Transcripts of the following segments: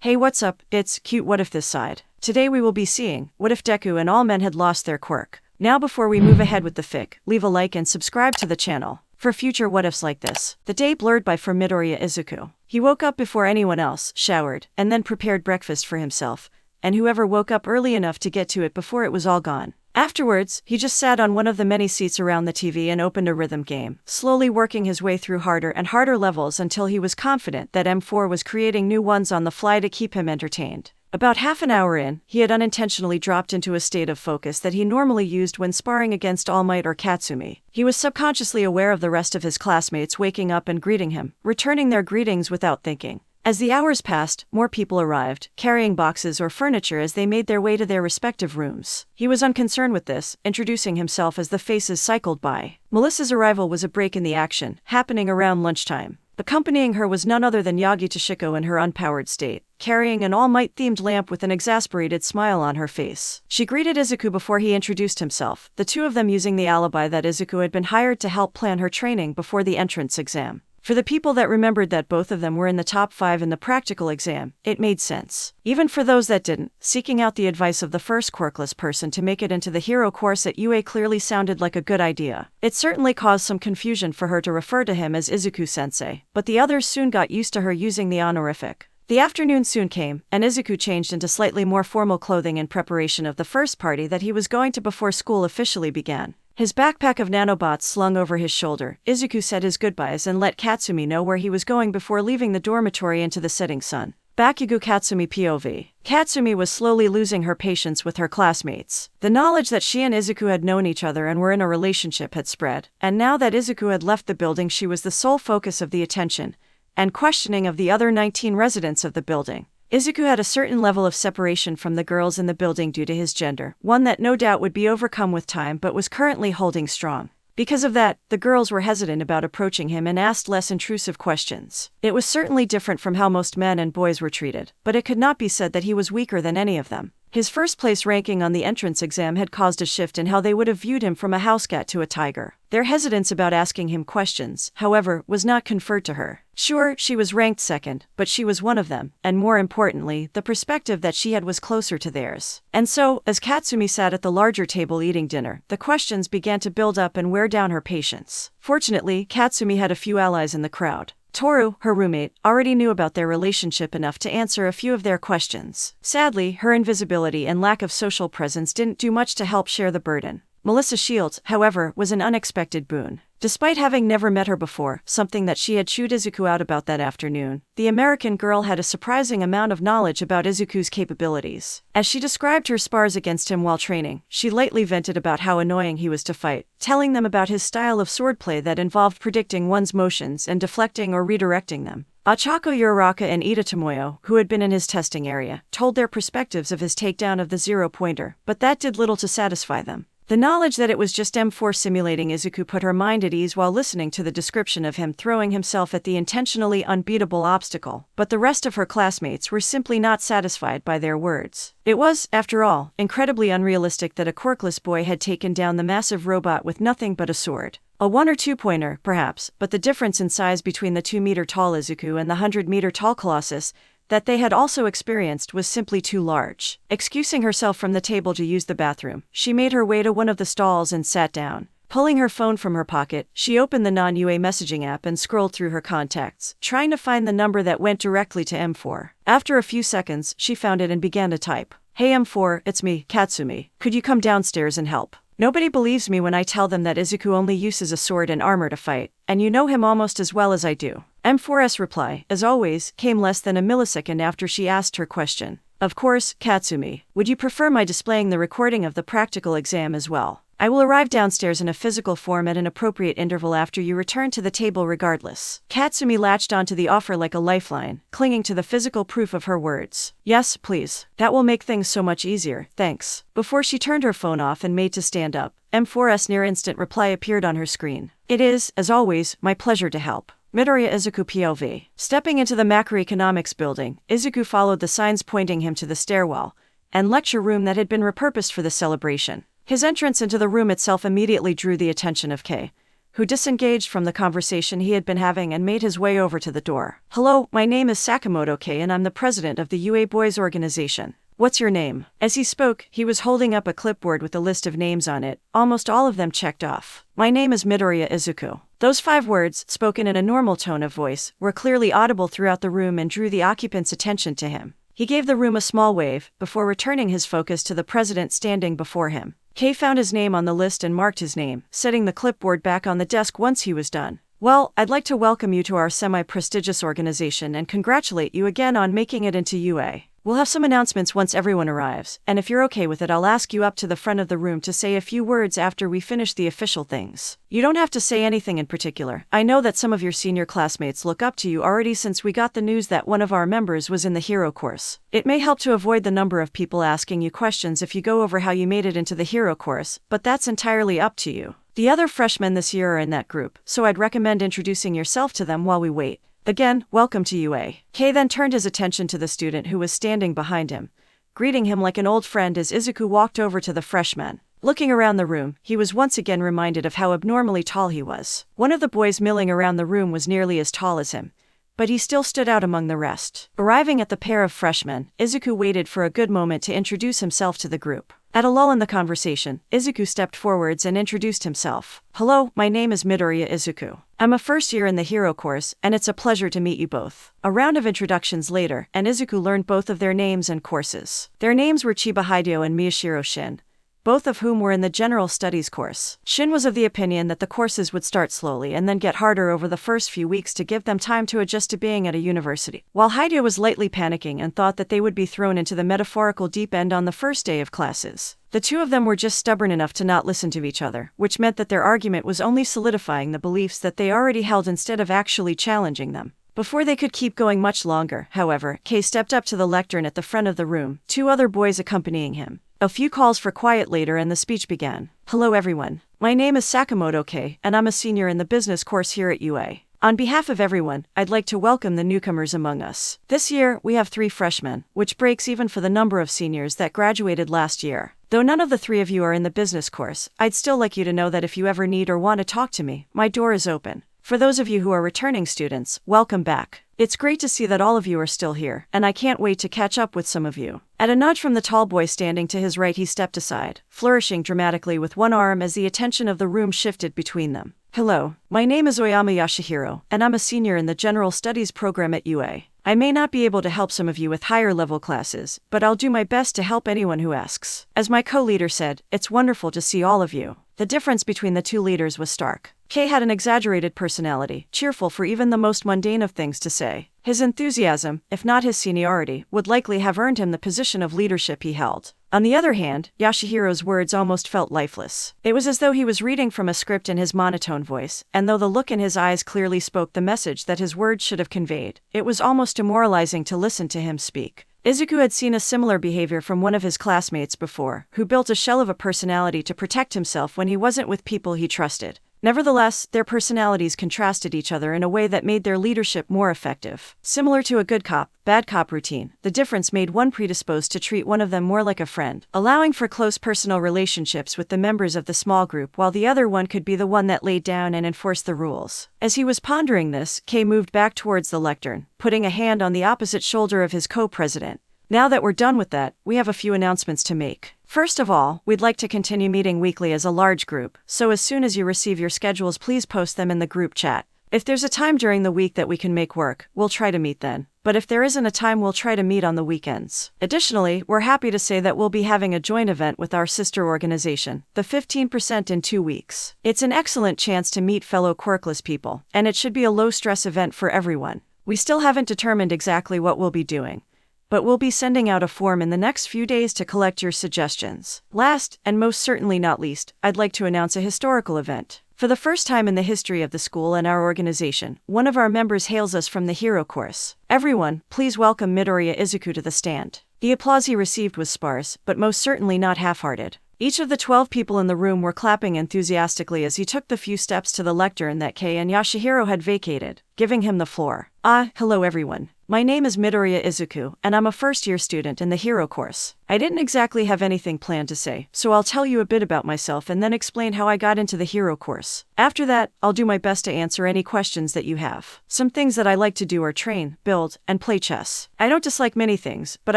Hey, what's up? It's Cute What If this side. Today we will be seeing, what if Deku and all men had lost their quirk? Now before we move ahead with the fic, leave a like and subscribe to the channel for future what ifs like this. The day blurred by for Midoriya Izuku. He woke up before anyone else, showered, and then prepared breakfast for himself, and whoever woke up early enough to get to it before it was all gone. Afterwards, he just sat on one of the many seats around the TV and opened a rhythm game, slowly working his way through harder and harder levels until he was confident that M4 was creating new ones on the fly to keep him entertained. About half an hour in, he had unintentionally dropped into a state of focus that he normally used when sparring against All Might or Katsumi. He was subconsciously aware of the rest of his classmates waking up and greeting him, returning their greetings without thinking. As the hours passed, more people arrived, carrying boxes or furniture as they made their way to their respective rooms. He was unconcerned with this, introducing himself as the faces cycled by. Melissa's arrival was a break in the action, happening around lunchtime. Accompanying her was none other than Yagi Toshiko in her unpowered state, carrying an All Might-themed lamp with an exasperated smile on her face. She greeted Izuku before he introduced himself, the two of them using the alibi that Izuku had been hired to help plan her training before the entrance exam. For the people that remembered that both of them were in the top 5 in the practical exam, it made sense. Even for those that didn't, seeking out the advice of the first quirkless person to make it into the hero course at UA clearly sounded like a good idea. It certainly caused some confusion for her to refer to him as Izuku-sensei, but the others soon got used to her using the honorific. The afternoon soon came, and Izuku changed into slightly more formal clothing in preparation of the first party that he was going to before school officially began. His backpack of nanobots slung over his shoulder, Izuku said his goodbyes and let Katsumi know where he was going before leaving the dormitory into the setting sun. Bakugo Katsumi POV. Katsumi was slowly losing her patience with her classmates. The knowledge that she and Izuku had known each other and were in a relationship had spread, and now that Izuku had left the building, she was the sole focus of the attention and questioning of the other 19 residents of the building. Izuku had a certain level of separation from the girls in the building due to his gender, one that no doubt would be overcome with time but was currently holding strong. Because of that, the girls were hesitant about approaching him and asked less intrusive questions. It was certainly different from how most men and boys were treated, but it could not be said that he was weaker than any of them. His first-place ranking on the entrance exam had caused a shift in how they would have viewed him from a housecat to a tiger. Their hesitance about asking him questions, however, was not conferred to her. Sure, she was ranked second, but she was one of them, and more importantly, the perspective that she had was closer to theirs. And so, as Katsumi sat at the larger table eating dinner, the questions began to build up and wear down her patience. Fortunately, Katsumi had a few allies in the crowd. Toru, her roommate, already knew about their relationship enough to answer a few of their questions. Sadly, her invisibility and lack of social presence didn't do much to help share the burden. Melissa Shields, however, was an unexpected boon. Despite having never met her before, something that she had chewed Izuku out about that afternoon, the American girl had a surprising amount of knowledge about Izuku's capabilities. As she described her spars against him while training, she lightly vented about how annoying he was to fight, telling them about his style of swordplay that involved predicting one's motions and deflecting or redirecting them. Achako Uraraka and Ida Tomoyo, who had been in his testing area, told their perspectives of his takedown of the zero-pointer, but that did little to satisfy them. The knowledge that it was just M4 simulating Izuku put her mind at ease while listening to the description of him throwing himself at the intentionally unbeatable obstacle, but the rest of her classmates were simply not satisfied by their words. It was, after all, incredibly unrealistic that a quirkless boy had taken down the massive robot with nothing but a sword. A 1 or 2 pointer, perhaps, but the difference in size between the 2-meter-tall Izuku and the 100-meter-tall Colossus that they had also experienced was simply too large. Excusing herself from the table to use the bathroom, she made her way to one of the stalls and sat down. Pulling her phone from her pocket, she opened the non-UA messaging app and scrolled through her contacts, trying to find the number that went directly to M4. After a few seconds, she found it and began to type. "Hey M4, it's me, Katsumi. Could you come downstairs and help? Nobody believes me when I tell them that Izuku only uses a sword and armor to fight, and you know him almost as well as I do." M4's reply, as always, came less than a millisecond after she asked her question. "Of course, Katsumi. Would you prefer my displaying the recording of the practical exam as well? I will arrive downstairs in a physical form at an appropriate interval after you return to the table regardless." Katsumi latched onto the offer like a lifeline, clinging to the physical proof of her words. "Yes, please. That will make things so much easier, thanks." Before she turned her phone off and made to stand up, M4's near-instant reply appeared on her screen. "It is, as always, my pleasure to help. Midoriya Izuku POV." Stepping into the macroeconomics building, Izuku followed the signs pointing him to the stairwell and lecture room that had been repurposed for the celebration. His entrance into the room itself immediately drew the attention of Kei, who disengaged from the conversation he had been having and made his way over to the door. "Hello, my name is Sakamoto K and I'm the president of the UA Boys organization. What's your name?" As he spoke, he was holding up a clipboard with a list of names on it, almost all of them checked off. "My name is Midoriya Izuku." Those 5 words, spoken in a normal tone of voice, were clearly audible throughout the room and drew the occupants' attention to him. He gave the room a small wave, before returning his focus to the president standing before him. Kay found his name on the list and marked his name, setting the clipboard back on the desk once he was done. "Well, I'd like to welcome you to our semi-prestigious organization and congratulate you again on making it into UA. We'll have some announcements once everyone arrives, and if you're okay with it, I'll ask you up to the front of the room to say a few words after we finish the official things. You don't have to say anything in particular. I know that some of your senior classmates look up to you already since we got the news that one of our members was in the hero course. It may help to avoid the number of people asking you questions if you go over how you made it into the hero course, but that's entirely up to you. The other freshmen this year are in that group, so I'd recommend introducing yourself to them while we wait. Again, welcome to UA." Kay then turned his attention to the student who was standing behind him, greeting him like an old friend as Izuku walked over to the freshman. Looking around the room, he was once again reminded of how abnormally tall he was. One of the boys milling around the room was nearly as tall as him, but he still stood out among the rest. Arriving at the pair of freshmen, Izuku waited for a good moment to introduce himself to the group. At a lull in the conversation, Izuku stepped forwards and introduced himself. "Hello, my name is Midoriya Izuku. I'm a first year in the hero course, and it's a pleasure to meet you both." A round of introductions later, and Izuku learned both of their names and courses. Their names were Chiba Hideo and Miyashiro Shin, both of whom were in the General Studies course. Shin was of the opinion that the courses would start slowly and then get harder over the first few weeks to give them time to adjust to being at a university, while Hideo was lightly panicking and thought that they would be thrown into the metaphorical deep end on the first day of classes. The two of them were just stubborn enough to not listen to each other, which meant that their argument was only solidifying the beliefs that they already held instead of actually challenging them. Before they could keep going much longer, however, Kay stepped up to the lectern at the front of the room, 2 other boys accompanying him. A few calls for quiet later and the speech began. "Hello everyone. My name is Sakamoto K, and I'm a senior in the business course here at UA. On behalf of everyone, I'd like to welcome the newcomers among us. This year, we have 3 freshmen, which breaks even for the number of seniors that graduated last year. Though none of the 3 of you are in the business course, I'd still like you to know that if you ever need or want to talk to me, my door is open. For those of you who are returning students, welcome back. It's great to see that all of you are still here, and I can't wait to catch up with some of you." At a nudge from the tall boy standing to his right, he stepped aside, flourishing dramatically with one arm as the attention of the room shifted between them. "Hello, my name is Oyama Yashihiro, and I'm a senior in the General Studies program at UA. I may not be able to help some of you with higher level classes, but I'll do my best to help anyone who asks. As my co-leader said, it's wonderful to see all of you." The difference between the 2 leaders was stark. Kay had an exaggerated personality, cheerful for even the most mundane of things to say. His enthusiasm, if not his seniority, would likely have earned him the position of leadership he held. On the other hand, Yashihiro's words almost felt lifeless. It was as though he was reading from a script in his monotone voice, and though the look in his eyes clearly spoke the message that his words should have conveyed, it was almost demoralizing to listen to him speak. Izuku had seen a similar behavior from one of his classmates before, who built a shell of a personality to protect himself when he wasn't with people he trusted. Nevertheless, their personalities contrasted each other in a way that made their leadership more effective. Similar to a good cop, bad cop routine, the difference made one predisposed to treat one of them more like a friend, allowing for close personal relationships with the members of the small group, while the other one could be the one that laid down and enforced the rules. As he was pondering this, Kay moved back towards the lectern, putting a hand on the opposite shoulder of his co-president. "Now that we're done with that, we have a few announcements to make. First of all, we'd like to continue meeting weekly as a large group, so as soon as you receive your schedules, please post them in the group chat. If there's a time during the week that we can make work, we'll try to meet then. But if there isn't a time, we'll try to meet on the weekends. Additionally, we're happy to say that we'll be having a joint event with our sister organization, the 15% in 2 weeks. It's an excellent chance to meet fellow quirkless people, and it should be a low-stress event for everyone. We still haven't determined exactly what we'll be doing, but we'll be sending out a form in the next few days to collect your suggestions. Last, and most certainly not least, I'd like to announce a historical event. For the first time in the history of the school and our organization, one of our members hails us from the hero course. Everyone, please welcome Midoriya Izuku to the stand." The applause he received was sparse, but most certainly not half-hearted. Each of the 12 people in the room were clapping enthusiastically as he took the few steps to the lectern that Kei and Yashihiro had vacated, giving him the floor. Hello everyone. My name is Midoriya Izuku, and I'm a first-year student in the Hero course. I didn't exactly have anything planned to say, so I'll tell you a bit about myself and then explain how I got into the Hero course. After that, I'll do my best to answer any questions that you have. Some things that I like to do are train, build, and play chess. I don't dislike many things, but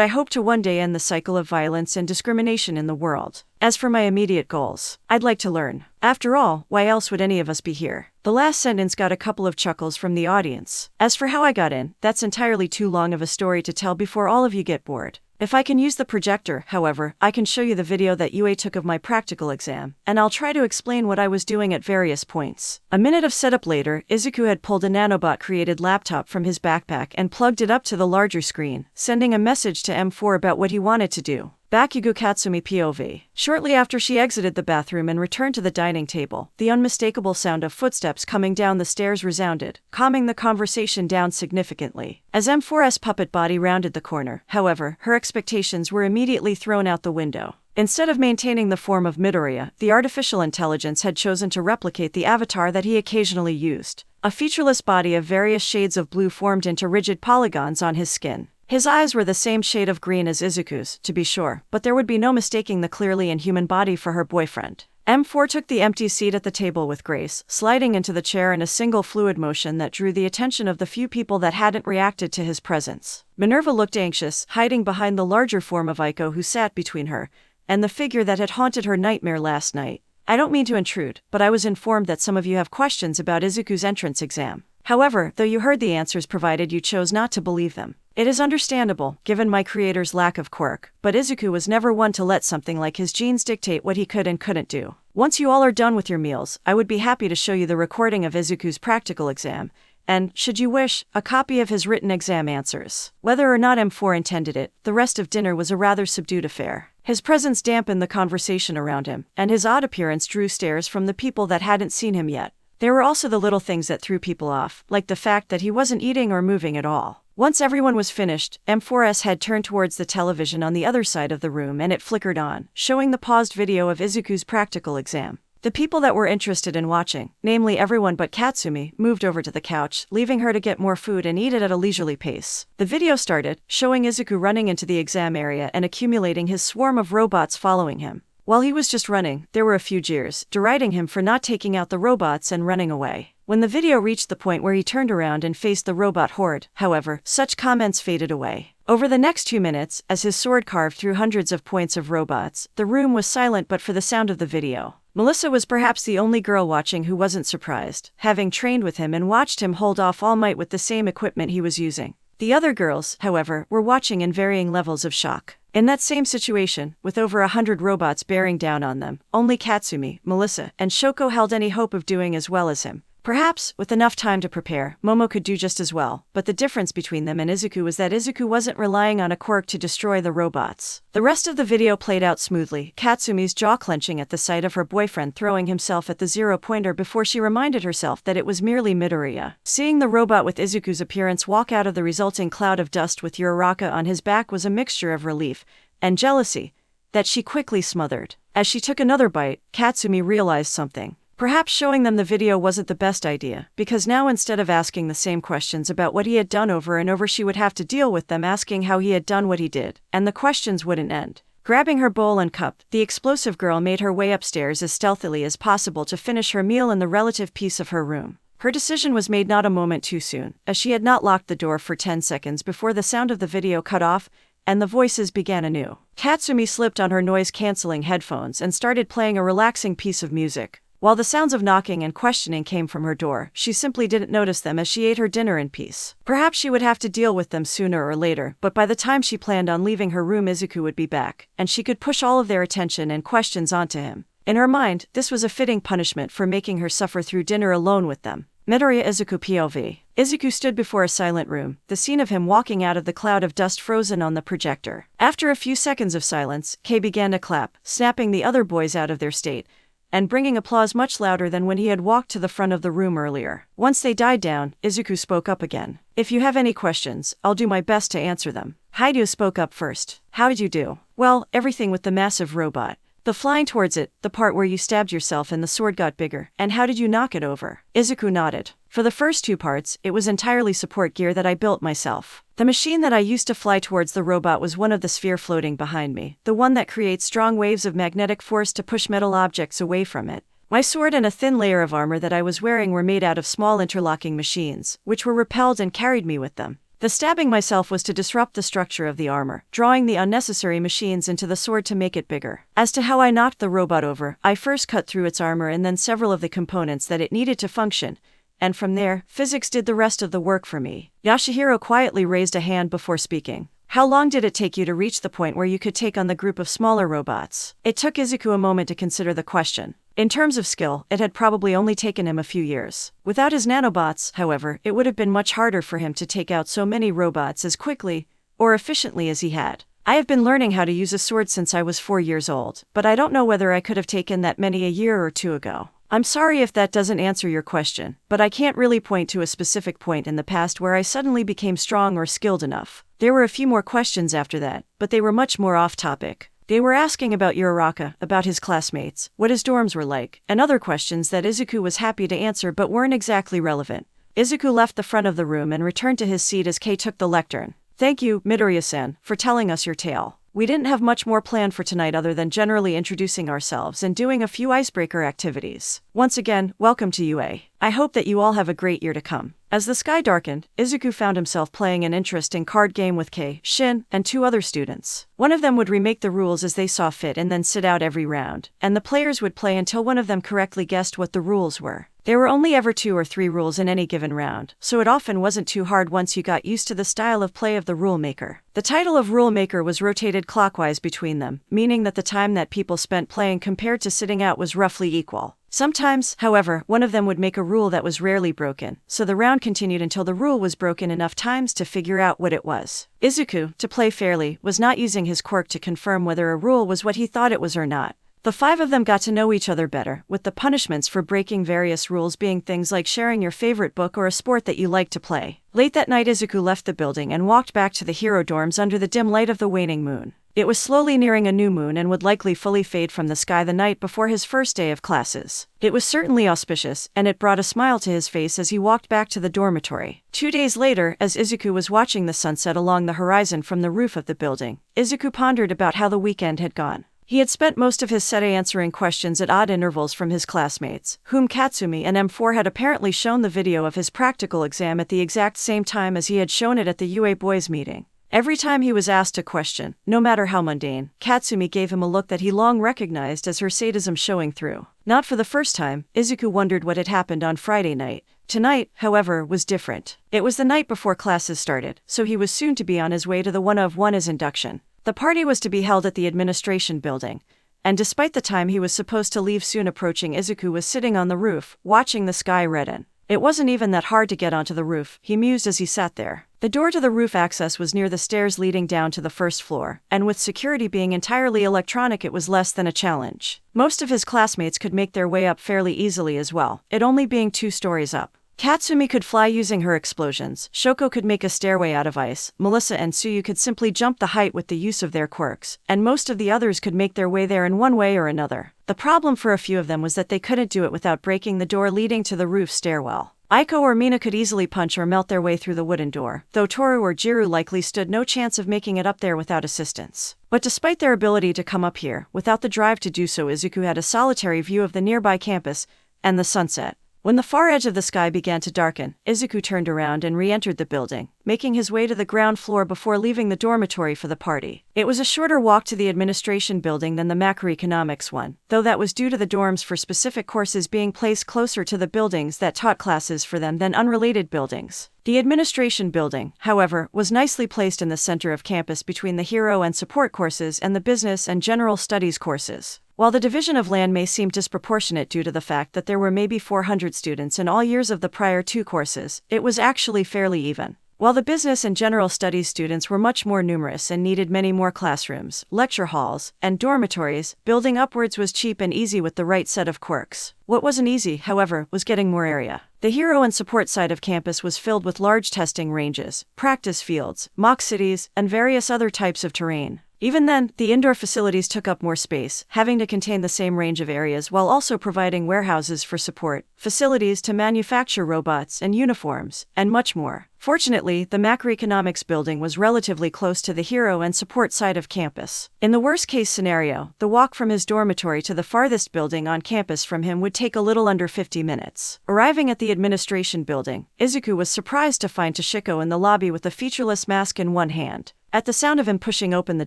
I hope to one day end the cycle of violence and discrimination in the world. As for my immediate goals, I'd like to learn. After all, why else would any of us be here? The last sentence got a couple of chuckles from the audience. As for how I got in, that's entirely too long of a story to tell before all of you get bored. If I can use the projector, however, I can show you the video that UA took of my practical exam, and I'll try to explain what I was doing at various points. A minute of setup later, Izuku had pulled a nanobot-created laptop from his backpack and plugged it up to the larger screen, sending a message to M4 about what he wanted to do. Bakugo Katsumi POV. Shortly after she exited the bathroom and returned to the dining table, the unmistakable sound of footsteps coming down the stairs resounded, calming the conversation down significantly. As M4's puppet body rounded the corner, however, her expectations were immediately thrown out the window. Instead of maintaining the form of Midoriya, the artificial intelligence had chosen to replicate the avatar that he occasionally used. A featureless body of various shades of blue formed into rigid polygons on his skin. His eyes were the same shade of green as Izuku's, to be sure, but there would be no mistaking the clearly inhuman body for her boyfriend. M4 took the empty seat at the table with grace, sliding into the chair in a single fluid motion that drew the attention of the few people that hadn't reacted to his presence. Minerva looked anxious, hiding behind the larger form of Aiko who sat between her and the figure that had haunted her nightmare last night. I don't mean to intrude, but I was informed that some of you have questions about Izuku's entrance exam. However, though you heard the answers provided, you chose not to believe them. It is understandable, given my creator's lack of quirk, but Izuku was never one to let something like his genes dictate what he could and couldn't do. Once you all are done with your meals, I would be happy to show you the recording of Izuku's practical exam, and, should you wish, a copy of his written exam answers. Whether or not M4 intended it, the rest of dinner was a rather subdued affair. His presence dampened the conversation around him, and his odd appearance drew stares from the people that hadn't seen him yet. There were also the little things that threw people off, like the fact that he wasn't eating or moving at all. Once everyone was finished, M4's head turned towards the television on the other side of the room and it flickered on, showing the paused video of Izuku's practical exam. The people that were interested in watching, namely everyone but Katsumi, moved over to the couch, leaving her to get more food and eat it at a leisurely pace. The video started, showing Izuku running into the exam area and accumulating his swarm of robots following him. While he was just running, there were a few jeers, deriding him for not taking out the robots and running away. When the video reached the point where he turned around and faced the robot horde, however, such comments faded away. Over the next 2 minutes, as his sword carved through hundreds of points of robots, the room was silent but for the sound of the video. Melissa was perhaps the only girl watching who wasn't surprised, having trained with him and watched him hold off All Might with the same equipment he was using. The other girls, however, were watching in varying levels of shock. In that same situation, with over 100 robots bearing down on them, only Katsumi, Melissa, and Shoko held any hope of doing as well as him. Perhaps, with enough time to prepare, Momo could do just as well, but the difference between them and Izuku was that Izuku wasn't relying on a quirk to destroy the robots. The rest of the video played out smoothly, Katsumi's jaw clenching at the sight of her boyfriend throwing himself at the zero-pointer before she reminded herself that it was merely Midoriya. Seeing the robot with Izuku's appearance walk out of the resulting cloud of dust with Uraraka on his back was a mixture of relief and jealousy that she quickly smothered. As she took another bite, Katsumi realized something. Perhaps showing them the video wasn't the best idea, because now instead of asking the same questions about what he had done over and over, she would have to deal with them asking how he had done what he did, and the questions wouldn't end. Grabbing her bowl and cup, the explosive girl made her way upstairs as stealthily as possible to finish her meal in the relative peace of her room. Her decision was made not a moment too soon, as she had not locked the door for 10 seconds before the sound of the video cut off, and the voices began anew. Katsumi slipped on her noise-canceling headphones and started playing a relaxing piece of music. While the sounds of knocking and questioning came from her door, she simply didn't notice them as she ate her dinner in peace. Perhaps she would have to deal with them sooner or later, but by the time she planned on leaving her room, Izuku would be back, and she could push all of their attention and questions onto him. In her mind, this was a fitting punishment for making her suffer through dinner alone with them. Midoriya Izuku POV. Izuku stood before a silent room, the scene of him walking out of the cloud of dust frozen on the projector. After a few seconds of silence, Kei began to clap, snapping the other boys out of their state, and bringing applause much louder than when he had walked to the front of the room earlier. Once they died down, Izuku spoke up again. If you have any questions, I'll do my best to answer them. Haidu spoke up first. How did you do? Well, everything with the massive robot. The flying towards it, the part where you stabbed yourself and the sword got bigger, and how did you knock it over? Izuku nodded. For the first two parts, it was entirely support gear that I built myself. The machine that I used to fly towards the robot was one of the sphere floating behind me, the one that creates strong waves of magnetic force to push metal objects away from it. My sword and a thin layer of armor that I was wearing were made out of small interlocking machines, which were repelled and carried me with them. The stabbing myself was to disrupt the structure of the armor, drawing the unnecessary machines into the sword to make it bigger. As to how I knocked the robot over, I first cut through its armor and then several of the components that it needed to function, and from there, physics did the rest of the work for me. Yashihiro quietly raised a hand before speaking. How long did it take you to reach the point where you could take on the group of smaller robots? It took Izuku a moment to consider the question. In terms of skill, it had probably only taken him a few years. Without his nanobots, however, it would have been much harder for him to take out so many robots as quickly or efficiently as he had. I have been learning how to use a sword since I was 4 years old, but I don't know whether I could have taken that many a year or two ago. I'm sorry if that doesn't answer your question, but I can't really point to a specific point in the past where I suddenly became strong or skilled enough. There were a few more questions after that, but they were much more off-topic. They were asking about Uraraka, about his classmates, what his dorms were like, and other questions that Izuku was happy to answer but weren't exactly relevant. Izuku left the front of the room and returned to his seat as Kei took the lectern. Thank you, Midoriya-san, for telling us your tale. We didn't have much more planned for tonight other than generally introducing ourselves and doing a few icebreaker activities. Once again, welcome to UA. I hope that you all have a great year to come. As the sky darkened, Izuku found himself playing an interesting card game with Kei, Shin, and 2 other students. One of them would remake the rules as they saw fit and then sit out every round, and the players would play until one of them correctly guessed what the rules were. There were only ever 2 or 3 rules in any given round, so it often wasn't too hard once you got used to the style of play of the rule maker. The title of rule maker was rotated clockwise between them, meaning that the time that people spent playing compared to sitting out was roughly equal. Sometimes, however, one of them would make a rule that was rarely broken, so the round continued until the rule was broken enough times to figure out what it was. Izuku, to play fairly, was not using his quirk to confirm whether a rule was what he thought it was or not. The 5 of them got to know each other better, with the punishments for breaking various rules being things like sharing your favorite book or a sport that you like to play. Late that night, Izuku left the building and walked back to the hero dorms under the dim light of the waning moon. It was slowly nearing a new moon and would likely fully fade from the sky the night before his first day of classes. It was certainly auspicious, and it brought a smile to his face as he walked back to the dormitory. 2 days later, as Izuku was watching the sunset along the horizon from the roof of the building, Izuku pondered about how the weekend had gone. He had spent most of his set answering questions at odd intervals from his classmates, whom Katsumi and M4 had apparently shown the video of his practical exam at the exact same time as he had shown it at the UA boys meeting. Every time he was asked a question, no matter how mundane, Katsumi gave him a look that he long recognized as her sadism showing through. Not for the first time, Izuku wondered what had happened on Friday night. Tonight, however, was different. It was the night before classes started, so he was soon to be on his way to the one-of-one induction. The party was to be held at the administration building, and despite the time he was supposed to leave soon approaching, Izuku was sitting on the roof, watching the sky redden. It wasn't even that hard to get onto the roof, he mused as he sat there. The door to the roof access was near the stairs leading down to the first floor, and with security being entirely electronic, it was less than a challenge. Most of his classmates could make their way up fairly easily as well, it only being 2 stories up. Katsumi could fly using her explosions, Shoko could make a stairway out of ice, Melissa and Tsuyu could simply jump the height with the use of their quirks, and most of the others could make their way there in one way or another. The problem for a few of them was that they couldn't do it without breaking the door leading to the roof stairwell. Aiko or Mina could easily punch or melt their way through the wooden door, though Toru or Jiru likely stood no chance of making it up there without assistance. But despite their ability to come up here, without the drive to do so, Izuku had a solitary view of the nearby campus and the sunset. When the far edge of the sky began to darken, Izuku turned around and re-entered the building, making his way to the ground floor before leaving the dormitory for the party. It was a shorter walk to the administration building than the macroeconomics one, though that was due to the dorms for specific courses being placed closer to the buildings that taught classes for them than unrelated buildings. The administration building, however, was nicely placed in the center of campus between the hero and support courses and the business and general studies courses. While the division of land may seem disproportionate due to the fact that there were maybe 400 students in all years of the prior 2 courses, it was actually fairly even. While the business and general studies students were much more numerous and needed many more classrooms, lecture halls, and dormitories, building upwards was cheap and easy with the right set of quirks. What wasn't easy, however, was getting more area. The hero and support side of campus was filled with large testing ranges, practice fields, mock cities, and various other types of terrain. Even then, the indoor facilities took up more space, having to contain the same range of areas while also providing warehouses for support, facilities to manufacture robots and uniforms, and much more. Fortunately, the macroeconomics building was relatively close to the hero and support side of campus. In the worst-case scenario, the walk from his dormitory to the farthest building on campus from him would take a little under 50 minutes. Arriving at the administration building, Izuku was surprised to find Toshiko in the lobby with a featureless mask in one hand. At the sound of him pushing open the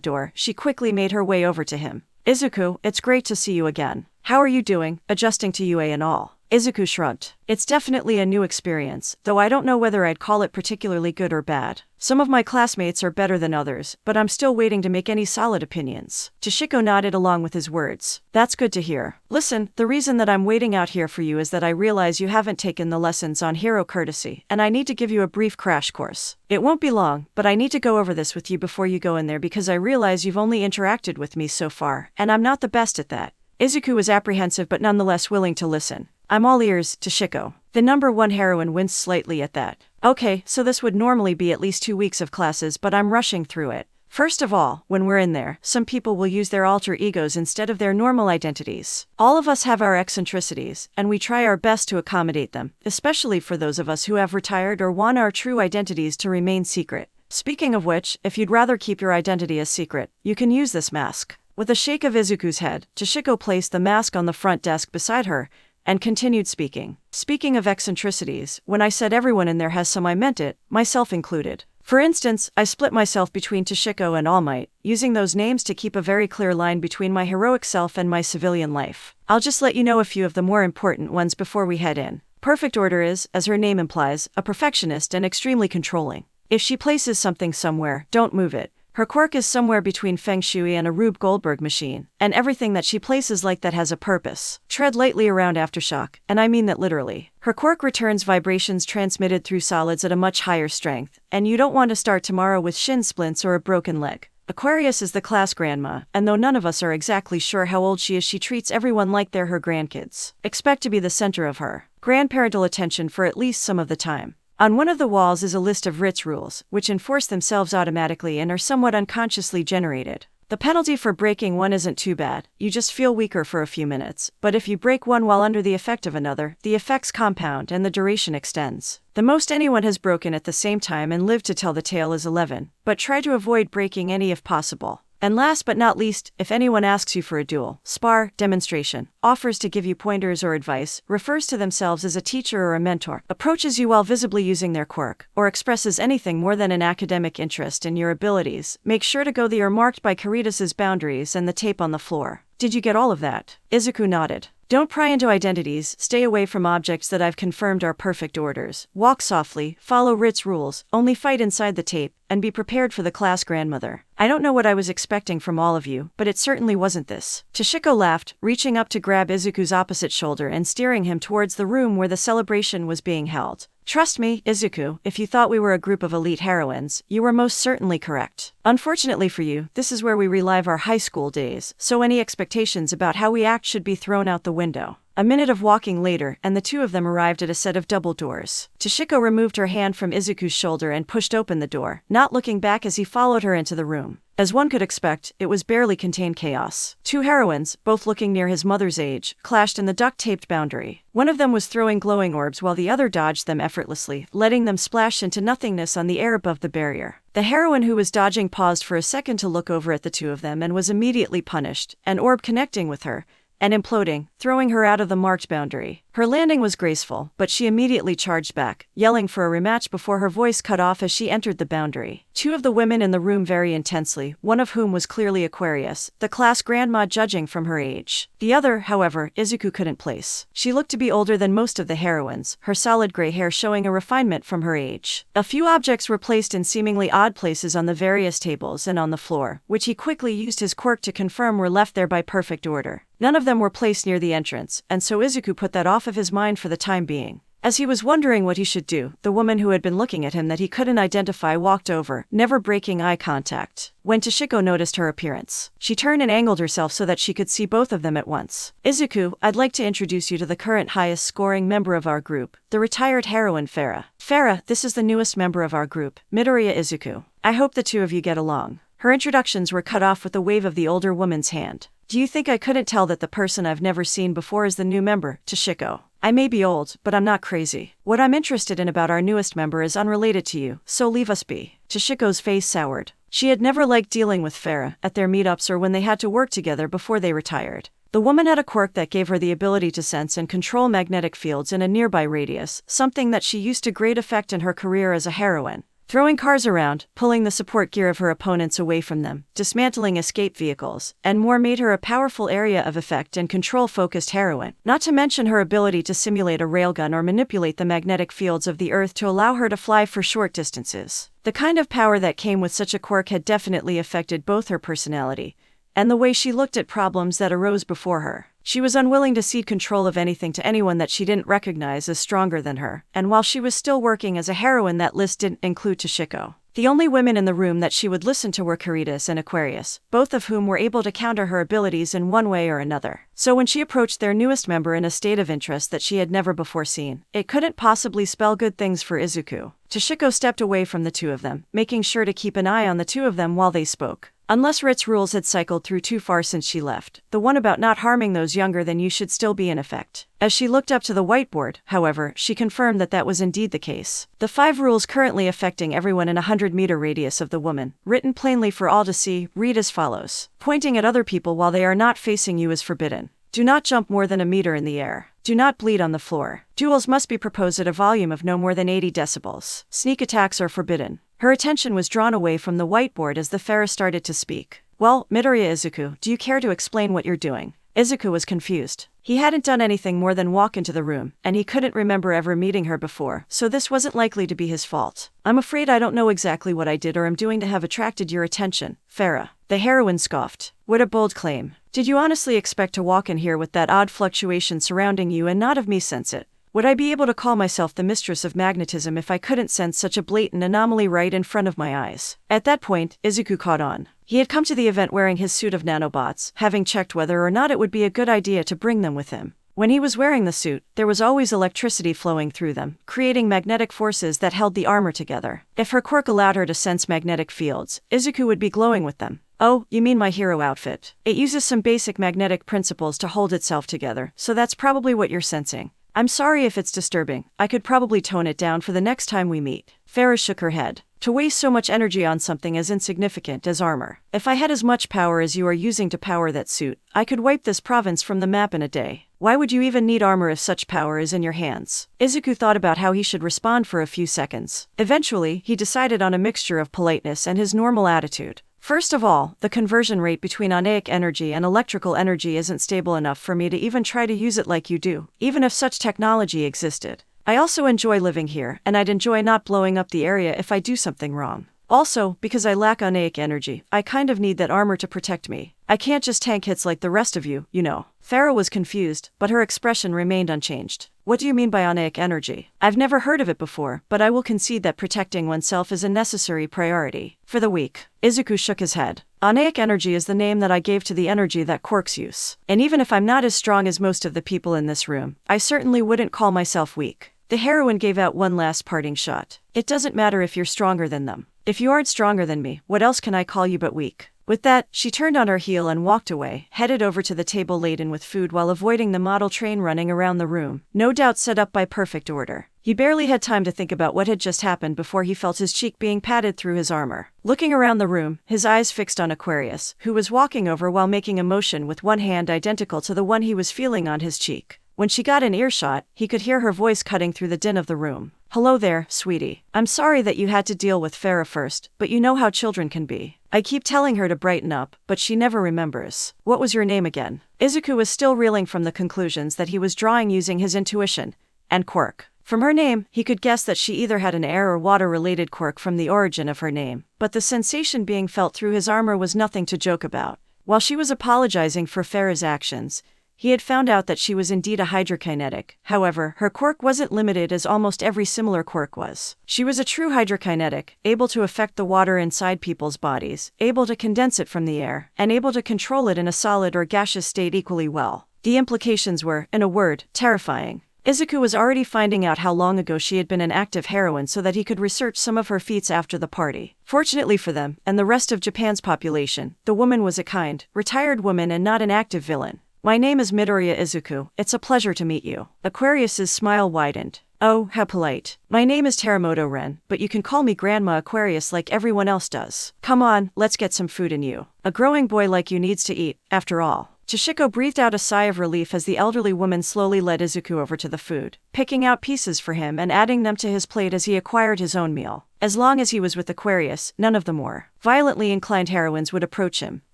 door, she quickly made her way over to him. "Izuku, it's great to see you again. How are you doing, adjusting to UA and all?" Izuku shrugged. "It's definitely a new experience, though I don't know whether I'd call it particularly good or bad. Some of my classmates are better than others, but I'm still waiting to make any solid opinions." Toshiko nodded along with his words. "That's good to hear. Listen, the reason that I'm waiting out here for you is that I realize you haven't taken the lessons on hero courtesy, and I need to give you a brief crash course. It won't be long, but I need to go over this with you before you go in there because I realize you've only interacted with me so far, and I'm not the best at that." Izuku was apprehensive but nonetheless willing to listen. "I'm all ears, Toshiko." The number 1 heroine winced slightly at that. "Okay, so this would normally be at least 2 weeks of classes, but I'm rushing through it. First of all, when we're in there, some people will use their alter egos instead of their normal identities. All of us have our eccentricities, and we try our best to accommodate them, especially for those of us who have retired or want our true identities to remain secret. Speaking of which, if you'd rather keep your identity a secret, you can use this mask." With a shake of Izuku's head, Toshiko placed the mask on the front desk beside her, and continued speaking. "Speaking of eccentricities, when I said everyone in there has some, I meant it, myself included. For instance, I split myself between Toshiko and All Might, using those names to keep a very clear line between my heroic self and my civilian life. I'll just let you know a few of the more important ones before we head in. Perfect Order is, as her name implies, a perfectionist and extremely controlling. If she places something somewhere, don't move it. Her quirk is somewhere between Feng Shui and a Rube Goldberg machine, and everything that she places like that has a purpose. Tread lightly around Aftershock, and I mean that literally. Her quirk returns vibrations transmitted through solids at a much higher strength, and you don't want to start tomorrow with shin splints or a broken leg. Aquarius is the class grandma, and though none of us are exactly sure how old she is, she treats everyone like they're her grandkids. Expect to be the center of her grandparental attention for at least some of the time. On one of the walls is a list of writs rules, which enforce themselves automatically and are somewhat unconsciously generated. The penalty for breaking one isn't too bad, you just feel weaker for a few minutes, but if you break one while under the effect of another, the effects compound and the duration extends. The most anyone has broken at the same time and lived to tell the tale is 11, but try to avoid breaking any if possible. And last but not least, if anyone asks you for a duel, spar, demonstration, offers to give you pointers or advice, refers to themselves as a teacher or a mentor, approaches you while visibly using their quirk, or expresses anything more than an academic interest in your abilities, make sure to go. They are marked by Caritas's boundaries and the tape on the floor. Did you get all of that? Izuku nodded. Don't pry into identities, stay away from objects that I've confirmed are perfect orders, walk softly, follow Rit's rules, only fight inside the tape, and be prepared for the class grandmother. I don't know what I was expecting from all of you, but it certainly wasn't this. Toshiko laughed, reaching up to grab Izuku's opposite shoulder and steering him towards the room where the celebration was being held. Trust me, Izuku, if you thought we were a group of elite heroines, you were most certainly correct. Unfortunately for you, this is where we relive our high school days, so any expectations about how we act should be thrown out the window. A minute of walking later, and the two of them arrived at a set of double doors. Toshiko removed her hand from Izuku's shoulder and pushed open the door, not looking back as he followed her into the room. As one could expect, it was barely contained chaos. Two heroines, both looking near his mother's age, clashed in the duct-taped boundary. One of them was throwing glowing orbs while the other dodged them effortlessly, letting them splash into nothingness on the air above the barrier. The heroine who was dodging paused for a second to look over at the two of them and was immediately punished, an orb connecting with her, and imploding, throwing her out of the marked boundary. Her landing was graceful, but she immediately charged back, yelling for a rematch before her voice cut off as she entered the boundary. Two of the women in the room very intensely, one of whom was clearly Aquarius, the class grandma judging from her age. The other, however, Izuku couldn't place. She looked to be older than most of the heroines, her solid gray hair showing a refinement from her age. A few objects were placed in seemingly odd places on the various tables and on the floor, which he quickly used his quirk to confirm were left there by perfect order. None of them were placed near the entrance, and so Izuku put that off of his mind for the time being. As he was wondering what he should do, the woman who had been looking at him that he couldn't identify walked over, never breaking eye contact. When Toshiko noticed her appearance, she turned and angled herself so that she could see both of them at once. Izuku, I'd like to introduce you to the current highest scoring member of our group, the retired heroine Farah. Farah, this is the newest member of our group, Midoriya Izuku. I hope the two of you get along. Her introductions were cut off with a wave of the older woman's hand. Do you think I couldn't tell that the person I've never seen before is the new member, Toshiko? I may be old, but I'm not crazy. What I'm interested in about our newest member is unrelated to you, so leave us be. Toshiko's face soured. She had never liked dealing with Farah, at their meetups or when they had to work together before they retired. The woman had a quirk that gave her the ability to sense and control magnetic fields in a nearby radius, something that she used to great effect in her career as a heroine. Throwing cars around, pulling the support gear of her opponents away from them, dismantling escape vehicles, and more made her a powerful area of effect and control-focused heroine. Not to mention her ability to simulate a railgun or manipulate the magnetic fields of the Earth to allow her to fly for short distances. The kind of power that came with such a quirk had definitely affected both her personality and the way she looked at problems that arose before her. She was unwilling to cede control of anything to anyone that she didn't recognize as stronger than her, and while she was still working as a heroine, that list didn't include Toshiko. The only women in the room that she would listen to were Caritas and Aquarius, both of whom were able to counter her abilities in one way or another. So when she approached their newest member in a state of interest that she had never before seen, it couldn't possibly spell good things for Izuku. Toshiko stepped away from the two of them, making sure to keep an eye on the two of them while they spoke. Unless Rit's rules had cycled through too far since she left, the one about not harming those younger than you should still be in effect. As she looked up to the whiteboard, however, she confirmed that that was indeed the case. The 5 rules currently affecting everyone in a 100-meter radius of the woman, written plainly for all to see, read as follows. Pointing at other people while they are not facing you is forbidden. Do not jump more than a meter in the air. Do not bleed on the floor. Duels must be proposed at a volume of no more than 80 decibels. Sneak attacks are forbidden. Her attention was drawn away from the whiteboard as the Farah started to speak. Well, Midoriya Izuku, do you care to explain what you're doing? Izuku was confused. He hadn't done anything more than walk into the room, and he couldn't remember ever meeting her before, so this wasn't likely to be his fault. I'm afraid I don't know exactly what I did or am doing to have attracted your attention, Farah. The heroine scoffed. What a bold claim. Did you honestly expect to walk in here with that odd fluctuation surrounding you and not have me sense it? Would I be able to call myself the mistress of magnetism if I couldn't sense such a blatant anomaly right in front of my eyes? At that point, Izuku caught on. He had come to the event wearing his suit of nanobots, having checked whether or not it would be a good idea to bring them with him. When he was wearing the suit, there was always electricity flowing through them, creating magnetic forces that held the armor together. If her quirk allowed her to sense magnetic fields, Izuku would be glowing with them. Oh, you mean my hero outfit? It uses some basic magnetic principles to hold itself together, so that's probably what you're sensing. I'm sorry if it's disturbing. I could probably tone it down for the next time we meet. Farah shook her head. To waste so much energy on something as insignificant as armor. If I had as much power as you are using to power that suit, I could wipe this province from the map in a day. Why would you even need armor if such power is in your hands? Izuku thought about how he should respond for a few seconds. Eventually, he decided on a mixture of politeness and his normal attitude. First of all, the conversion rate between onic energy and electrical energy isn't stable enough for me to even try to use it like you do, even if such technology existed. I also enjoy living here, and I'd enjoy not blowing up the area if I do something wrong. Also, because I lack onic energy, I kind of need that armor to protect me. I can't just tank hits like the rest of you, you know. Farah was confused, but her expression remained unchanged. What do you mean by onic energy? I've never heard of it before, but I will concede that protecting oneself is a necessary priority. For the weak. Izuku shook his head. Onic energy is the name that I gave to the energy that Quirks use. And even if I'm not as strong as most of the people in this room, I certainly wouldn't call myself weak. The heroine gave out one last parting shot. It doesn't matter if you're stronger than them. If you aren't stronger than me, what else can I call you but weak? With that, she turned on her heel and walked away, headed over to the table laden with food while avoiding the model train running around the room, no doubt set up by perfect order. He barely had time to think about what had just happened before he felt his cheek being patted through his armor. Looking around the room, his eyes fixed on Aquarius, who was walking over while making a motion with one hand identical to the one he was feeling on his cheek. When she got in earshot, he could hear her voice cutting through the din of the room. Hello there, sweetie. I'm sorry that you had to deal with Farah first, but you know how children can be. I keep telling her to brighten up, but she never remembers. What was your name again? Izuku was still reeling from the conclusions that he was drawing using his intuition and quirk. From her name, he could guess that she either had an air or water-related quirk from the origin of her name, but the sensation being felt through his armor was nothing to joke about. While she was apologizing for Farah's actions, he had found out that she was indeed a hydrokinetic. However, her quirk wasn't limited as almost every similar quirk was. She was a true hydrokinetic, able to affect the water inside people's bodies, able to condense it from the air, and able to control it in a solid or gaseous state equally well. The implications were, in a word, terrifying. Izuku was already finding out how long ago she had been an active heroine so that he could research some of her feats after the party. Fortunately for them, and the rest of Japan's population, the woman was a kind, retired woman and not an active villain. My name is Midoriya Izuku, it's a pleasure to meet you. Aquarius's smile widened. Oh, how polite. My name is Teramoto Ren, but you can call me Grandma Aquarius like everyone else does. Come on, let's get some food in you. A growing boy like you needs to eat, after all. Toshiko breathed out a sigh of relief as the elderly woman slowly led Izuku over to the food, picking out pieces for him and adding them to his plate as he acquired his own meal. As long as he was with Aquarius, none of the more violently inclined heroines would approach him.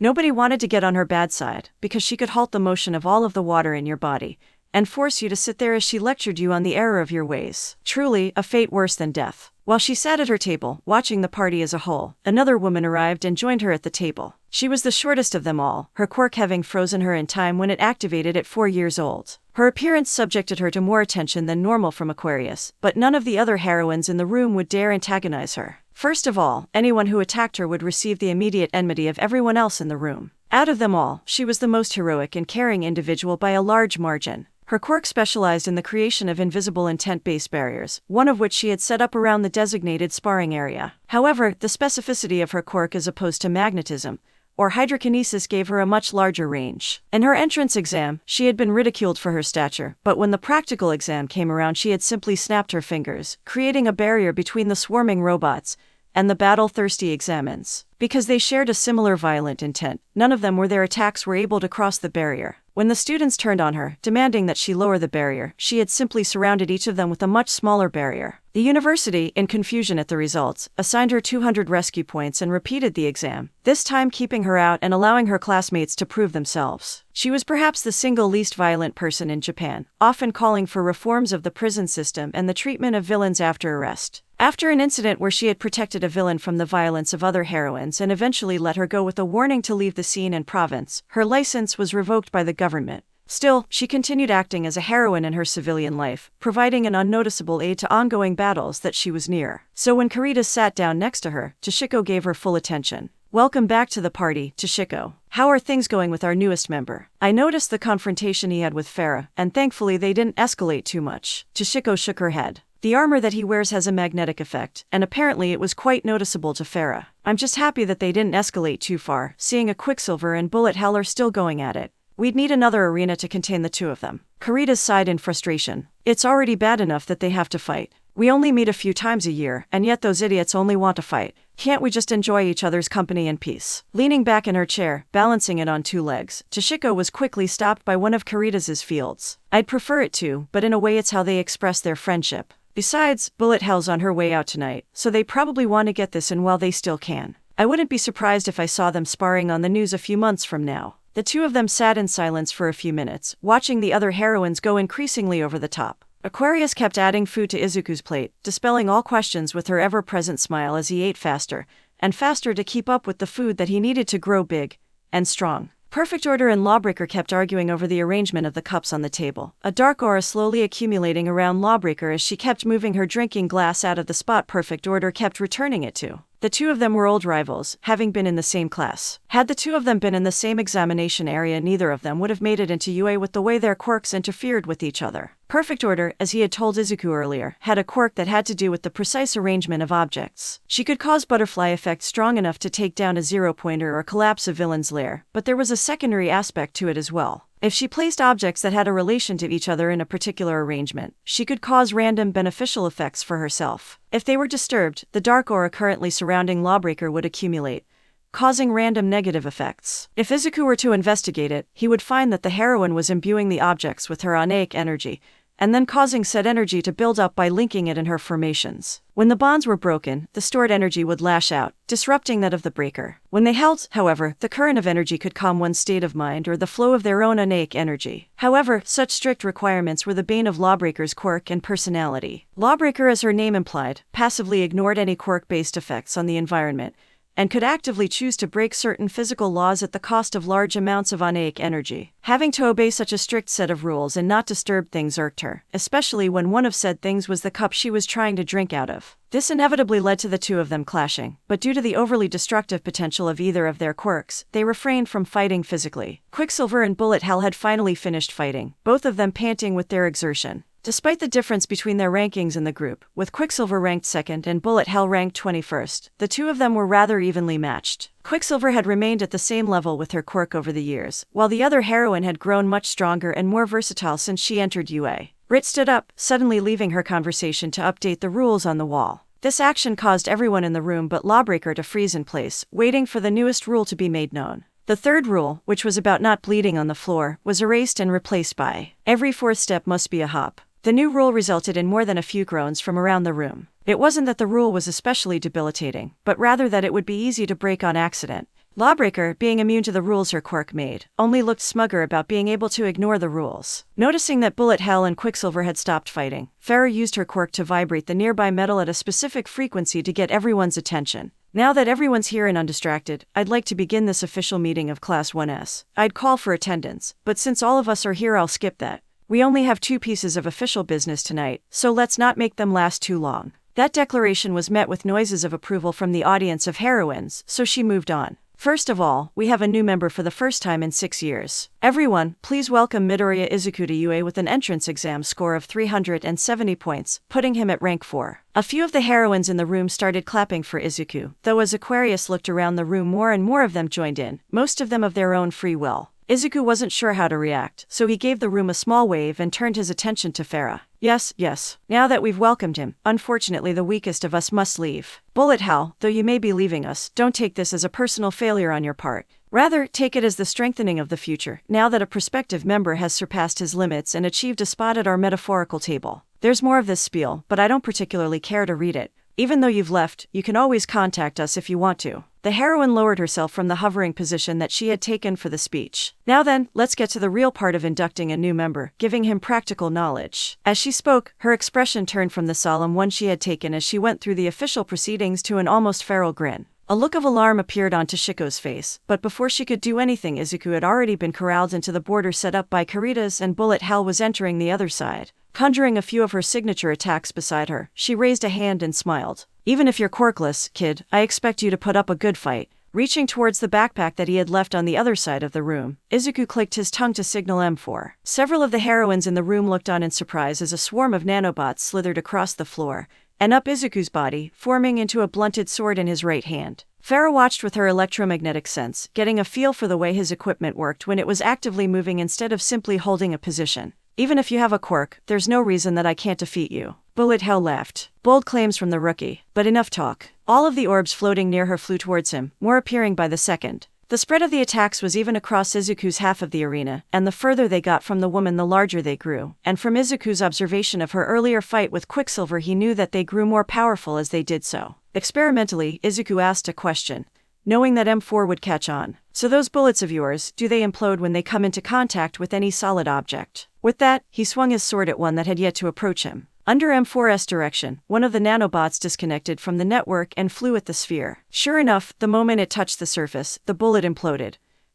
Nobody wanted to get on her bad side, because she could halt the motion of all of the water in your body, and force you to sit there as she lectured you on the error of your ways. Truly, a fate worse than death. While she sat at her table, watching the party as a whole, another woman arrived and joined her at the table. She was the shortest of them all, her quirk having frozen her in time when it activated at 4 years old. Her appearance subjected her to more attention than normal from Aquarius, but none of the other heroines in the room would dare antagonize her. First of all, anyone who attacked her would receive the immediate enmity of everyone else in the room. Out of them all, she was the most heroic and caring individual by a large margin. Her quirk specialized in the creation of invisible intent-based barriers, one of which she had set up around the designated sparring area. However, the specificity of her quirk as opposed to magnetism, or hydrokinesis, gave her a much larger range. In her entrance exam, she had been ridiculed for her stature, but when the practical exam came around she had simply snapped her fingers, creating a barrier between the swarming robots and the battle-thirsty examines. Because they shared a similar violent intent, none of them or their attacks were able to cross the barrier. When the students turned on her, demanding that she lower the barrier, she had simply surrounded each of them with a much smaller barrier. The university, in confusion at the results, assigned her 200 rescue points and repeated the exam, this time keeping her out and allowing her classmates to prove themselves. She was perhaps the single least violent person in Japan, often calling for reforms of the prison system and the treatment of villains after arrest. After an incident where she had protected a villain from the violence of other heroines and eventually let her go with a warning to leave the scene and province, her license was revoked by the government. Still, she continued acting as a heroine in her civilian life, providing an unnoticeable aid to ongoing battles that she was near. So when Kurita sat down next to her, Toshiko gave her full attention. Welcome back to the party, Toshiko. How are things going with our newest member? I noticed the confrontation he had with Farah, and thankfully they didn't escalate too much. Toshiko shook her head. The armor that he wears has a magnetic effect, and apparently it was quite noticeable to Farah. I'm just happy that they didn't escalate too far, seeing a Quicksilver and Bullet Hell are still going at it. We'd need another arena to contain the two of them. Kurita sighed in frustration. It's already bad enough that they have to fight. We only meet a few times a year, and yet those idiots only want to fight. Can't we just enjoy each other's company in peace? Leaning back in her chair, balancing it on 2 legs, Toshiko was quickly stopped by one of Kurita's fields. I'd prefer it too, but in a way it's how they express their friendship. Besides, Bullet Hell's on her way out tonight, so they probably want to get this in while they still can. I wouldn't be surprised if I saw them sparring on the news a few months from now. The two of them sat in silence for a few minutes, watching the other heroines go increasingly over the top. Aquarius kept adding food to Izuku's plate, dispelling all questions with her ever-present smile as he ate faster and faster to keep up with the food that he needed to grow big and strong. Perfect Order and Lawbreaker kept arguing over the arrangement of the cups on the table, a dark aura slowly accumulating around Lawbreaker as she kept moving her drinking glass out of the spot Perfect Order kept returning it to. The two of them were old rivals, having been in the same class. Had the two of them been in the same examination area, neither of them would have made it into UA with the way their quirks interfered with each other. Perfect Order, as he had told Izuku earlier, had a quirk that had to do with the precise arrangement of objects. She could cause butterfly effect strong enough to take down a zero-pointer or collapse a villain's lair, but there was a secondary aspect to it as well. If she placed objects that had a relation to each other in a particular arrangement, she could cause random beneficial effects for herself. If they were disturbed, the dark aura currently surrounding Lawbreaker would accumulate, causing random negative effects. If Izuku were to investigate it, he would find that the heroine was imbuing the objects with her oneic energy, and then causing said energy to build up by linking it in her formations. When the bonds were broken, the stored energy would lash out, disrupting that of the breaker. When they held, however, the current of energy could calm one's state of mind or the flow of their own oneic energy. However, such strict requirements were the bane of Lawbreaker's quirk and personality. Lawbreaker, as her name implied, passively ignored any quirk-based effects on the environment, and could actively choose to break certain physical laws at the cost of large amounts of oneic energy. Having to obey such a strict set of rules and not disturb things irked her, especially when one of said things was the cup she was trying to drink out of. This inevitably led to the two of them clashing, but due to the overly destructive potential of either of their quirks, they refrained from fighting physically. Quicksilver and Bullet Hell had finally finished fighting, both of them panting with their exertion. Despite the difference between their rankings in the group, with Quicksilver ranked second and Bullet Hell ranked 21st, the two of them were rather evenly matched. Quicksilver had remained at the same level with her quirk over the years, while the other heroine had grown much stronger and more versatile since she entered UA. Rit stood up, suddenly leaving her conversation to update the rules on the wall. This action caused everyone in the room but Lawbreaker to freeze in place, waiting for the newest rule to be made known. The third rule, which was about not bleeding on the floor, was erased and replaced by every fourth step must be a hop. The new rule resulted in more than a few groans from around the room. It wasn't that the rule was especially debilitating, but rather that it would be easy to break on accident. Lawbreaker, being immune to the rules her quirk made, only looked smugger about being able to ignore the rules. Noticing that Bullet Hell and Quicksilver had stopped fighting, Farah used her quirk to vibrate the nearby metal at a specific frequency to get everyone's attention. Now that everyone's here and undistracted, I'd like to begin this official meeting of Class 1S. I'd call for attendance, but since all of us are here I'll skip that. We only have 2 pieces of official business tonight, so let's not make them last too long. That declaration was met with noises of approval from the audience of heroines, so she moved on. First of all, we have a new member for the first time in 6 years. Everyone, please welcome Midoriya Izuku to UA with an entrance exam score of 370 points, putting him at rank 4. A few of the heroines in the room started clapping for Izuku, though as Aquarius looked around the room more and more of them joined in, most of them of their own free will. Izuku wasn't sure how to react, so he gave the room a small wave and turned his attention to Farah. Yes. Now that we've welcomed him, unfortunately the weakest of us must leave. Bullet Hell, though you may be leaving us, don't take this as a personal failure on your part. Rather, take it as the strengthening of the future, now that a prospective member has surpassed his limits and achieved a spot at our metaphorical table. There's more of this spiel, but I don't particularly care to read it. Even though you've left, you can always contact us if you want to. The heroine lowered herself from the hovering position that she had taken for the speech. Now then, let's get to the real part of inducting a new member, giving him practical knowledge. As she spoke, her expression turned from the solemn one she had taken as she went through the official proceedings to an almost feral grin. A look of alarm appeared on Toshiko's face, but before she could do anything Izuku had already been corralled into the border set up by Karitas and Bullet Hell was entering the other side. Conjuring a few of her signature attacks beside her, she raised a hand and smiled. Even if you're quirkless, kid, I expect you to put up a good fight. Reaching towards the backpack that he had left on the other side of the room, Izuku clicked his tongue to signal M4. Several of the heroines in the room looked on in surprise as a swarm of nanobots slithered across the floor and up Izuku's body, forming into a blunted sword in his right hand. Farah watched with her electromagnetic sense, getting a feel for the way his equipment worked when it was actively moving instead of simply holding a position. Even if you have a quirk, there's no reason that I can't defeat you. Bullet Hell laughed. Bold claims from the rookie, but enough talk. All of the orbs floating near her flew towards him, more appearing by the second. The spread of the attacks was even across Izuku's half of the arena, and the further they got from the woman the larger they grew, and from Izuku's observation of her earlier fight with Quicksilver he knew that they grew more powerful as they did so. Experimentally, Izuku asked a question, knowing that M4 would catch on. So those bullets of yours, do they implode when they come into contact with any solid object? With that, he swung his sword at one that had yet to approach him. Under M4's direction, one of the nanobots disconnected from the network and flew at the sphere. Sure enough, the moment it touched the surface, the bullet imploded,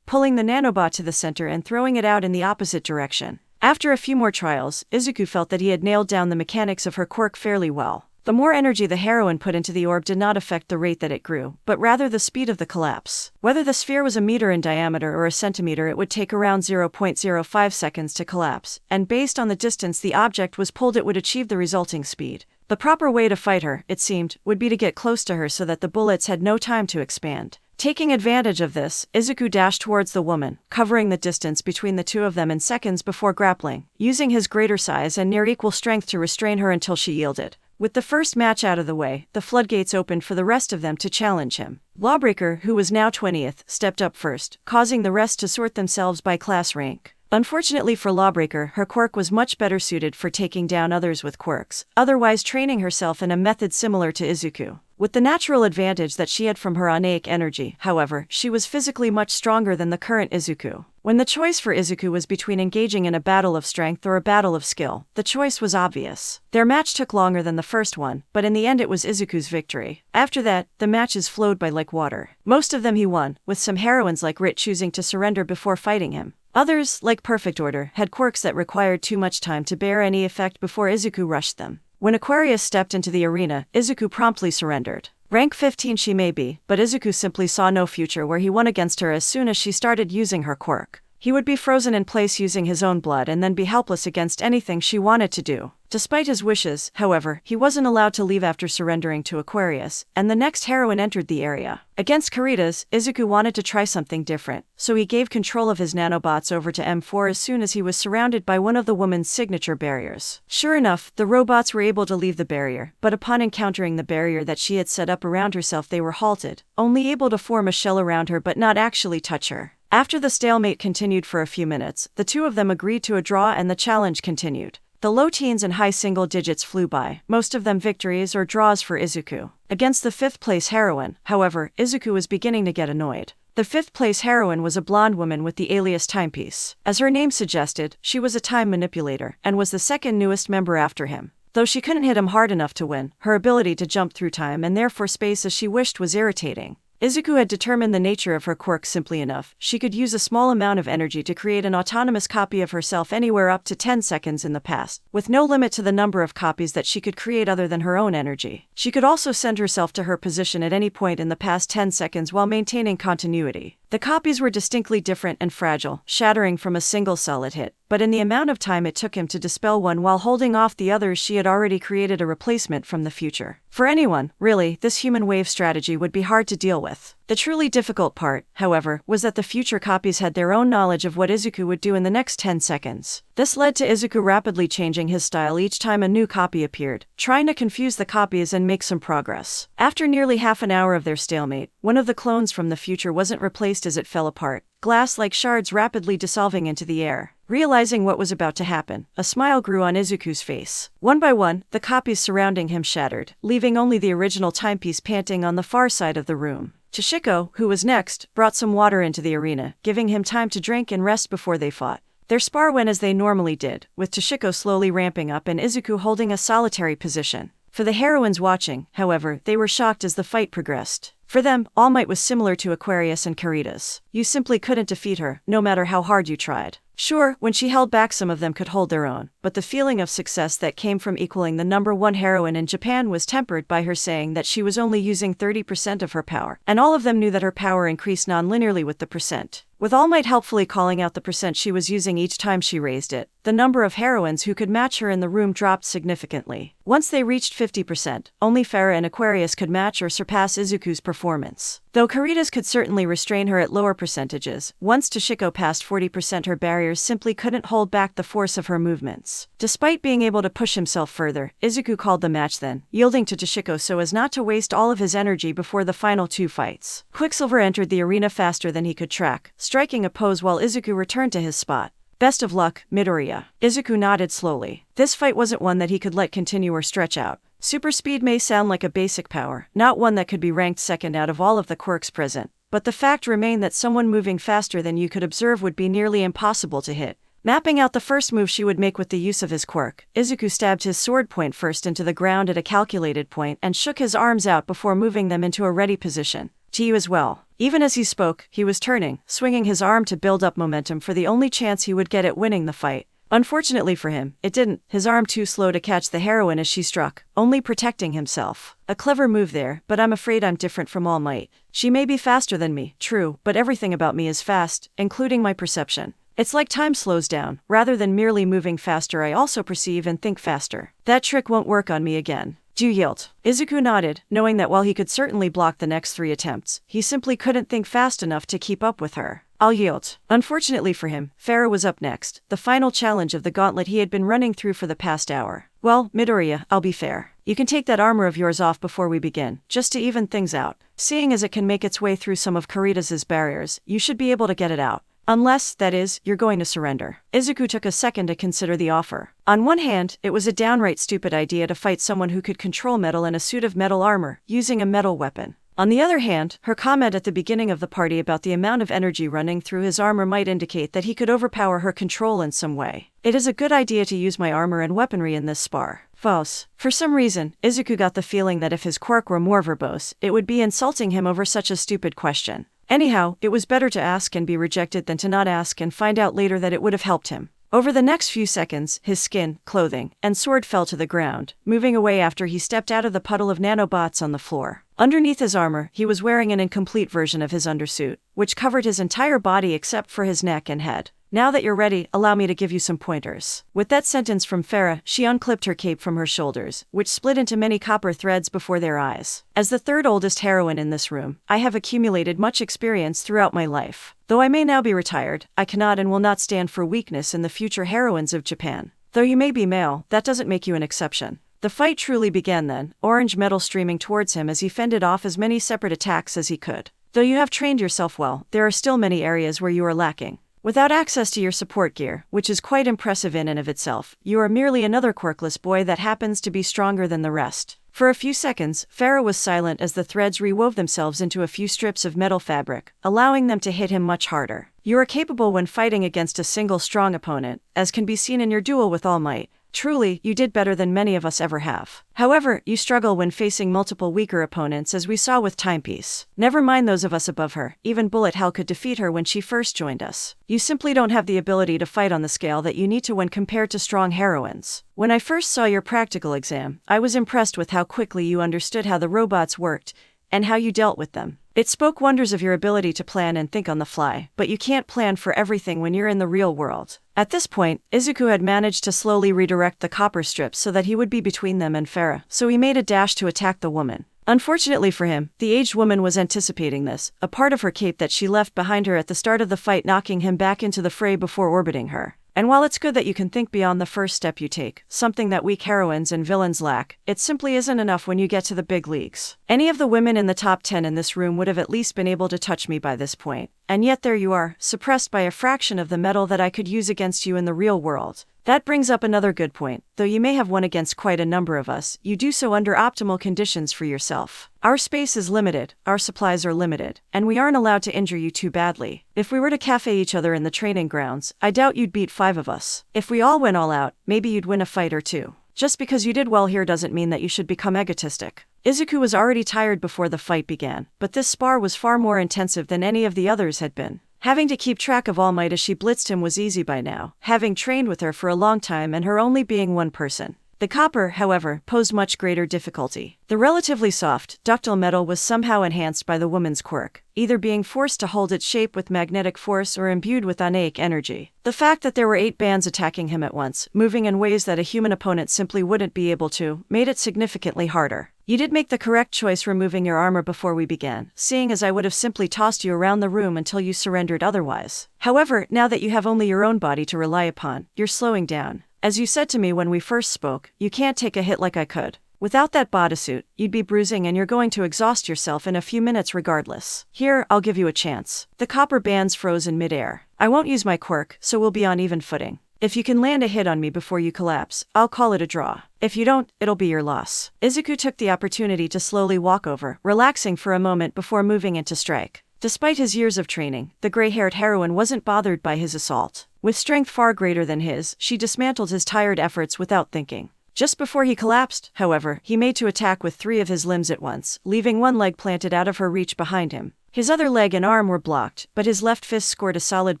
pulling the nanobot to the center and throwing it out in the opposite direction. After a few more trials, Izuku felt that he had nailed down the mechanics of her quirk fairly well. The more energy the heroine put into the orb did not affect the rate that it grew, but rather the speed of the collapse. Whether the sphere was a meter in diameter or a centimeter, it would take around 0.05 seconds to collapse, and based on the distance the object was pulled it would achieve the resulting speed. The proper way to fight her, it seemed, would be to get close to her so that the bullets had no time to expand. Taking advantage of this, Izuku dashed towards the woman, covering the distance between the two of them in seconds before grappling, using his greater size and near equal strength to restrain her until she yielded. With the first match out of the way, the floodgates opened for the rest of them to challenge him. Lawbreaker, who was now 20th, stepped up first, causing the rest to sort themselves by class rank. Unfortunately for Lawbreaker, her quirk was much better suited for taking down others with quirks, otherwise training herself in a method similar to Izuku. With the natural advantage that she had from her onaic energy, however, she was physically much stronger than the current Izuku. When the choice for Izuku was between engaging in a battle of strength or a battle of skill, the choice was obvious. Their match took longer than the first one, but in the end it was Izuku's victory. After that, the matches flowed by like water. Most of them he won, with some heroines like Rit choosing to surrender before fighting him. Others, like Perfect Order, had quirks that required too much time to bear any effect before Izuku rushed them. When Aquarius stepped into the arena, Izuku promptly surrendered. Rank 15 she may be, but Izuku simply saw no future where he won against her as soon as she started using her quirk. He would be frozen in place using his own blood and then be helpless against anything she wanted to do. Despite his wishes, however, he wasn't allowed to leave after surrendering to Aquarius, and the next heroine entered the area. Against Caritas, Izuku wanted to try something different, so he gave control of his nanobots over to M4 as soon as he was surrounded by one of the woman's signature barriers. Sure enough, the robots were able to leave the barrier, but upon encountering the barrier that she had set up around herself, they were halted, only able to form a shell around her but not actually touch her. After the stalemate continued for a few minutes, the two of them agreed to a draw and the challenge continued. The low teens and high single digits flew by, most of them victories or draws for Izuku. Against the fifth-place heroine, however, Izuku was beginning to get annoyed. The fifth-place heroine was a blonde woman with the alias Timepiece. As her name suggested, she was a time manipulator, and was the second newest member after him. Though she couldn't hit him hard enough to win, her ability to jump through time and therefore space as she wished was irritating. Izuku had determined the nature of her quirk simply enough. She could use a small amount of energy to create an autonomous copy of herself anywhere up to 10 seconds in the past, with no limit to the number of copies that she could create other than her own energy. She could also send herself to her position at any point in the past 10 seconds while maintaining continuity. The copies were distinctly different and fragile, shattering from a single solid hit, but in the amount of time it took him to dispel one while holding off the others, she had already created a replacement from the future. For anyone, really, this human wave strategy would be hard to deal with. The truly difficult part, however, was that the future copies had their own knowledge of what Izuku would do in the next 10 seconds. This led to Izuku rapidly changing his style each time a new copy appeared, trying to confuse the copies and make some progress. After nearly half an hour of their stalemate, one of the clones from the future wasn't replaced as it fell apart, glass-like shards rapidly dissolving into the air. Realizing what was about to happen, a smile grew on Izuku's face. One by one, the copies surrounding him shattered, leaving only the original timepiece panting on the far side of the room. Toshiko, who was next, brought some water into the arena, giving him time to drink and rest before they fought. Their spar went as they normally did, with Toshiko slowly ramping up and Izuku holding a solitary position. For the heroines watching, however, they were shocked as the fight progressed. For them, All Might was similar to Aquarius and Caritas. You simply couldn't defeat her, no matter how hard you tried. Sure, when she held back, some of them could hold their own, but the feeling of success that came from equaling the number one heroine in Japan was tempered by her saying that she was only using 30% of her power, and all of them knew that her power increased non-linearly with the percent. With All Might helpfully calling out the percent she was using each time she raised it, the number of heroines who could match her in the room dropped significantly. Once they reached 50%, only Farah and Aquarius could match or surpass Izuku's performance. Though Caritas could certainly restrain her at lower percentages, once Toshiko passed 40%, her barriers simply couldn't hold back the force of her movements. Despite being able to push himself further, Izuku called the match then, yielding to Toshiko so as not to waste all of his energy before the final two fights. Quicksilver entered the arena faster than he could track, striking a pose while Izuku returned to his spot. Best of luck, Midoriya. Izuku nodded slowly. This fight wasn't one that he could let continue or stretch out. Super speed may sound like a basic power, not one that could be ranked second out of all of the quirks present, but the fact remained that someone moving faster than you could observe would be nearly impossible to hit. Mapping out the first move she would make with the use of his quirk, Izuku stabbed his sword point first into the ground at a calculated point and shook his arms out before moving them into a ready position. To you as well. Even as he spoke, he was turning, swinging his arm to build up momentum for the only chance he would get at winning the fight. Unfortunately for him, it didn't, his arm too slow to catch the heroine as she struck, only protecting himself. A clever move there, but I'm afraid I'm different from All Might. She may be faster than me, true, but everything about me is fast, including my perception. It's like time slows down. Rather than merely moving faster, I also perceive and think faster. That trick won't work on me again. Do you yield? Izuku nodded, knowing that while he could certainly block the next 3 attempts, he simply couldn't think fast enough to keep up with her. I'll yield. Unfortunately for him, Farah was up next, the final challenge of the gauntlet he had been running through for the past hour. Well, Midoriya, I'll be fair. You can take that armor of yours off before we begin, just to even things out. Seeing as it can make its way through some of Caritas's barriers, you should be able to get it out. Unless, that is, you're going to surrender. Izuku took a second to consider the offer. On one hand, it was a downright stupid idea to fight someone who could control metal in a suit of metal armor, using a metal weapon. On the other hand, her comment at the beginning of the party about the amount of energy running through his armor might indicate that he could overpower her control in some way. It is a good idea to use my armor and weaponry in this spar. False. For some reason, Izuku got the feeling that if his quirk were more verbose, it would be insulting him over such a stupid question. Anyhow, it was better to ask and be rejected than to not ask and find out later that it would have helped him. Over the next few seconds, his skin, clothing, and sword fell to the ground, moving away after he stepped out of the puddle of nanobots on the floor. Underneath his armor, he was wearing an incomplete version of his undersuit, which covered his entire body except for his neck and head. Now that you're ready, allow me to give you some pointers. With that sentence from Farah, she unclipped her cape from her shoulders, which split into many copper threads before their eyes. As the third oldest heroine in this room, I have accumulated much experience throughout my life. Though I may now be retired, I cannot and will not stand for weakness in the future heroines of Japan. Though you may be male, that doesn't make you an exception. The fight truly began then, orange metal streaming towards him as he fended off as many separate attacks as he could. Though you have trained yourself well, there are still many areas where you are lacking. Without access to your support gear, which is quite impressive in and of itself, you are merely another quirkless boy that happens to be stronger than the rest. For a few seconds, Farah was silent as the threads rewove themselves into a few strips of metal fabric, allowing them to hit him much harder. You are capable when fighting against a single strong opponent, as can be seen in your duel with All Might. Truly, you did better than many of us ever have. However, you struggle when facing multiple weaker opponents as we saw with Timepiece. Never mind those of us above her, even Bullet Hell could defeat her when she first joined us. You simply don't have the ability to fight on the scale that you need to when compared to strong heroines. When I first saw your practical exam, I was impressed with how quickly you understood how the robots worked, and how you dealt with them. It spoke wonders of your ability to plan and think on the fly, but you can't plan for everything when you're in the real world. At this point, Izuku had managed to slowly redirect the copper strips so that he would be between them and Farah, so he made a dash to attack the woman. Unfortunately for him, the aged woman was anticipating this, a part of her cape that she left behind her at the start of the fight knocking him back into the fray before orbiting her. And while it's good that you can think beyond the first step you take, something that weak heroines and villains lack, it simply isn't enough when you get to the big leagues. Any of the women in the top 10 in this room would have at least been able to touch me by this point. And yet there you are, suppressed by a fraction of the metal that I could use against you in the real world. That brings up another good point. Though you may have won against quite a number of us, you do so under optimal conditions for yourself. Our space is limited, our supplies are limited, and we aren't allowed to injure you too badly. If we were to cafe each other in the training grounds, I doubt you'd beat 5 of us. If we all went all out, maybe you'd win a fight or 2. Just because you did well here doesn't mean that you should become egotistic. Izuku was already tired before the fight began, but this spar was far more intensive than any of the others had been. Having to keep track of All Might as she blitzed him was easy by now, having trained with her for a long time and her only being one person. The copper, however, posed much greater difficulty. The relatively soft, ductile metal was somehow enhanced by the woman's quirk, either being forced to hold its shape with magnetic force or imbued with innate energy. The fact that there were 8 bands attacking him at once, moving in ways that a human opponent simply wouldn't be able to, made it significantly harder. You did make the correct choice removing your armor before we began, seeing as I would have simply tossed you around the room until you surrendered otherwise. However, now that you have only your own body to rely upon, you're slowing down. As you said to me when we first spoke, you can't take a hit like I could. Without that bodysuit, you'd be bruising and you're going to exhaust yourself in a few minutes regardless. Here, I'll give you a chance. The copper bands froze in midair. I won't use my quirk, so we'll be on even footing. If you can land a hit on me before you collapse, I'll call it a draw. If you don't, it'll be your loss. Izuku took the opportunity to slowly walk over, relaxing for a moment before moving into strike. Despite his years of training, the gray-haired heroine wasn't bothered by his assault. With strength far greater than his, she dismantled his tired efforts without thinking. Just before he collapsed, however, he made to attack with 3 of his limbs at once, leaving one leg planted out of her reach behind him. His other leg and arm were blocked, but his left fist scored a solid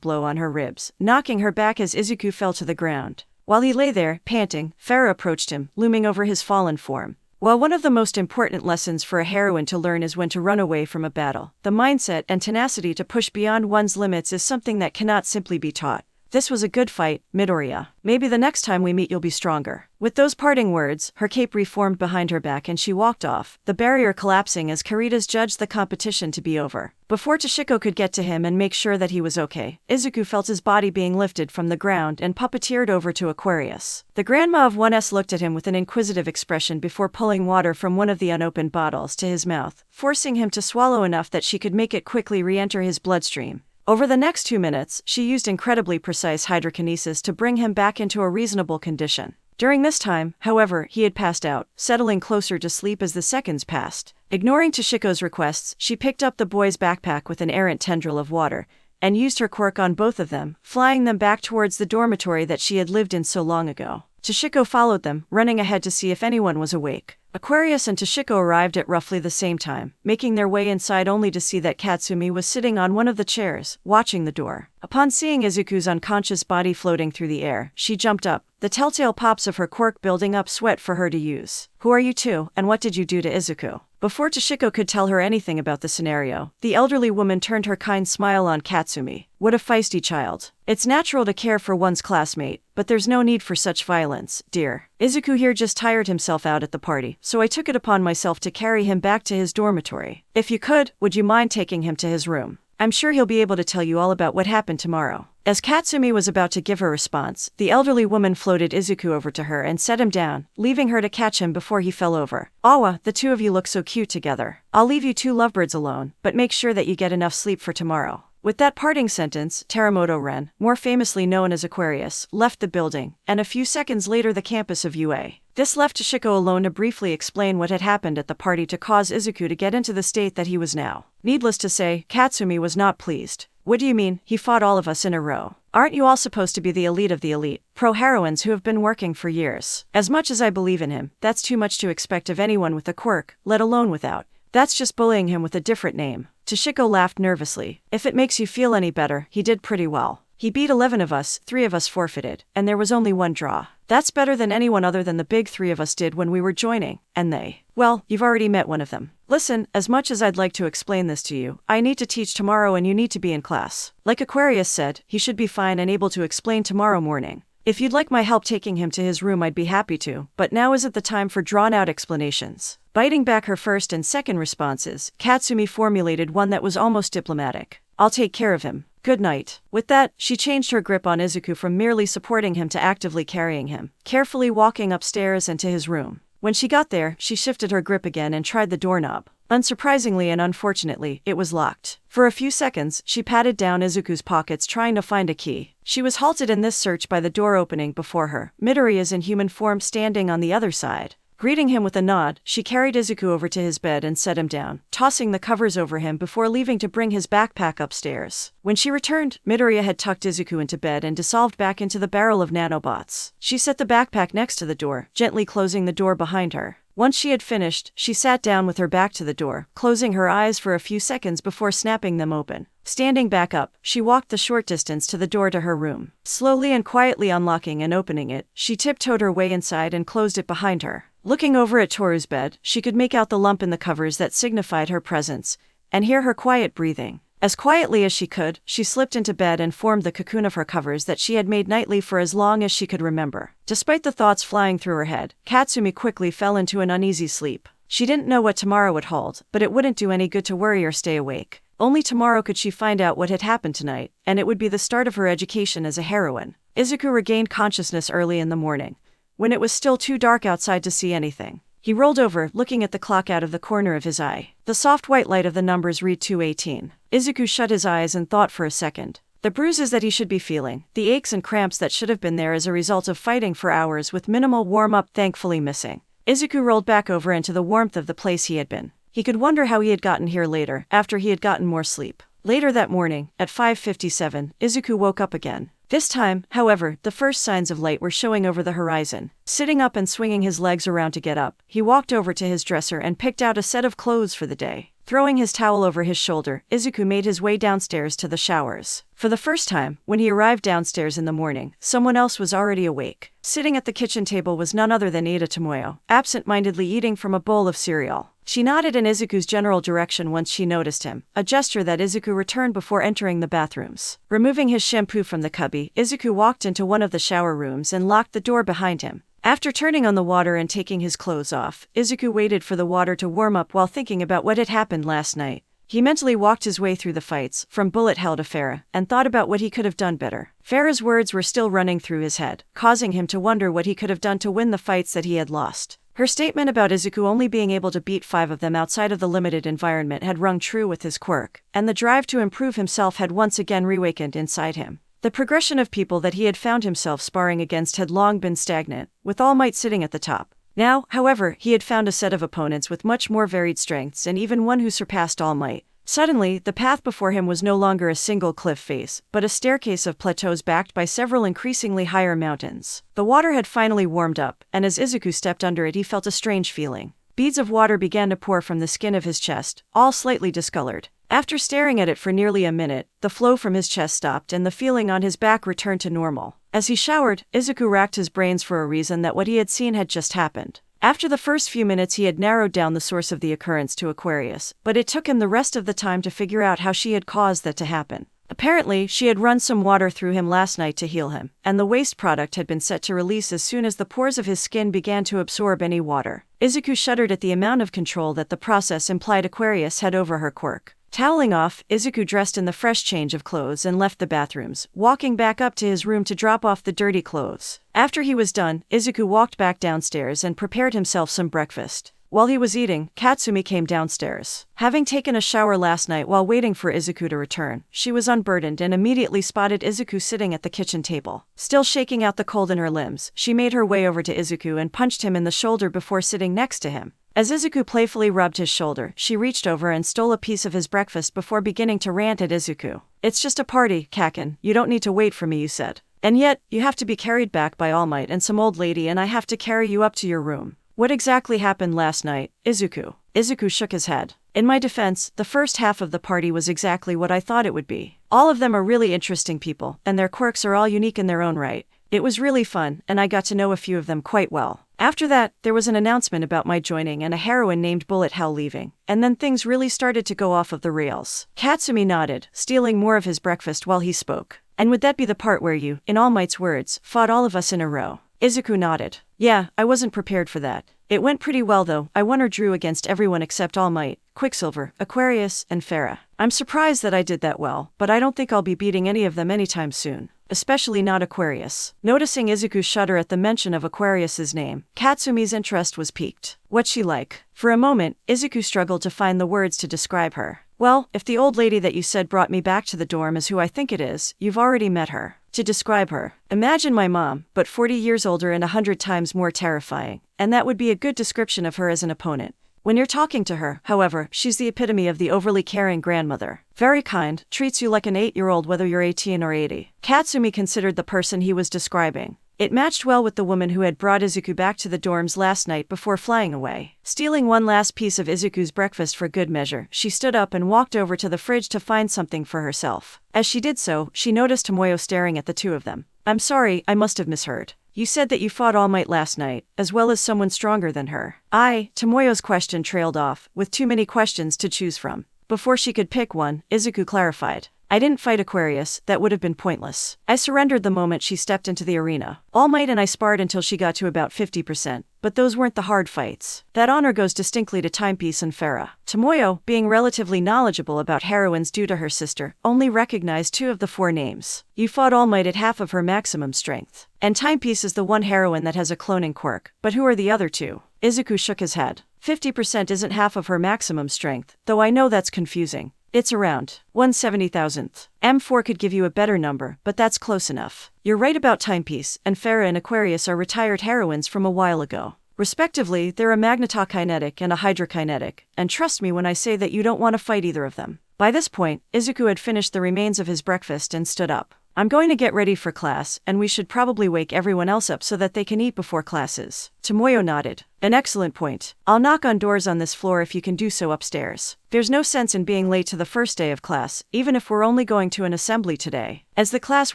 blow on her ribs, knocking her back as Izuku fell to the ground. While he lay there, panting, Farah approached him, looming over his fallen form. While one of the most important lessons for a heroine to learn is when to run away from a battle, the mindset and tenacity to push beyond one's limits is something that cannot simply be taught. This was a good fight, Midoriya. Maybe the next time we meet you'll be stronger. With those parting words, her cape reformed behind her back and she walked off, the barrier collapsing as Karitas judged the competition to be over. Before Toshiko could get to him and make sure that he was okay, Izuku felt his body being lifted from the ground and puppeteered over to Aquarius. The grandma of 1S looked at him with an inquisitive expression before pulling water from one of the unopened bottles to his mouth, forcing him to swallow enough that she could make it quickly re-enter his bloodstream. Over the next 2 minutes, she used incredibly precise hydrokinesis to bring him back into a reasonable condition. During this time, however, he had passed out, settling closer to sleep as the seconds passed. Ignoring Toshiko's requests, she picked up the boy's backpack with an errant tendril of water, and used her quirk on both of them, flying them back towards the dormitory that she had lived in so long ago. Toshiko followed them, running ahead to see if anyone was awake. Aquarius and Toshiko arrived at roughly the same time, making their way inside only to see that Katsumi was sitting on one of the chairs, watching the door. Upon seeing Izuku's unconscious body floating through the air, she jumped up, the telltale pops of her quirk building up sweat for her to use. "Who are you two, and what did you do to Izuku?" Before Toshiko could tell her anything about the scenario, the elderly woman turned her kind smile on Katsumi. "What a feisty child. It's natural to care for one's classmate, but there's no need for such violence, dear. Izuku here just tired himself out at the party, so I took it upon myself to carry him back to his dormitory. If you could, would you mind taking him to his room? I'm sure he'll be able to tell you all about what happened tomorrow." As Katsumi was about to give her response, the elderly woman floated Izuku over to her and set him down, leaving her to catch him before he fell over. "Awa, the two of you look so cute together. I'll leave you two lovebirds alone, but make sure that you get enough sleep for tomorrow." With that parting sentence, Teramoto Ren, more famously known as Aquarius, left the building, and a few seconds later the campus of UA. This left Toshiko alone to briefly explain what had happened at the party to cause Izuku to get into the state that he was now. Needless to say, Katsumi was not pleased. "What do you mean, he fought all of us in a row? Aren't you all supposed to be the elite of the elite, pro-heroines who have been working for years? As much as I believe in him, that's too much to expect of anyone with a quirk, let alone without. That's just bullying him with a different name." Toshiko laughed nervously. "If it makes you feel any better, he did pretty well. He beat 11 of us, 3 of us forfeited, and there was only 1 draw. That's better than anyone other than the big 3 of us did when we were joining, and they, well, you've already met one of them. Listen, as much as I'd like to explain this to you, I need to teach tomorrow and you need to be in class." Like Aquarius said, he should be fine and able to explain tomorrow morning. "If you'd like my help taking him to his room, I'd be happy to, but now isn't the time for drawn-out explanations." Biting back her first and second responses, Katsumi formulated one that was almost diplomatic. "I'll take care of him. Good night." With that, she changed her grip on Izuku from merely supporting him to actively carrying him, carefully walking upstairs and to his room. When she got there, she shifted her grip again and tried the doorknob. Unsurprisingly and unfortunately, it was locked. For a few seconds, she patted down Izuku's pockets trying to find a key. She was halted in this search by the door opening before her, Midoriya's in human form standing on the other side. Greeting him with a nod, she carried Izuku over to his bed and set him down, tossing the covers over him before leaving to bring his backpack upstairs. When she returned, Midoriya had tucked Izuku into bed and dissolved back into the barrel of nanobots. She set the backpack next to the door, gently closing the door behind her. Once she had finished, she sat down with her back to the door, closing her eyes for a few seconds before snapping them open. Standing back up, she walked the short distance to the door to her room. Slowly and quietly unlocking and opening it, she tiptoed her way inside and closed it behind her. Looking over at Toru's bed, she could make out the lump in the covers that signified her presence, and hear her quiet breathing. As quietly as she could, she slipped into bed and formed the cocoon of her covers that she had made nightly for as long as she could remember. Despite the thoughts flying through her head, Katsumi quickly fell into an uneasy sleep. She didn't know what tomorrow would hold, but it wouldn't do any good to worry or stay awake. Only tomorrow could she find out what had happened tonight, and it would be the start of her education as a heroine. Izuku regained consciousness early in the morning, when it was still too dark outside to see anything. He rolled over, looking at the clock out of the corner of his eye. The soft white light of the numbers read 2:18. Izuku shut his eyes and thought for a second. The bruises that he should be feeling, the aches and cramps that should have been there as a result of fighting for hours with minimal warm-up thankfully missing. Izuku rolled back over into the warmth of the place he had been. He could wonder how he had gotten here later, after he had gotten more sleep. Later that morning, at 5:57, Izuku woke up again. This time, however, the first signs of light were showing over the horizon. Sitting up and swinging his legs around to get up, he walked over to his dresser and picked out a set of clothes for the day. Throwing his towel over his shoulder, Izuku made his way downstairs to the showers. For the first time, when he arrived downstairs in the morning, someone else was already awake. Sitting at the kitchen table was none other than Ada Tomoyo, absent-mindedly eating from a bowl of cereal. She nodded in Izuku's general direction once she noticed him, a gesture that Izuku returned before entering the bathrooms. Removing his shampoo from the cubby, Izuku walked into one of the shower rooms and locked the door behind him. After turning on the water and taking his clothes off, Izuku waited for the water to warm up while thinking about what had happened last night. He mentally walked his way through the fights, from bullet hell to Farah, and thought about what he could have done better. Farah's words were still running through his head, causing him to wonder what he could have done to win the fights that he had lost. Her statement about Izuku only being able to beat 5 of them outside of the limited environment had rung true with his quirk, and the drive to improve himself had once again reawakened inside him. The progression of people that he had found himself sparring against had long been stagnant, with All Might sitting at the top. Now, however, he had found a set of opponents with much more varied strengths and even one who surpassed All Might. Suddenly, the path before him was no longer a single cliff face, but a staircase of plateaus backed by several increasingly higher mountains. The water had finally warmed up, and as Izuku stepped under it he felt a strange feeling. Beads of water began to pour from the skin of his chest, all slightly discolored. After staring at it for nearly a minute, the flow from his chest stopped and the feeling on his back returned to normal. As he showered, Izuku racked his brains for a reason that what he had seen had just happened. After the first few minutes he had narrowed down the source of the occurrence to Aquarius, but it took him the rest of the time to figure out how she had caused that to happen. Apparently, she had run some water through him last night to heal him, and the waste product had been set to release as soon as the pores of his skin began to absorb any water. Izuku shuddered at the amount of control that the process implied Aquarius had over her quirk. Toweling off, Izuku dressed in the fresh change of clothes and left the bathrooms, walking back up to his room to drop off the dirty clothes. After he was done, Izuku walked back downstairs and prepared himself some breakfast. While he was eating, Katsumi came downstairs. Having taken a shower last night while waiting for Izuku to return, she was unburdened and immediately spotted Izuku sitting at the kitchen table. Still shaking out the cold in her limbs, she made her way over to Izuku and punched him in the shoulder before sitting next to him. As Izuku playfully rubbed his shoulder, she reached over and stole a piece of his breakfast before beginning to rant at Izuku. "It's just a party, Kaken. You don't need to wait for me," you said. "And yet, you have to be carried back by All Might and some old lady and I have to carry you up to your room. What exactly happened last night, Izuku?" Izuku shook his head. "In my defense, the first half of the party was exactly what I thought it would be. All of them are really interesting people, and their quirks are all unique in their own right. It was really fun, and I got to know a few of them quite well. After that, there was an announcement about my joining and a heroine named Bullet Hell leaving, and then things really started to go off of the rails." Katsumi nodded, stealing more of his breakfast while he spoke. "And would that be the part where you, in All Might's words, fought all of us in a row?" Izuku nodded. "Yeah, I wasn't prepared for that. It went pretty well though. I won or drew against everyone except All Might, Quicksilver, Aquarius, and Farah. I'm surprised that I did that well, but I don't think I'll be beating any of them anytime soon. Especially not Aquarius." Noticing Izuku's shudder at the mention of Aquarius's name, Katsumi's interest was piqued. "What's she like?" For a moment, Izuku struggled to find the words to describe her. "Well, if the old lady that you said brought me back to the dorm is who I think it is, you've already met her. To describe her, imagine my mom, but 40 years older and 100 times more terrifying, and that would be a good description of her as an opponent. When you're talking to her, however, she's the epitome of the overly caring grandmother. Very kind, treats you like an 8-year-old whether you're 18 or 80. Katsumi considered the person he was describing. It matched well with the woman who had brought Izuku back to the dorms last night before flying away. Stealing one last piece of Izuku's breakfast for good measure, she stood up and walked over to the fridge to find something for herself. As she did so, she noticed Tomoyo staring at the two of them. "I'm sorry, I must have misheard. You said that you fought All Might last night, as well as someone stronger than her." Tomoyo's question trailed off, with too many questions to choose from. Before she could pick one, Izuku clarified. "I didn't fight Aquarius, that would have been pointless. I surrendered the moment she stepped into the arena. All Might and I sparred until she got to about 50%, but those weren't the hard fights. That honor goes distinctly to Timepiece and Farah." Tomoyo, being relatively knowledgeable about heroines due to her sister, only recognized 2 of the 4 names. "You fought All Might at half of her maximum strength. And Timepiece is the one heroine that has a cloning quirk, but who are the other 2? Izuku shook his head. 50% isn't half of her maximum strength, though I know that's confusing. It's around 1/70,000th. M4 could give you a better number, but that's close enough. You're right about Timepiece, and Farah and Aquarius are retired heroines from a while ago. Respectively, they're a magnetokinetic and a hydrokinetic, and trust me when I say that you don't want to fight either of them." By this point, Izuku had finished the remains of his breakfast and stood up. "I'm going to get ready for class, and we should probably wake everyone else up so that they can eat before classes." Tomoyo nodded. "An excellent point. I'll knock on doors on this floor if you can do so upstairs. There's no sense in being late to the first day of class, even if we're only going to an assembly today. As the Class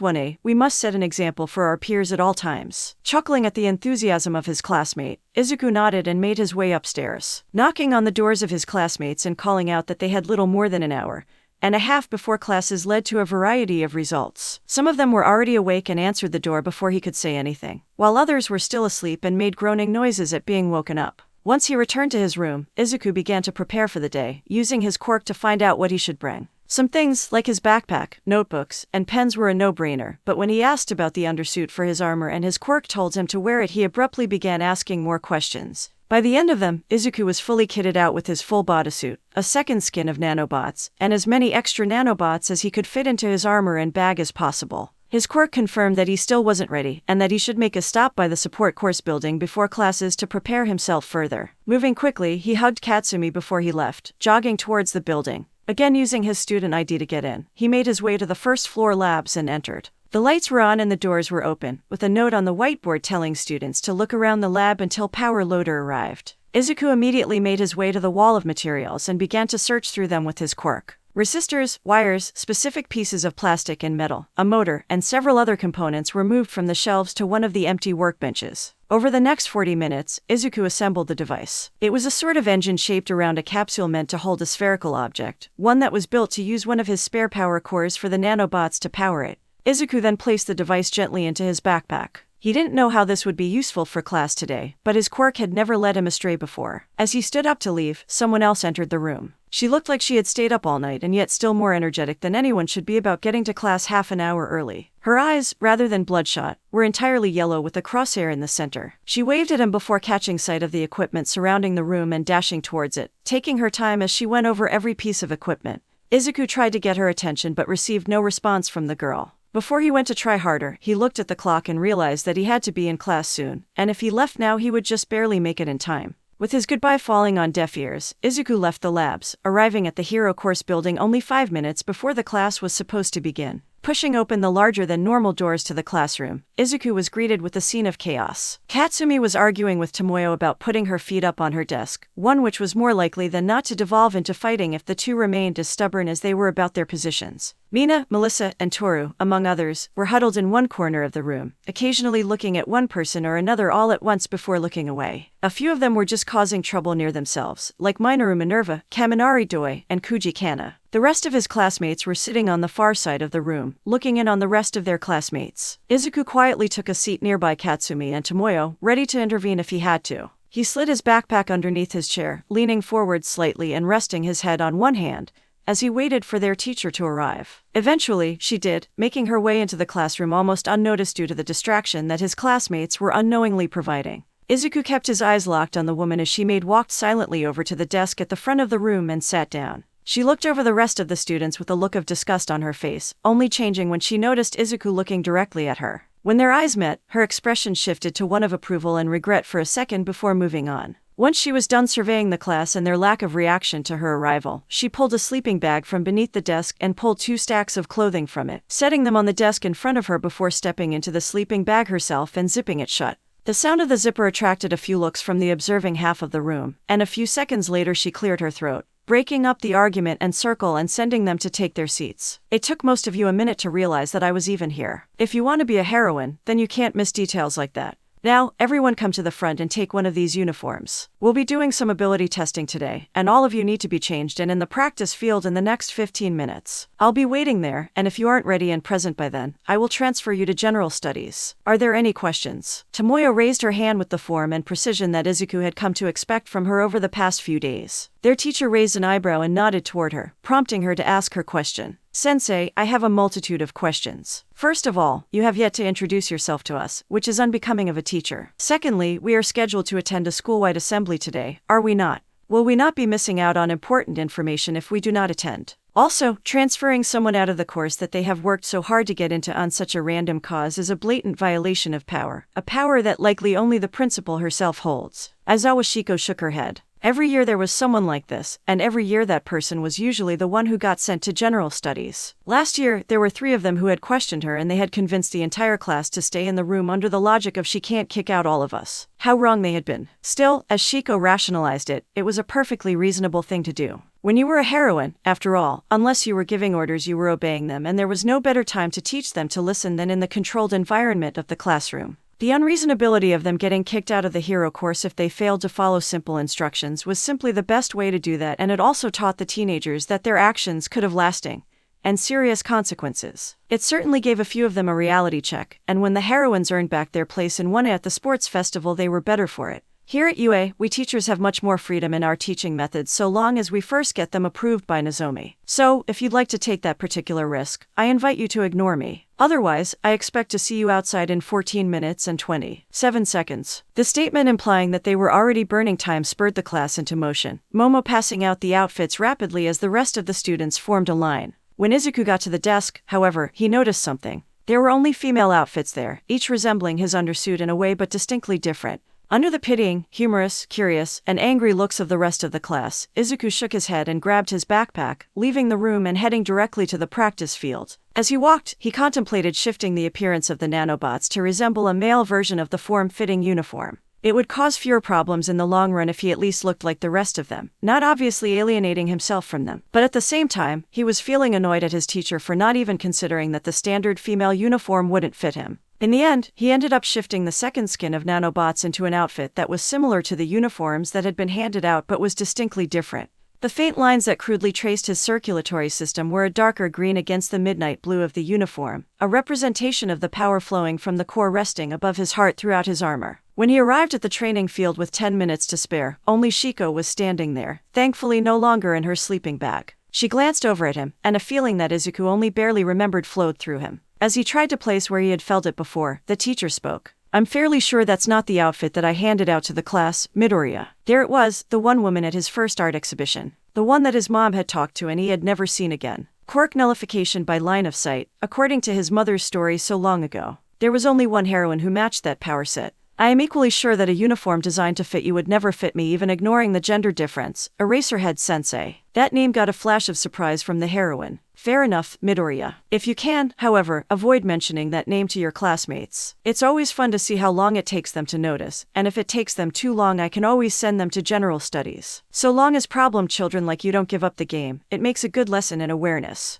1A, we must set an example for our peers at all times." Chuckling at the enthusiasm of his classmate, Izuku nodded and made his way upstairs. Knocking on the doors of his classmates and calling out that they had little more than an hour and a half before classes led to a variety of results. Some of them were already awake and answered the door before he could say anything, while others were still asleep and made groaning noises at being woken up. Once he returned to his room, Izuku began to prepare for the day, using his quirk to find out what he should bring. Some things, like his backpack, notebooks, and pens were a no-brainer, but when he asked about the undersuit for his armor and his quirk told him to wear it, he abruptly began asking more questions. By the end of them, Izuku was fully kitted out with his full bodysuit, a second skin of nanobots, and as many extra nanobots as he could fit into his armor and bag as possible. His quirk confirmed that he still wasn't ready, and that he should make a stop by the support course building before classes to prepare himself further. Moving quickly, he hugged Katsumi before he left, jogging towards the building. Again using his student ID to get in, he made his way to the first-floor labs and entered. The lights were on and the doors were open, with a note on the whiteboard telling students to look around the lab until power loader arrived. Izuku immediately made his way to the wall of materials and began to search through them with his quirk. Resistors, wires, specific pieces of plastic and metal, a motor, and several other components were moved from the shelves to one of the empty workbenches. Over the next 40 minutes, Izuku assembled the device. It was a sort of engine shaped around a capsule meant to hold a spherical object, one that was built to use one of his spare power cores for the nanobots to power it. Izuku then placed the device gently into his backpack. He didn't know how this would be useful for class today, but his quirk had never led him astray before. As he stood up to leave, someone else entered the room. She looked like she had stayed up all night and yet still more energetic than anyone should be about getting to class half an hour early. Her eyes, rather than bloodshot, were entirely yellow with a crosshair in the center. She waved at him before catching sight of the equipment surrounding the room and dashing towards it, taking her time as she went over every piece of equipment. Izuku tried to get her attention but received no response from the girl. Before he went to try harder, he looked at the clock and realized that he had to be in class soon, and if he left now he would just barely make it in time. With his goodbye falling on deaf ears, Izuku left the labs, arriving at the Hero Course building only 5 minutes before the class was supposed to begin. Pushing open the larger-than-normal doors to the classroom, Izuku was greeted with a scene of chaos. Katsumi was arguing with Tomoyo about putting her feet up on her desk, one which was more likely than not to devolve into fighting if the two remained as stubborn as they were about their positions. Mina, Melissa, and Toru, among others, were huddled in one corner of the room, occasionally looking at one person or another all at once before looking away. A few of them were just causing trouble near themselves, like Minoru Minerva, Kaminari Doi, and Kuji Kana. The rest of his classmates were sitting on the far side of the room, looking in on the rest of their classmates. Izuku quietly took a seat nearby Katsumi and Tomoyo, ready to intervene if he had to. He slid his backpack underneath his chair, leaning forward slightly and resting his head on one hand, as he waited for their teacher to arrive. Eventually, she did, making her way into the classroom almost unnoticed due to the distraction that his classmates were unknowingly providing. Izuku kept his eyes locked on the woman as she walked silently over to the desk at the front of the room and sat down. She looked over the rest of the students with a look of disgust on her face, only changing when she noticed Izuku looking directly at her. When their eyes met, her expression shifted to one of approval and regret for a second before moving on. Once she was done surveying the class and their lack of reaction to her arrival, she pulled a sleeping bag from beneath the desk and pulled 2 stacks of clothing from it, setting them on the desk in front of her before stepping into the sleeping bag herself and zipping it shut. The sound of the zipper attracted a few looks from the observing half of the room, and a few seconds later she cleared her throat, breaking up the argument and circle and sending them to take their seats. It took most of you a minute to realize that I was even here. If you want to be a heroine, then you can't miss details like that. Now, everyone come to the front and take one of these uniforms. We'll be doing some ability testing today, and all of you need to be changed and in the practice field in the next 15 minutes. I'll be waiting there, and if you aren't ready and present by then, I will transfer you to general studies. Are there any questions? Tomoyo raised her hand with the form and precision that Izuku had come to expect from her over the past few days. Their teacher raised an eyebrow and nodded toward her, prompting her to ask her question. Sensei, I have a multitude of questions. First of all, you have yet to introduce yourself to us, which is unbecoming of a teacher. Secondly, we are scheduled to attend a school-wide assembly today, are we not? Will we not be missing out on important information if we do not attend? Also, transferring someone out of the course that they have worked so hard to get into on such a random cause is a blatant violation of power, a power that likely only the principal herself holds. Aizawa Shiko shook her head. Every year there was someone like this, and every year that person was usually the one who got sent to general studies. Last year, there were 3 of them who had questioned her and they had convinced the entire class to stay in the room under the logic of she can't kick out all of us. How wrong they had been. Still, as Shiko rationalized it, it was a perfectly reasonable thing to do. When you were a heroine, after all, unless you were giving orders you were obeying them, and there was no better time to teach them to listen than in the controlled environment of the classroom. The unreasonability of them getting kicked out of the hero course if they failed to follow simple instructions was simply the best way to do that, and it also taught the teenagers that their actions could have lasting and serious consequences. It certainly gave a few of them a reality check, and when the heroines earned back their place and won at the sports festival they were better for it. Here at UA, we teachers have much more freedom in our teaching methods so long as we first get them approved by Nozomi. So, if you'd like to take that particular risk, I invite you to ignore me. Otherwise, I expect to see you outside in 14 minutes and 27 seconds. The statement implying that they were already burning time spurred the class into motion, Momo passing out the outfits rapidly as the rest of the students formed a line. When Izuku got to the desk, however, he noticed something. There were only female outfits there, each resembling his undersuit in a way but distinctly different. Under the pitying, humorous, curious, and angry looks of the rest of the class, Izuku shook his head and grabbed his backpack, leaving the room and heading directly to the practice field. As he walked, he contemplated shifting the appearance of the nanobots to resemble a male version of the form-fitting uniform. It would cause fewer problems in the long run if he at least looked like the rest of them, not obviously alienating himself from them. But at the same time, he was feeling annoyed at his teacher for not even considering that the standard female uniform wouldn't fit him. In the end, he ended up shifting the second skin of nanobots into an outfit that was similar to the uniforms that had been handed out but was distinctly different. The faint lines that crudely traced his circulatory system were a darker green against the midnight blue of the uniform, a representation of the power flowing from the core resting above his heart throughout his armor. When he arrived at the training field with 10 minutes to spare, only Shiko was standing there, thankfully no longer in her sleeping bag. She glanced over at him, and a feeling that Izuku only barely remembered flowed through him. As he tried to place where he had felt it before, the teacher spoke. "I'm fairly sure that's not the outfit that I handed out to the class, Midoriya." There it was, the one woman at his first art exhibition. The one that his mom had talked to and he had never seen again. Quirk nullification by line of sight, according to his mother's story so long ago. There was only one heroine who matched that power set. "I am equally sure that a uniform designed to fit you would never fit me, even ignoring the gender difference. Eraserhead Sensei." That name got a flash of surprise from the heroine. "Fair enough, Midoriya. If you can, however, avoid mentioning that name to your classmates. It's always fun to see how long it takes them to notice, and if it takes them too long I can always send them to general studies. So long as problem children like you don't give up the game, it makes a good lesson in awareness."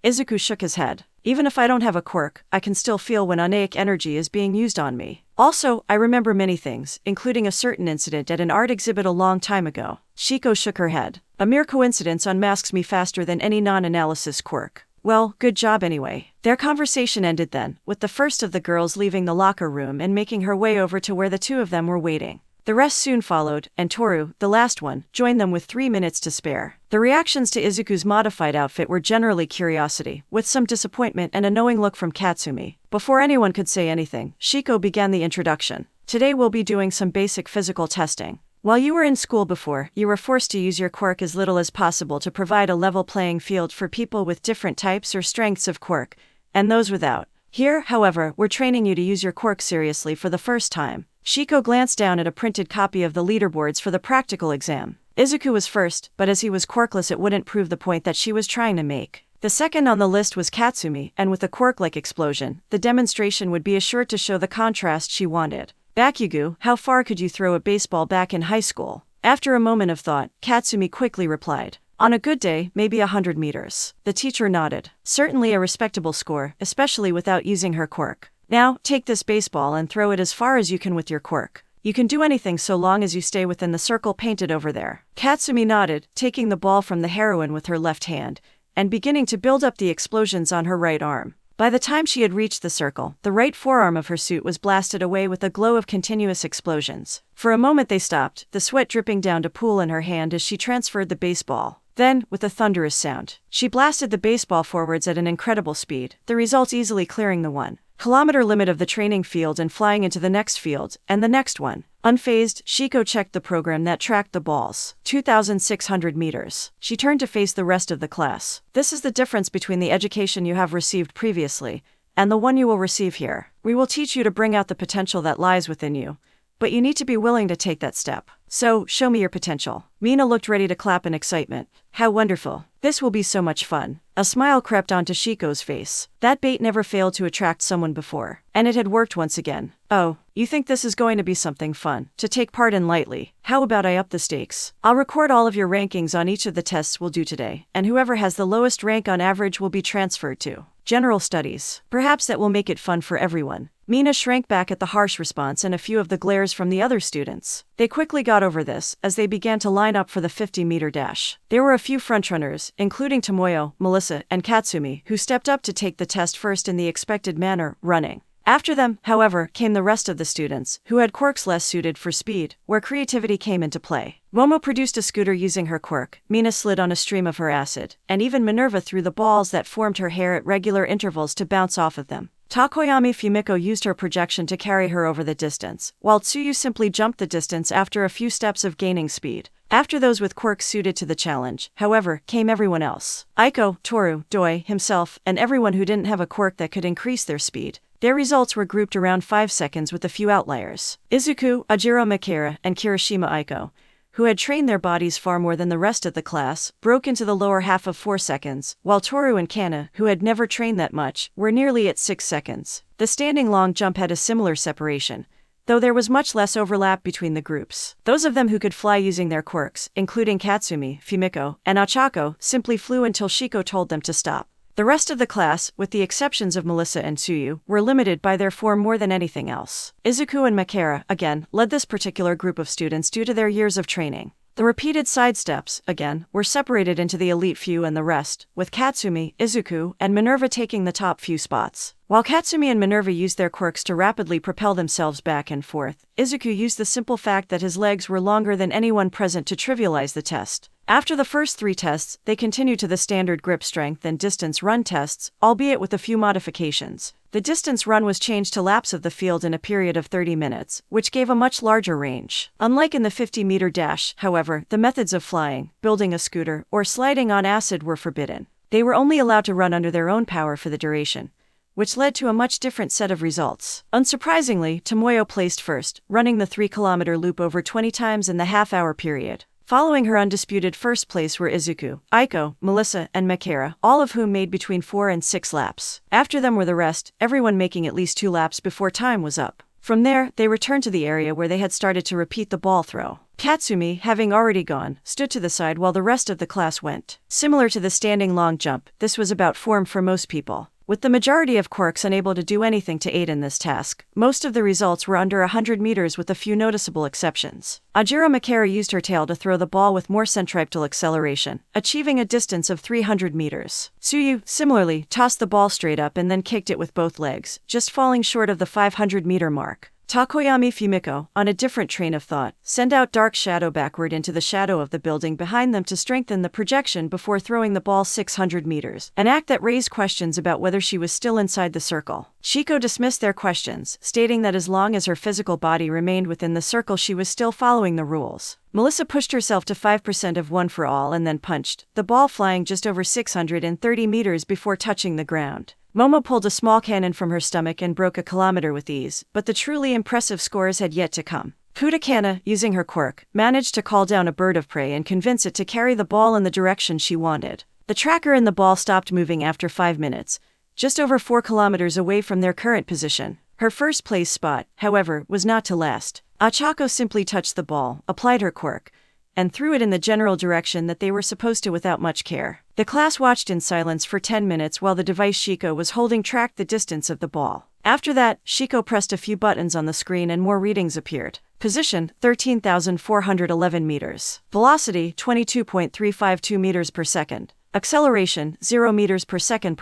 Izuku shook his head. "Even if I don't have a quirk, I can still feel when oneic energy is being used on me. Also, I remember many things, including a certain incident at an art exhibit a long time ago." Shiko shook her head. "A mere coincidence unmasks me faster than any non-analysis quirk." "Well, good job anyway." Their conversation ended then, with the first of the girls leaving the locker room and making her way over to where the two of them were waiting. The rest soon followed, and Toru, the last one, joined them with 3 minutes to spare. The reactions to Izuku's modified outfit were generally curiosity, with some disappointment and a knowing look from Katsumi. Before anyone could say anything, Shiko began the introduction. "Today we'll be doing some basic physical testing. While you were in school before, you were forced to use your quirk as little as possible to provide a level playing field for people with different types or strengths of quirk, and those without. Here, however, we're training you to use your quirk seriously for the first time." Shiko glanced down at a printed copy of the leaderboards for the practical exam. Izuku was first, but as he was quirkless it wouldn't prove the point that she was trying to make. The second on the list was Katsumi, and with a quirk-like explosion, the demonstration would be assured to show the contrast she wanted. "Bakugu, how far could you throw a baseball back in high school?" After a moment of thought, Katsumi quickly replied. "On a good day, maybe 100 meters. The teacher nodded. Certainly a respectable score, especially without using her quirk. "Now, take this baseball and throw it as far as you can with your quirk. You can do anything so long as you stay within the circle painted over there." Katsumi nodded, taking the ball from the heroine with her left hand, and beginning to build up the explosions on her right arm. By the time she had reached the circle, the right forearm of her suit was blasted away with a glow of continuous explosions. For a moment they stopped, the sweat dripping down to pool in her hand as she transferred the baseball. Then, with a thunderous sound, she blasted the baseball forwards at an incredible speed, the result easily clearing the 1-kilometer limit of the training field and flying into the next field, and the next one. Unfazed, Shiko checked the program that tracked the balls. 2,600 meters. She turned to face the rest of the class. "This is the difference between the education you have received previously, and the one you will receive here. We will teach you to bring out the potential that lies within you, but you need to be willing to take that step. So, show me your potential." Mina looked ready to clap in excitement. "How wonderful. This will be so much fun." A smile crept onto Shiko's face. That bait never failed to attract someone before, and it had worked once again. "Oh, you think this is going to be something fun to take part in lightly? How about I up the stakes? I'll record all of your rankings on each of the tests we'll do today, and whoever has the lowest rank on average will be transferred to general studies. Perhaps that will make it fun for everyone." Mina shrank back at the harsh response and a few of the glares from the other students. They quickly got over this, as they began to line up for the 50-meter dash. There were a few frontrunners, including Tomoyo, Melissa, and Katsumi, who stepped up to take the test first in the expected manner, running. After them, however, came the rest of the students, who had quirks less suited for speed, where creativity came into play. Momo produced a scooter using her quirk, Mina slid on a stream of her acid, and even Minerva threw the balls that formed her hair at regular intervals to bounce off of them. Takoyami Fumiko used her projection to carry her over the distance, while Tsuyu simply jumped the distance after a few steps of gaining speed. After those with quirks suited to the challenge, however, came everyone else. Aiko, Toru, Doi, himself, and everyone who didn't have a quirk that could increase their speed. Their results were grouped around 5 seconds with a few outliers. Izuku, Ajiro Makira, and Kirishima Aiko, who had trained their bodies far more than the rest of the class, broke into the lower half of 4 seconds, while Toru and Kana, who had never trained that much, were nearly at 6 seconds. The standing long jump had a similar separation. though there was much less overlap between the groups. Those of them who could fly using their quirks, including Katsumi, Fumiko, and Ochako, simply flew until Shiko told them to stop. The rest of the class, with the exceptions of Melissa and Tsuyu, were limited by their form more than anything else. Izuku and Makara, again, led this particular group of students due to their years of training. The repeated sidesteps, again, were separated into the elite few and the rest, with Katsumi, Izuku, and Minerva taking the top few spots. While Katsumi and Minerva used their quirks to rapidly propel themselves back and forth, Izuku used the simple fact that his legs were longer than anyone present to trivialize the test. After the first 3 tests, they continued to the standard grip strength and distance run tests, albeit with a few modifications. The distance run was changed to laps of the field in a period of 30 minutes, which gave a much larger range. Unlike in the 50-meter dash, however, the methods of flying, building a scooter, or sliding on acid were forbidden. They were only allowed to run under their own power for the duration, which led to a much different set of results. Unsurprisingly, Tomoyo placed first, running the 3-kilometer loop over 20 times in the half-hour period. Following her undisputed first place were Izuku, Aiko, Melissa, and Makara, all of whom made between 4 and 6 laps. After them were the rest, everyone making at least 2 laps before time was up. From there, they returned to the area where they had started to repeat the ball throw. Katsumi, having already gone, stood to the side while the rest of the class went. Similar to the standing long jump, this was about form for most people. With the majority of quirks unable to do anything to aid in this task, most of the results were under 100 meters with a few noticeable exceptions. Ajiro Makara used her tail to throw the ball with more centripetal acceleration, achieving a distance of 300 meters. Tsuyu, similarly, tossed the ball straight up and then kicked it with both legs, just falling short of the 500-meter mark. Takoyami Fumiko, on a different train of thought, sent out Dark Shadow backward into the shadow of the building behind them to strengthen the projection before throwing the ball 600 meters, an act that raised questions about whether she was still inside the circle. Shiko dismissed their questions, stating that as long as her physical body remained within the circle she was still following the rules. Melissa pushed herself to 5% of 1 for all and then punched, the ball flying just over 630 meters before touching the ground. Momo pulled a small cannon from her stomach and broke a kilometer with ease, but the truly impressive scores had yet to come. Kudakana, using her quirk, managed to call down a bird of prey and convince it to carry the ball in the direction she wanted. The tracker and the ball stopped moving after 5 minutes, just over 4 kilometers away from their current position. Her first place spot, however, was not to last. Ochako simply touched the ball, applied her quirk, and threw it in the general direction that they were supposed to without much care. The class watched in silence for 10 minutes while the device Shiko was holding tracked the distance of the ball. After that, Shiko pressed a few buttons on the screen and more readings appeared. Position, 13,411 meters. Velocity, 22.352 meters per second. Acceleration, 0 meters per second.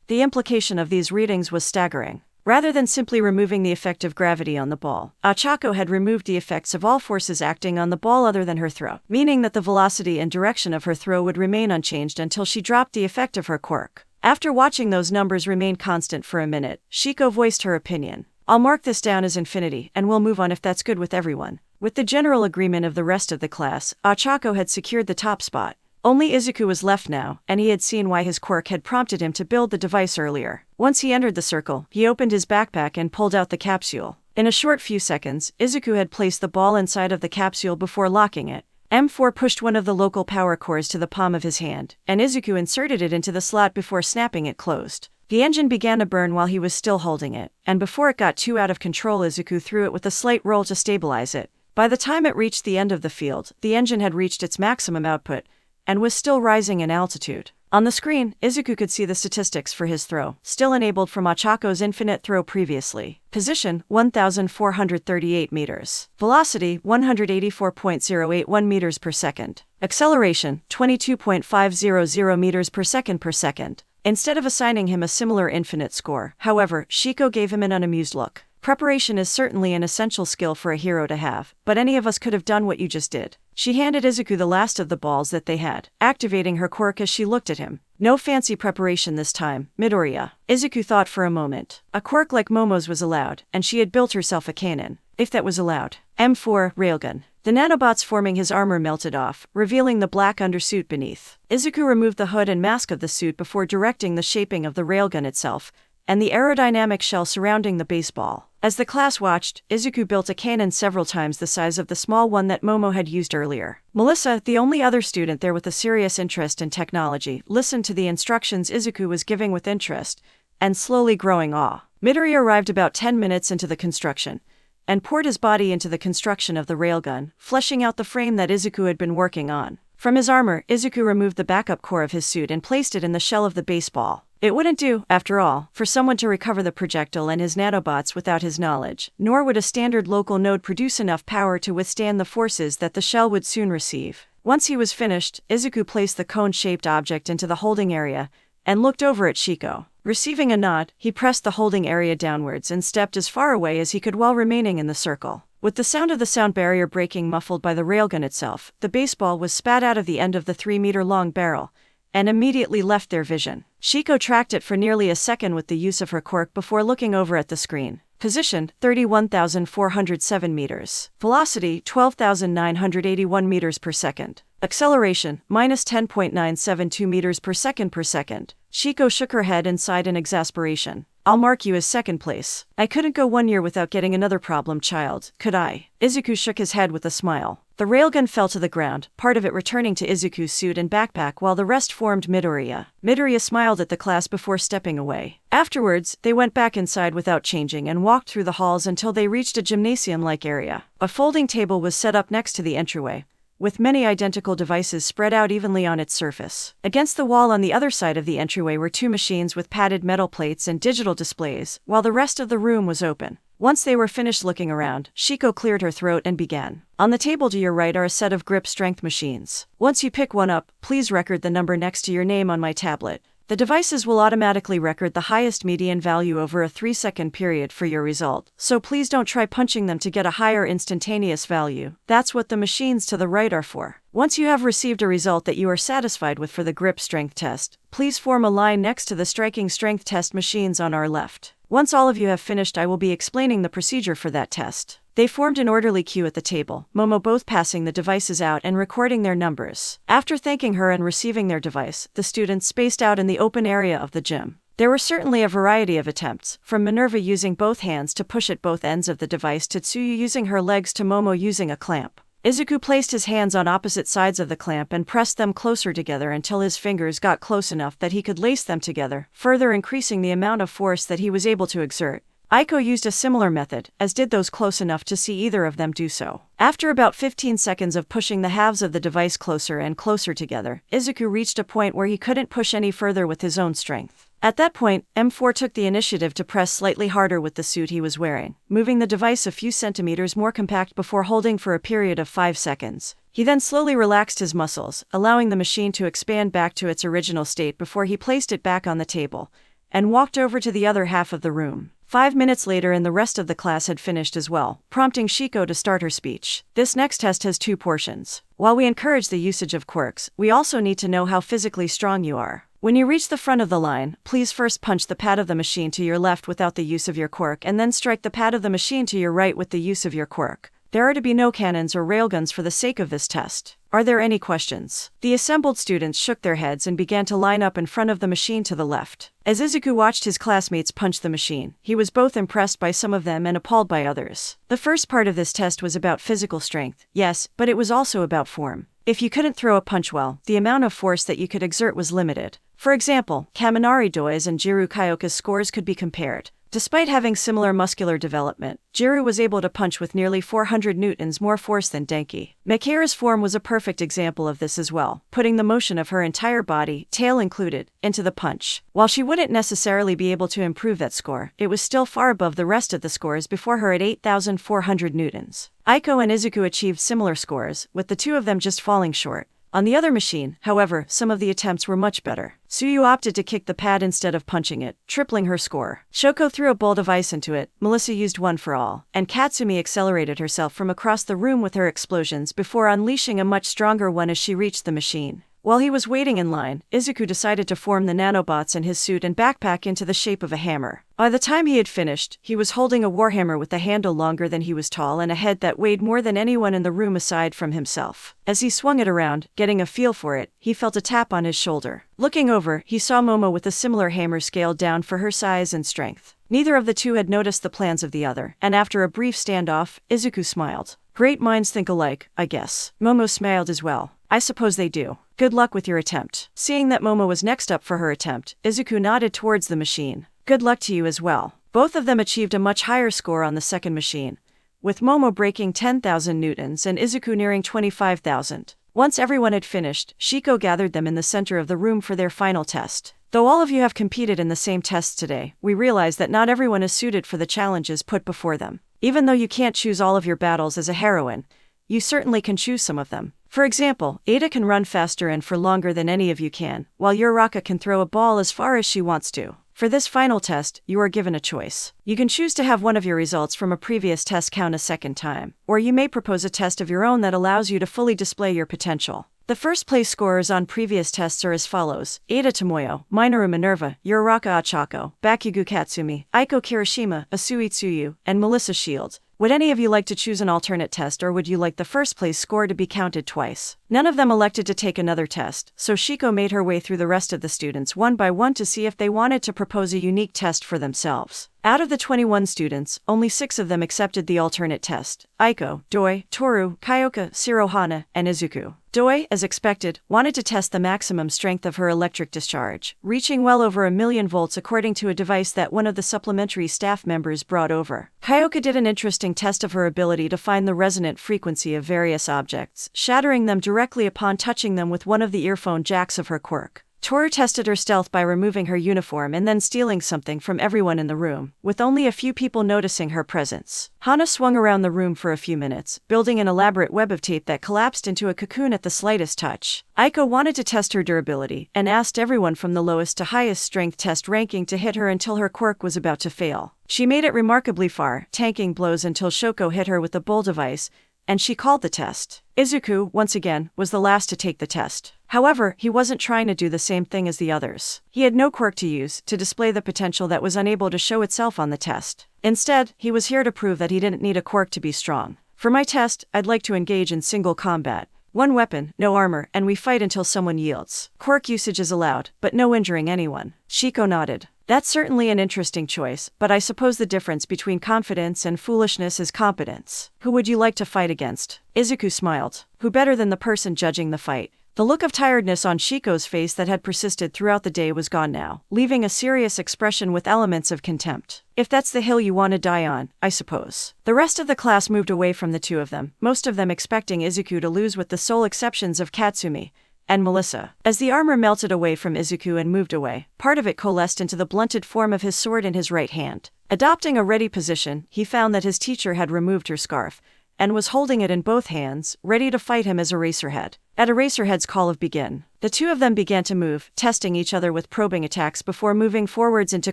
The implication of these readings was staggering. Rather than simply removing the effect of gravity on the ball, Ochako had removed the effects of all forces acting on the ball other than her throw, meaning that the velocity and direction of her throw would remain unchanged until she dropped the effect of her quirk. After watching those numbers remain constant for a minute, Shiko voiced her opinion. "I'll mark this down as infinity, and we'll move on if that's good with everyone." With the general agreement of the rest of the class, Ochako had secured the top spot. Only Izuku was left now, and he had seen why his quirk had prompted him to build the device earlier. Once he entered the circle, he opened his backpack and pulled out the capsule. In a short few seconds, Izuku had placed the ball inside of the capsule before locking it. M4 pushed one of the local power cores to the palm of his hand, and Izuku inserted it into the slot before snapping it closed. The engine began to burn while he was still holding it, and before it got too out of control Izuku threw it with a slight roll to stabilize it. By the time it reached the end of the field, the engine had reached its maximum output, and was still rising in altitude. On the screen, Izuku could see the statistics for his throw, still enabled from Ochako's infinite throw previously. Position, 1,438 meters. Velocity, 184.081 meters per second. Acceleration, 22.500 meters per second. Instead of assigning him a similar infinite score, however, Shiko gave him an unamused look. Preparation is certainly an essential skill for a hero to have, but any of us could have done what you just did. She handed Izuku the last of the balls that they had, activating her quirk as she looked at him. No fancy preparation this time, Midoriya. Izuku thought for a moment. A quirk like Momo's was allowed, and she had built herself a cannon. If that was allowed. M4, railgun. The nanobots forming his armor melted off, revealing the black undersuit beneath. Izuku removed the hood and mask of the suit before directing the shaping of the railgun itself, and the aerodynamic shell surrounding the baseball. As the class watched, Izuku built a cannon several times the size of the small one that Momo had used earlier. Melissa, the only other student there with a serious interest in technology, listened to the instructions Izuku was giving with interest, and slowly growing awe. Midoriya arrived about 10 minutes into the construction, and poured his body into the construction of the railgun, fleshing out the frame that Izuku had been working on. From his armor, Izuku removed the backup core of his suit and placed it in the shell of the baseball. It wouldn't do, after all, for someone to recover the projectile and his nanobots without his knowledge, nor would a standard local node produce enough power to withstand the forces that the shell would soon receive. Once he was finished, Izuku placed the cone-shaped object into the holding area and looked over at Shiko. Receiving a nod, he pressed the holding area downwards and stepped as far away as he could while remaining in the circle. With the sound of the sound barrier breaking muffled by the railgun itself, the baseball was spat out of the end of the 3-meter-long barrel and immediately left their vision. Shiko tracked it for nearly a second with the use of her quirk before looking over at the screen. Position, 31,407 meters. Velocity, 12,981 meters per second. Acceleration, minus 10.972 meters per second. Shiko shook her head and sighed in exasperation. I'll mark you as second place. I couldn't go 1 year without getting another problem child, could I? Izuku shook his head with a smile. The railgun fell to the ground, part of it returning to Izuku's suit and backpack while the rest formed Midoriya. Midoriya smiled at the class before stepping away. Afterwards, they went back inside without changing and walked through the halls until they reached a gymnasium-like area. A folding table was set up next to the entryway, with many identical devices spread out evenly on its surface. Against the wall on the other side of the entryway were 2 machines with padded metal plates and digital displays, while the rest of the room was open. Once they were finished looking around, Shiko cleared her throat and began. On the table to your right are a set of grip strength machines. Once you pick one up, please record the number next to your name on my tablet. The devices will automatically record the highest median value over a 3-second period for your result, so please don't try punching them to get a higher instantaneous value. That's what the machines to the right are for. Once you have received a result that you are satisfied with for the grip strength test, please form a line next to the striking strength test machines on our left. Once all of you have finished, I will be explaining the procedure for that test. They formed an orderly queue at the table, Momo both passing the devices out and recording their numbers. After thanking her and receiving their device, the students spaced out in the open area of the gym. There were certainly a variety of attempts, from Minerva using both hands to push at both ends of the device to Tsuyu using her legs to Momo using a clamp. Izuku placed his hands on opposite sides of the clamp and pressed them closer together until his fingers got close enough that he could lace them together, further increasing the amount of force that he was able to exert. Aiko used a similar method, as did those close enough to see either of them do so. After about 15 seconds of pushing the halves of the device closer and closer together, Izuku reached a point where he couldn't push any further with his own strength. At that point, M4 took the initiative to press slightly harder with the suit he was wearing, moving the device a few centimeters more compact before holding for a period of 5 seconds. He then slowly relaxed his muscles, allowing the machine to expand back to its original state before he placed it back on the table, and walked over to the other half of the room. 5 minutes later and the rest of the class had finished as well, prompting Shiko to start her speech. This next test has 2 portions. While we encourage the usage of quirks, we also need to know how physically strong you are. When you reach the front of the line, please first punch the pad of the machine to your left without the use of your quirk and then strike the pad of the machine to your right with the use of your quirk. There are to be no cannons or railguns for the sake of this test. Are there any questions? The assembled students shook their heads and began to line up in front of the machine to the left. As Izuku watched his classmates punch the machine, he was both impressed by some of them and appalled by others. The first part of this test was about physical strength, yes, but it was also about form. If you couldn't throw a punch well, the amount of force that you could exert was limited. For example, Kaminari Doi's and Jiru Kyoka's scores could be compared. Despite having similar muscular development, Jiru was able to punch with nearly 400 newtons more force than Denki. Mikera's form was a perfect example of this as well, putting the motion of her entire body, tail included, into the punch. While she wouldn't necessarily be able to improve that score, it was still far above the rest of the scores before her at 8,400 newtons. Aiko and Izuku achieved similar scores, with the two of them just falling short. On the other machine, however, some of the attempts were much better. Tsuyu opted to kick the pad instead of punching it, tripling her score. Shoko threw a bowl of ice into it, Melissa used one for all, and Katsumi accelerated herself from across the room with her explosions before unleashing a much stronger one as she reached the machine. While he was waiting in line, Izuku decided to form the nanobots in his suit and backpack into the shape of a hammer. By the time he had finished, he was holding a warhammer with a handle longer than he was tall and a head that weighed more than anyone in the room aside from himself. As he swung it around, getting a feel for it, he felt a tap on his shoulder. Looking over, he saw Momo with a similar hammer scaled down for her size and strength. Neither of the two had noticed the plans of the other, and after a brief standoff, Izuku smiled. Great minds think alike, I guess. Momo smiled as well. I suppose they do. Good luck with your attempt. Seeing that Momo was next up for her attempt, Izuku nodded towards the machine. Good luck to you as well. Both of them achieved a much higher score on the second machine, with Momo breaking 10,000 newtons and Izuku nearing 25,000. Once everyone had finished, Shiko gathered them in the center of the room for their final test. Though all of you have competed in the same tests today, we realize that not everyone is suited for the challenges put before them. Even though you can't choose all of your battles as a heroine, you certainly can choose some of them. For example, Ada can run faster and for longer than any of you can, while Uraraka can throw a ball as far as she wants to. For this final test, you are given a choice. You can choose to have one of your results from a previous test count a second time, or you may propose a test of your own that allows you to fully display your potential. The first place scorers on previous tests are as follows: Ada Tomoyo, Minoru Minerva, Uraraka Achako, Bakugo Katsumi, Aiko Kirishima, Asui Tsuyu, and Melissa Shields. Would any of you like to choose an alternate test, or would you like the first place score to be counted twice? None of them elected to take another test, so Shiko made her way through the rest of the students one by one to see if they wanted to propose a unique test for themselves. Out of the 21 students, only 6 of them accepted the alternate test: Aiko, Doi, Toru, Kyoka, Shirohana, and Izuku. Doi, as expected, wanted to test the maximum strength of her electric discharge, reaching well over 1,000,000 volts according to a device that one of the supplementary staff members brought over. Kyoka did an interesting test of her ability to find the resonant frequency of various objects, shattering them directly upon touching them with one of the earphone jacks of her quirk. Toru tested her stealth by removing her uniform and then stealing something from everyone in the room, with only a few people noticing her presence. Hana swung around the room for a few minutes, building an elaborate web of tape that collapsed into a cocoon at the slightest touch. Aiko wanted to test her durability, and asked everyone from the lowest to highest strength test ranking to hit her until her quirk was about to fail. She made it remarkably far, tanking blows until Shoko hit her with the bull device, and she called the test. Izuku, once again, was the last to take the test. However, he wasn't trying to do the same thing as the others. He had no quirk to use to display the potential that was unable to show itself on the test. Instead, he was here to prove that he didn't need a quirk to be strong. For my test, I'd like to engage in single combat. One weapon, no armor, and we fight until someone yields. Quirk usage is allowed, but no injuring anyone. Shiko nodded. That's certainly an interesting choice, but I suppose the difference between confidence and foolishness is competence. Who would you like to fight against? Izuku smiled. Who better than the person judging the fight? The look of tiredness on Shiko's face that had persisted throughout the day was gone now, leaving a serious expression with elements of contempt. If that's the hill you want to die on, I suppose. The rest of the class moved away from the two of them, most of them expecting Izuku to lose with the sole exceptions of Katsumi and Melissa. As the armor melted away from Izuku and moved away, part of it coalesced into the blunted form of his sword in his right hand. Adopting a ready position, he found that his teacher had removed her scarf, and was holding it in both hands, ready to fight him as Eraserhead. At Eraserhead's call of begin, the two of them began to move, testing each other with probing attacks before moving forwards into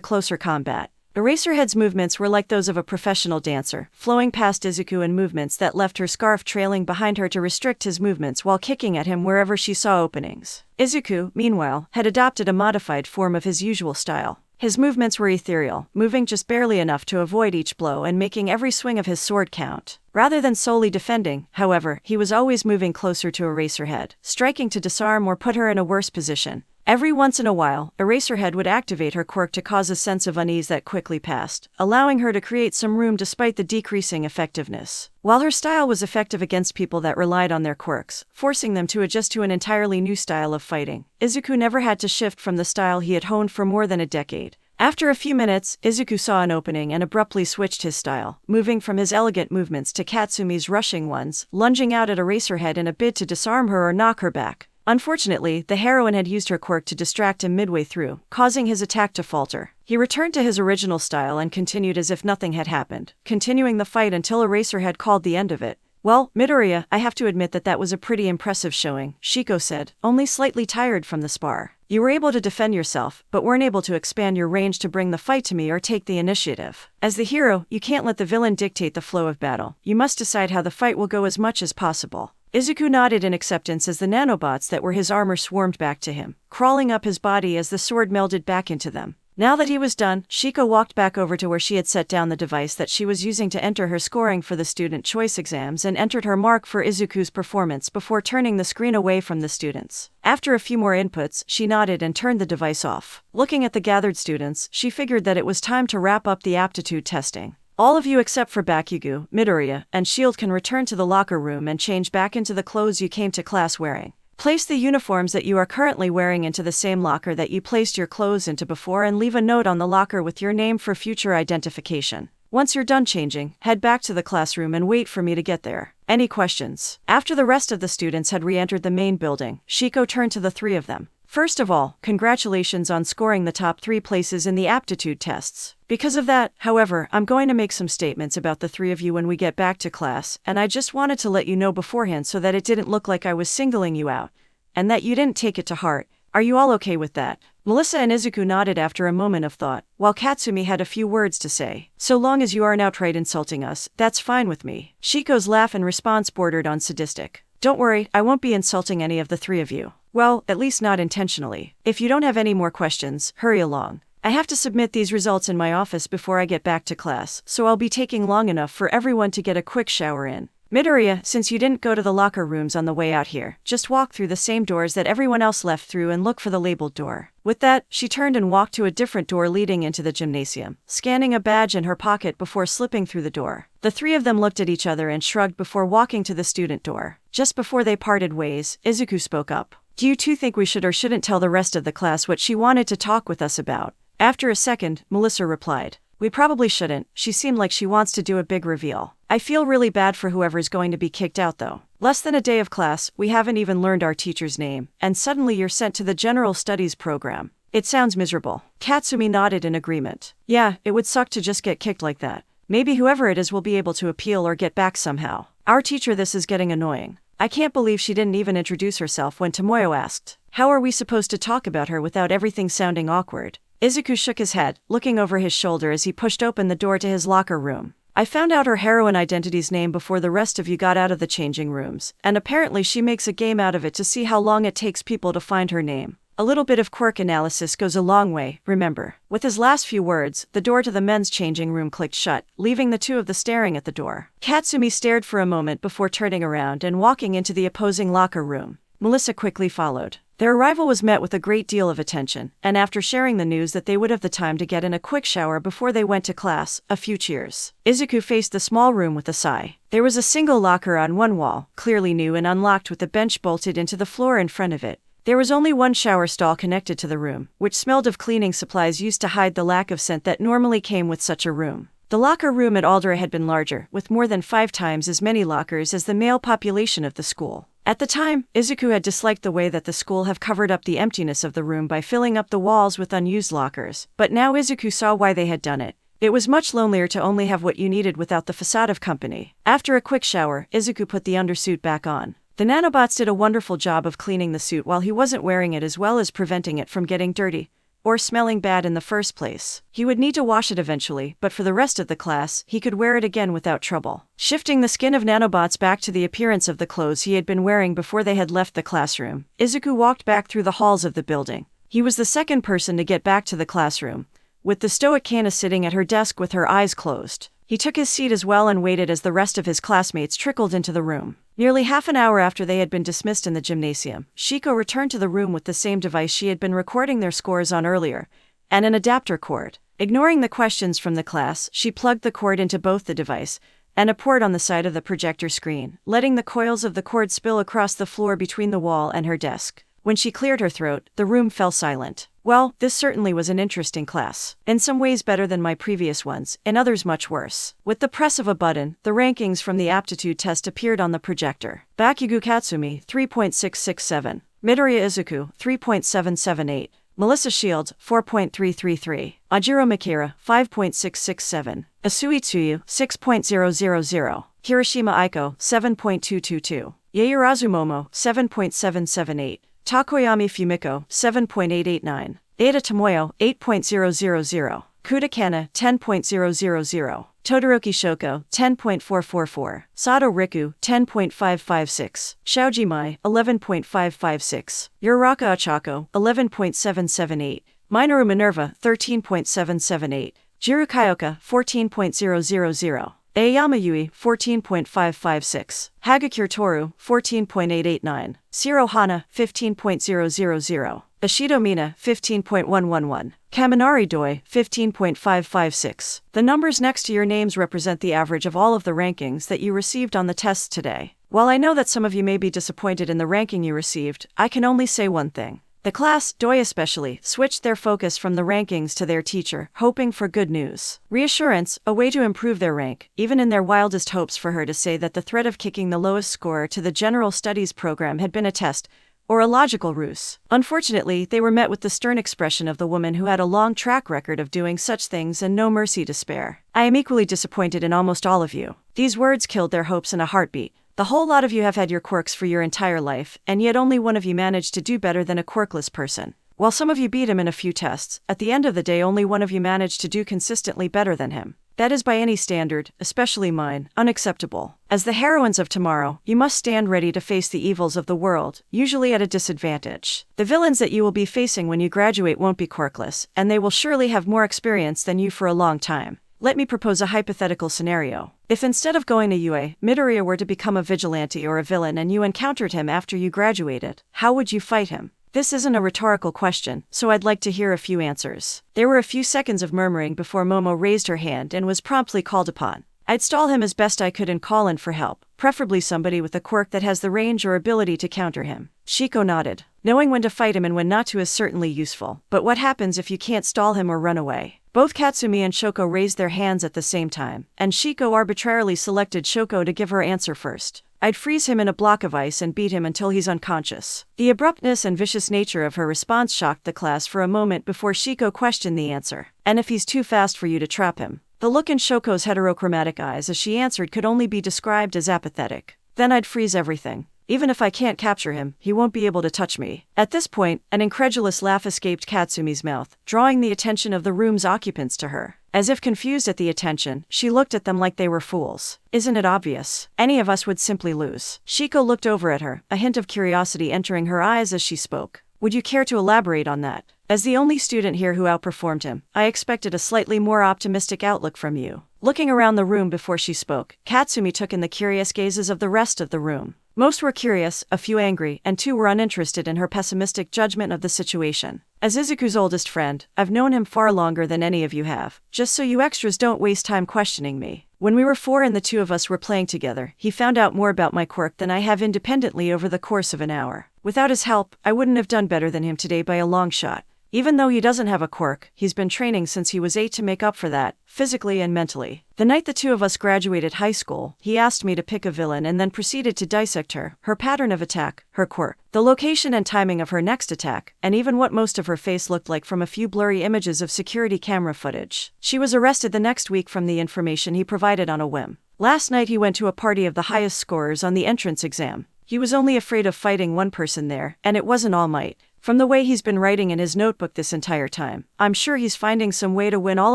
closer combat. Eraserhead's movements were like those of a professional dancer, flowing past Izuku in movements that left her scarf trailing behind her to restrict his movements while kicking at him wherever she saw openings. Izuku, meanwhile, had adopted a modified form of his usual style. His movements were ethereal, moving just barely enough to avoid each blow and making every swing of his sword count. Rather than solely defending, however, he was always moving closer to Eraserhead, striking to disarm or put her in a worse position. Every once in a while, Eraserhead would activate her quirk to cause a sense of unease that quickly passed, allowing her to create some room despite the decreasing effectiveness. While her style was effective against people that relied on their quirks, forcing them to adjust to an entirely new style of fighting, Izuku never had to shift from the style he had honed for more than a decade. After a few minutes, Izuku saw an opening and abruptly switched his style, moving from his elegant movements to Katsumi's rushing ones, lunging out at Eraserhead in a bid to disarm her or knock her back. Unfortunately, the heroine had used her quirk to distract him midway through, causing his attack to falter. He returned to his original style and continued as if nothing had happened, continuing the fight until Eraserhead called the end of it. Well, Midoriya, I have to admit that was a pretty impressive showing, Shiko said, only slightly tired from the spar. You were able to defend yourself, but weren't able to expand your range to bring the fight to me or take the initiative. As the hero, you can't let the villain dictate the flow of battle. You must decide how the fight will go as much as possible. Izuku nodded in acceptance as the nanobots that were his armor swarmed back to him, crawling up his body as the sword melded back into them. Now that he was done, Shiko walked back over to where she had set down the device that she was using to enter her scoring for the student choice exams and entered her mark for Izuku's performance before turning the screen away from the students. After a few more inputs, she nodded and turned the device off. Looking at the gathered students, she figured that it was time to wrap up the aptitude testing. All of you except for Bakugo, Midoriya, and Shield can return to the locker room and change back into the clothes you came to class wearing. Place the uniforms that you are currently wearing into the same locker that you placed your clothes into before and leave a note on the locker with your name for future identification. Once you're done changing, head back to the classroom and wait for me to get there. Any questions? After the rest of the students had re-entered the main building, Shiko turned to the three of them. First of all, congratulations on scoring the top 3 places in the aptitude tests. Because of that, however, I'm going to make some statements about the 3 of you when we get back to class, and I just wanted to let you know beforehand so that it didn't look like I was singling you out, and that you didn't take it to heart. Are you all okay with that? Melissa and Izuku nodded after a moment of thought, while Katsumi had a few words to say. So long as you aren't outright insulting us, that's fine with me. Shiko's laugh and response bordered on sadistic. Don't worry, I won't be insulting any of the 3 of you. Well, at least not intentionally. If you don't have any more questions, hurry along. I have to submit these results in my office before I get back to class, so I'll be taking long enough for everyone to get a quick shower in. Midoriya, since you didn't go to the locker rooms on the way out here, just walk through the same doors that everyone else left through and look for the labeled door. With that, she turned and walked to a different door leading into the gymnasium, scanning a badge in her pocket before slipping through the door. The 3 of them looked at each other and shrugged before walking to the student door. Just before they parted ways, Izuku spoke up. Do you two think we should or shouldn't tell the rest of the class what she wanted to talk with us about? After a second, Melissa replied. We probably shouldn't. She seemed like she wants to do a big reveal. I feel really bad for whoever's going to be kicked out though. Less than a day of class, we haven't even learned our teacher's name, and suddenly you're sent to the general studies program. It sounds miserable. Katsumi nodded in agreement. Yeah, it would suck to just get kicked like that. Maybe whoever it is will be able to appeal or get back somehow. Our teacher, this is getting annoying. I can't believe she didn't even introduce herself when Tomoyo asked. How are we supposed to talk about her without everything sounding awkward? Izuku shook his head, looking over his shoulder as he pushed open the door to his locker room. I found out her heroine identity's name before the rest of you got out of the changing rooms, and apparently she makes a game out of it to see how long it takes people to find her name. A little bit of quirk analysis goes a long way, remember. With his last few words, the door to the men's changing room clicked shut, leaving the 2 of them staring at the door. Katsumi stared for a moment before turning around and walking into the opposing locker room. Melissa quickly followed. Their arrival was met with a great deal of attention, and after sharing the news that they would have the time to get in a quick shower before they went to class, a few cheers. Izuku faced the small room with a sigh. There was a single locker on one wall, clearly new and unlocked with a bench bolted into the floor in front of it. There was only one shower stall connected to the room, which smelled of cleaning supplies used to hide the lack of scent that normally came with such a room. The locker room at Aldera had been larger, with more than 5 times as many lockers as the male population of the school. At the time, Izuku had disliked the way that the school have covered up the emptiness of the room by filling up the walls with unused lockers, but now Izuku saw why they had done it. It was much lonelier to only have what you needed without the facade of company. After a quick shower, Izuku put the undersuit back on. The nanobots did a wonderful job of cleaning the suit while he wasn't wearing it, as well as preventing it from getting dirty or smelling bad in the first place. He would need to wash it eventually, but for the rest of the class, he could wear it again without trouble. Shifting the skin of nanobots back to the appearance of the clothes he had been wearing before they had left the classroom, Izuku walked back through the halls of the building. He was the second person to get back to the classroom, with the stoic Kana sitting at her desk with her eyes closed. He took his seat as well and waited as the rest of his classmates trickled into the room. Nearly half an hour after they had been dismissed in the gymnasium, Shiko returned to the room with the same device she had been recording their scores on earlier, and an adapter cord. Ignoring the questions from the class, she plugged the cord into both the device and a port on the side of the projector screen, letting the coils of the cord spill across the floor between the wall and her desk. When she cleared her throat, the room fell silent. Well, this certainly was an interesting class. In some ways better than my previous ones, in others much worse. With the press of a button, the rankings from the aptitude test appeared on the projector. Bakugo Katsumi, 3.667. Midoriya Izuku, 3.778. Melissa Shields, 4.333. Ajiro Mikira, 5.667. Asui Tsuyu, 6.000. Kirishima Aiko, 7.222. Yaoyorozu Momo, 7.778. Takoyami Fumiko, 7.889. Ada Tomoyo, 8.000. Kuda Kana, 10.000. Todoroki Shoko, 10.444. Sato Riku, 10.556. Shaoji Mai, 11.556. Uraraka Ochako, 11.778. Minoru Minerva, 13.778. Jiru Kyoka, 14.000. Aoyama Yui, 14.556. Hagakure Toru, 14.889. Shiro Hana, 15.000. Ashido Mina, 15.111. Kaminari Doi, 15.556. The numbers next to your names represent the average of all of the rankings that you received on the tests today. While I know that some of you may be disappointed in the ranking you received, I can only say one thing. The class, Doi especially, switched their focus from the rankings to their teacher, hoping for good news. Reassurance, a way to improve their rank, even in their wildest hopes for her to say that the threat of kicking the lowest scorer to the general studies program had been a test, or a logical ruse. Unfortunately, they were met with the stern expression of the woman who had a long track record of doing such things and no mercy to spare. I am equally disappointed in almost all of you. These words killed their hopes in a heartbeat. The whole lot of you have had your quirks for your entire life, and yet only one of you managed to do better than a quirkless person. While some of you beat him in a few tests, at the end of the day only one of you managed to do consistently better than him. That is by any standard, especially mine, unacceptable. As the heroines of tomorrow, you must stand ready to face the evils of the world, usually at a disadvantage. The villains that you will be facing when you graduate won't be quirkless, and they will surely have more experience than you for a long time. Let me propose a hypothetical scenario. If instead of going to UA, Midoriya were to become a vigilante or a villain and you encountered him after you graduated, how would you fight him? This isn't a rhetorical question, so I'd like to hear a few answers. There were a few seconds of murmuring before Momo raised her hand and was promptly called upon. I'd stall him as best I could and call in for help, preferably somebody with a quirk that has the range or ability to counter him. Shiko nodded. Knowing when to fight him and when not to is certainly useful, but what happens if you can't stall him or run away? Both Katsumi and Shoko raised their hands at the same time, and Shiko arbitrarily selected Shoko to give her answer first. I'd freeze him in a block of ice and beat him until he's unconscious. The abruptness and vicious nature of her response shocked the class for a moment before Shiko questioned the answer. And if he's too fast for you to trap him? The look in Shoko's heterochromatic eyes as she answered could only be described as apathetic. Then I'd freeze everything. Even if I can't capture him, he won't be able to touch me. At this point, an incredulous laugh escaped Katsumi's mouth, drawing the attention of the room's occupants to her. As if confused at the attention, she looked at them like they were fools. Isn't it obvious? Any of us would simply lose. Shiko looked over at her, a hint of curiosity entering her eyes as she spoke. Would you care to elaborate on that? As the only student here who outperformed him, I expected a slightly more optimistic outlook from you. Looking around the room before she spoke, Katsumi took in the curious gazes of the rest of the room. Most were curious, a few angry, and 2 were uninterested in her pessimistic judgment of the situation. As Izuku's oldest friend, I've known him far longer than any of you have, just so you extras don't waste time questioning me. When we were 4 and the 2 of us were playing together, he found out more about my quirk than I have independently over the course of an hour. Without his help, I wouldn't have done better than him today by a long shot. Even though he doesn't have a quirk, he's been training since he was 8 to make up for that, physically and mentally. The night the 2 of us graduated high school, he asked me to pick a villain and then proceeded to dissect her pattern of attack, her quirk, the location and timing of her next attack, and even what most of her face looked like from a few blurry images of security camera footage. She was arrested the next week from the information he provided on a whim. Last night he went to a party of the highest scorers on the entrance exam. He was only afraid of fighting one person there, and it wasn't All Might. From the way he's been writing in his notebook this entire time, I'm sure he's finding some way to win all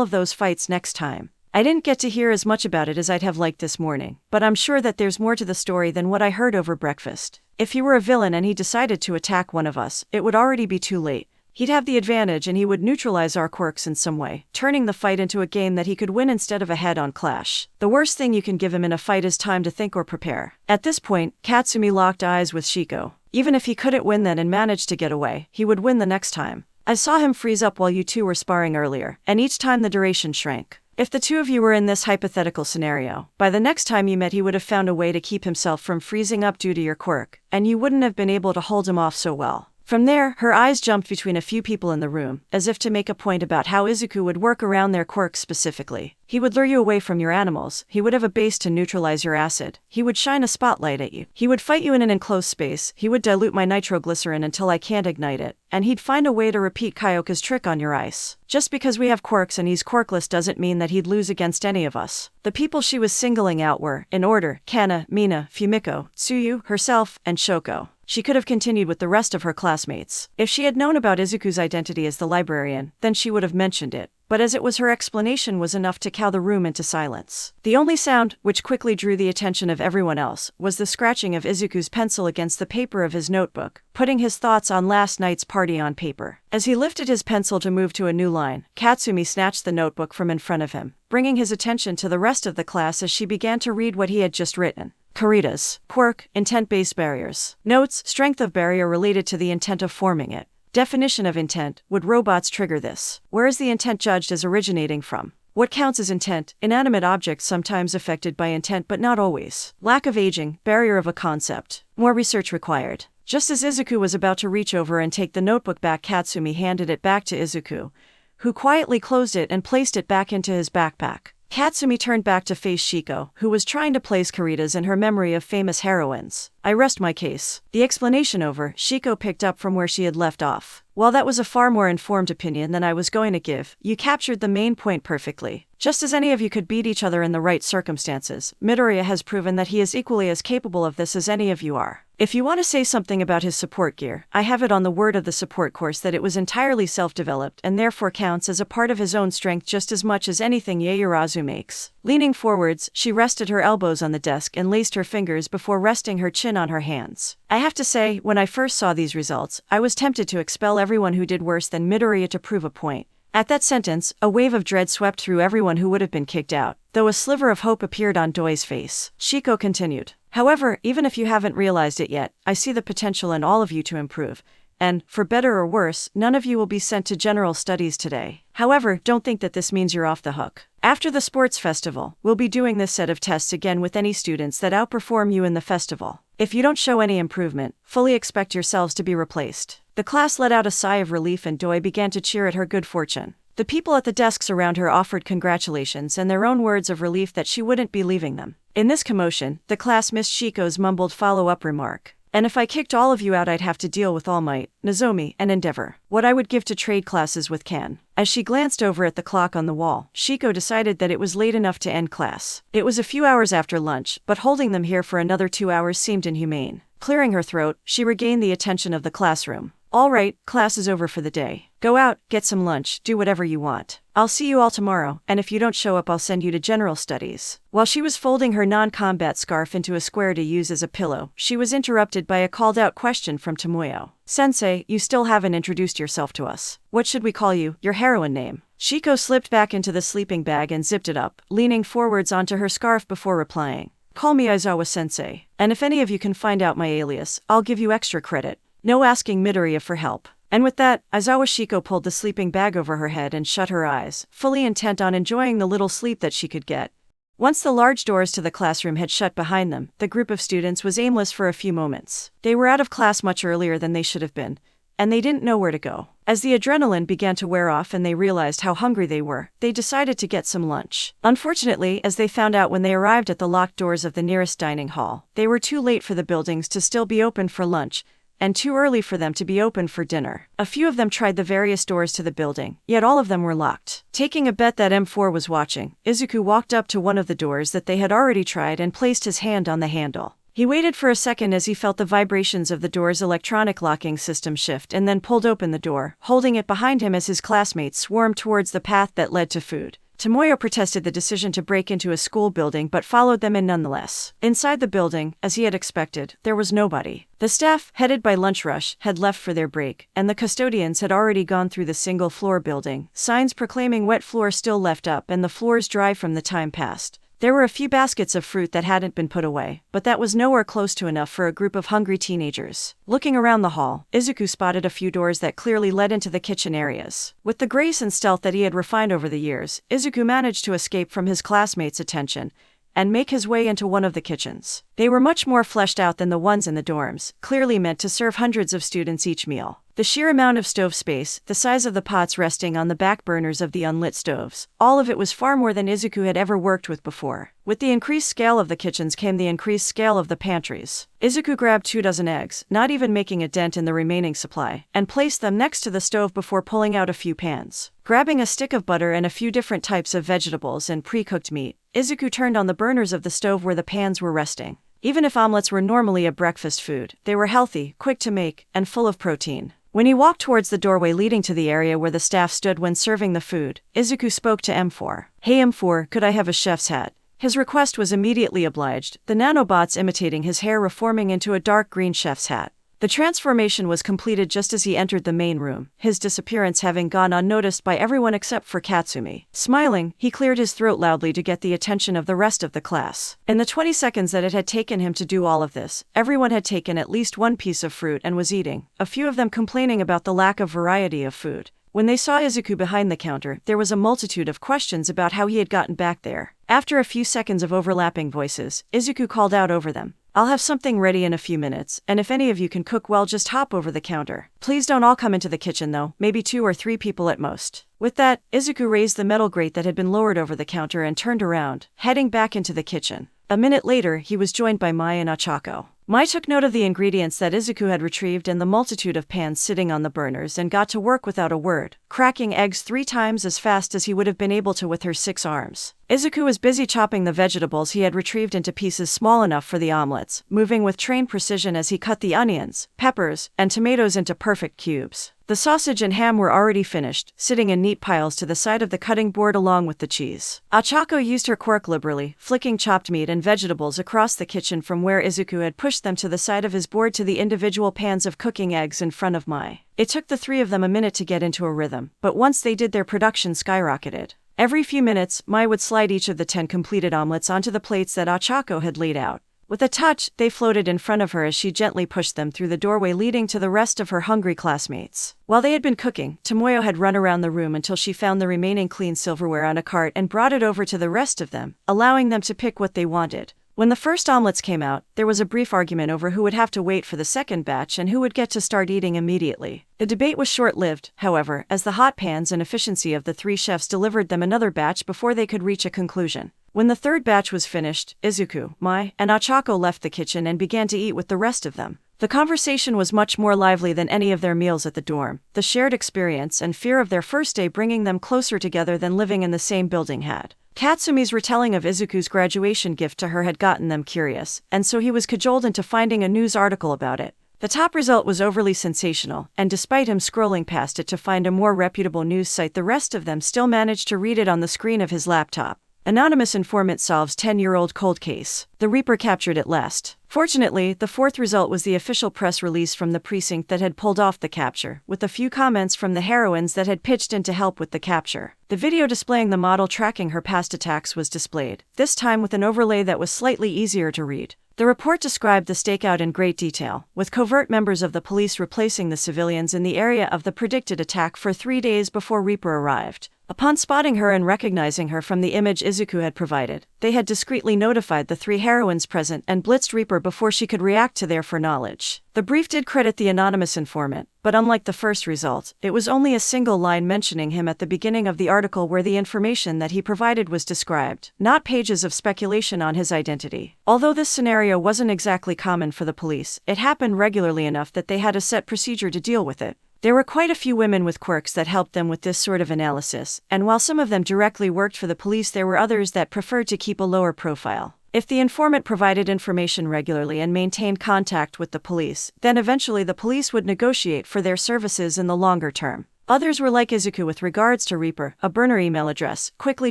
of those fights next time. I didn't get to hear as much about it as I'd have liked this morning, but I'm sure that there's more to the story than what I heard over breakfast. If he were a villain and he decided to attack one of us, it would already be too late. He'd have the advantage and he would neutralize our quirks in some way, turning the fight into a game that he could win instead of a head-on clash. The worst thing you can give him in a fight is time to think or prepare. At this point, Katsumi locked eyes with Shiko. Even if he couldn't win then and managed to get away, he would win the next time. I saw him freeze up while you 2 were sparring earlier, and each time the duration shrank. If the 2 of you were in this hypothetical scenario, by the next time you met he would have found a way to keep himself from freezing up due to your quirk, and you wouldn't have been able to hold him off so well. From there, her eyes jumped between a few people in the room, as if to make a point about how Izuku would work around their quirks specifically. He would lure you away from your animals, he would have a base to neutralize your acid, he would shine a spotlight at you, he would fight you in an enclosed space, he would dilute my nitroglycerin until I can't ignite it, and he'd find a way to repeat Kyoka's trick on your ice. Just because we have quirks and he's quirkless doesn't mean that he'd lose against any of us. The people she was singling out were, in order, Kana, Mina, Fumiko, Tsuyu, herself, and Shoko. She could have continued with the rest of her classmates. If she had known about Izuku's identity as the librarian, then she would have mentioned it. But as it was, her explanation was enough to cow the room into silence. The only sound, which quickly drew the attention of everyone else, was the scratching of Izuku's pencil against the paper of his notebook, putting his thoughts on last night's party on paper. As he lifted his pencil to move to a new line, Katsumi snatched the notebook from in front of him, bringing his attention to the rest of the class as she began to read what he had just written. Karitas. Quirk, intent-based barriers. Notes, strength of barrier related to the intent of forming it. Definition of intent, would robots trigger this? Where is the intent judged as originating from? What counts as intent? Inanimate objects sometimes affected by intent but not always. Lack of aging, barrier of a concept. More research required. Just as Izuku was about to reach over and take the notebook back, Katsumi handed it back to Izuku, who quietly closed it and placed it back into his backpack. Katsumi turned back to face Shiko, who was trying to place caritas in her memory of famous heroines. I rest my case. The explanation over, Shiko picked up from where she had left off. While that was a far more informed opinion than I was going to give, you captured the main point perfectly. Just as any of you could beat each other in the right circumstances, Midoriya has proven that he is equally as capable of this as any of you are. If you want to say something about his support gear, I have it on the word of the support course that it was entirely self-developed and therefore counts as a part of his own strength just as much as anything Yaoyorozu makes. Leaning forwards, she rested her elbows on the desk and laced her fingers before resting her chin on her hands. I have to say, when I first saw these results, I was tempted to expel everyone who did worse than Midoriya to prove a point. At that sentence, a wave of dread swept through everyone who would have been kicked out, though a sliver of hope appeared on Doi's face. Shiko continued. However, even if you haven't realized it yet, I see the potential in all of you to improve. And, for better or worse, none of you will be sent to general studies today. However, don't think that this means you're off the hook. After the sports festival, we'll be doing this set of tests again with any students that outperform you in the festival. If you don't show any improvement, fully expect yourselves to be replaced. The class let out a sigh of relief and Doi began to cheer at her good fortune. The people at the desks around her offered congratulations and their own words of relief that she wouldn't be leaving them. In this commotion, the class missed Shiko's mumbled follow-up remark. And if I kicked all of you out, I'd have to deal with All Might, Nozomi, and Endeavor. What I would give to trade classes with Kan. As she glanced over at the clock on the wall, Shiko decided that it was late enough to end class. It was a few hours after lunch, but holding them here for another 2 hours seemed inhumane. Clearing her throat, she regained the attention of the classroom. All right, class is over for the day. Go out, get some lunch, do whatever you want. I'll see you all tomorrow, and if you don't show up, I'll send you to general studies. While she was folding her non-combat scarf into a square to use as a pillow, she was interrupted by a called-out question from Tomoyo. Sensei, you still haven't introduced yourself to us. What should we call you, your heroine name? Shiko slipped back into the sleeping bag and zipped it up, leaning forwards onto her scarf before replying. Call me Aizawa-sensei, and if any of you can find out my alias, I'll give you extra credit. No asking Midoriya for help. And with that, Aizawa Shiko pulled the sleeping bag over her head and shut her eyes, fully intent on enjoying the little sleep that she could get. Once the large doors to the classroom had shut behind them, the group of students was aimless for a few moments. They were out of class much earlier than they should have been, and they didn't know where to go. As the adrenaline began to wear off and they realized how hungry they were, they decided to get some lunch. Unfortunately, as they found out when they arrived at the locked doors of the nearest dining hall, they were too late for the buildings to still be open for lunch, and too early for them to be open for dinner. A few of them tried the various doors to the building, yet all of them were locked. Taking a bet that M4 was watching, Izuku walked up to one of the doors that they had already tried and placed his hand on the handle. He waited for a second as he felt the vibrations of the door's electronic locking system shift and then pulled open the door, holding it behind him as his classmates swarmed towards the path that led to food. Tomoyo protested the decision to break into a school building but followed them in nonetheless. Inside the building, as he had expected, there was nobody. The staff, headed by Lunch Rush, had left for their break, and the custodians had already gone through the single-floor building, signs proclaiming wet floor still left up and the floors dry from the time past. There were a few baskets of fruit that hadn't been put away, but that was nowhere close to enough for a group of hungry teenagers. Looking around the hall, Izuku spotted a few doors that clearly led into the kitchen areas. With the grace and stealth that he had refined over the years, Izuku managed to escape from his classmates' attention and make his way into one of the kitchens. They were much more fleshed out than the ones in the dorms, clearly meant to serve hundreds of students each meal. The sheer amount of stove space, the size of the pots resting on the back burners of the unlit stoves, all of it was far more than Izuku had ever worked with before. With the increased scale of the kitchens came the increased scale of the pantries. Izuku grabbed 24 eggs, not even making a dent in the remaining supply, and placed them next to the stove before pulling out a few pans. Grabbing a stick of butter and a few different types of vegetables and pre-cooked meat, Izuku turned on the burners of the stove where the pans were resting. Even if omelets were normally a breakfast food, they were healthy, quick to make, and full of protein. When he walked towards the doorway leading to the area where the staff stood when serving the food, Izuku spoke to M4. Hey M4, could I have a chef's hat? His request was immediately obliged, the nanobots imitating his hair reforming into a dark green chef's hat. The transformation was completed just as he entered the main room, his disappearance having gone unnoticed by everyone except for Katsumi. Smiling, he cleared his throat loudly to get the attention of the rest of the class. In the 20 seconds that it had taken him to do all of this, everyone had taken at least one piece of fruit and was eating, a few of them complaining about the lack of variety of food. When they saw Izuku behind the counter, there was a multitude of questions about how he had gotten back there. After a few seconds of overlapping voices, Izuku called out over them. I'll have something ready in a few minutes, and if any of you can cook well, just hop over the counter. Please don't all come into the kitchen though, maybe 2 or 3 people at most." With that, Izuku raised the metal grate that had been lowered over the counter and turned around, heading back into the kitchen. A minute later, he was joined by Mai and Ochako. Mai took note of the ingredients that Izuku had retrieved and the multitude of pans sitting on the burners and got to work without a word, cracking eggs 3 times as fast as he would have been able to with her 6 arms. Izuku was busy chopping the vegetables he had retrieved into pieces small enough for the omelets, moving with trained precision as he cut the onions, peppers, and tomatoes into perfect cubes. The sausage and ham were already finished, sitting in neat piles to the side of the cutting board along with the cheese. Ochako used her quirk liberally, flicking chopped meat and vegetables across the kitchen from where Izuku had pushed them to the side of his board to the individual pans of cooking eggs in front of Mai. It took the 3 of them a minute to get into a rhythm, but once they did, their production skyrocketed. Every few minutes, Mai would slide each of the 10 completed omelets onto the plates that Ochako had laid out. With a touch, they floated in front of her as she gently pushed them through the doorway leading to the rest of her hungry classmates. While they had been cooking, Tomoyo had run around the room until she found the remaining clean silverware on a cart and brought it over to the rest of them, allowing them to pick what they wanted. When the first omelets came out, there was a brief argument over who would have to wait for the second batch and who would get to start eating immediately. The debate was short-lived, however, as the hot pans and efficiency of the 3 chefs delivered them another batch before they could reach a conclusion. When the third batch was finished, Izuku, Mai, and Ochako left the kitchen and began to eat with the rest of them. The conversation was much more lively than any of their meals at the dorm, the shared experience and fear of their first day bringing them closer together than living in the same building had. Katsumi's retelling of Izuku's graduation gift to her had gotten them curious, and so he was cajoled into finding a news article about it. The top result was overly sensational, and despite him scrolling past it to find a more reputable news site, the rest of them still managed to read it on the screen of his laptop. Anonymous informant solves 10-year-old cold case. The Reaper captured at last. Fortunately, the 4th result was the official press release from the precinct that had pulled off the capture, with a few comments from the heroines that had pitched in to help with the capture. The video displaying the model tracking her past attacks was displayed, this time with an overlay that was slightly easier to read. The report described the stakeout in great detail, with covert members of the police replacing the civilians in the area of the predicted attack for 3 days before Reaper arrived. Upon spotting her and recognizing her from the image Izuku had provided, they had discreetly notified the 3 heroines present and blitzed Reaper before she could react to their foreknowledge. The brief did credit the anonymous informant, but unlike the first result, it was only a single line mentioning him at the beginning of the article where the information that he provided was described, not pages of speculation on his identity. Although this scenario wasn't exactly common for the police, it happened regularly enough that they had a set procedure to deal with it. There were quite a few women with quirks that helped them with this sort of analysis, and while some of them directly worked for the police, there were others that preferred to keep a lower profile. If the informant provided information regularly and maintained contact with the police, then eventually the police would negotiate for their services in the longer term. Others were like Izuku with regards to Reaper, a burner email address, quickly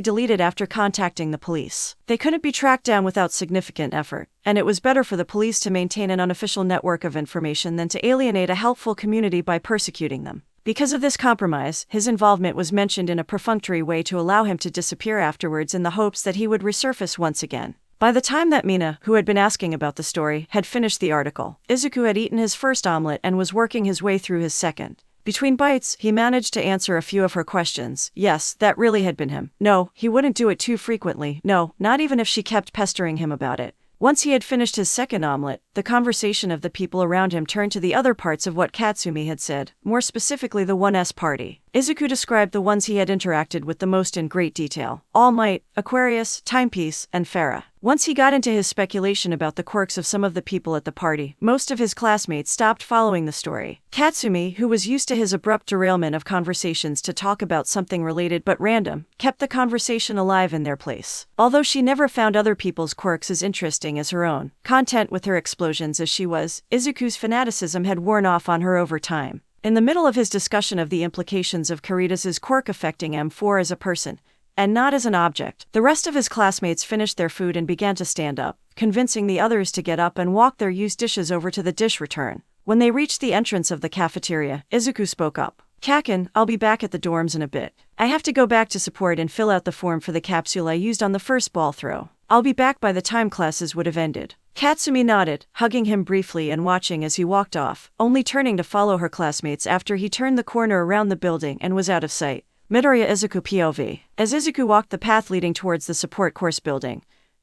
deleted after contacting the police. They couldn't be tracked down without significant effort, and it was better for the police to maintain an unofficial network of information than to alienate a helpful community by persecuting them. Because of this compromise, his involvement was mentioned in a perfunctory way to allow him to disappear afterwards in the hopes that he would resurface once again. By the time that Mina, who had been asking about the story, had finished the article, Izuku had eaten his first omelet and was working his way through his second. Between bites, he managed to answer a few of her questions. Yes, that really had been him. No, he wouldn't do it too frequently. No, not even if she kept pestering him about it. Once he had finished his second omelet, the conversation of the people around him turned to the other parts of what Katsumi had said, more specifically the 1S party. Izuku described the ones he had interacted with the most in great detail: All Might, Aquarius, Timepiece, and Farah. Once he got into his speculation about the quirks of some of the people at the party, most of his classmates stopped following the story. Katsumi, who was used to his abrupt derailment of conversations to talk about something related but random, kept the conversation alive in their place. Although she never found other people's quirks as interesting as her own, content with her explosions as she was, Izuku's fanaticism had worn off on her over time. In the middle of his discussion of the implications of Caritas's quirk affecting M4 as a person, and not as an object, the rest of his classmates finished their food and began to stand up, convincing the others to get up and walk their used dishes over to the dish return. When they reached the entrance of the cafeteria, Izuku spoke up. "Kaken, I'll be back at the dorms in a bit. I have to go back to support and fill out the form for the capsule I used on the first ball throw. I'll be back by the time classes would have ended." Katsumi nodded, hugging him briefly and watching as he walked off, only turning to follow her classmates after he turned the corner around the building and was out of sight. Midoriya Izuku POV. As Izuku walked the path leading towards the support course building,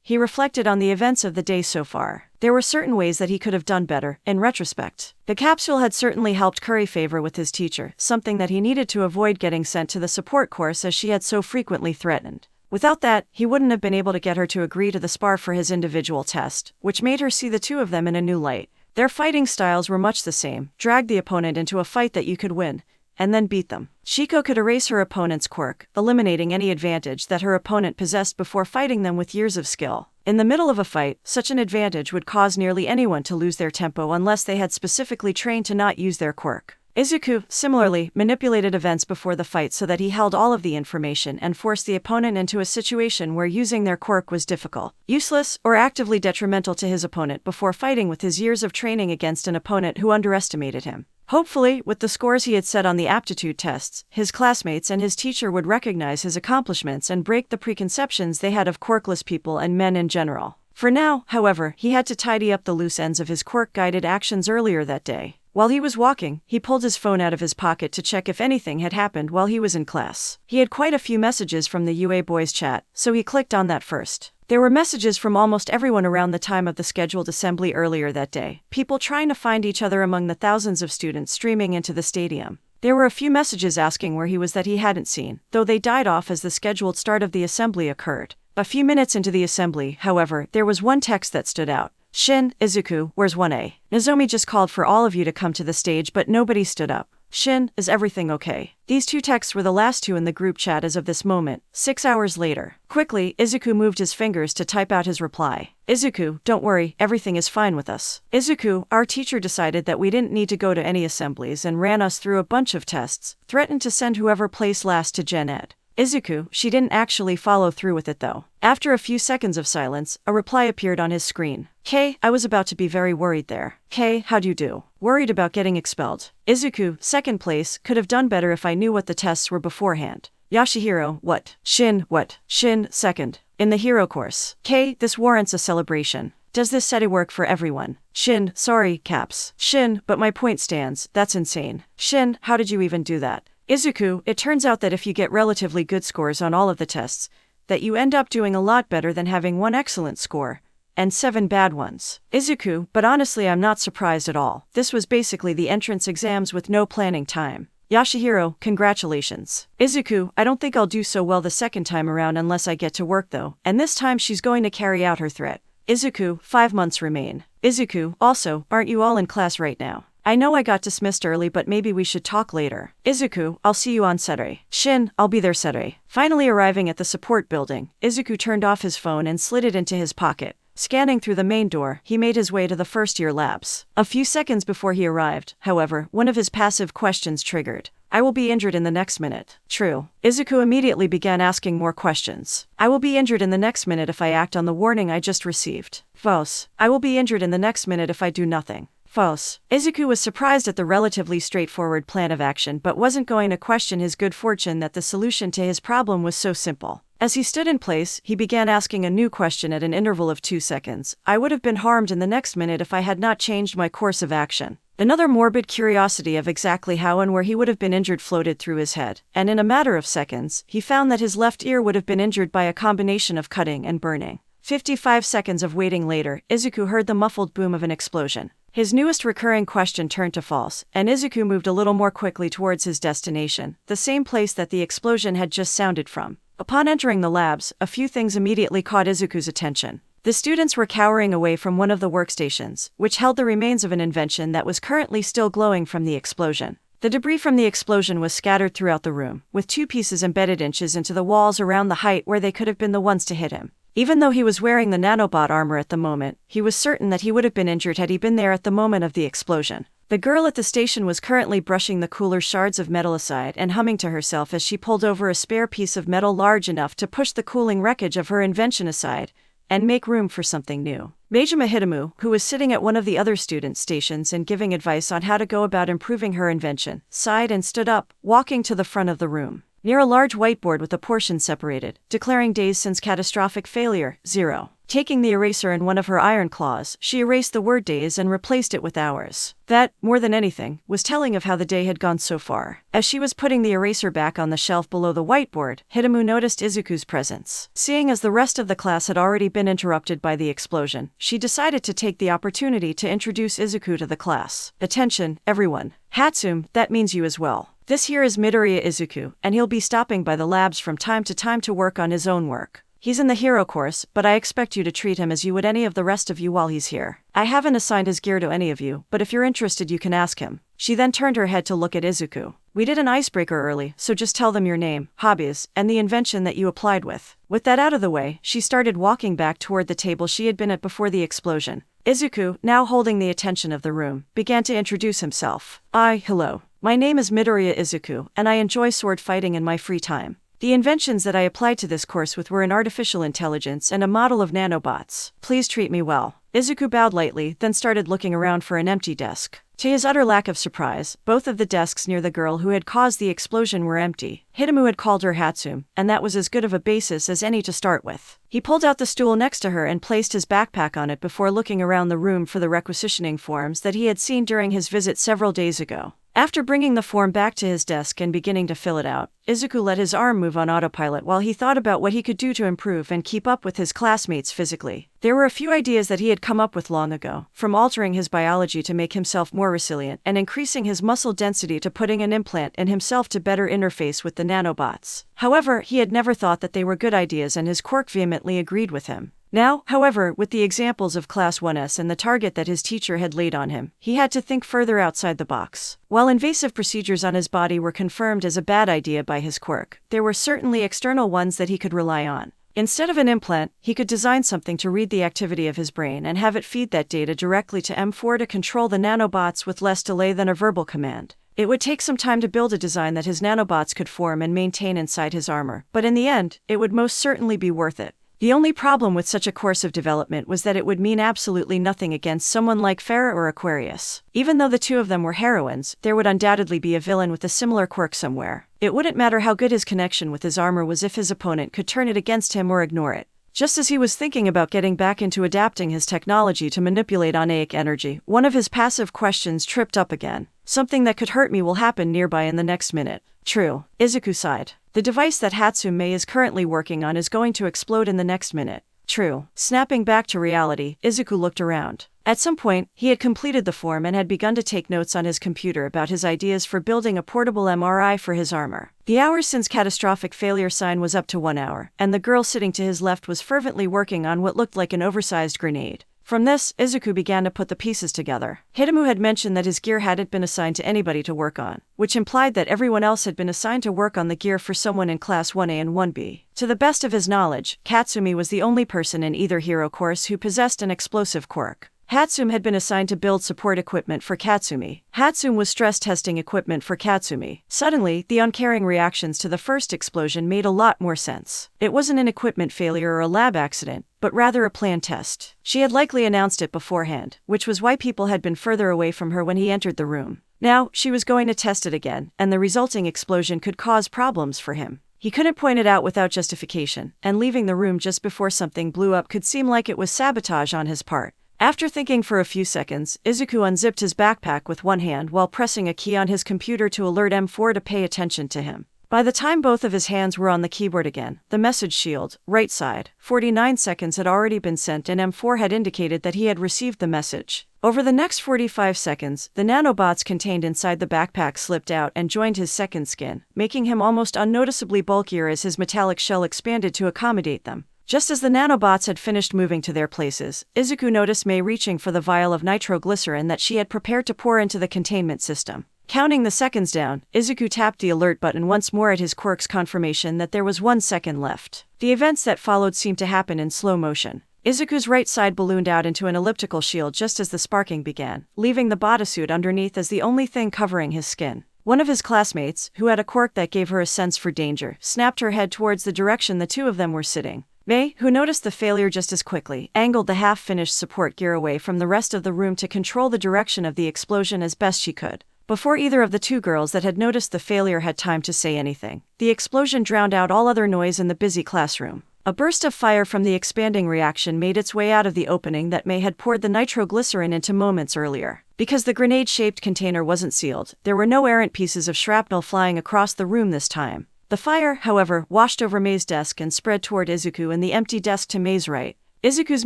he reflected on the events of the day so far. There were certain ways that he could have done better, in retrospect. The capsule had certainly helped curry favor with his teacher, something that he needed to avoid getting sent to the support course as she had so frequently threatened. Without that, he wouldn't have been able to get her to agree to the spar for his individual test, which made her see the two of them in a new light. Their fighting styles were much the same: drag the opponent into a fight that you could win, and then beat them. Shiko could erase her opponent's quirk, eliminating any advantage that her opponent possessed before fighting them with years of skill. In the middle of a fight, such an advantage would cause nearly anyone to lose their tempo unless they had specifically trained to not use their quirk. Izuku, similarly, manipulated events before the fight so that he held all of the information and forced the opponent into a situation where using their quirk was difficult, useless, or actively detrimental to his opponent before fighting with his years of training against an opponent who underestimated him. Hopefully, with the scores he had set on the aptitude tests, his classmates and his teacher would recognize his accomplishments and break the preconceptions they had of quirkless people and men in general. For now, however, he had to tidy up the loose ends of his quirk-guided actions earlier that day. While he was walking, he pulled his phone out of his pocket to check if anything had happened while he was in class. He had quite a few messages from the UA boys chat, so he clicked on that first. There were messages from almost everyone around the time of the scheduled assembly earlier that day, people trying to find each other among the thousands of students streaming into the stadium. There were a few messages asking where he was that he hadn't seen, though they died off as the scheduled start of the assembly occurred. A few minutes into the assembly, however, there was one text that stood out. Shin, Izuku, where's 1A? Nozomi just called for all of you to come to the stage, but nobody stood up. Shin, is everything okay? These two texts were the last two in the group chat as of this moment, 6 hours later. Quickly, Izuku moved his fingers to type out his reply. Izuku, don't worry, everything is fine with us. Izuku, our teacher decided that we didn't need to go to any assemblies and ran us through a bunch of tests, threatened to send whoever placed last to Gen Ed. Izuku, she didn't actually follow through with it though. After a few seconds of silence, a reply appeared on his screen. Kei, I was about to be very worried there. Kei, how'd you do? Worried about getting expelled. Izuku, second place, could have done better if I knew what the tests were beforehand. Yashihiro, what? Shin, what? Shin, second. In the hero course. Kei, this warrants a celebration. Does this set a work for everyone? Shin, sorry, caps. Shin, but my point stands, that's insane. Shin, how did you even do that? Izuku, it turns out that if you get relatively good scores on all of the tests, that you end up doing a lot better than having one excellent score, and 7 bad ones. Izuku, but honestly I'm not surprised at all. This was basically the entrance exams with no planning time. Yashihiro, congratulations. Izuku, I don't think I'll do so well the second time around unless I get to work though, and this time she's going to carry out her threat. Izuku, 5 months remain. Izuku, also, aren't you all in class right now? I know I got dismissed early, but maybe we should talk later. Izuku, I'll see you on Settei. Shin, I'll be there Settei. Finally arriving at the support building, Izuku turned off his phone and slid it into his pocket. Scanning through the main door, he made his way to the first-year labs. A few seconds before he arrived, however, one of his passive questions triggered. I will be injured in the next minute. True. Izuku immediately began asking more questions. I will be injured in the next minute if I act on the warning I just received. False. I will be injured in the next minute if I do nothing. False. Izuku was surprised at the relatively straightforward plan of action but wasn't going to question his good fortune that the solution to his problem was so simple. As he stood in place, he began asking a new question at an interval of 2 seconds. I would have been harmed in the next minute if I had not changed my course of action. Another morbid curiosity of exactly how and where he would have been injured floated through his head, and in a matter of seconds, he found that his left ear would have been injured by a combination of cutting and burning. 55 seconds of waiting later, Izuku heard the muffled boom of an explosion. His newest recurring question turned to false, and Izuku moved a little more quickly towards his destination, the same place that the explosion had just sounded from. Upon entering the labs, a few things immediately caught Izuku's attention. The students were cowering away from one of the workstations, which held the remains of an invention that was currently still glowing from the explosion. The debris from the explosion was scattered throughout the room, with 2 pieces embedded inches into the walls around the height where they could have been the ones to hit him. Even though he was wearing the nanobot armor at the moment, he was certain that he would have been injured had he been there at the moment of the explosion. The girl at the station was currently brushing the cooler shards of metal aside and humming to herself as she pulled over a spare piece of metal large enough to push the cooling wreckage of her invention aside and make room for something new. Majima Hitomu, who was sitting at one of the other student stations and giving advice on how to go about improving her invention, sighed and stood up, walking to the front of the room. Near a large whiteboard with a portion separated, declaring days since catastrophic failure, 0. Taking the eraser in one of her iron claws, she erased the word days and replaced it with hours. That, more than anything, was telling of how the day had gone so far. As she was putting the eraser back on the shelf below the whiteboard, Hitomu noticed Izuku's presence. Seeing as the rest of the class had already been interrupted by the explosion, she decided to take the opportunity to introduce Izuku to the class. Attention, everyone. Hatsum, that means you as well. This here is Midoriya Izuku, and he'll be stopping by the labs from time to time to work on his own work. He's in the hero course, but I expect you to treat him as you would any of the rest of you while he's here. I haven't assigned his gear to any of you, but if you're interested you can ask him. She then turned her head to look at Izuku. We did an icebreaker early, so just tell them your name, hobbies, and the invention that you applied with. With that out of the way, she started walking back toward the table she had been at before the explosion. Izuku, now holding the attention of the room, began to introduce himself. Hello. My name is Midoriya Izuku, and I enjoy sword fighting in my free time. The inventions that I applied to this course with were an artificial intelligence and a model of nanobots. Please treat me well. Izuku bowed lightly, then started looking around for an empty desk. To his utter lack of surprise, both of the desks near the girl who had caused the explosion were empty. Hitomu had called her Hatsum, and that was as good of a basis as any to start with. He pulled out the stool next to her and placed his backpack on it before looking around the room for the requisitioning forms that he had seen during his visit several days ago. After bringing the form back to his desk and beginning to fill it out, Izuku let his arm move on autopilot while he thought about what he could do to improve and keep up with his classmates physically. There were a few ideas that he had come up with long ago, from altering his biology to make himself more resilient and increasing his muscle density to putting an implant in himself to better interface with the nanobots. However, he had never thought that they were good ideas and his quirk vehemently agreed with him. Now, however, with the examples of Class 1S and the target that his teacher had laid on him, he had to think further outside the box. While invasive procedures on his body were confirmed as a bad idea by his quirk, there were certainly external ones that he could rely on. Instead of an implant, he could design something to read the activity of his brain and have it feed that data directly to M4 to control the nanobots with less delay than a verbal command. It would take some time to build a design that his nanobots could form and maintain inside his armor, but in the end, it would most certainly be worth it. The only problem with such a course of development was that it would mean absolutely nothing against someone like Farah or Aquarius. Even though the two of them were heroines, there would undoubtedly be a villain with a similar quirk somewhere. It wouldn't matter how good his connection with his armor was if his opponent could turn it against him or ignore it. Just as he was thinking about getting back into adapting his technology to manipulate onaic energy, one of his passive questions tripped up again. Something that could hurt me will happen nearby in the next minute. True. Izuku sighed. The device that Hatsume is currently working on is going to explode in the next minute. True. Snapping back to reality, Izuku looked around. At some point, he had completed the form and had begun to take notes on his computer about his ideas for building a portable MRI for his armor. The hours since catastrophic failure sign was up to 1 hour, and the girl sitting to his left was fervently working on what looked like an oversized grenade. From this, Izuku began to put the pieces together. Hitomu had mentioned that his gear hadn't been assigned to anybody to work on, which implied that everyone else had been assigned to work on the gear for someone in Class 1A and 1B. To the best of his knowledge, Katsumi was the only person in either hero course who possessed an explosive quirk. Hatsum had been assigned to build support equipment for Katsumi. Hatsum was stress testing equipment for Katsumi. Suddenly, the uncaring reactions to the first explosion made a lot more sense. It wasn't an equipment failure or a lab accident, but rather a planned test. She had likely announced it beforehand, which was why people had been further away from her when he entered the room. Now, she was going to test it again, and the resulting explosion could cause problems for him. He couldn't point it out without justification, and leaving the room just before something blew up could seem like it was sabotage on his part. After thinking for a few seconds, Izuku unzipped his backpack with one hand while pressing a key on his computer to alert M4 to pay attention to him. By the time both of his hands were on the keyboard again, the message shield, right side, 49 seconds had already been sent and M4 had indicated that he had received the message. Over the next 45 seconds, the nanobots contained inside the backpack slipped out and joined his second skin, making him almost unnoticeably bulkier as his metallic shell expanded to accommodate them. Just as the nanobots had finished moving to their places, Izuku noticed Mei reaching for the vial of nitroglycerin that she had prepared to pour into the containment system. Counting the seconds down, Izuku tapped the alert button once more at his quirk's confirmation that there was 1 second left. The events that followed seemed to happen in slow motion. Izuku's right side ballooned out into an elliptical shield just as the sparking began, leaving the bodysuit underneath as the only thing covering his skin. One of his classmates, who had a quirk that gave her a sense for danger, snapped her head towards the direction the two of them were sitting. Mei, who noticed the failure just as quickly, angled the half-finished support gear away from the rest of the room to control the direction of the explosion as best she could. Before either of the two girls that had noticed the failure had time to say anything, the explosion drowned out all other noise in the busy classroom. A burst of fire from the expanding reaction made its way out of the opening that May had poured the nitroglycerin into moments earlier. Because the grenade-shaped container wasn't sealed, there were no errant pieces of shrapnel flying across the room this time. The fire, however, washed over May's desk and spread toward Izuku and the empty desk to May's right. Izuku's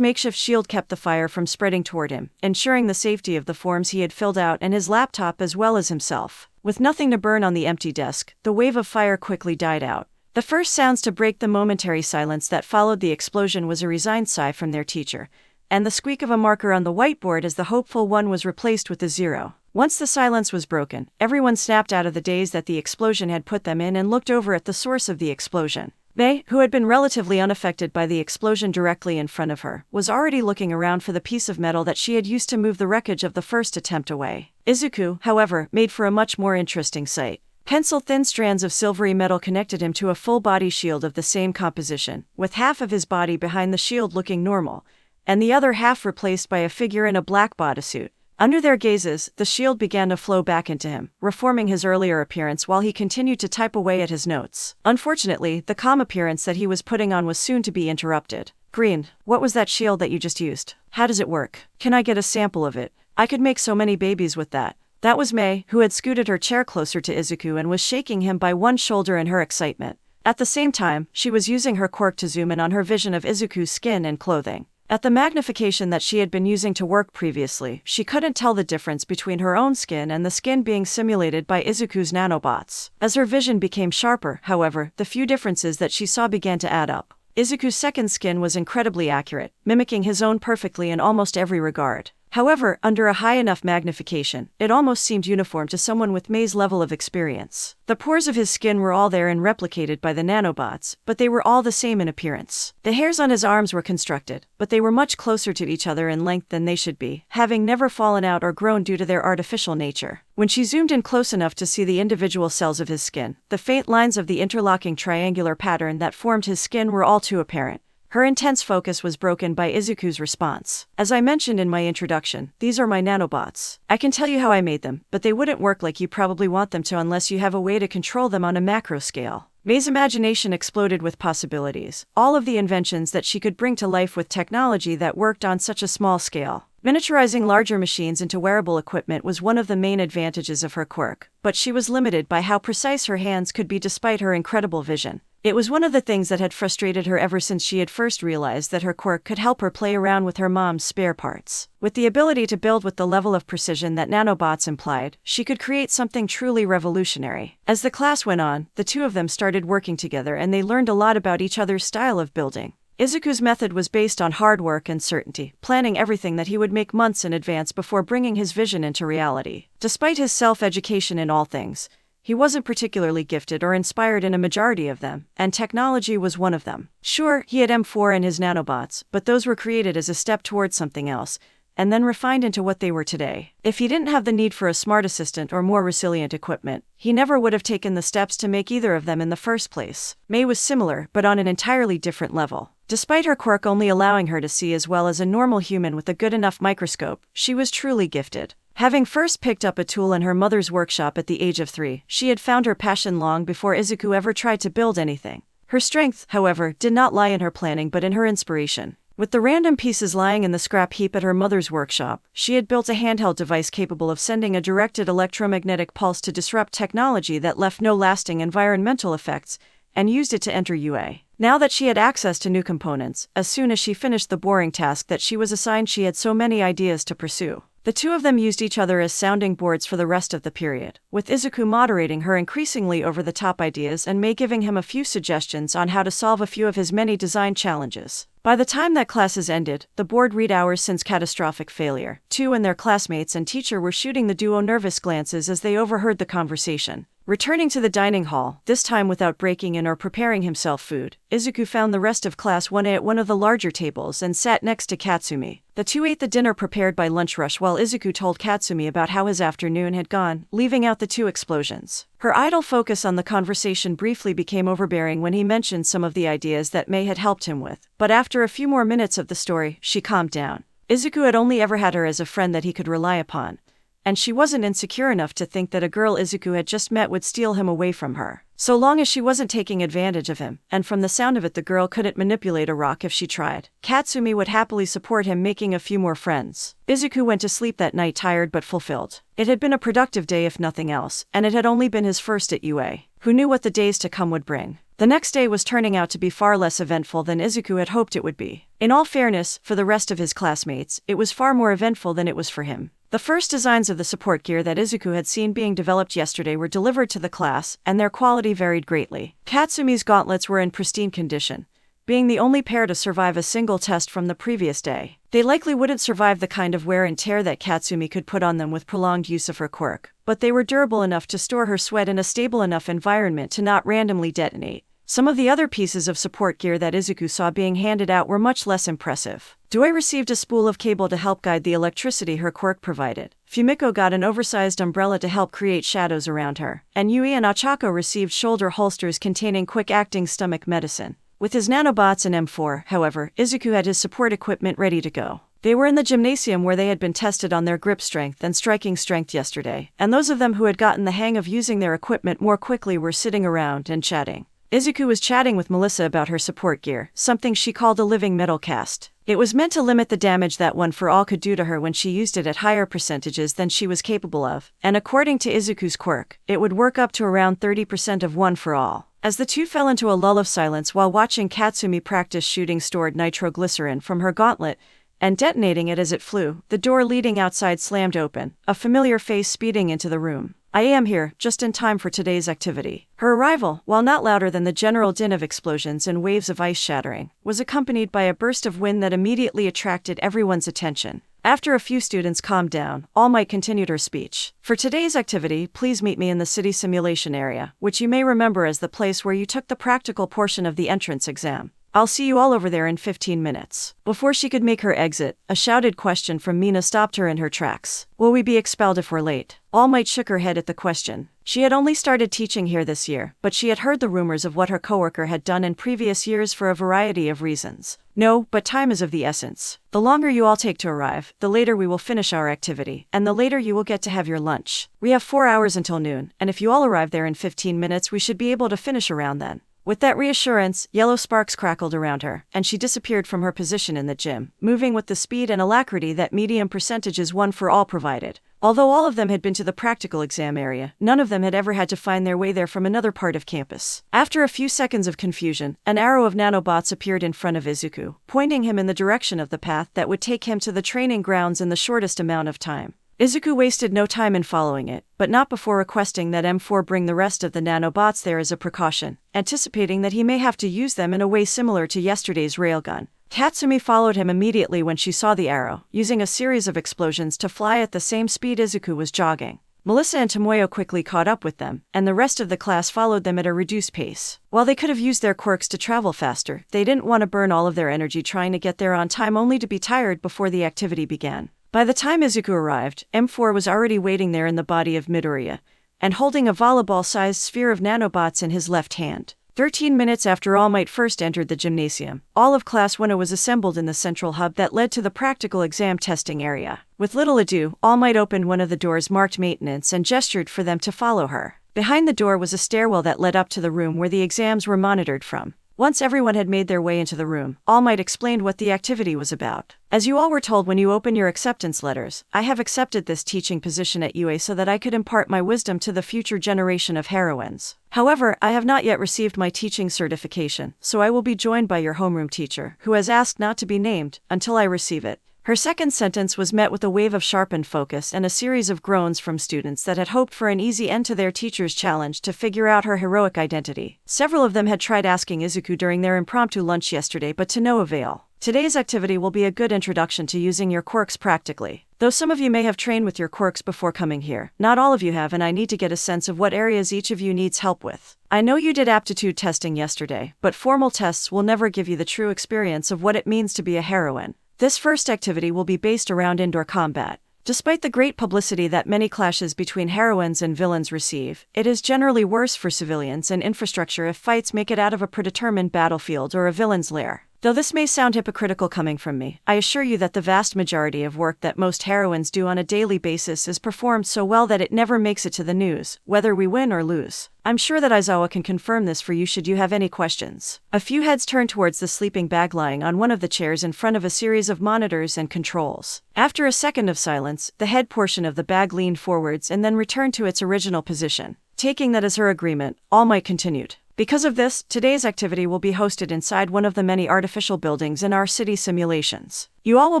makeshift shield kept the fire from spreading toward him, ensuring the safety of the forms he had filled out and his laptop as well as himself. With nothing to burn on the empty desk, the wave of fire quickly died out. The first sounds to break the momentary silence that followed the explosion was a resigned sigh from their teacher, and the squeak of a marker on the whiteboard as the hopeful 1 was replaced with a 0. Once the silence was broken, everyone snapped out of the daze that the explosion had put them in and looked over at the source of the explosion. May, who had been relatively unaffected by the explosion directly in front of her, was already looking around for the piece of metal that she had used to move the wreckage of the first attempt away. Izuku, however, made for a much more interesting sight. Pencil-thin strands of silvery metal connected him to a full-body shield of the same composition, with half of his body behind the shield looking normal, and the other half replaced by a figure in a black bodysuit. Under their gazes, the shield began to flow back into him, reforming his earlier appearance while he continued to type away at his notes. Unfortunately, the calm appearance that he was putting on was soon to be interrupted. Green, what was that shield that you just used? How does it work? Can I get a sample of it? I could make so many babies with that. That was May, who had scooted her chair closer to Izuku and was shaking him by one shoulder in her excitement. At the same time, she was using her quirk to zoom in on her vision of Izuku's skin and clothing. At the magnification that she had been using to work previously, she couldn't tell the difference between her own skin and the skin being simulated by Izuku's nanobots. As her vision became sharper, however, the few differences that she saw began to add up. Izuku's second skin was incredibly accurate, mimicking his own perfectly in almost every regard. However, under a high enough magnification, it almost seemed uniform to someone with May's level of experience. The pores of his skin were all there and replicated by the nanobots, but they were all the same in appearance. The hairs on his arms were constructed, but they were much closer to each other in length than they should be, having never fallen out or grown due to their artificial nature. When she zoomed in close enough to see the individual cells of his skin, the faint lines of the interlocking triangular pattern that formed his skin were all too apparent. Her intense focus was broken by Izuku's response. As I mentioned in my introduction, these are my nanobots. I can tell you how I made them, but they wouldn't work like you probably want them to unless you have a way to control them on a macro scale. May's imagination exploded with possibilities, all of the inventions that she could bring to life with technology that worked on such a small scale. Miniaturizing larger machines into wearable equipment was one of the main advantages of her quirk, but she was limited by how precise her hands could be despite her incredible vision. It was one of the things that had frustrated her ever since she had first realized that her quirk could help her play around with her mom's spare parts. With the ability to build with the level of precision that nanobots implied, she could create something truly revolutionary. As the class went on, the two of them started working together and they learned a lot about each other's style of building. Izuku's method was based on hard work and certainty, planning everything that he would make months in advance before bringing his vision into reality. Despite his self-education in all things, he wasn't particularly gifted or inspired in a majority of them, and technology was one of them. Sure, he had M4 and his nanobots, but those were created as a step towards something else, and then refined into what they were today. If he didn't have the need for a smart assistant or more resilient equipment, he never would have taken the steps to make either of them in the first place. May was similar, but on an entirely different level. Despite her quirk only allowing her to see as well as a normal human with a good enough microscope, she was truly gifted. Having first picked up a tool in her mother's workshop at the age of 3, she had found her passion long before Izuku ever tried to build anything. Her strength, however, did not lie in her planning but in her inspiration. With the random pieces lying in the scrap heap at her mother's workshop, she had built a handheld device capable of sending a directed electromagnetic pulse to disrupt technology that left no lasting environmental effects, and used it to enter UA. Now that she had access to new components, as soon as she finished the boring task that she was assigned, she had so many ideas to pursue. The two of them used each other as sounding boards for the rest of the period, with Izuku moderating her increasingly over-the-top ideas and May giving him a few suggestions on how to solve a few of his many design challenges. By the time that classes ended, the board read hours since catastrophic failure. Two and their classmates and teacher were shooting the duo nervous glances as they overheard the conversation. Returning to the dining hall, this time without breaking in or preparing himself food, Izuku found the rest of Class 1A at one of the larger tables and sat next to Katsumi. The two ate the dinner prepared by Lunch Rush while Izuku told Katsumi about how his afternoon had gone, leaving out the two explosions. Her idle focus on the conversation briefly became overbearing when he mentioned some of the ideas that May had helped him with, but after a few more minutes of the story, she calmed down. Izuku had only ever had her as a friend that he could rely upon, and she wasn't insecure enough to think that a girl Izuku had just met would steal him away from her. So long as she wasn't taking advantage of him, and from the sound of it the girl couldn't manipulate a rock if she tried, Katsumi would happily support him making a few more friends. Izuku went to sleep that night tired but fulfilled. It had been a productive day if nothing else, and it had only been his first at UA. Who knew what the days to come would bring? The next day was turning out to be far less eventful than Izuku had hoped it would be. In all fairness, for the rest of his classmates, it was far more eventful than it was for him. The first designs of the support gear that Izuku had seen being developed yesterday were delivered to the class, and their quality varied greatly. Katsumi's gauntlets were in pristine condition, being the only pair to survive a single test from the previous day. They likely wouldn't survive the kind of wear and tear that Katsumi could put on them with prolonged use of her quirk, but they were durable enough to store her sweat in a stable enough environment to not randomly detonate. Some of the other pieces of support gear that Izuku saw being handed out were much less impressive. Doi received a spool of cable to help guide the electricity her quirk provided. Fumiko got an oversized umbrella to help create shadows around her, and Yui and Ochako received shoulder holsters containing quick-acting stomach medicine. With his nanobots and M4, however, Izuku had his support equipment ready to go. They were in the gymnasium where they had been tested on their grip strength and striking strength yesterday, and those of them who had gotten the hang of using their equipment more quickly were sitting around and chatting. Izuku was chatting with Melissa about her support gear, something she called a living metal cast. It was meant to limit the damage that One for All could do to her when she used it at higher percentages than she was capable of, and according to Izuku's quirk, it would work up to around 30% of One for All. As the two fell into a lull of silence while watching Katsumi practice shooting stored nitroglycerin from her gauntlet and detonating it as it flew, the door leading outside slammed open, a familiar face speeding into the room. "I am here, just in time for today's activity." Her arrival, while not louder than the general din of explosions and waves of ice shattering, was accompanied by a burst of wind that immediately attracted everyone's attention. After a few students calmed down, All Might continued her speech. "For today's activity, please meet me in the city simulation area, which you may remember as the place where you took the practical portion of the entrance exam. I'll see you all over there in 15 minutes. Before she could make her exit, a shouted question from Mina stopped her in her tracks. "Will we be expelled if we're late?" All Might shook her head at the question. She had only started teaching here this year, but she had heard the rumors of what her coworker had done in previous years for a variety of reasons. "No, but time is of the essence. The longer you all take to arrive, the later we will finish our activity, and the later you will get to have your lunch. We have 4 hours until noon, and if you all arrive there in 15 minutes we should be able to finish around then." With that reassurance, yellow sparks crackled around her, and she disappeared from her position in the gym, moving with the speed and alacrity that medium percentages One for All provided. Although all of them had been to the practical exam area, none of them had ever had to find their way there from another part of campus. After a few seconds of confusion, an arrow of nanobots appeared in front of Izuku, pointing him in the direction of the path that would take him to the training grounds in the shortest amount of time. Izuku wasted no time in following it, but not before requesting that M4 bring the rest of the nanobots there as a precaution, anticipating that he may have to use them in a way similar to yesterday's railgun. Katsumi followed him immediately when she saw the arrow, using a series of explosions to fly at the same speed Izuku was jogging. Melissa and Tomoyo quickly caught up with them, and the rest of the class followed them at a reduced pace. While they could have used their quirks to travel faster, they didn't want to burn all of their energy trying to get there on time only to be tired before the activity began. By the time Izuku arrived, M4 was already waiting there in the body of Midoriya, and holding a volleyball-sized sphere of nanobots in his left hand. 13 minutes after All Might first entered the gymnasium, all of Class 1 was assembled in the central hub that led to the practical exam testing area. With little ado, All Might opened one of the doors marked maintenance and gestured for them to follow her. Behind the door was a stairwell that led up to the room where the exams were monitored from. Once everyone had made their way into the room, All Might explained what the activity was about. "As you all were told when you opened your acceptance letters, I have accepted this teaching position at UA so that I could impart my wisdom to the future generation of heroines. However, I have not yet received my teaching certification, so I will be joined by your homeroom teacher, who has asked not to be named, until I receive it." Her second sentence was met with a wave of sharpened focus and a series of groans from students that had hoped for an easy end to their teacher's challenge to figure out her heroic identity. Several of them had tried asking Izuku during their impromptu lunch yesterday, but to no avail. Today's activity will be a good introduction to using your quirks practically. Though some of you may have trained with your quirks before coming here, not all of you have, and I need to get a sense of what areas each of you needs help with. I know you did aptitude testing yesterday, but formal tests will never give you the true experience of what it means to be a heroine. This first activity will be based around indoor combat. Despite the great publicity that many clashes between heroines and villains receive, it is generally worse for civilians and infrastructure if fights make it out of a predetermined battlefield or a villain's lair. Though this may sound hypocritical coming from me, I assure you that the vast majority of work that most heroines do on a daily basis is performed so well that it never makes it to the news, whether we win or lose. I'm sure that Aizawa can confirm this for you should you have any questions. A few heads turned towards the sleeping bag lying on one of the chairs in front of a series of monitors and controls. After a second of silence, the head portion of the bag leaned forwards and then returned to its original position. Taking that as her agreement, All Might continued. Because of this, today's activity will be hosted inside one of the many artificial buildings in our city simulations. You all will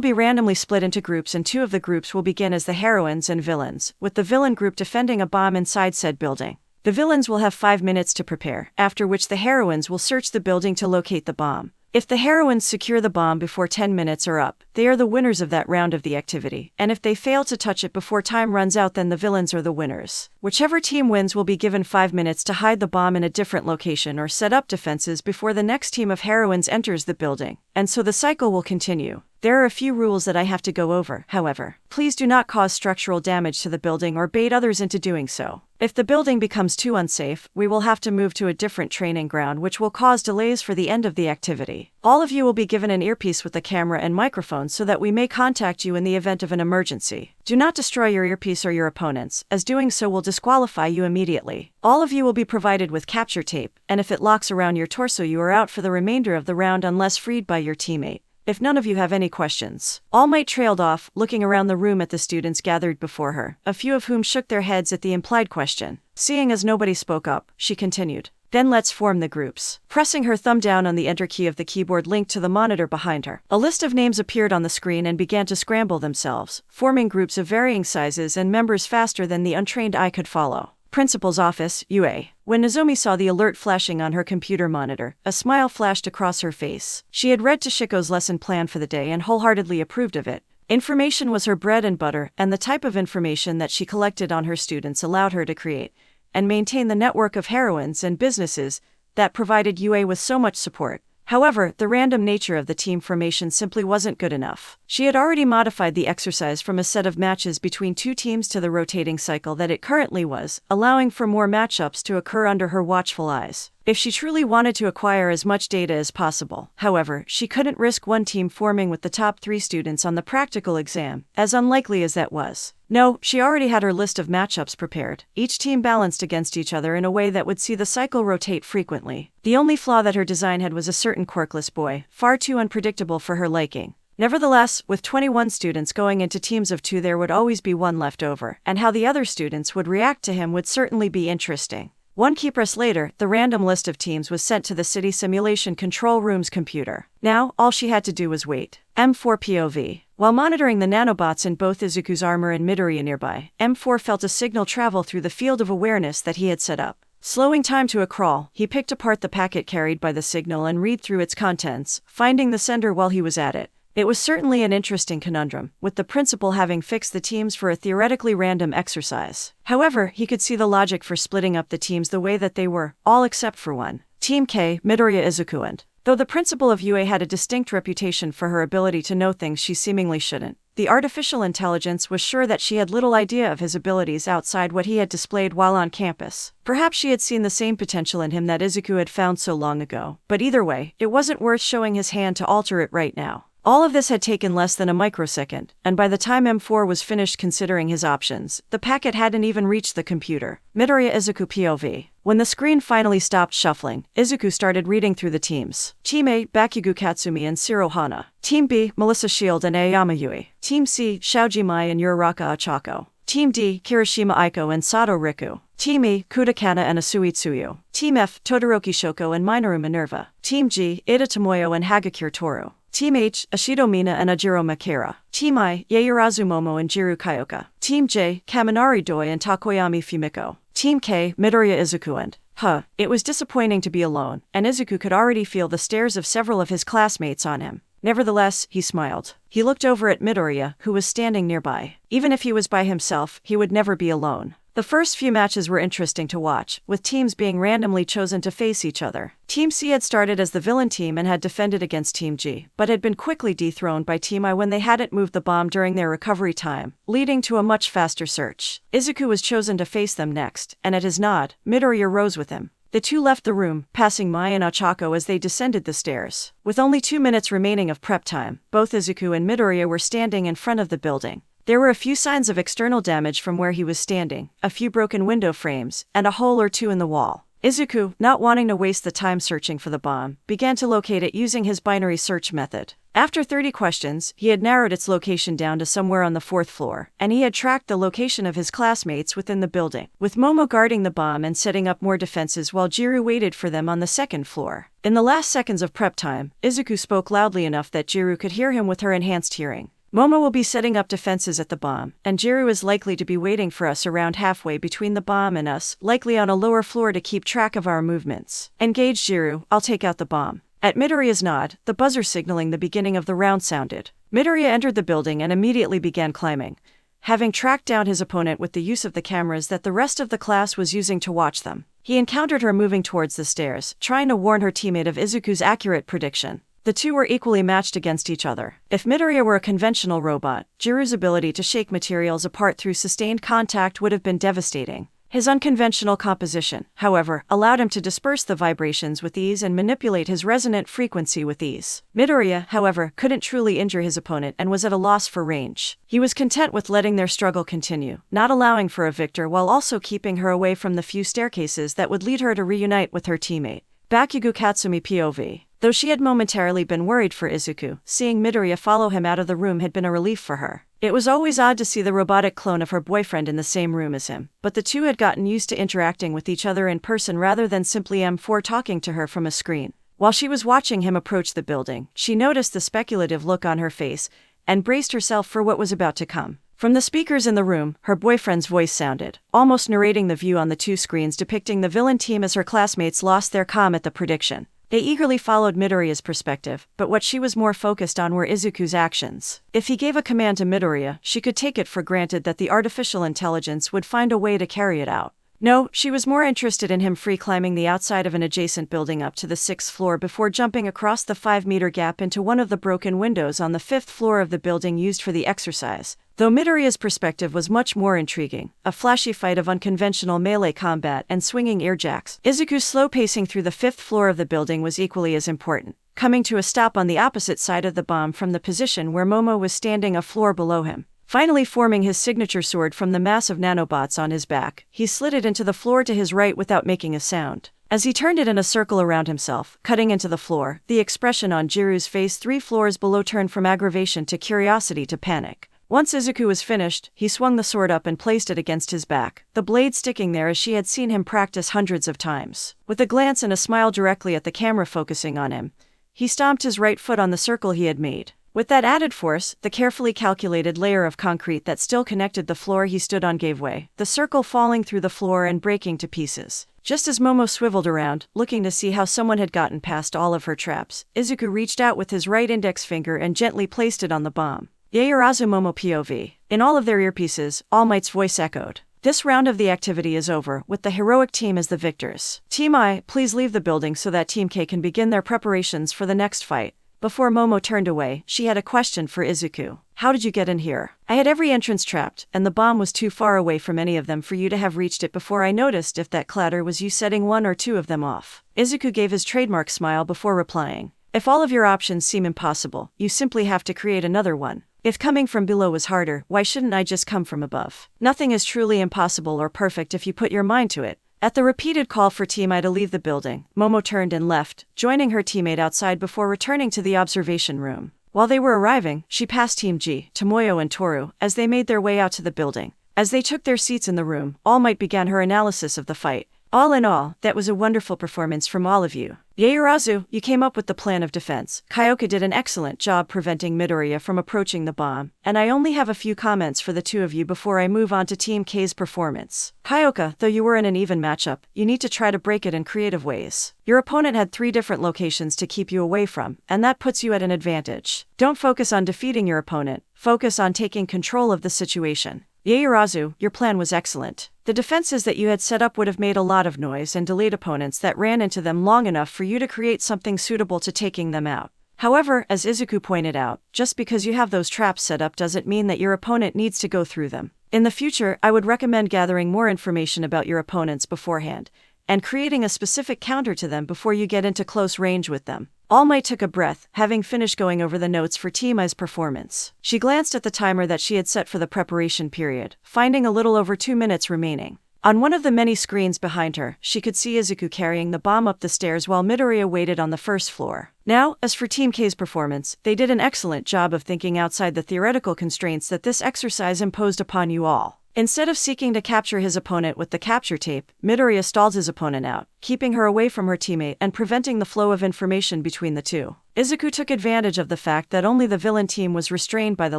be randomly split into groups, and 2 of the groups will begin as the heroines and villains, with the villain group defending a bomb inside said building. The villains will have 5 minutes to prepare, after which the heroines will search the building to locate the bomb. If the heroines secure the bomb before 10 minutes are up, they are the winners of that round of the activity, and if they fail to touch it before time runs out, then the villains are the winners. Whichever team wins will be given 5 minutes to hide the bomb in a different location or set up defenses before the next team of heroines enters the building, and so the cycle will continue. There are a few rules that I have to go over, however. Please do not cause structural damage to the building or bait others into doing so. If the building becomes too unsafe, we will have to move to a different training ground, which will cause delays for the end of the activity. All of you will be given an earpiece with a camera and microphone so that we may contact you in the event of an emergency. Do not destroy your earpiece or your opponents, as doing so will disqualify you immediately. All of you will be provided with capture tape, and if it locks around your torso, you are out for the remainder of the round unless freed by your teammate. If none of you have any questions. All Might trailed off, looking around the room at the students gathered before her, a few of whom shook their heads at the implied question. Seeing as nobody spoke up, she continued. Then let's form the groups. Pressing her thumb down on the enter key of the keyboard linked to the monitor behind her, a list of names appeared on the screen and began to scramble themselves, forming groups of varying sizes and members faster than the untrained eye could follow. Principal's office, UA. When Nozomi saw the alert flashing on her computer monitor, a smile flashed across her face. She had read Toshiko's lesson plan for the day and wholeheartedly approved of it. Information was her bread and butter, and the type of information that she collected on her students allowed her to create and maintain the network of heroines and businesses that provided UA with so much support. However, the random nature of the team formation simply wasn't good enough. She had already modified the exercise from a set of matches between 2 teams to the rotating cycle that it currently was, allowing for more matchups to occur under her watchful eyes. If she truly wanted to acquire as much data as possible, however, she couldn't risk one team forming with the top 3 students on the practical exam, as unlikely as that was. No, she already had her list of matchups prepared, each team balanced against each other in a way that would see the cycle rotate frequently. The only flaw that her design had was a certain quirkless boy, far too unpredictable for her liking. Nevertheless, with 21 students going into teams of 2, there would always be one left over, and how the other students would react to him would certainly be interesting. 1 key press later, the random list of teams was sent to the city simulation control room's computer. Now, all she had to do was wait. M4 POV. While monitoring the nanobots in both Izuku's armor and Midoriya nearby, M4 felt a signal travel through the field of awareness that he had set up. Slowing time to a crawl, he picked apart the packet carried by the signal and read through its contents, finding the sender while he was at it. It was certainly an interesting conundrum, with the principal having fixed the teams for a theoretically random exercise. However, he could see the logic for splitting up the teams the way that they were, all except for one. Team K, Midoriya, Izuku, and though the principal of UA had a distinct reputation for her ability to know things she seemingly shouldn't, the artificial intelligence was sure that she had little idea of his abilities outside what he had displayed while on campus. Perhaps she had seen the same potential in him that Izuku had found so long ago, but either way, it wasn't worth showing his hand to alter it right now. All of this had taken less than a microsecond, and by the time M4 was finished considering his options, the packet hadn't even reached the computer. Midoriya Izuku POV. When the screen finally stopped shuffling, Izuku started reading through the teams. Team A, Bakugo Katsumi and Shiro Hana. Team B, Melissa Shield and Aoyama Yui. Team C, Shaoji Mai and Uraraka Achako. Team D, Kirishima Aiko and Sato Riku. Team E, Kudakana and Asui Tsuyu. Team F, Todoroki Shoko and Minoru Minerva. Team G, Ida Tomoyo and Hagakure Toru. Team H, Ashido Mina and Ajiro Makira. Team I, Yaoyorozu Momo and Jiru Kyoka. Team J, Kaminari Doi and Takoyami Fumiko. Team K, Midoriya Izuku and it was disappointing to be alone, and Izuku could already feel the stares of several of his classmates on him. Nevertheless, he smiled. He looked over at Midoriya, who was standing nearby. Even if he was by himself, he would never be alone. The first few matches were interesting to watch, with teams being randomly chosen to face each other. Team C had started as the villain team and had defended against Team G, but had been quickly dethroned by Team I when they hadn't moved the bomb during their recovery time, leading to a much faster search. Izuku was chosen to face them next, and at his nod, Midoriya rose with him. The two left the room, passing Mai and Ochako as they descended the stairs. With only 2 minutes remaining of prep time, both Izuku and Midoriya were standing in front of the building. There were a few signs of external damage from where he was standing, a few broken window frames, and a hole or two in the wall. Izuku, not wanting to waste the time searching for the bomb, began to locate it using his binary search method. After 30 questions, he had narrowed its location down to somewhere on the 4th floor, and he had tracked the location of his classmates within the building, with Momo guarding the bomb and setting up more defenses while Jiru waited for them on the 2nd floor. In the last seconds of prep time, Izuku spoke loudly enough that Jiru could hear him with her enhanced hearing. Momo will be setting up defenses at the bomb, and Jiru is likely to be waiting for us around halfway between the bomb and us, likely on a lower floor to keep track of our movements. Engage Jiru, I'll take out the bomb. At Midoriya's nod, the buzzer signaling the beginning of the round sounded. Midoriya entered the building and immediately began climbing, having tracked down his opponent with the use of the cameras that the rest of the class was using to watch them. He encountered her moving towards the stairs, trying to warn her teammate of Izuku's accurate prediction. The two were equally matched against each other. If Midoriya were a conventional robot, Jiru's ability to shake materials apart through sustained contact would have been devastating. His unconventional composition, however, allowed him to disperse the vibrations with ease and manipulate his resonant frequency with ease. Midoriya, however, couldn't truly injure his opponent and was at a loss for range. He was content with letting their struggle continue, not allowing for a victor while also keeping her away from the few staircases that would lead her to reunite with her teammate. Bakugo Katsumi POV. Though she had momentarily been worried for Izuku, seeing Midoriya follow him out of the room had been a relief for her. It was always odd to see the robotic clone of her boyfriend in the same room as him, but the two had gotten used to interacting with each other in person rather than simply M4 talking to her from a screen. While she was watching him approach the building, she noticed the speculative look on her face and braced herself for what was about to come. From the speakers in the room, her boyfriend's voice sounded, almost narrating the view on the two screens depicting the villain team as her classmates lost their comm at the prediction. They eagerly followed Midoriya's perspective, but what she was more focused on were Izuku's actions. If he gave a command to Midoriya, she could take it for granted that the artificial intelligence would find a way to carry it out. No, she was more interested in him free climbing the outside of an adjacent building up to the 6th floor before jumping across the 5-meter gap into one of the broken windows on the 5th floor of the building used for the exercise. Though Midoriya's perspective was much more intriguing, a flashy fight of unconventional melee combat and swinging earjacks, Izuku's slow pacing through the 5th floor of the building was equally as important, coming to a stop on the opposite side of the bomb from the position where Momo was standing a floor below him. Finally forming his signature sword from the mass of nanobots on his back, he slid it into the floor to his right without making a sound. As he turned it in a circle around himself, cutting into the floor, the expression on Jiru's face 3 floors below turned from aggravation to curiosity to panic. Once Izuku was finished, he swung the sword up and placed it against his back, the blade sticking there as she had seen him practice hundreds of times. With a glance and a smile directly at the camera focusing on him, he stomped his right foot on the circle he had made. With that added force, the carefully calculated layer of concrete that still connected the floor he stood on gave way, the circle falling through the floor and breaking to pieces. Just as Momo swiveled around, looking to see how someone had gotten past all of her traps, Izuku reached out with his right index finger and gently placed it on the bomb. Yaoyorozu Momo POV. In all of their earpieces, All Might's voice echoed. This round of the activity is over, with the heroic team as the victors. Team I, please leave the building so that Team K can begin their preparations for the next fight. Before Momo turned away, she had a question for Izuku. How did you get in here? I had every entrance trapped, and the bomb was too far away from any of them for you to have reached it before I noticed if that clatter was you setting 1 or 2 of them off. Izuku gave his trademark smile before replying. If all of your options seem impossible, you simply have to create another one. If coming from below was harder, why shouldn't I just come from above? Nothing is truly impossible or perfect if you put your mind to it. At the repeated call for Team I to leave the building, Momo turned and left, joining her teammate outside before returning to the observation room. While they were arriving, she passed Team G, Tomoyo and Toru, as they made their way out to the building. As they took their seats in the room, All Might began her analysis of the fight. All in all, that was a wonderful performance from all of you. Yaoyorozu, you came up with the plan of defense. Kyoka did an excellent job preventing Midoriya from approaching the bomb, and I only have a few comments for the two of you before I move on to Team K's performance. Kyoka, though you were in an even matchup, you need to try to break it in creative ways. Your opponent had 3 different locations to keep you away from, and that puts you at an advantage. Don't focus on defeating your opponent, focus on taking control of the situation. Yaoyorozu, your plan was excellent. The defenses that you had set up would have made a lot of noise and delayed opponents that ran into them long enough for you to create something suitable to taking them out. However, as Izuku pointed out, just because you have those traps set up doesn't mean that your opponent needs to go through them. In the future, I would recommend gathering more information about your opponents beforehand, and creating a specific counter to them before you get into close range with them. All Might took a breath, having finished going over the notes for Team Ai's performance. She glanced at the timer that she had set for the preparation period, finding a little over 2 minutes remaining. On one of the many screens behind her, she could see Izuku carrying the bomb up the stairs while Midoriya waited on the first floor. Now, as for Team K's performance, they did an excellent job of thinking outside the theoretical constraints that this exercise imposed upon you all. Instead of seeking to capture his opponent with the capture tape, Midoriya stalled his opponent out, keeping her away from her teammate and preventing the flow of information between the two. Izuku took advantage of the fact that only the villain team was restrained by the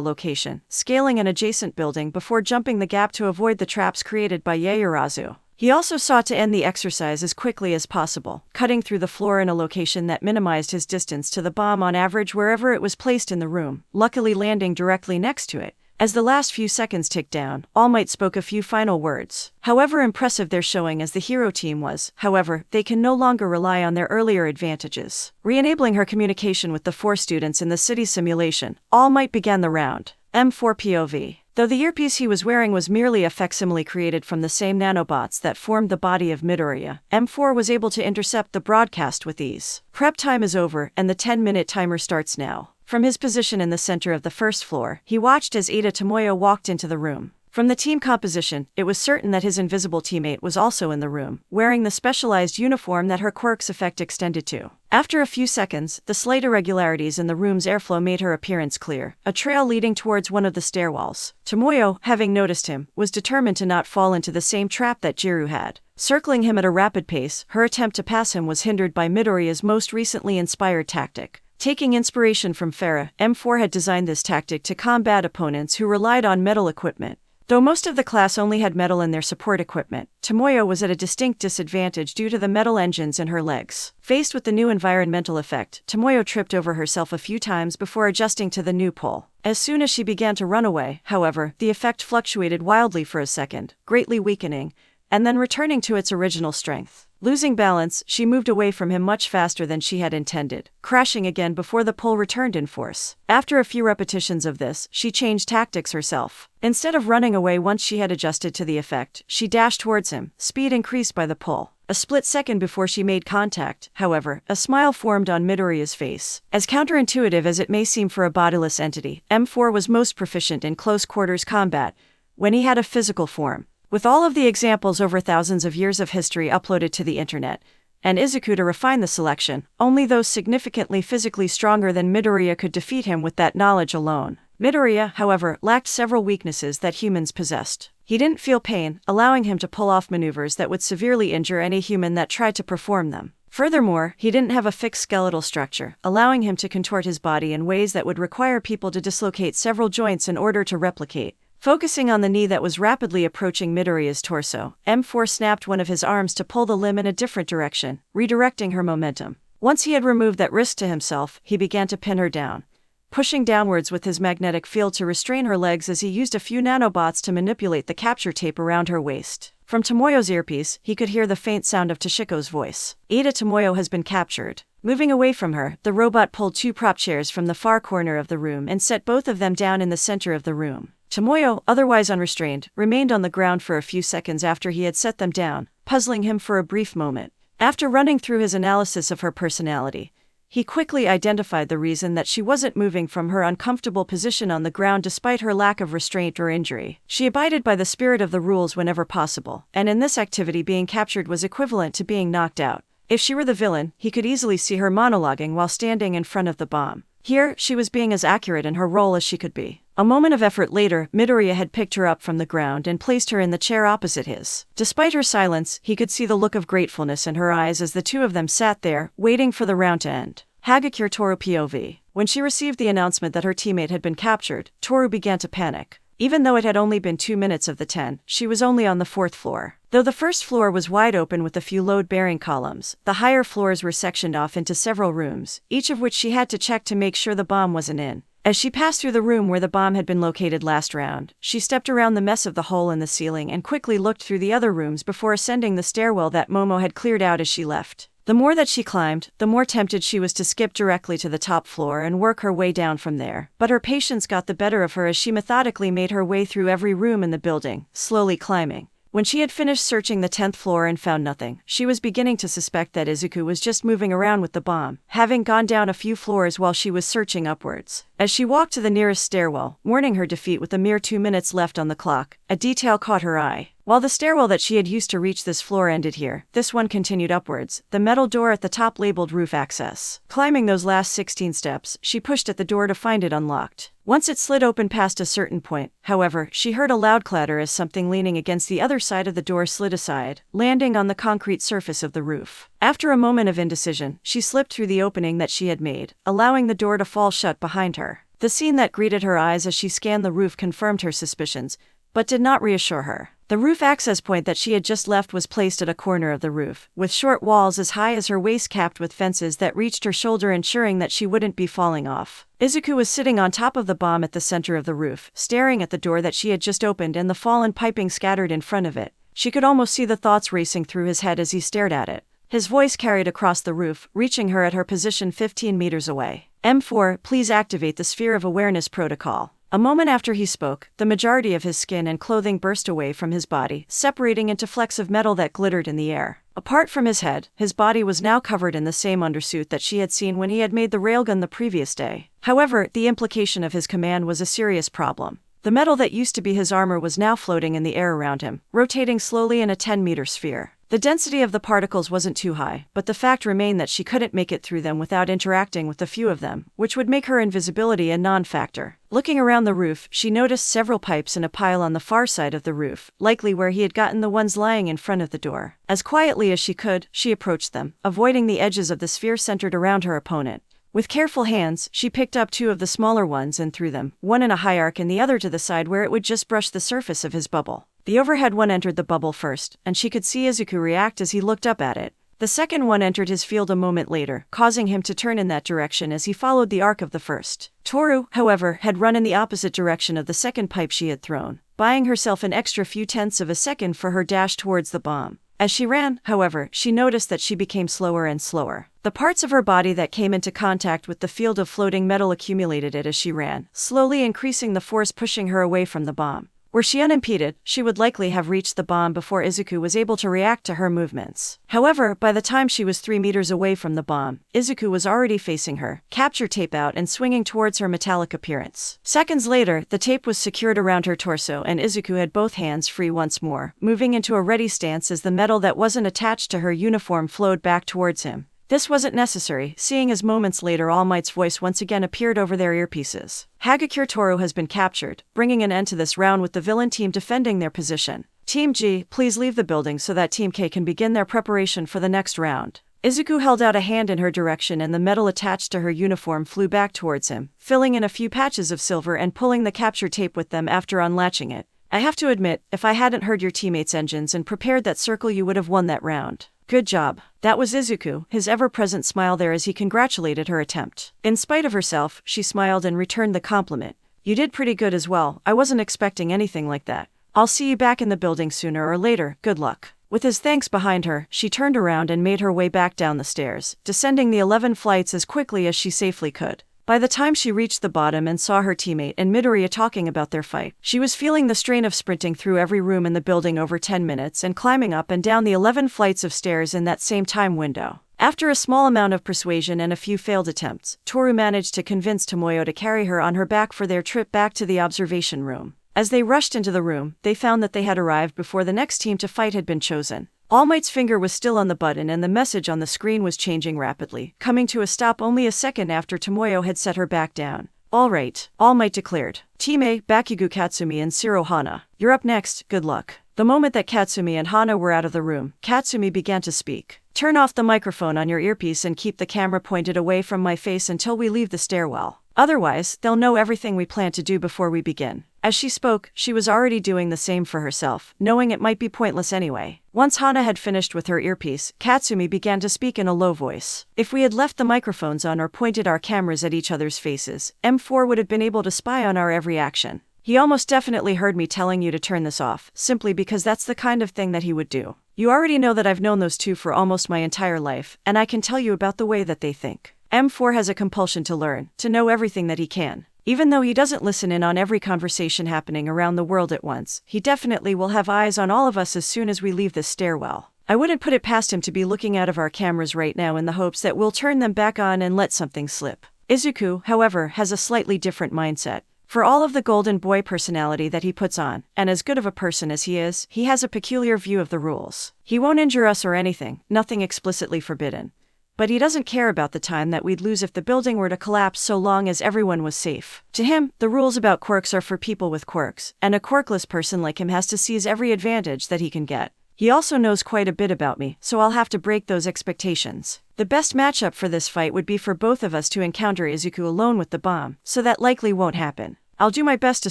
location, scaling an adjacent building before jumping the gap to avoid the traps created by Yaoyorozu. He also sought to end the exercise as quickly as possible, cutting through the floor in a location that minimized his distance to the bomb on average wherever it was placed in the room, luckily landing directly next to it. As the last few seconds ticked down, All Might spoke a few final words. However impressive their showing as the hero team was, however, they can no longer rely on their earlier advantages. Re-enabling her communication with the 4 students in the city simulation, All Might began the round. M4 POV. Though the earpiece he was wearing was merely a facsimile created from the same nanobots that formed the body of Midoriya, M4 was able to intercept the broadcast with ease. Prep time is over and the 10-minute timer starts now. From his position in the center of the first floor, he watched as Ida Tomoyo walked into the room. From the team composition, it was certain that his invisible teammate was also in the room, wearing the specialized uniform that her Quirks effect extended to. After a few seconds, the slight irregularities in the room's airflow made her appearance clear, a trail leading towards one of the stairwells. Tomoyo, having noticed him, was determined to not fall into the same trap that Jiru had. Circling him at a rapid pace, her attempt to pass him was hindered by Midoriya's most recently inspired tactic. Taking inspiration from Farah, M4 had designed this tactic to combat opponents who relied on metal equipment. Though most of the class only had metal in their support equipment, Tomoyo was at a distinct disadvantage due to the metal engines in her legs. Faced with the new environmental effect, Tomoyo tripped over herself a few times before adjusting to the new pull. As soon as she began to run away, however, the effect fluctuated wildly for a second, greatly weakening, and then returning to its original strength. Losing balance, she moved away from him much faster than she had intended, crashing again before the pull returned in force. After a few repetitions of this, she changed tactics herself. Instead of running away once she had adjusted to the effect, she dashed towards him, speed increased by the pull. A split second before she made contact, however, a smile formed on Midoriya's face. As counterintuitive as it may seem for a bodiless entity, M4 was most proficient in close quarters combat, when he had a physical form. With all of the examples over thousands of years of history uploaded to the internet, and Izuku to refine the selection, only those significantly physically stronger than Midoriya could defeat him with that knowledge alone. Midoriya, however, lacked several weaknesses that humans possessed. He didn't feel pain, allowing him to pull off maneuvers that would severely injure any human that tried to perform them. Furthermore, he didn't have a fixed skeletal structure, allowing him to contort his body in ways that would require people to dislocate several joints in order to replicate. Focusing on the knee that was rapidly approaching Midoriya's torso, M4 snapped one of his arms to pull the limb in a different direction, redirecting her momentum. Once he had removed that risk to himself, he began to pin her down, pushing downwards with his magnetic field to restrain her legs as he used a few nanobots to manipulate the capture tape around her waist. From Tomoyo's earpiece, he could hear the faint sound of Toshiko's voice. Ida Tomoyo has been captured. Moving away from her, the robot pulled 2 prop chairs from the far corner of the room and set both of them down in the center of the room. Tomoyo, otherwise unrestrained, remained on the ground for a few seconds after he had set them down, puzzling him for a brief moment. After running through his analysis of her personality, he quickly identified the reason that she wasn't moving from her uncomfortable position on the ground despite her lack of restraint or injury. She abided by the spirit of the rules whenever possible, and in this activity being captured was equivalent to being knocked out. If she were the villain, he could easily see her monologuing while standing in front of the bomb. Here, she was being as accurate in her role as she could be. A moment of effort later, Midoriya had picked her up from the ground and placed her in the chair opposite his. Despite her silence, he could see the look of gratefulness in her eyes as the two of them sat there, waiting for the round to end. Hagakure Toru POV. When she received the announcement that her teammate had been captured, Toru began to panic. Even though it had only been 2 minutes of the 10, she was only on the 4th floor. Though the first floor was wide open with a few load-bearing columns, the higher floors were sectioned off into several rooms, each of which she had to check to make sure the bomb wasn't in. As she passed through the room where the bomb had been located last round, she stepped around the mess of the hole in the ceiling and quickly looked through the other rooms before ascending the stairwell that Momo had cleared out as she left. The more that she climbed, the more tempted she was to skip directly to the top floor and work her way down from there. But her patience got the better of her as she methodically made her way through every room in the building, slowly climbing. When she had finished searching the 10th floor and found nothing, she was beginning to suspect that Izuku was just moving around with the bomb, having gone down a few floors while she was searching upwards. As she walked to the nearest stairwell, mourning her defeat with a mere 2 minutes left on the clock, a detail caught her eye. While the stairwell that she had used to reach this floor ended here, this one continued upwards, the metal door at the top labeled roof access. Climbing those last 16 steps, she pushed at the door to find it unlocked. Once it slid open past a certain point, however, she heard a loud clatter as something leaning against the other side of the door slid aside, landing on the concrete surface of the roof. After a moment of indecision, she slipped through the opening that she had made, allowing the door to fall shut behind her. The scene that greeted her eyes as she scanned the roof confirmed her suspicions, but did not reassure her. The roof access point that she had just left was placed at a corner of the roof, with short walls as high as her waist capped with fences that reached her shoulder, ensuring that she wouldn't be falling off. Izuku was sitting on top of the bomb at the center of the roof, staring at the door that she had just opened and the fallen piping scattered in front of it. She could almost see the thoughts racing through his head as he stared at it. His voice carried across the roof, reaching her at her position 15 meters away. M4, please activate the Sphere of Awareness protocol. A moment after he spoke, the majority of his skin and clothing burst away from his body, separating into flecks of metal that glittered in the air. Apart from his head, his body was now covered in the same undersuit that she had seen when he had made the railgun the previous day. However, the implication of his command was a serious problem. The metal that used to be his armor was now floating in the air around him, rotating slowly in a 10-meter sphere. The density of the particles wasn't too high, but the fact remained that she couldn't make it through them without interacting with a few of them, which would make her invisibility a non-factor. Looking around the roof, she noticed several pipes in a pile on the far side of the roof, likely where he had gotten the ones lying in front of the door. As quietly as she could, she approached them, avoiding the edges of the sphere centered around her opponent. With careful hands, she picked up 2 of the smaller ones and threw them, one in a high arc and the other to the side where it would just brush the surface of his bubble. The overhead one entered the bubble first, and she could see Izuku react as he looked up at it. The second one entered his field a moment later, causing him to turn in that direction as he followed the arc of the first. Toru, however, had run in the opposite direction of the second pipe she had thrown, buying herself an extra few tenths of a second for her dash towards the bomb. As she ran, however, she noticed that she became slower and slower. The parts of her body that came into contact with the field of floating metal accumulated it as she ran, slowly increasing the force pushing her away from the bomb. Were she unimpeded, she would likely have reached the bomb before Izuku was able to react to her movements. However, by the time she was 3 meters away from the bomb, Izuku was already facing her, capture tape out and swinging towards her metallic appearance. Seconds later, the tape was secured around her torso and Izuku had both hands free once more, moving into a ready stance as the metal that wasn't attached to her uniform flowed back towards him. This wasn't necessary, seeing as moments later All Might's voice once again appeared over their earpieces. Hagakure Toru has been captured, bringing an end to this round with the villain team defending their position. Team G, please leave the building so that Team K can begin their preparation for the next round. Izuku held out a hand in her direction and the metal attached to her uniform flew back towards him, filling in a few patches of silver and pulling the capture tape with them after unlatching it. I have to admit, if I hadn't heard your teammates' engines and prepared that circle, you would have won that round. Good job. That was Izuku, his ever-present smile there as he congratulated her attempt. In spite of herself, she smiled and returned the compliment. You did pretty good as well, I wasn't expecting anything like that. I'll see you back in the building sooner or later, good luck. With his thanks behind her, she turned around and made her way back down the stairs, descending the 11 flights as quickly as she safely could. By the time she reached the bottom and saw her teammate and Midoriya talking about their fight, she was feeling the strain of sprinting through every room in the building over 10 minutes and climbing up and down the 11 flights of stairs in that same time window. After a small amount of persuasion and a few failed attempts, Toru managed to convince Tomoyo to carry her on her back for their trip back to the observation room. As they rushed into the room, they found that they had arrived before the next team to fight had been chosen. All Might's finger was still on the button and the message on the screen was changing rapidly, coming to a stop only a second after Tomoyo had set her back down. All right, All Might declared. Team A, Bakugo Katsumi and Shiro Hana. You're up next, good luck. The moment that Katsumi and Hana were out of the room, Katsumi began to speak. Turn off the microphone on your earpiece and keep the camera pointed away from my face until we leave the stairwell. Otherwise, they'll know everything we plan to do before we begin. As she spoke, she was already doing the same for herself, knowing it might be pointless anyway. Once Hana had finished with her earpiece, Katsumi began to speak in a low voice. If we had left the microphones on or pointed our cameras at each other's faces, M4 would have been able to spy on our every action. He almost definitely heard me telling you to turn this off, simply because that's the kind of thing that he would do. You already know that I've known those two for almost my entire life, and I can tell you about the way that they think. M4 has a compulsion to learn, to know everything that he can. Even though he doesn't listen in on every conversation happening around the world at once, he definitely will have eyes on all of us as soon as we leave this stairwell. I wouldn't put it past him to be looking out of our cameras right now in the hopes that we'll turn them back on and let something slip. Izuku, however, has a slightly different mindset. For all of the golden boy personality that he puts on, and as good of a person as he is, he has a peculiar view of the rules. He won't injure us or anything, nothing explicitly forbidden. But he doesn't care about the time that we'd lose if the building were to collapse so long as everyone was safe. To him, the rules about quirks are for people with quirks, and a quirkless person like him has to seize every advantage that he can get. He also knows quite a bit about me, so I'll have to break those expectations. The best matchup for this fight would be for both of us to encounter Izuku alone with the bomb, so that likely won't happen. I'll do my best to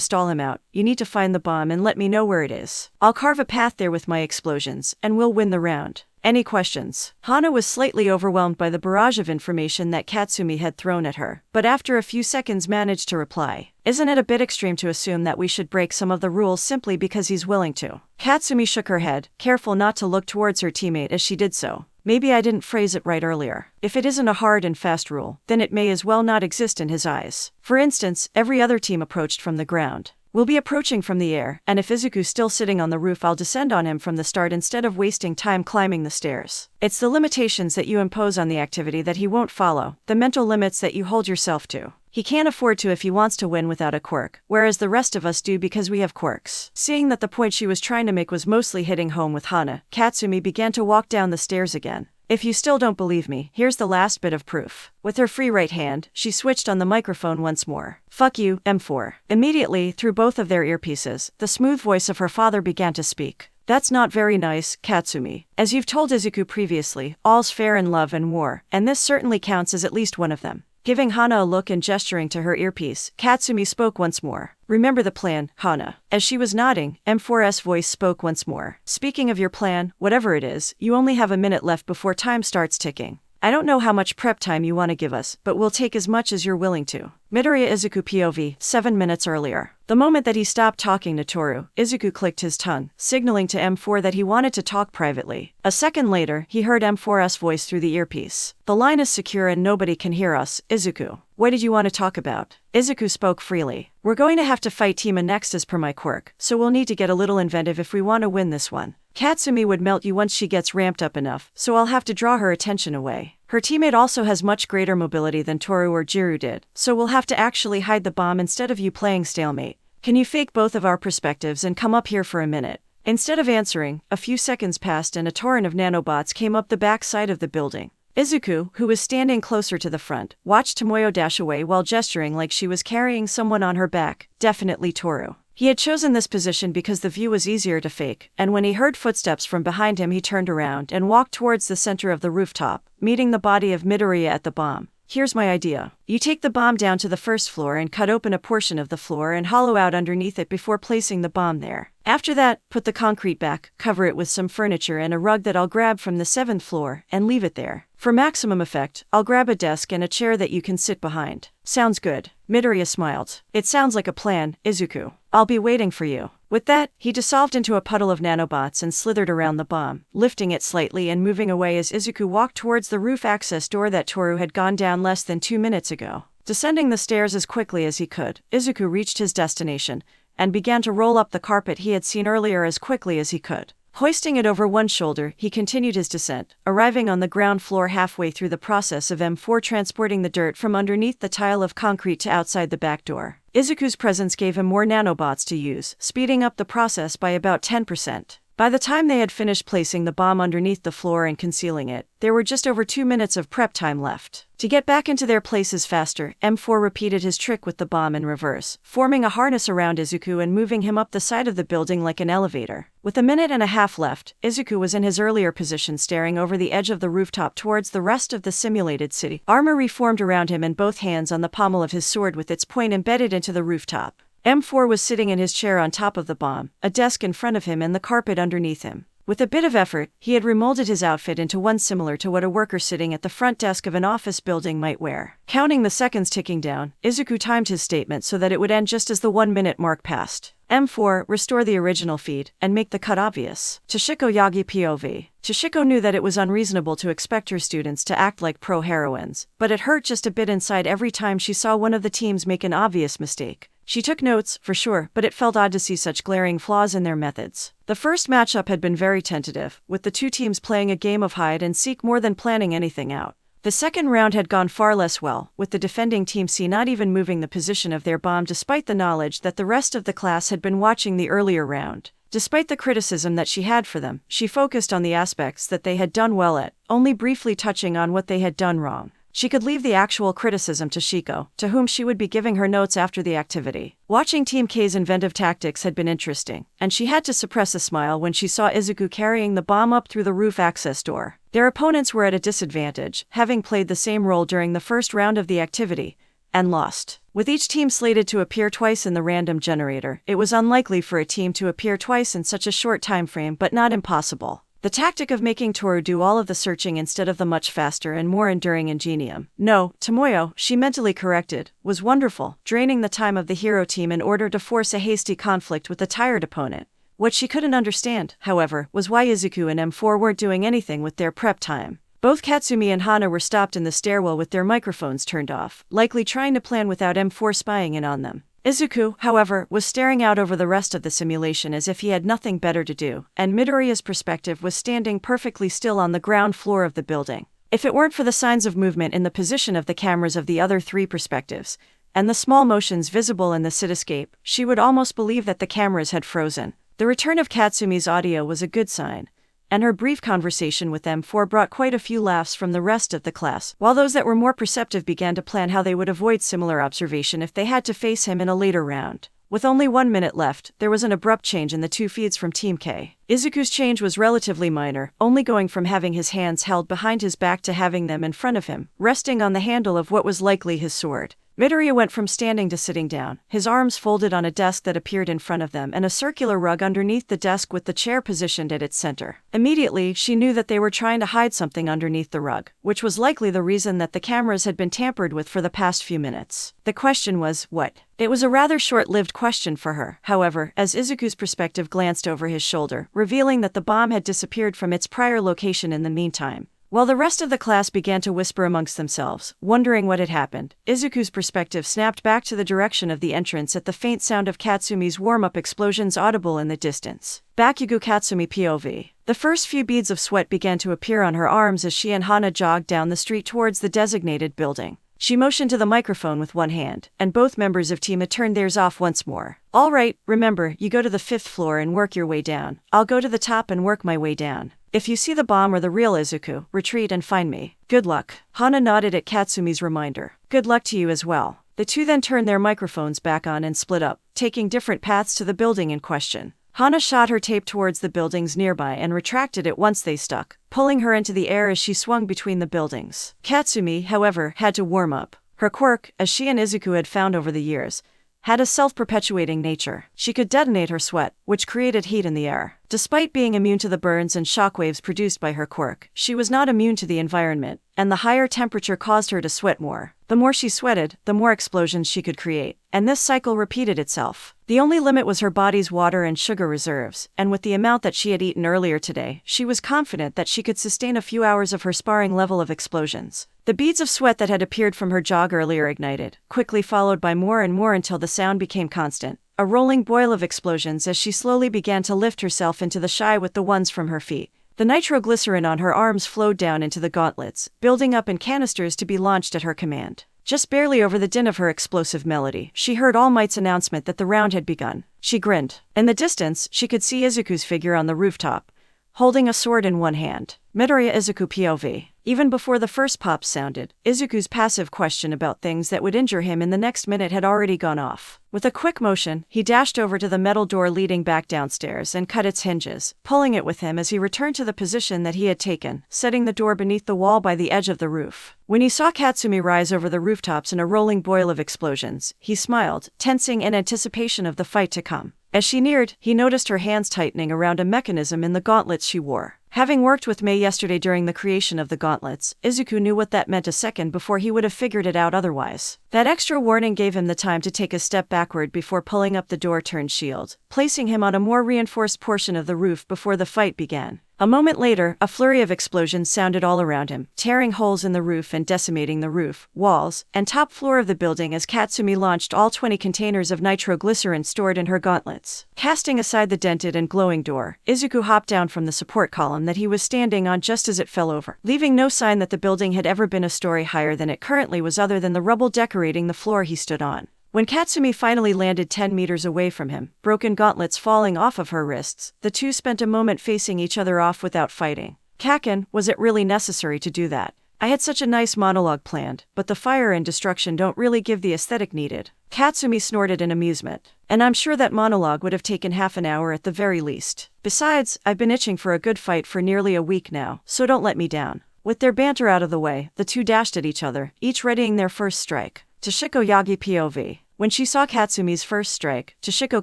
stall him out. You need to find the bomb and let me know where it is. I'll carve a path there with my explosions, and we'll win the round. Any questions? Hana was slightly overwhelmed by the barrage of information that Katsumi had thrown at her, but after a few seconds managed to reply. Isn't it a bit extreme to assume that we should break some of the rules simply because he's willing to? Katsumi shook her head, careful not to look towards her teammate as she did so. Maybe I didn't phrase it right earlier. If it isn't a hard and fast rule, then it may as well not exist in his eyes. For instance, every other team approached from the ground. We'll be approaching from the air, and if Izuku's still sitting on the roof, I'll descend on him from the start instead of wasting time climbing the stairs. It's the limitations that you impose on the activity that he won't follow, the mental limits that you hold yourself to. He can't afford to if he wants to win without a quirk, whereas the rest of us do because we have quirks. Seeing that the point she was trying to make was mostly hitting home with Hana, Katsumi began to walk down the stairs again. If you still don't believe me, here's the last bit of proof. With her free right hand, she switched on the microphone once more. Fuck you, M4. Immediately, through both of their earpieces, the smooth voice of her father began to speak. That's not very nice, Katsumi. As you've told Izuku previously, all's fair in love and war, and this certainly counts as at least one of them. Giving Hana a look and gesturing to her earpiece, Katsumi spoke once more. Remember the plan, Hana. As she was nodding, M4's voice spoke once more. Speaking of your plan, whatever it is, you only have a minute left before time starts ticking. I don't know how much prep time you want to give us, but we'll take as much as you're willing to. Midoriya Izuku POV, 7 minutes earlier. The moment that he stopped talking to Toru, Izuku clicked his tongue, signaling to M4 that he wanted to talk privately. A second later, he heard M4's voice through the earpiece. The line is secure and nobody can hear us, Izuku. What did you want to talk about? Izuku spoke freely. We're going to have to fight Tima next as per my quirk, so we'll need to get a little inventive if we want to win this one. Katsumi would melt you once she gets ramped up enough, so I'll have to draw her attention away. Her teammate also has much greater mobility than Toru or Jiru did, so we'll have to actually hide the bomb instead of you playing stalemate. Can you fake both of our perspectives and come up here for a minute? Instead of answering, a few seconds passed and a torrent of nanobots came up the back side of the building. Izuku, who was standing closer to the front, watched Tomoyo dash away while gesturing like she was carrying someone on her back, definitely Toru. He had chosen this position because the view was easier to fake, and when he heard footsteps from behind him he turned around and walked towards the center of the rooftop, meeting the body of Midoriya at the bomb. Here's my idea. You take the bomb down to the first floor and cut open a portion of the floor and hollow out underneath it before placing the bomb there. After that, put the concrete back, cover it with some furniture and a rug that I'll grab from the 7th floor, and leave it there. For maximum effect, I'll grab a desk and a chair that you can sit behind. Sounds good. Midoriya smiled. It sounds like a plan, Izuku. I'll be waiting for you. With that, he dissolved into a puddle of nanobots and slithered around the bomb, lifting it slightly and moving away as Izuku walked towards the roof access door that Toru had gone down less than 2 minutes ago. Descending the stairs as quickly as he could, Izuku reached his destination, and began to roll up the carpet he had seen earlier as quickly as he could. Hoisting it over one shoulder, he continued his descent, arriving on the ground floor halfway through the process of M4 transporting the dirt from underneath the tile of concrete to outside the back door. Izuku's presence gave him more nanobots to use, speeding up the process by about 10%. By the time they had finished placing the bomb underneath the floor and concealing it, there were just over 2 minutes of prep time left. To get back into their places faster, M4 repeated his trick with the bomb in reverse, forming a harness around Izuku and moving him up the side of the building like an elevator. With a minute and a half left, Izuku was in his earlier position staring over the edge of the rooftop towards the rest of the simulated city. Armor reformed around him and both hands on the pommel of his sword with its point embedded into the rooftop. M4 was sitting in his chair on top of the bomb, a desk in front of him and the carpet underneath him. With a bit of effort, he had remolded his outfit into one similar to what a worker sitting at the front desk of an office building might wear. Counting the seconds ticking down, Izuku timed his statement so that it would end just as the 1-minute mark passed. M4, restore the original feed, and make the cut obvious. Toshiko Yagi POV. Toshiko knew that it was unreasonable to expect her students to act like pro-heroines, but it hurt just a bit inside every time she saw one of the teams make an obvious mistake. She took notes, for sure, but it felt odd to see such glaring flaws in their methods. The first matchup had been very tentative, with the two teams playing a game of hide and seek more than planning anything out. The second round had gone far less well, with the defending Team C not even moving the position of their bomb despite the knowledge that the rest of the class had been watching the earlier round. Despite the criticism that she had for them, she focused on the aspects that they had done well at, only briefly touching on what they had done wrong. She could leave the actual criticism to Shiko, to whom she would be giving her notes after the activity. Watching Team K's inventive tactics had been interesting, and she had to suppress a smile when she saw Izuku carrying the bomb up through the roof access door. Their opponents were at a disadvantage, having played the same role during the first round of the activity, and lost. With each team slated to appear twice in the random generator, it was unlikely for a team to appear twice in such a short time frame, but not impossible. The tactic of making Toru do all of the searching instead of the much faster and more enduring Ingenium, no, Tomoyo, she mentally corrected, was wonderful, draining the time of the hero team in order to force a hasty conflict with a tired opponent. What she couldn't understand, however, was why Izuku and M4 weren't doing anything with their prep time. Both Katsumi and Hana were stopped in the stairwell with their microphones turned off, likely trying to plan without M4 spying in on them. Izuku, however, was staring out over the rest of the simulation as if he had nothing better to do, and Midoriya's perspective was standing perfectly still on the ground floor of the building. If it weren't for the signs of movement in the position of the cameras of the other three perspectives, and the small motions visible in the cityscape, she would almost believe that the cameras had frozen. The return of Katsumi's audio was a good sign, and her brief conversation with M4 brought quite a few laughs from the rest of the class, while those that were more perceptive began to plan how they would avoid similar observation if they had to face him in a later round. With only 1 minute left, there was an abrupt change in the two feeds from Team K. Izuku's change was relatively minor, only going from having his hands held behind his back to having them in front of him, resting on the handle of what was likely his sword. Midoriya went from standing to sitting down, his arms folded on a desk that appeared in front of them and a circular rug underneath the desk with the chair positioned at its center. Immediately, she knew that they were trying to hide something underneath the rug, which was likely the reason that the cameras had been tampered with for the past few minutes. The question was, what? It was a rather short-lived question for her, however, as Izuku's perspective glanced over his shoulder, revealing that the bomb had disappeared from its prior location in the meantime. While the rest of the class began to whisper amongst themselves, wondering what had happened, Izuku's perspective snapped back to the direction of the entrance at the faint sound of Katsumi's warm-up explosions audible in the distance. Bakugo Katsumi POV. The first few beads of sweat began to appear on her arms as she and Hana jogged down the street towards the designated building. She motioned to the microphone with one hand, and both members of Team A turned theirs off once more. All right, remember, you go to the 5th floor and work your way down. I'll go to the top and work my way down. If you see the bomb or the real Izuku, retreat and find me. Good luck. Hana nodded at Katsumi's reminder. Good luck to you as well. The two then turned their microphones back on and split up, taking different paths to the building in question. Hana shot her tape towards the buildings nearby and retracted it once they stuck, pulling her into the air as she swung between the buildings. Katsumi, however, had to warm up. Her quirk, as she and Izuku had found over the years, had a self-perpetuating nature. She could detonate her sweat, which created heat in the air. Despite being immune to the burns and shockwaves produced by her quirk, she was not immune to the environment, and the higher temperature caused her to sweat more. The more she sweated, the more explosions she could create, and this cycle repeated itself. The only limit was her body's water and sugar reserves, and with the amount that she had eaten earlier today, she was confident that she could sustain a few hours of her sparring level of explosions. The beads of sweat that had appeared from her jog earlier ignited, quickly followed by more and more until the sound became constant. A rolling boil of explosions as she slowly began to lift herself into the shy with the ones from her feet. The nitroglycerin on her arms flowed down into the gauntlets, building up in canisters to be launched at her command. Just barely over the din of her explosive melody, she heard All Might's announcement that the round had begun. She grinned. In the distance, she could see Izuku's figure on the rooftop, holding a sword in one hand. Midoriya Izuku POV. Even before the first pop sounded, Izuku's passive question about things that would injure him in the next minute had already gone off. With a quick motion, he dashed over to the metal door leading back downstairs and cut its hinges, pulling it with him as he returned to the position that he had taken, setting the door beneath the wall by the edge of the roof. When he saw Katsumi rise over the rooftops in a rolling boil of explosions, he smiled, tensing in anticipation of the fight to come. As she neared, he noticed her hands tightening around a mechanism in the gauntlets she wore. Having worked with Mei yesterday during the creation of the gauntlets, Izuku knew what that meant a second before he would have figured it out otherwise. That extra warning gave him the time to take a step backward before pulling up the door-turned shield, placing him on a more reinforced portion of the roof before the fight began. A moment later, a flurry of explosions sounded all around him, tearing holes in the roof and decimating the roof, walls, and top floor of the building as Katsumi launched all 20 containers of nitroglycerin stored in her gauntlets. Casting aside the dented and glowing door, Izuku hopped down from the support column that he was standing on just as it fell over, leaving no sign that the building had ever been a story higher than it currently was other than the rubble decorating the floor he stood on. When Katsumi finally landed 10 meters away from him, broken gauntlets falling off of her wrists, the two spent a moment facing each other off without fighting. Kaken, was it really necessary to do that? I had such a nice monologue planned, but the fire and destruction don't really give the aesthetic needed. Katsumi snorted in amusement. And I'm sure that monologue would have taken half an hour at the very least. Besides, I've been itching for a good fight for nearly a week now, so don't let me down. With their banter out of the way, the two dashed at each other, each readying their first strike. Toshiko Yagi POV. When she saw Katsumi's first strike, Toshiko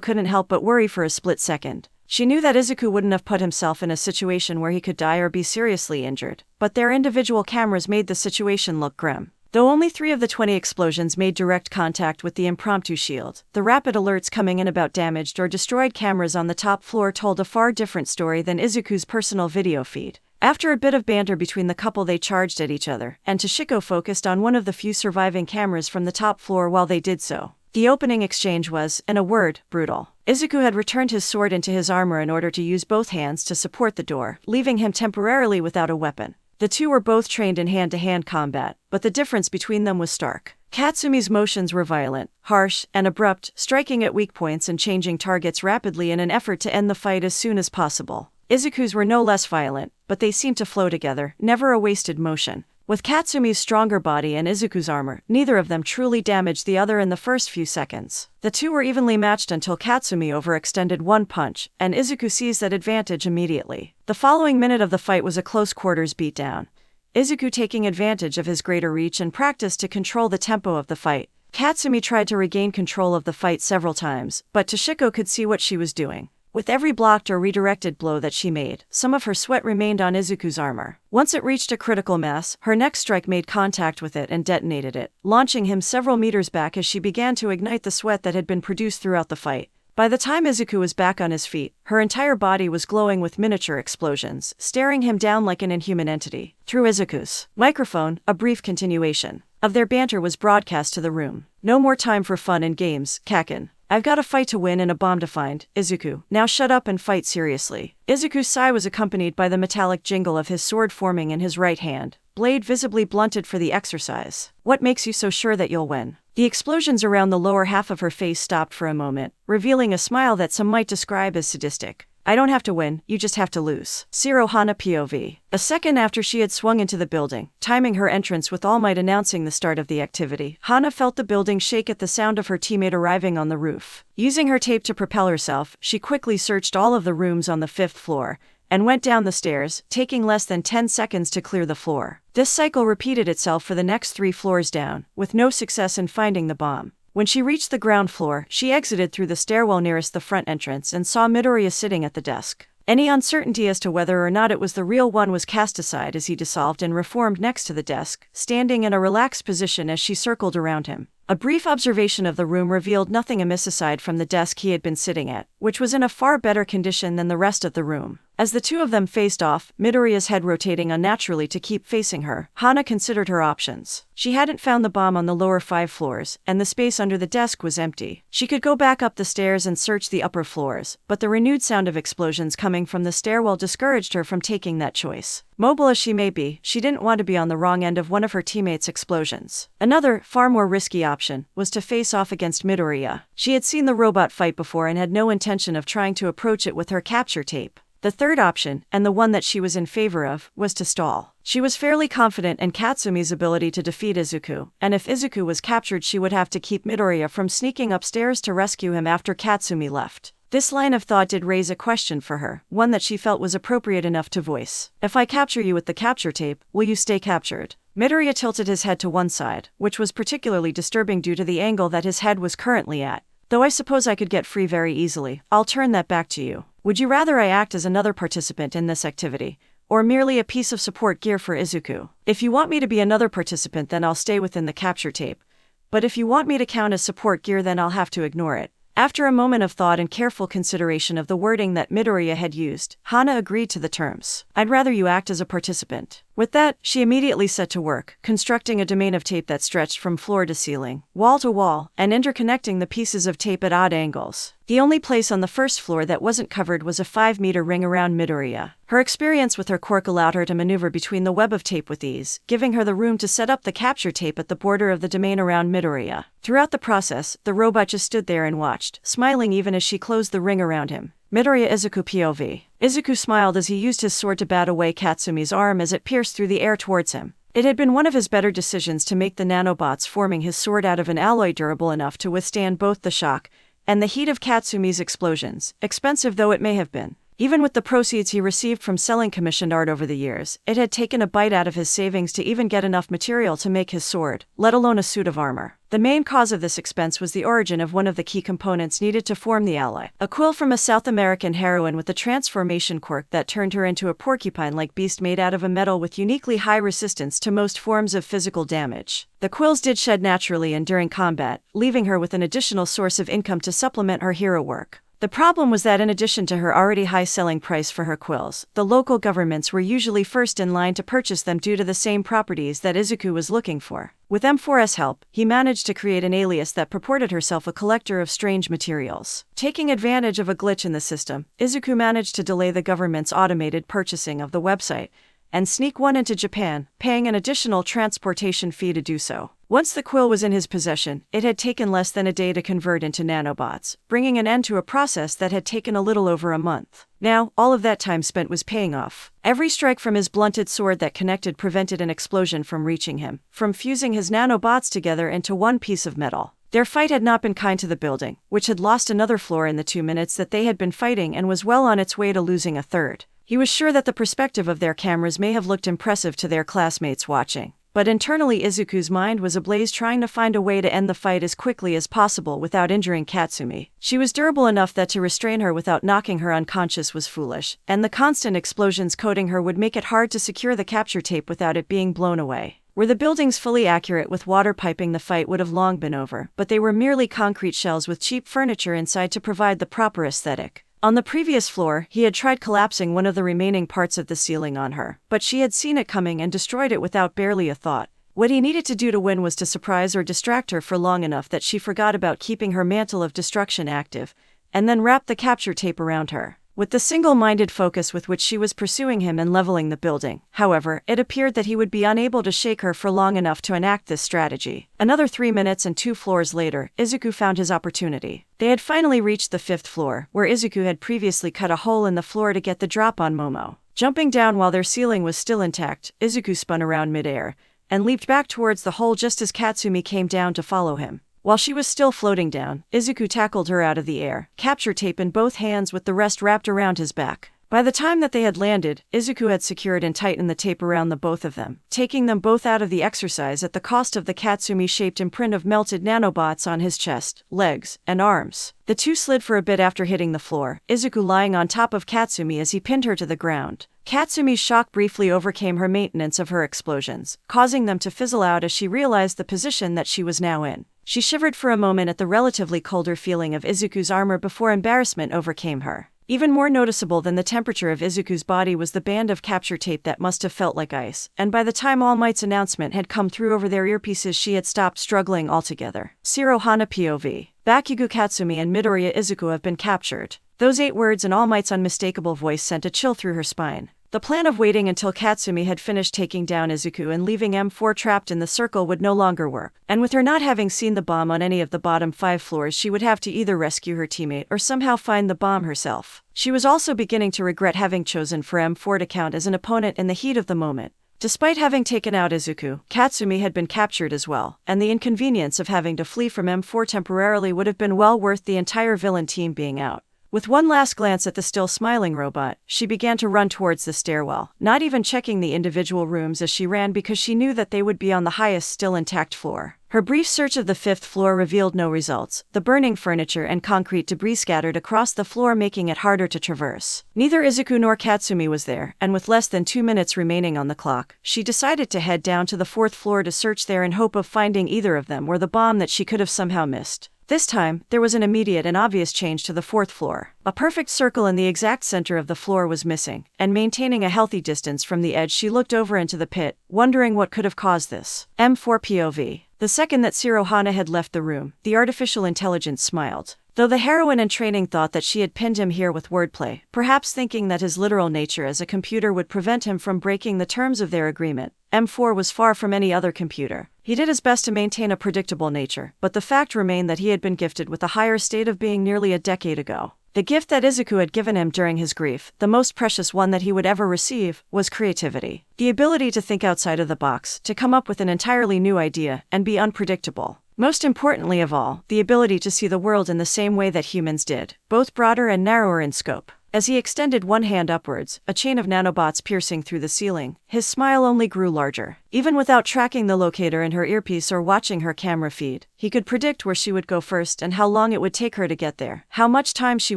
couldn't help but worry for a split second. She knew that Izuku wouldn't have put himself in a situation where he could die or be seriously injured, but their individual cameras made the situation look grim. Though only 3 of the 20 explosions made direct contact with the impromptu shield, the rapid alerts coming in about damaged or destroyed cameras on the top floor told a far different story than Izuku's personal video feed. After a bit of banter between the couple, they charged at each other, and Toshiko focused on one of the few surviving cameras from the top floor while they did so. The opening exchange was, in a word, brutal. Izuku had returned his sword into his armor in order to use both hands to support the door, leaving him temporarily without a weapon. The two were both trained in hand-to-hand combat, but the difference between them was stark. Katsumi's motions were violent, harsh, and abrupt, striking at weak points and changing targets rapidly in an effort to end the fight as soon as possible. Izuku's were no less violent, but they seemed to flow together, never a wasted motion. With Katsumi's stronger body and Izuku's armor, neither of them truly damaged the other in the first few seconds. The two were evenly matched until Katsumi overextended one punch, and Izuku seized that advantage immediately. The following minute of the fight was a close-quarters beatdown. Izuku taking advantage of his greater reach and practice to control the tempo of the fight. Katsumi tried to regain control of the fight several times, but Toshiko could see what she was doing. With every blocked or redirected blow that she made, some of her sweat remained on Izuku's armor. Once it reached a critical mass, her next strike made contact with it and detonated it, launching him several meters back as she began to ignite the sweat that had been produced throughout the fight. By the time Izuku was back on his feet, her entire body was glowing with miniature explosions, staring him down like an inhuman entity. Through Izuku's microphone, a brief continuation of their banter was broadcast to the room. No more time for fun and games, Kaken. I've got a fight to win and a bomb to find, Izuku. Now shut up and fight seriously. Izuku's sigh was accompanied by the metallic jingle of his sword forming in his right hand, blade visibly blunted for the exercise. What makes you so sure that you'll win? The explosions around the lower half of her face stopped for a moment, revealing a smile that some might describe as sadistic. I don't have to win, you just have to lose. Zero Hana POV. A second after she had swung into the building, timing her entrance with All Might announcing the start of the activity, Hana felt the building shake at the sound of her teammate arriving on the roof. Using her tape to propel herself, she quickly searched all of the rooms on the 5th floor, and went down the stairs, taking less than 10 seconds to clear the floor. This cycle repeated itself for the next 3 floors down, with no success in finding the bomb. When she reached the ground floor, she exited through the stairwell nearest the front entrance and saw Midoriya sitting at the desk. Any uncertainty as to whether or not it was the real one was cast aside as he dissolved and reformed next to the desk, standing in a relaxed position as she circled around him. A brief observation of the room revealed nothing amiss aside from the desk he had been sitting at, which was in a far better condition than the rest of the room. As the two of them faced off, Midoriya's head rotating unnaturally to keep facing her, Hana considered her options. She hadn't found the bomb on the lower 5 floors, and the space under the desk was empty. She could go back up the stairs and search the upper floors, but the renewed sound of explosions coming from the stairwell discouraged her from taking that choice. Mobile as she may be, she didn't want to be on the wrong end of one of her teammates' explosions. Another, far more risky option, was to face off against Midoriya. She had seen the robot fight before and had no intention of trying to approach it with her capture tape. The third option, and the one that she was in favor of, was to stall. She was fairly confident in Katsumi's ability to defeat Izuku, and if Izuku was captured she would have to keep Midoriya from sneaking upstairs to rescue him after Katsumi left. This line of thought did raise a question for her, one that she felt was appropriate enough to voice. If I capture you with the capture tape, will you stay captured? Midoriya tilted his head to one side, which was particularly disturbing due to the angle that his head was currently at. Though I suppose I could get free very easily, I'll turn that back to you. Would you rather I act as another participant in this activity, or merely a piece of support gear for Izuku. If you want me to be another participant, then I'll stay within the capture tape. But if you want me to count as support gear, then I'll have to ignore it. After a moment of thought and careful consideration of the wording that Midoriya had used, Hana agreed to the terms. I'd rather you act as a participant. With that, she immediately set to work, constructing a domain of tape that stretched from floor to ceiling, wall to wall, and interconnecting the pieces of tape at odd angles. The only place on the first floor that wasn't covered was a 5-meter ring around Midoriya. Her experience with her quirk allowed her to maneuver between the web of tape with ease, giving her the room to set up the capture tape at the border of the domain around Midoriya. Throughout the process, the robot just stood there and watched, smiling even as she closed the ring around him. Midoriya Izuku POV. Izuku smiled as he used his sword to bat away Katsumi's arm as it pierced through the air towards him. It had been one of his better decisions to make the nanobots forming his sword out of an alloy durable enough to withstand both the shock and the heat of Katsumi's explosions, expensive though it may have been. Even with the proceeds he received from selling commissioned art over the years, it had taken a bite out of his savings to even get enough material to make his sword, let alone a suit of armor. The main cause of this expense was the origin of one of the key components needed to form the alloy, a quill from a South American heroine with a transformation quirk that turned her into a porcupine-like beast made out of a metal with uniquely high resistance to most forms of physical damage. The quills did shed naturally and during combat, leaving her with an additional source of income to supplement her hero work. The problem was that in addition to her already high selling price for her quills, the local governments were usually first in line to purchase them due to the same properties that Izuku was looking for. With M4's help, he managed to create an alias that purported herself a collector of strange materials. Taking advantage of a glitch in the system, Izuku managed to delay the government's automated purchasing of the website and sneak one into Japan, paying an additional transportation fee to do so. Once the quill was in his possession, it had taken less than a day to convert into nanobots, bringing an end to a process that had taken a little over a month. Now, all of that time spent was paying off. Every strike from his blunted sword that connected prevented an explosion from reaching him, from fusing his nanobots together into one piece of metal. Their fight had not been kind to the building, which had lost another floor in the 2 minutes that they had been fighting and was well on its way to losing a third. He was sure that the perspective of their cameras may have looked impressive to their classmates watching. But internally Izuku's mind was ablaze trying to find a way to end the fight as quickly as possible without injuring Katsumi. She was durable enough that to restrain her without knocking her unconscious was foolish, and the constant explosions coating her would make it hard to secure the capture tape without it being blown away. Were the buildings fully accurate with water piping, the fight would have long been over, but they were merely concrete shells with cheap furniture inside to provide the proper aesthetic. On the previous floor, he had tried collapsing one of the remaining parts of the ceiling on her, but she had seen it coming and destroyed it without barely a thought. What he needed to do to win was to surprise or distract her for long enough that she forgot about keeping her mantle of destruction active, and then wrap the capture tape around her. With the single-minded focus with which she was pursuing him and leveling the building, however, it appeared that he would be unable to shake her for long enough to enact this strategy. Another 3 minutes and 2 floors later, Izuku found his opportunity. They had finally reached the 5th floor, where Izuku had previously cut a hole in the floor to get the drop on Momo. Jumping down while their ceiling was still intact, Izuku spun around midair and leaped back towards the hole just as Katsumi came down to follow him. While she was still floating down, Izuku tackled her out of the air, capture tape in both hands with the rest wrapped around his back. By the time that they had landed, Izuku had secured and tightened the tape around the both of them, taking them both out of the exercise at the cost of the Katsumi-shaped imprint of melted nanobots on his chest, legs, and arms. The two slid for a bit after hitting the floor, Izuku lying on top of Katsumi as he pinned her to the ground. Katsumi's shock briefly overcame her maintenance of her explosions, causing them to fizzle out as she realized the position that she was now in. She shivered for a moment at the relatively colder feeling of Izuku's armor before embarrassment overcame her. Even more noticeable than the temperature of Izuku's body was the band of capture tape that must have felt like ice, and by the time All Might's announcement had come through over their earpieces she had stopped struggling altogether. Zero Hana POV. Bakugo Katsumi and Midoriya Izuku have been captured. Those 8 words in All Might's unmistakable voice sent a chill through her spine. The plan of waiting until Katsumi had finished taking down Izuku and leaving M4 trapped in the circle would no longer work, and with her not having seen the bomb on any of the bottom 5 floors she would have to either rescue her teammate or somehow find the bomb herself. She was also beginning to regret having chosen for M4 to count as an opponent in the heat of the moment. Despite having taken out Izuku, Katsumi had been captured as well, and the inconvenience of having to flee from M4 temporarily would have been well worth the entire villain team being out. With one last glance at the still smiling robot, she began to run towards the stairwell, not even checking the individual rooms as she ran because she knew that they would be on the highest still intact floor. Her brief search of the 5th floor revealed no results, the burning furniture and concrete debris scattered across the floor making it harder to traverse. Neither Izuku nor Katsumi was there, and with less than 2 minutes remaining on the clock, she decided to head down to the 4th floor to search there in hope of finding either of them or the bomb that she could have somehow missed. This time, there was an immediate and obvious change to the 4th floor. A perfect circle in the exact center of the floor was missing, and maintaining a healthy distance from the edge she looked over into the pit, wondering what could have caused this. M4 POV. The second that Hana had left the room, the artificial intelligence smiled. Though the heroine in training thought that she had pinned him here with wordplay, perhaps thinking that his literal nature as a computer would prevent him from breaking the terms of their agreement, M4 was far from any other computer. He did his best to maintain a predictable nature, but the fact remained that he had been gifted with a higher state of being nearly a decade ago. The gift that Izuku had given him during his grief, the most precious one that he would ever receive, was creativity. The ability to think outside of the box, to come up with an entirely new idea, and be unpredictable. Most importantly of all, the ability to see the world in the same way that humans did, both broader and narrower in scope. As he extended one hand upwards, a chain of nanobots piercing through the ceiling, his smile only grew larger. Even without tracking the locator in her earpiece or watching her camera feed, he could predict where she would go first and how long it would take her to get there, how much time she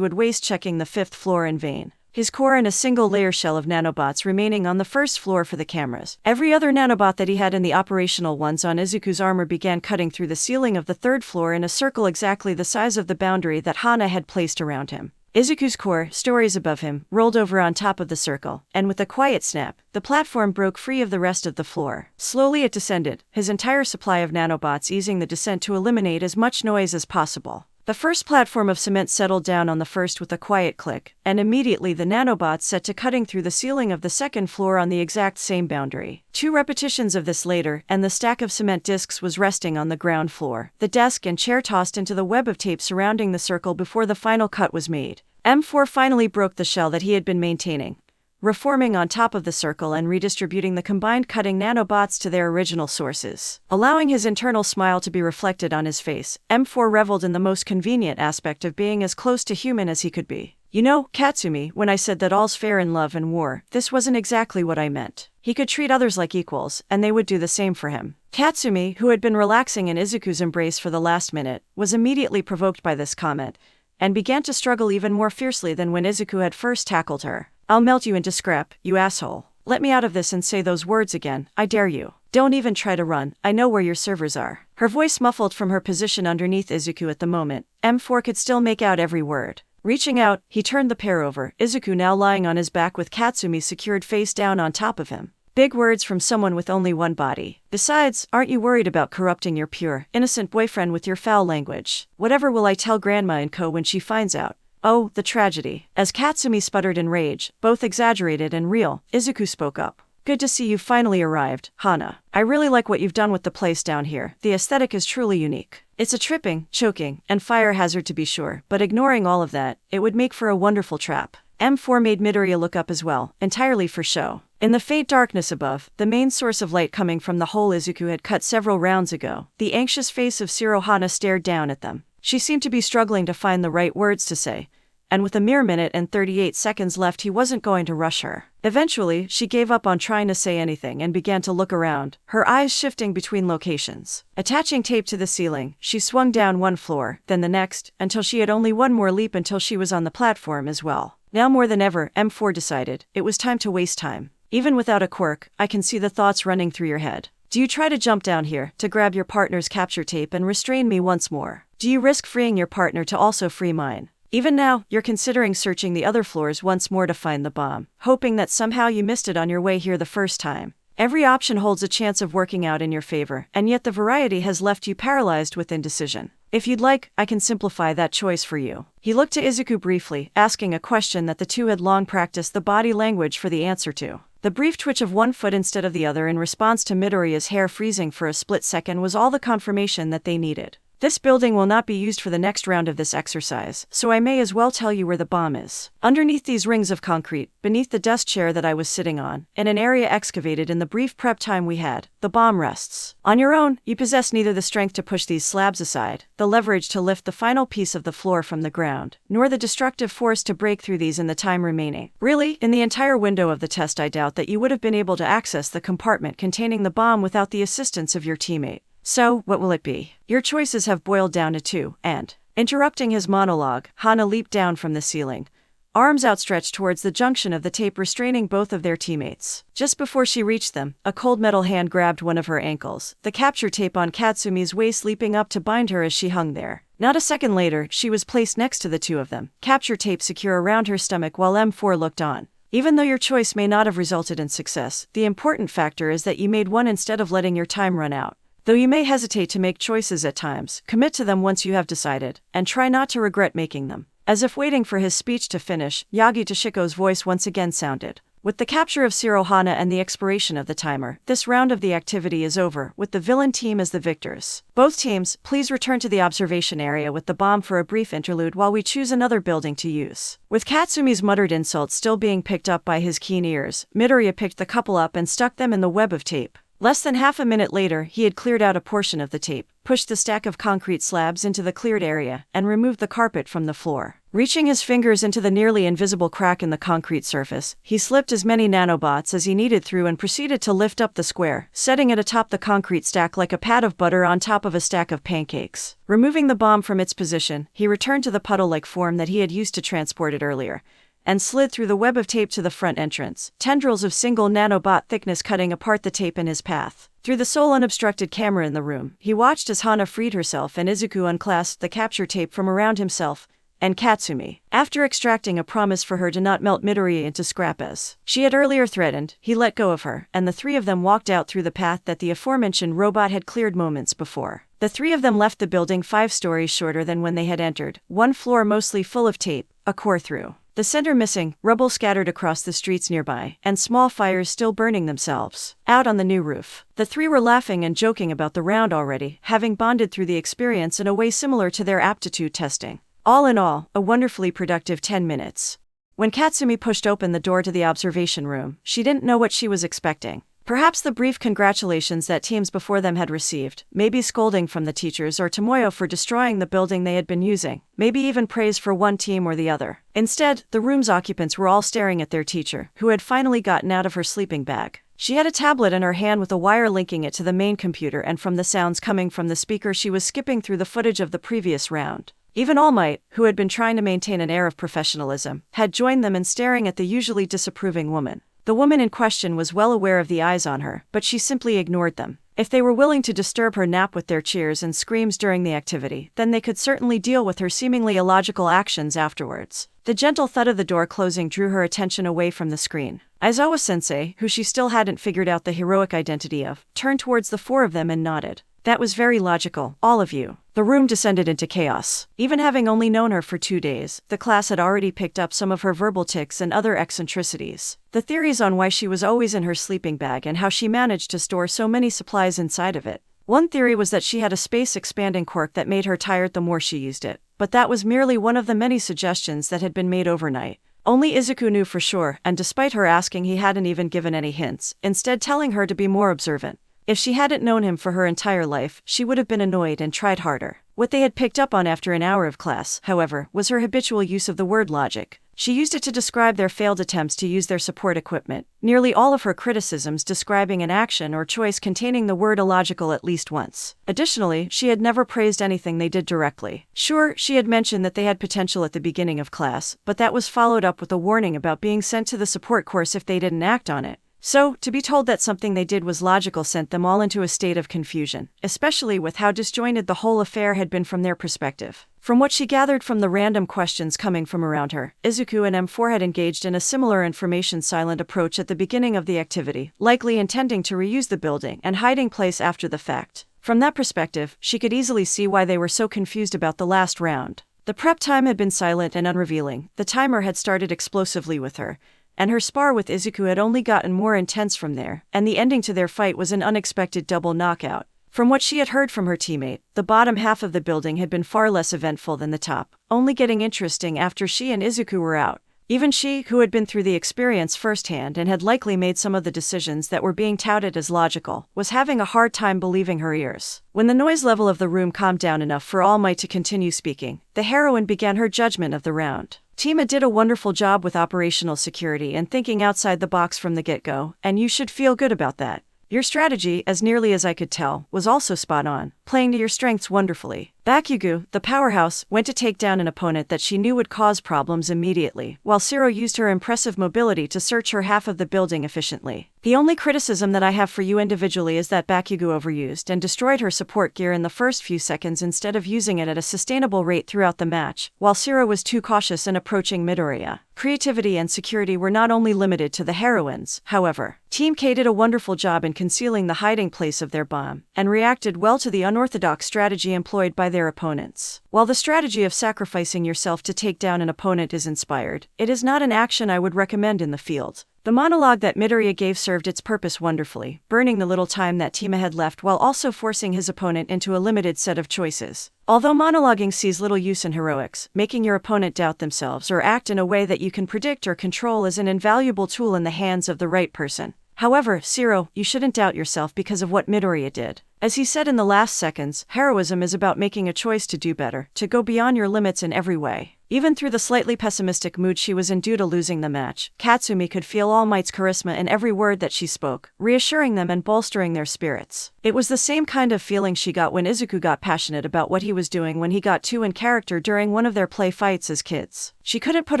would waste checking the 5th floor in vain. His core in a single layer shell of nanobots remaining on the 1st floor for the cameras. Every other nanobot that he had in the operational ones on Izuku's armor began cutting through the ceiling of the 3rd floor in a circle exactly the size of the boundary that Hana had placed around him. Izuku's core, stories above him, rolled over on top of the circle, and with a quiet snap, the platform broke free of the rest of the floor. Slowly it descended, his entire supply of nanobots easing the descent to eliminate as much noise as possible. The first platform of cement settled down on the first with a quiet click, and immediately the nanobots set to cutting through the ceiling of the 2nd floor on the exact same boundary. 2 repetitions of this later, and the stack of cement discs was resting on the ground floor, the desk and chair tossed into the web of tape surrounding the circle before the final cut was made. M4 finally broke the shell that he had been maintaining, reforming on top of the circle and redistributing the combined cutting nanobots to their original sources. Allowing his internal smile to be reflected on his face, M4 reveled in the most convenient aspect of being as close to human as he could be. You know, Katsumi, when I said that all's fair in love and war, this wasn't exactly what I meant. He could treat others like equals, and they would do the same for him. Katsumi, who had been relaxing in Izuku's embrace for the last minute, was immediately provoked by this comment, and began to struggle even more fiercely than when Izuku had first tackled her. I'll melt you into scrap, you asshole. Let me out of this and say those words again, I dare you. Don't even try to run, I know where your servers are. Her voice muffled from her position underneath Izuku at the moment, M4 could still make out every word. Reaching out, he turned the pair over, Izuku now lying on his back with Katsumi secured face down on top of him. Big words from someone with only one body. Besides, aren't you worried about corrupting your pure, innocent boyfriend with your foul language? Whatever will I tell Grandma and co when she finds out? Oh, the tragedy. As Katsumi sputtered in rage, both exaggerated and real, Izuku spoke up. Good to see you finally arrived, Hana. I really like what you've done with the place down here. The aesthetic is truly unique. It's a tripping, choking, and fire hazard to be sure, but ignoring all of that, it would make for a wonderful trap. M4 made Midoriya look up as well, entirely for show. In the faint darkness above, the main source of light coming from the hole Izuku had cut several rounds ago, the anxious face of Hana stared down at them. She seemed to be struggling to find the right words to say, and with a mere minute and 38 seconds left he wasn't going to rush her. Eventually, she gave up on trying to say anything and began to look around, her eyes shifting between locations. Attaching tape to the ceiling, she swung down one floor, then the next, until she had only one more leap until she was on the platform as well. Now more than ever, M4 decided, it was time to waste time. Even without a quirk, I can see the thoughts running through your head. Do you try to jump down here, to grab your partner's capture tape and restrain me once more? Do you risk freeing your partner to also free mine? Even now, you're considering searching the other floors once more to find the bomb, hoping that somehow you missed it on your way here the first time. Every option holds a chance of working out in your favor, and yet the variety has left you paralyzed with indecision. If you'd like, I can simplify that choice for you. He looked to Izuku briefly, asking a question that the two had long practiced the body language for the answer to. The brief twitch of one foot instead of the other in response to Midoriya's hair freezing for a split second was all the confirmation that they needed. This building will not be used for the next round of this exercise, so I may as well tell you where the bomb is. Underneath these rings of concrete, beneath the desk chair that I was sitting on, in an area excavated in the brief prep time we had, the bomb rests. On your own, you possess neither the strength to push these slabs aside, the leverage to lift the final piece of the floor from the ground, nor the destructive force to break through these in the time remaining. Really, in the entire window of the test, I doubt that you would have been able to access the compartment containing the bomb without the assistance of your teammate. So, what will it be? Your choices have boiled down to two, and, interrupting his monologue, Hana leaped down from the ceiling, arms outstretched towards the junction of the tape restraining both of their teammates. Just before she reached them, a cold metal hand grabbed one of her ankles, the capture tape on Katsumi's waist leaping up to bind her as she hung there. Not a second later, she was placed next to the two of them, capture tape secure around her stomach while M4 looked on. Even though your choice may not have resulted in success, the important factor is that you made one instead of letting your time run out. Though you may hesitate to make choices at times, commit to them once you have decided, and try not to regret making them. As if waiting for his speech to finish, Yagi Toshiko's voice once again sounded. With the capture of Hana and the expiration of the timer, this round of the activity is over, with the villain team as the victors. Both teams, please return to the observation area with the bomb for a brief interlude while we choose another building to use. With Katsumi's muttered insults still being picked up by his keen ears, Midoriya picked the couple up and stuck them in the web of tape. Less than half a minute later, he had cleared out a portion of the tape, pushed the stack of concrete slabs into the cleared area, and removed the carpet from the floor. Reaching his fingers into the nearly invisible crack in the concrete surface, he slipped as many nanobots as he needed through and proceeded to lift up the square, setting it atop the concrete stack like a pat of butter on top of a stack of pancakes. Removing the bomb from its position, he returned to the puddle-like form that he had used to transport it earlier, and slid through the web of tape to the front entrance, tendrils of single nanobot thickness cutting apart the tape in his path. Through the sole unobstructed camera in the room, he watched as Hana freed herself and Izuku unclasped the capture tape from around himself and Katsumi. After extracting a promise for her to not melt Midoriya into scrap as she had earlier threatened, he let go of her, and the three of them walked out through the path that the aforementioned robot had cleared moments before. The three of them left the building 5 stories shorter than when they had entered, one floor mostly full of tape, a core through the center missing, rubble scattered across the streets nearby, and small fires still burning themselves. Out on the new roof, the three were laughing and joking about the round already, having bonded through the experience in a way similar to their aptitude testing. All in all, a wonderfully productive 10 minutes. When Katsumi pushed open the door to the observation room, she didn't know what she was expecting. Perhaps the brief congratulations that teams before them had received, maybe scolding from the teachers or Tomoyo for destroying the building they had been using, maybe even praise for one team or the other. Instead, the room's occupants were all staring at their teacher, who had finally gotten out of her sleeping bag. She had a tablet in her hand with a wire linking it to the main computer, and from the sounds coming from the speaker she was skipping through the footage of the previous round. Even All Might, who had been trying to maintain an air of professionalism, had joined them in staring at the usually disapproving woman. The woman in question was well aware of the eyes on her, but she simply ignored them. If they were willing to disturb her nap with their cheers and screams during the activity, then they could certainly deal with her seemingly illogical actions afterwards. The gentle thud of the door closing drew her attention away from the screen. Aizawa-sensei, who she still hadn't figured out the heroic identity of, turned towards the 4 of them and nodded. That was very logical, all of you. The room descended into chaos. Even having only known her for 2 days, the class had already picked up some of her verbal tics and other eccentricities. The theories on why she was always in her sleeping bag and how she managed to store so many supplies inside of it. One theory was that she had a space-expanding quirk that made her tired the more she used it, but that was merely one of the many suggestions that had been made overnight. Only Izuku knew for sure, and despite her asking, he hadn't even given any hints, instead telling her to be more observant. If she hadn't known him for her entire life, she would have been annoyed and tried harder. What they had picked up on after an hour of class, however, was her habitual use of the word logic. She used it to describe their failed attempts to use their support equipment, nearly all of her criticisms describing an action or choice containing the word illogical at least once. Additionally, she had never praised anything they did directly. Sure, she had mentioned that they had potential at the beginning of class, but that was followed up with a warning about being sent to the support course if they didn't act on it. So, to be told that something they did was logical sent them all into a state of confusion, especially with how disjointed the whole affair had been from their perspective. From what she gathered from the random questions coming from around her, Izuku and M4 had engaged in a similar information-silent approach at the beginning of the activity, likely intending to reuse the building and hiding place after the fact. From that perspective, she could easily see why they were so confused about the last round. The prep time had been silent and unrevealing, the timer had started explosively with her, and her spar with Izuku had only gotten more intense from there, and the ending to their fight was an unexpected double knockout. From what she had heard from her teammate, the bottom half of the building had been far less eventful than the top, only getting interesting after she and Izuku were out. Even she, who had been through the experience firsthand and had likely made some of the decisions that were being touted as logical, was having a hard time believing her ears. When the noise level of the room calmed down enough for All Might to continue speaking, the heroine began her judgment of the round. Tima did a wonderful job with operational security and thinking outside the box from the get-go, and you should feel good about that. Your strategy, as nearly as I could tell, was also spot on, playing to your strengths wonderfully. Bakugo, the powerhouse, went to take down an opponent that she knew would cause problems immediately, while Shiro used her impressive mobility to search her half of the building efficiently. The only criticism that I have for you individually is that Bakugo overused and destroyed her support gear in the first few seconds instead of using it at a sustainable rate throughout the match, while Shiro was too cautious in approaching Midoriya. Creativity and security were not only limited to the heroines, however. Team K did a wonderful job in concealing the hiding place of their bomb, and reacted well to the unorthodox strategy employed by their opponents. While the strategy of sacrificing yourself to take down an opponent is inspired, it is not an action I would recommend in the field. The monologue that Midoriya gave served its purpose wonderfully, burning the little time that Tima had left while also forcing his opponent into a limited set of choices. Although monologuing sees little use in heroics, making your opponent doubt themselves or act in a way that you can predict or control is an invaluable tool in the hands of the right person. However, Shiro, you shouldn't doubt yourself because of what Midoriya did. As he said in the last seconds, heroism is about making a choice to do better, to go beyond your limits in every way. Even through the slightly pessimistic mood she was in due to losing the match, Katsumi could feel All Might's charisma in every word that she spoke, reassuring them and bolstering their spirits. It was the same kind of feeling she got when Izuku got passionate about what he was doing when he got too in character during one of their play fights as kids. She couldn't put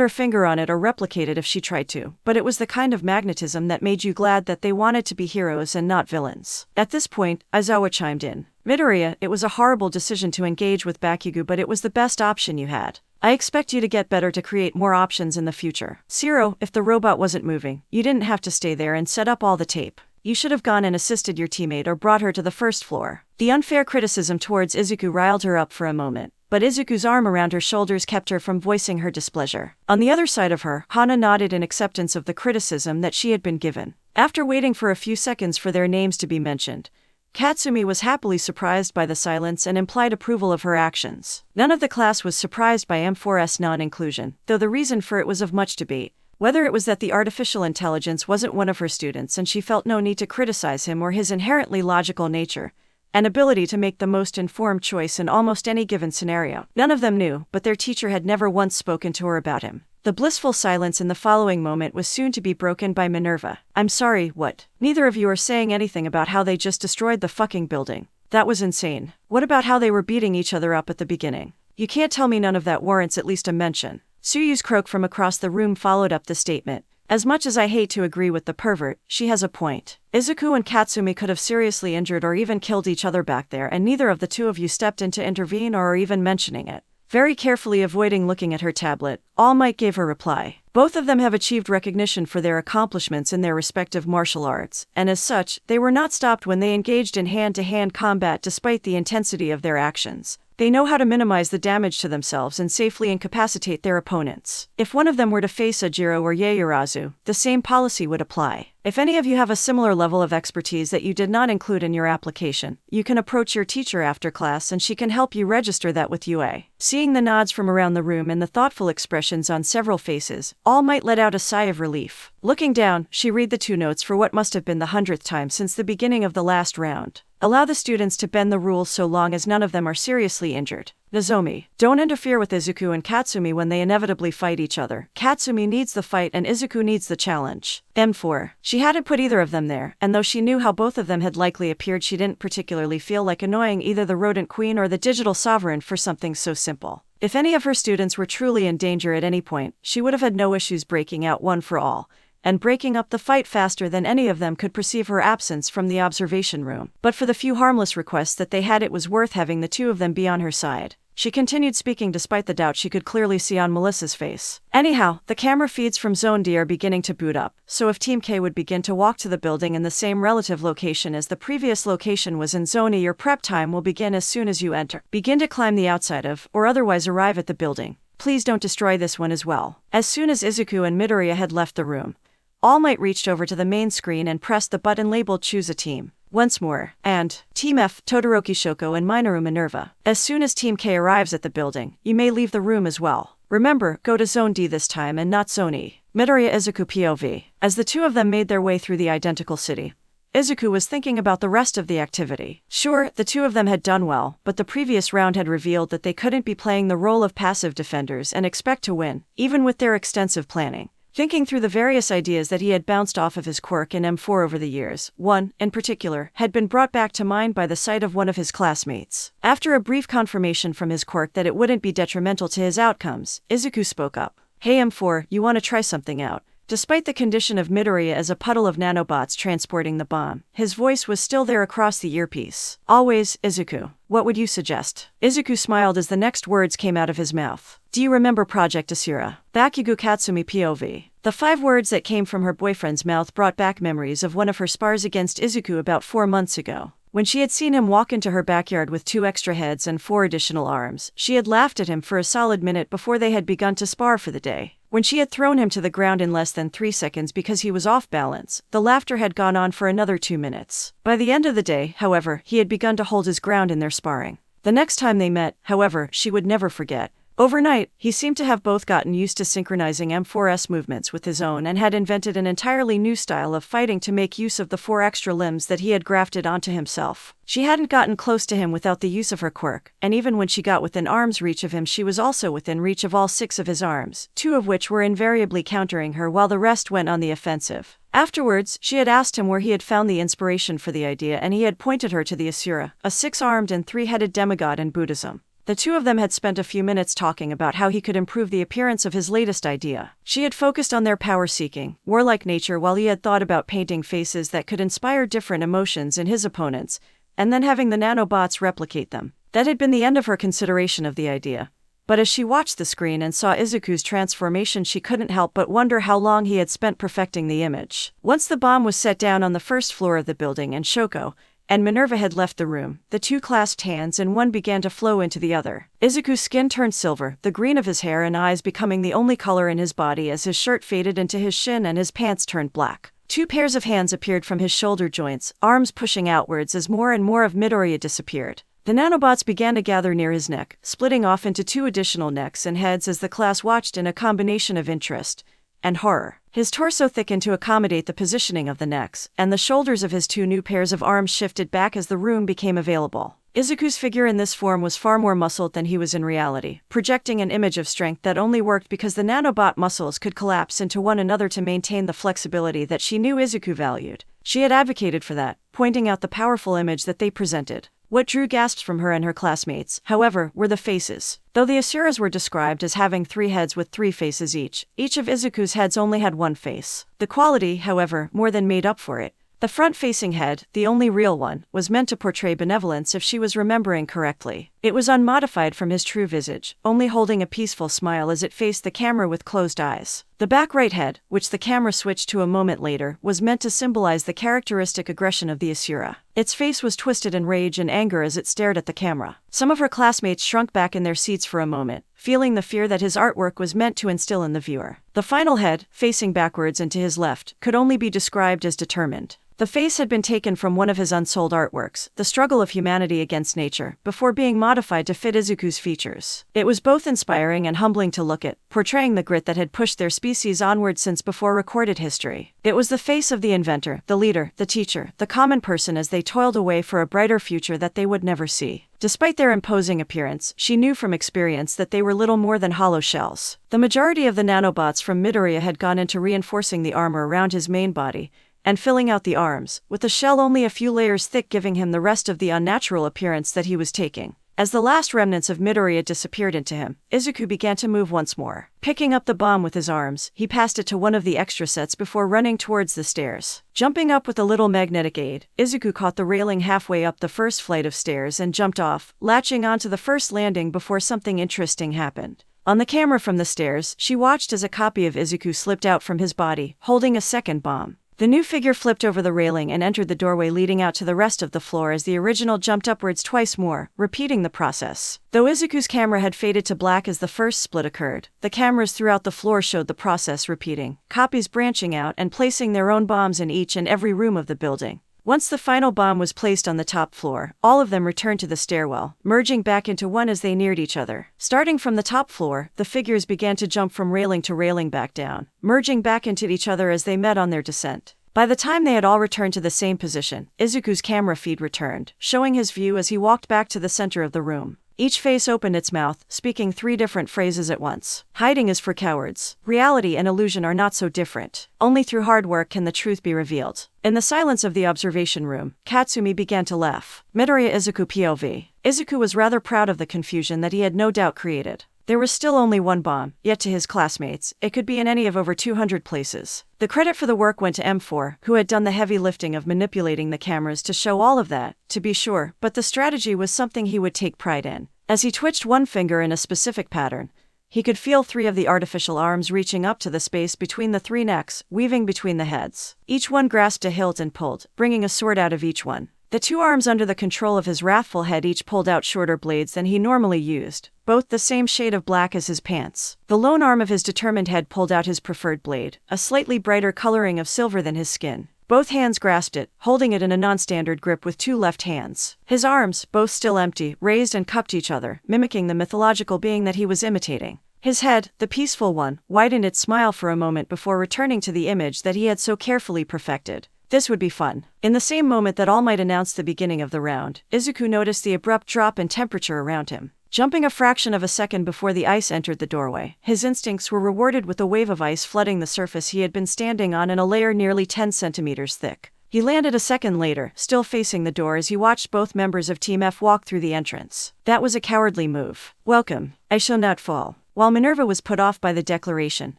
her finger on it or replicate it if she tried to, but it was the kind of magnetism that made you glad that they wanted to be heroes and not villains. At this point, Aizawa chimed in. Midoriya, it was a horrible decision to engage with Bakugo, but it was the best option you had. I expect you to get better to create more options in the future. Shiro, if the robot wasn't moving, you didn't have to stay there and set up all the tape. You should have gone and assisted your teammate or brought her to the first floor. The unfair criticism towards Izuku riled her up for a moment, but Izuku's arm around her shoulders kept her from voicing her displeasure. On the other side of her, Hana nodded in acceptance of the criticism that she had been given. After waiting for a few seconds for their names to be mentioned, Katsumi was happily surprised by the silence and implied approval of her actions. None of the class was surprised by M4's non-inclusion, though the reason for it was of much debate. Whether it was that the artificial intelligence wasn't one of her students and she felt no need to criticize him, or his inherently logical nature and ability to make the most informed choice in almost any given scenario. None of them knew, but their teacher had never once spoken to her about him. The blissful silence in the following moment was soon to be broken by Minerva. I'm sorry, what? Neither of you are saying anything about how they just destroyed the fucking building. That was insane. What about how they were beating each other up at the beginning? You can't tell me none of that warrants at least a mention. Suyu's croak from across the room followed up the statement. As much as I hate to agree with the pervert, she has a point. Izuku and Katsumi could have seriously injured or even killed each other back there, and neither of the two of you stepped in to intervene or are even mentioning it. Very carefully avoiding looking at her tablet, All Might gave her reply. Both of them have achieved recognition for their accomplishments in their respective martial arts, and as such, they were not stopped when they engaged in hand-to-hand combat despite the intensity of their actions. They know how to minimize the damage to themselves and safely incapacitate their opponents. If one of them were to face a Jiro or Yaoyorozu, the same policy would apply. If any of you have a similar level of expertise that you did not include in your application, you can approach your teacher after class and she can help you register that with UA. Seeing the nods from around the room and the thoughtful expressions on several faces, All Might let out a sigh of relief. Looking down, she read the 2 notes for what must have been the 100th time since the beginning of the last round. Allow the students to bend the rules so long as none of them are seriously injured. Nozomi, don't interfere with Izuku and Katsumi when they inevitably fight each other. Katsumi needs the fight and Izuku needs the challenge. M4. She hadn't put either of them there, and though she knew how both of them had likely appeared, she didn't particularly feel like annoying either the rodent queen or the digital sovereign for something so simple. If any of her students were truly in danger at any point, she would have had no issues breaking out one for all, and breaking up the fight faster than any of them could perceive her absence from the observation room. But for the few harmless requests that they had, it was worth having the 2 of them be on her side. She continued speaking despite the doubt she could clearly see on Melissa's face. Anyhow, the camera feeds from Zone D are beginning to boot up, so if Team K would begin to walk to the building in the same relative location as the previous location was in Zone E, your prep time will begin as soon as you enter. Begin to climb the outside of, or otherwise arrive at the building. Please don't destroy this one as well. As soon as Izuku and Midoriya had left the room, All Might reached over to the main screen and pressed the button labeled Choose a Team. Once more. And Team F, Todoroki Shoko and Minoru Minerva. As soon as Team K arrives at the building, you may leave the room as well. Remember, go to Zone D this time and not Zone E. Midoriya Izuku POV. As the two of them made their way through the identical city, Izuku was thinking about the rest of the activity. Sure, the two of them had done well, but the previous round had revealed that they couldn't be playing the role of passive defenders and expect to win, even with their extensive planning. Thinking through the various ideas that he had bounced off of his Quirk in M4 over the years, one, in particular, had been brought back to mind by the sight of one of his classmates. After a brief confirmation from his Quirk that it wouldn't be detrimental to his outcomes, Izuku spoke up. Hey M4, you want to try something out? Despite the condition of Midoriya as a puddle of nanobots transporting the bomb, his voice was still there across the earpiece. Always, Izuku. What would you suggest? Izuku smiled as the next words came out of his mouth. Do you remember Project Asura? Bakugo Katsumi POV. The 5 words that came from her boyfriend's mouth brought back memories of one of her spars against Izuku about 4 months ago. When she had seen him walk into her backyard with 2 extra heads and 4 additional arms, she had laughed at him for a solid minute before they had begun to spar for the day. When she had thrown him to the ground in less than 3 seconds because he was off balance, the laughter had gone on for another 2 minutes. By the end of the day, however, he had begun to hold his ground in their sparring. The next time they met, however, she would never forget. Overnight, he seemed to have both gotten used to synchronizing M4's movements with his own and had invented an entirely new style of fighting to make use of the 4 extra limbs that he had grafted onto himself. She hadn't gotten close to him without the use of her Quirk, and even when she got within arm's reach of him, she was also within reach of all 6 of his arms, 2 of which were invariably countering her while the rest went on the offensive. Afterwards, she had asked him where he had found the inspiration for the idea, and he had pointed her to the Asura, a 6-armed and 3-headed demigod in Buddhism. The two of them had spent a few minutes talking about how he could improve the appearance of his latest idea. She had focused on their power-seeking, warlike nature while he had thought about painting faces that could inspire different emotions in his opponents, and then having the nanobots replicate them. That had been the end of her consideration of the idea. But as she watched the screen and saw Izuku's transformation, she couldn't help but wonder how long he had spent perfecting the image. Once the bomb was set down on the first floor of the building and Shoko and Minerva had left the room, the two clasped hands and one began to flow into the other. Izuku's skin turned silver, the green of his hair and eyes becoming the only color in his body as his shirt faded into his shin and his pants turned black. 2 pairs of hands appeared from his shoulder joints, arms pushing outwards as more and more of Midoriya disappeared. The nanobots began to gather near his neck, splitting off into 2 additional necks and heads as the class watched in a combination of interest and horror. His torso thickened to accommodate the positioning of the necks, and the shoulders of his 2 new pairs of arms shifted back as the room became available. Izuku's figure in this form was far more muscled than he was in reality, projecting an image of strength that only worked because the nanobot muscles could collapse into one another to maintain the flexibility that she knew Izuku valued. She had advocated for that, pointing out the powerful image that they presented. What drew gasps from her and her classmates, however, were the faces. Though the Asuras were described as having 3 heads with 3 faces each of Izuku's heads only had 1 face. The quality, however, more than made up for it. The front-facing head, the only real one, was meant to portray benevolence if she was remembering correctly. It was unmodified from his true visage, only holding a peaceful smile as it faced the camera with closed eyes. The back right head, which the camera switched to a moment later, was meant to symbolize the characteristic aggression of the Asura. Its face was twisted in rage and anger as it stared at the camera. Some of her classmates shrunk back in their seats for a moment, feeling the fear that his artwork was meant to instill in the viewer. The final head, facing backwards and to his left, could only be described as determined. The face had been taken from one of his unsold artworks, The Struggle of Humanity Against Nature, before being modified to fit Izuku's features. It was both inspiring and humbling to look at, portraying the grit that had pushed their species onward since before recorded history. It was the face of the inventor, the leader, the teacher, the common person as they toiled away for a brighter future that they would never see. Despite their imposing appearance, she knew from experience that they were little more than hollow shells. The majority of the nanobots from Midoriya had gone into reinforcing the armor around his main body and filling out the arms, with the shell only a few layers thick giving him the rest of the unnatural appearance that he was taking. As the last remnants of Midoriya disappeared into him, Izuku began to move once more. Picking up the bomb with his arms, he passed it to one of the extra sets before running towards the stairs. Jumping up with a little magnetic aid, Izuku caught the railing halfway up the first flight of stairs and jumped off, latching onto the first landing before something interesting happened. On the camera from the stairs, she watched as a copy of Izuku slipped out from his body, holding a second bomb. The new figure flipped over the railing and entered the doorway leading out to the rest of the floor as the original jumped upwards twice more, repeating the process. Though Izuku's camera had faded to black as the first split occurred, the cameras throughout the floor showed the process repeating, copies branching out and placing their own bombs in each and every room of the building. Once the final bomb was placed on the top floor, all of them returned to the stairwell, merging back into one as they neared each other. Starting from the top floor, the figures began to jump from railing to railing back down, merging back into each other as they met on their descent. By the time they had all returned to the same position, Izuku's camera feed returned, showing his view as he walked back to the center of the room. Each face opened its mouth, speaking 3 different phrases at once. Hiding is for cowards. Reality and illusion are not so different. Only through hard work can the truth be revealed. In the silence of the observation room, Katsumi began to laugh. Midoriya Izuku POV. Izuku was rather proud of the confusion that he had no doubt created. There was still only one bomb, yet to his classmates, it could be in any of over 200 places. The credit for the work went to M4, who had done the heavy lifting of manipulating the cameras to show all of that, to be sure, but the strategy was something he would take pride in. As he twitched one finger in a specific pattern, he could feel 3 of the artificial arms reaching up to the space between the 3 necks, weaving between the heads. Each one grasped a hilt and pulled, bringing a sword out of each one. The 2 arms under the control of his wrathful head each pulled out shorter blades than he normally used, both the same shade of black as his pants. The lone arm of his determined head pulled out his preferred blade, a slightly brighter coloring of silver than his skin. Both hands grasped it, holding it in a non-standard grip with 2 left hands. His arms, both still empty, raised and cupped each other, mimicking the mythological being that he was imitating. His head, the peaceful one, widened its smile for a moment before returning to the image that he had so carefully perfected. This would be fun. In the same moment that All Might announced the beginning of the round, Izuku noticed the abrupt drop in temperature around him. Jumping a fraction of a second before the ice entered the doorway, his instincts were rewarded with a wave of ice flooding the surface he had been standing on in a layer nearly 10 centimeters thick. He landed a second later, still facing the door as he watched both members of Team F walk through the entrance. That was a cowardly move. Welcome. I shall not fall. While Minerva was put off by the declaration,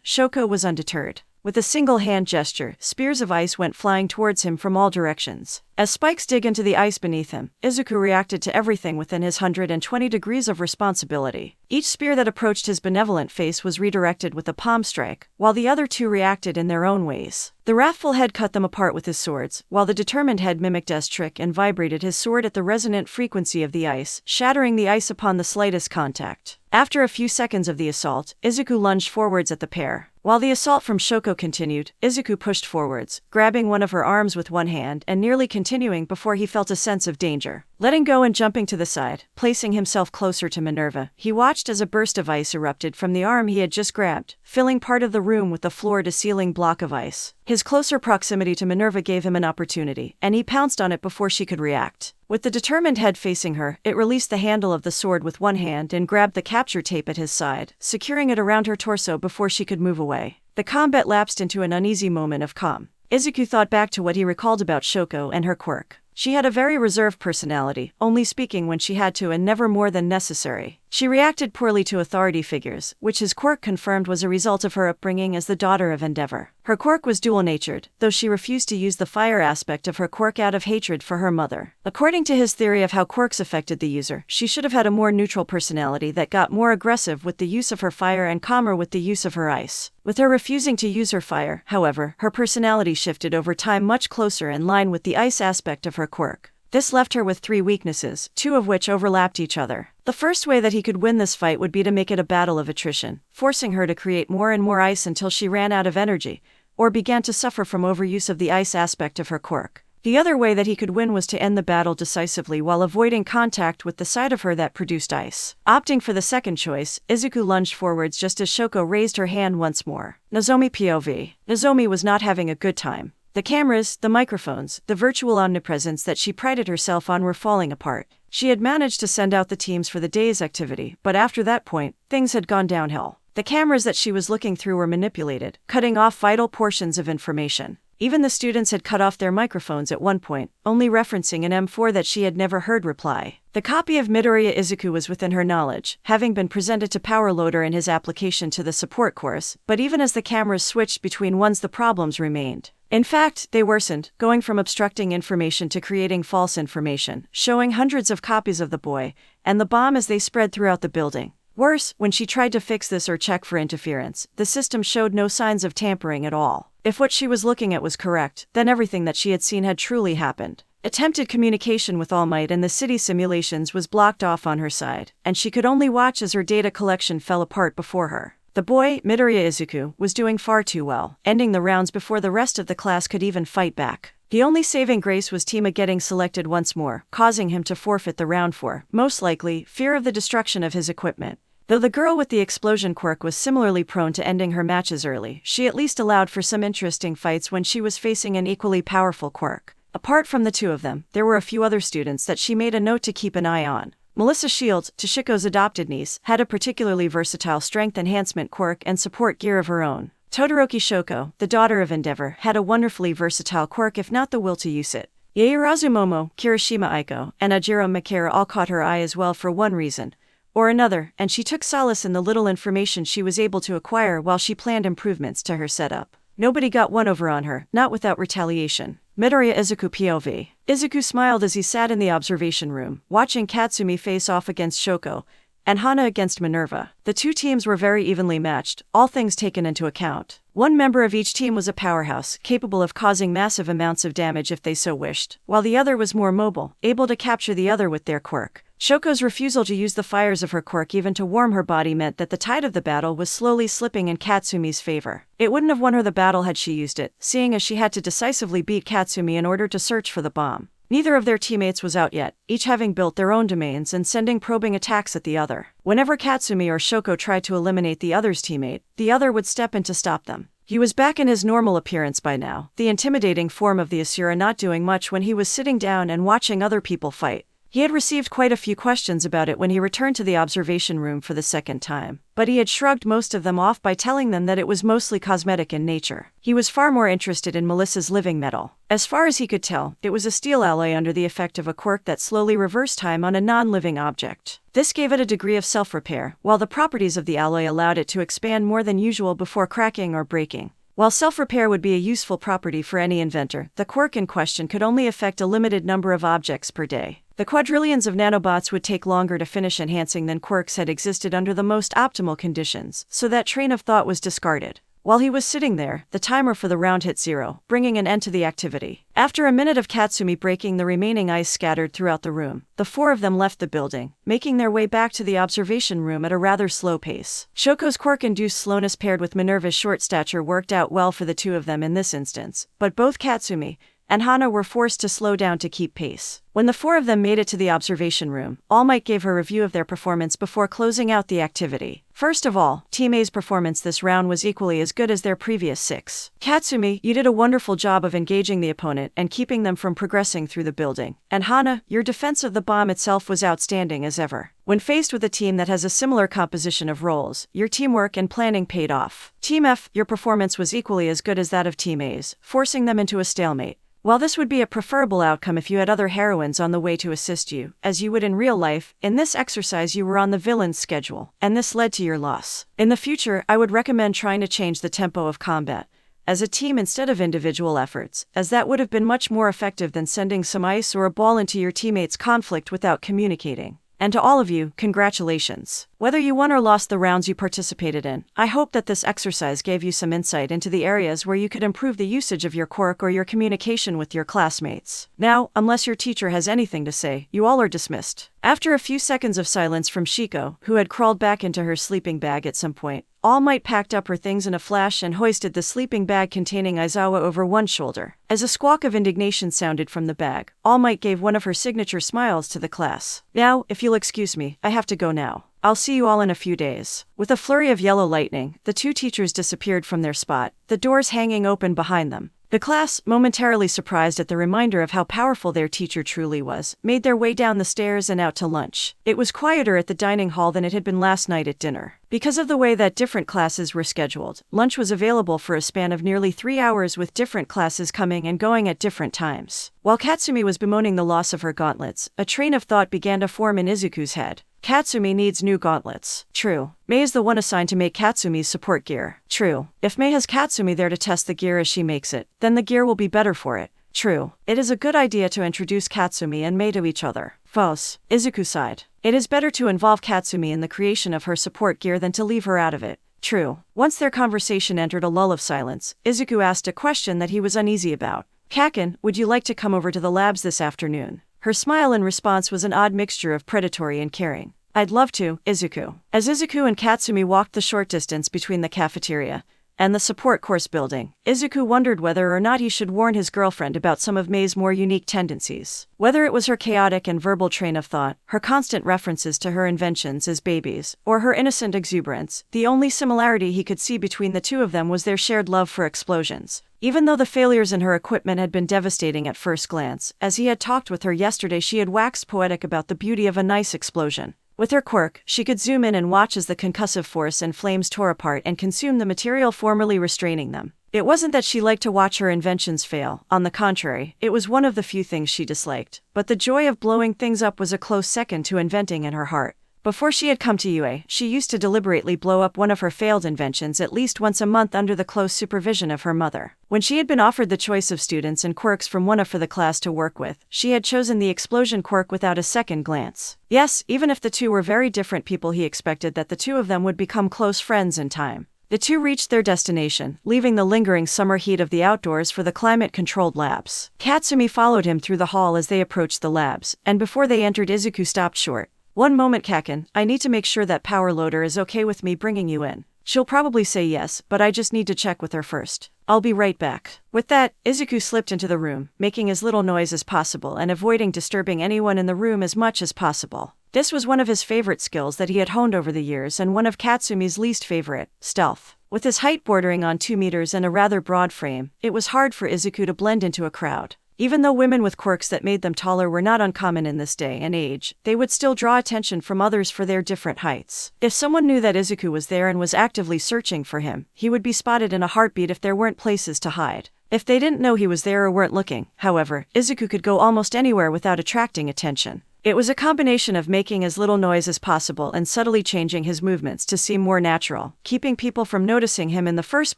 Shoko was undeterred. With a single hand gesture, spears of ice went flying towards him from all directions. As spikes dig into the ice beneath him, Izuku reacted to everything within his 120 degrees of responsibility. Each spear that approached his benevolent face was redirected with a palm strike, while the other 2 reacted in their own ways. The wrathful head cut them apart with his swords, while the determined head mimicked S trick and vibrated his sword at the resonant frequency of the ice, shattering the ice upon the slightest contact. After a few seconds of the assault, Izuku lunged forwards at the pair. While the assault from Shoko continued, Izuku pushed forwards, grabbing one of her arms with one hand and nearly continuing before he felt a sense of danger. Letting go and jumping to the side, placing himself closer to Minerva, he watched as a burst of ice erupted from the arm he had just grabbed, filling part of the room with a floor-to-ceiling block of ice. His closer proximity to Minerva gave him an opportunity, and he pounced on it before she could react. With the determined head facing her, it released the handle of the sword with one hand and grabbed the capture tape at his side, securing it around her torso before she could move away. The combat lapsed into an uneasy moment of calm. Izuku thought back to what he recalled about Shoko and her quirk. She had a very reserved personality, only speaking when she had to and never more than necessary. She reacted poorly to authority figures, which his quirk confirmed was a result of her upbringing as the daughter of Endeavor. Her quirk was dual-natured, though she refused to use the fire aspect of her quirk out of hatred for her mother. According to his theory of how quirks affected the user, she should have had a more neutral personality that got more aggressive with the use of her fire and calmer with the use of her ice. With her refusing to use her fire, however, her personality shifted over time much closer in line with the ice aspect of her quirk. This left her with 3 weaknesses, 2 of which overlapped each other. The first way that he could win this fight would be to make it a battle of attrition, forcing her to create more and more ice until she ran out of energy, or began to suffer from overuse of the ice aspect of her quirk. The other way that he could win was to end the battle decisively while avoiding contact with the side of her that produced ice. Opting for the second choice, Izuku lunged forwards just as Shoko raised her hand once more. Nozomi POV. Nozomi was not having a good time. The cameras, the microphones, the virtual omnipresence that she prided herself on were falling apart. She had managed to send out the teams for the day's activity, but after that point, things had gone downhill. The cameras that she was looking through were manipulated, cutting off vital portions of information. Even the students had cut off their microphones at one point, only referencing an M4 that she had never heard reply. The copy of Midoriya Izuku was within her knowledge, having been presented to Powerloader in his application to the support course, but even as the cameras switched between ones, the problems remained. In fact, they worsened, going from obstructing information to creating false information, showing hundreds of copies of the boy and the bomb as they spread throughout the building. Worse, when she tried to fix this or check for interference, the system showed no signs of tampering at all. If what she was looking at was correct, then everything that she had seen had truly happened. Attempted communication with All Might and the city simulations was blocked off on her side, and she could only watch as her data collection fell apart before her. The boy, Midoriya Izuku, was doing far too well, ending the rounds before the rest of the class could even fight back. The only saving grace was Tima getting selected once more, causing him to forfeit the round for, most likely, fear of the destruction of his equipment. Though the girl with the explosion quirk was similarly prone to ending her matches early, she at least allowed for some interesting fights when she was facing an equally powerful quirk. Apart from the two of them, there were a few other students that she made a note to keep an eye on. Melissa Shields, Toshiko's adopted niece, had a particularly versatile strength enhancement quirk and support gear of her own. Todoroki Shoko, the daughter of Endeavor, had a wonderfully versatile quirk if not the will to use it. Yaoyorozu Momo, Kirishima Aiko, and Ajiro Makara all caught her eye as well for one reason or another, and she took solace in the little information she was able to acquire while she planned improvements to her setup. Nobody got one over on her, not without retaliation. Midoriya Izuku POV. Izuku smiled as he sat in the observation room, watching Katsumi face off against Shoko, and Hana against Minerva. The two teams were very evenly matched, all things taken into account. One member of each team was a powerhouse, capable of causing massive amounts of damage if they so wished, while the other was more mobile, able to capture the other with their quirk. Shoko's refusal to use the fires of her quirk even to warm her body meant that the tide of the battle was slowly slipping in Katsumi's favor. It wouldn't have won her the battle had she used it, seeing as she had to decisively beat Katsumi in order to search for the bomb. Neither of their teammates was out yet, each having built their own domains and sending probing attacks at the other. Whenever Katsumi or Shoko tried to eliminate the other's teammate, the other would step in to stop them. He was back in his normal appearance by now, the intimidating form of the Asura not doing much when he was sitting down and watching other people fight. He had received quite a few questions about it when he returned to the observation room for the second time, but he had shrugged most of them off by telling them that it was mostly cosmetic in nature. He was far more interested in Melissa's living metal. As far as he could tell, it was a steel alloy under the effect of a quirk that slowly reversed time on a non-living object. This gave it a degree of self-repair, while the properties of the alloy allowed it to expand more than usual before cracking or breaking. While self-repair would be a useful property for any inventor, the quirk in question could only affect a limited number of objects per day. The quadrillions of nanobots would take longer to finish enhancing than quirks had existed under the most optimal conditions, so that train of thought was discarded. While he was sitting there, the timer for the round hit 0, bringing an end to the activity. After a minute of Katsumi breaking the remaining ice scattered throughout the room, the four of them left the building, making their way back to the observation room at a rather slow pace. Shoko's quirk-induced slowness paired with Minerva's short stature worked out well for the two of them in this instance, but both Katsumi and Hana were forced to slow down to keep pace. When the four of them made it to the observation room, All Might gave her review of their performance before closing out the activity. First of all, Team A's performance this round was equally as good as their previous 6. Katsumi, you did a wonderful job of engaging the opponent and keeping them from progressing through the building. And Hana, your defense of the bomb itself was outstanding as ever. When faced with a team that has a similar composition of roles, your teamwork and planning paid off. Team F, your performance was equally as good as that of Team A's, forcing them into a stalemate. While this would be a preferable outcome if you had other heroines on the way to assist you, as you would in real life, in this exercise you were on the villain's schedule, and this led to your loss. In the future, I would recommend trying to change the tempo of combat as a team instead of individual efforts, as that would have been much more effective than sending some ice or a ball into your teammates' conflict without communicating. And to all of you, congratulations. Whether you won or lost the rounds you participated in, I hope that this exercise gave you some insight into the areas where you could improve the usage of your quirk or your communication with your classmates. Now, unless your teacher has anything to say, you all are dismissed. After a few seconds of silence from Shiko, who had crawled back into her sleeping bag at some point, All Might packed up her things in a flash and hoisted the sleeping bag containing Aizawa over one shoulder. As a squawk of indignation sounded from the bag, All Might gave one of her signature smiles to the class. Now, if you'll excuse me, I have to go now. I'll see you all in a few days. With a flurry of yellow lightning, the two teachers disappeared from their spot, the doors hanging open behind them. The class, momentarily surprised at the reminder of how powerful their teacher truly was, made their way down the stairs and out to lunch. It was quieter at the dining hall than it had been last night at dinner. Because of the way that different classes were scheduled, lunch was available for a span of nearly 3 hours with different classes coming and going at different times. While Katsumi was bemoaning the loss of her gauntlets, a train of thought began to form in Izuku's head. Katsumi needs new gauntlets. True. Mei is the one assigned to make Katsumi's support gear. True. If Mei has Katsumi there to test the gear as she makes it, then the gear will be better for it. True. It is a good idea to introduce Katsumi and Mei to each other. False. Izuku sighed. It is better to involve Katsumi in the creation of her support gear than to leave her out of it. True. Once their conversation entered a lull of silence, Izuku asked a question that he was uneasy about. Kaken, would you like to come over to the labs this afternoon? Her smile in response was an odd mixture of predatory and caring. I'd love to, Izuku. As Izuku and Katsumi walked the short distance between the cafeteria and the support course building, Izuku wondered whether or not he should warn his girlfriend about some of Mei's more unique tendencies. Whether it was her chaotic and verbal train of thought, her constant references to her inventions as babies, or her innocent exuberance, the only similarity he could see between the two of them was their shared love for explosions. Even though the failures in her equipment had been devastating at first glance, as he had talked with her yesterday, she had waxed poetic about the beauty of a nice explosion. With her quirk, she could zoom in and watch as the concussive force and flames tore apart and consumed the material formerly restraining them. It wasn't that she liked to watch her inventions fail, on the contrary, it was one of the few things she disliked. But the joy of blowing things up was a close second to inventing in her heart. Before she had come to UA, she used to deliberately blow up one of her failed inventions at least once a month under the close supervision of her mother. When she had been offered the choice of students and quirks from one of for the class to work with, she had chosen the explosion quirk without a second glance. Yes, even if the two were very different people, he expected that the two of them would become close friends in time. The two reached their destination, leaving the lingering summer heat of the outdoors for the climate-controlled labs. Katsumi followed him through the hall as they approached the labs, and before they entered, Izuku stopped short. "One moment, Kaken, I need to make sure that power loader is okay with me bringing you in. She'll probably say yes, but I just need to check with her first. I'll be right back." With that, Izuku slipped into the room, making as little noise as possible and avoiding disturbing anyone in the room as much as possible. This was one of his favorite skills that he had honed over the years and one of Katsumi's least favorite, stealth. With his height bordering on 2 meters and a rather broad frame, it was hard for Izuku to blend into a crowd. Even though women with quirks that made them taller were not uncommon in this day and age, they would still draw attention from others for their different heights. If someone knew that Izuku was there and was actively searching for him, he would be spotted in a heartbeat if there weren't places to hide. If they didn't know he was there or weren't looking, however, Izuku could go almost anywhere without attracting attention. It was a combination of making as little noise as possible and subtly changing his movements to seem more natural, keeping people from noticing him in the first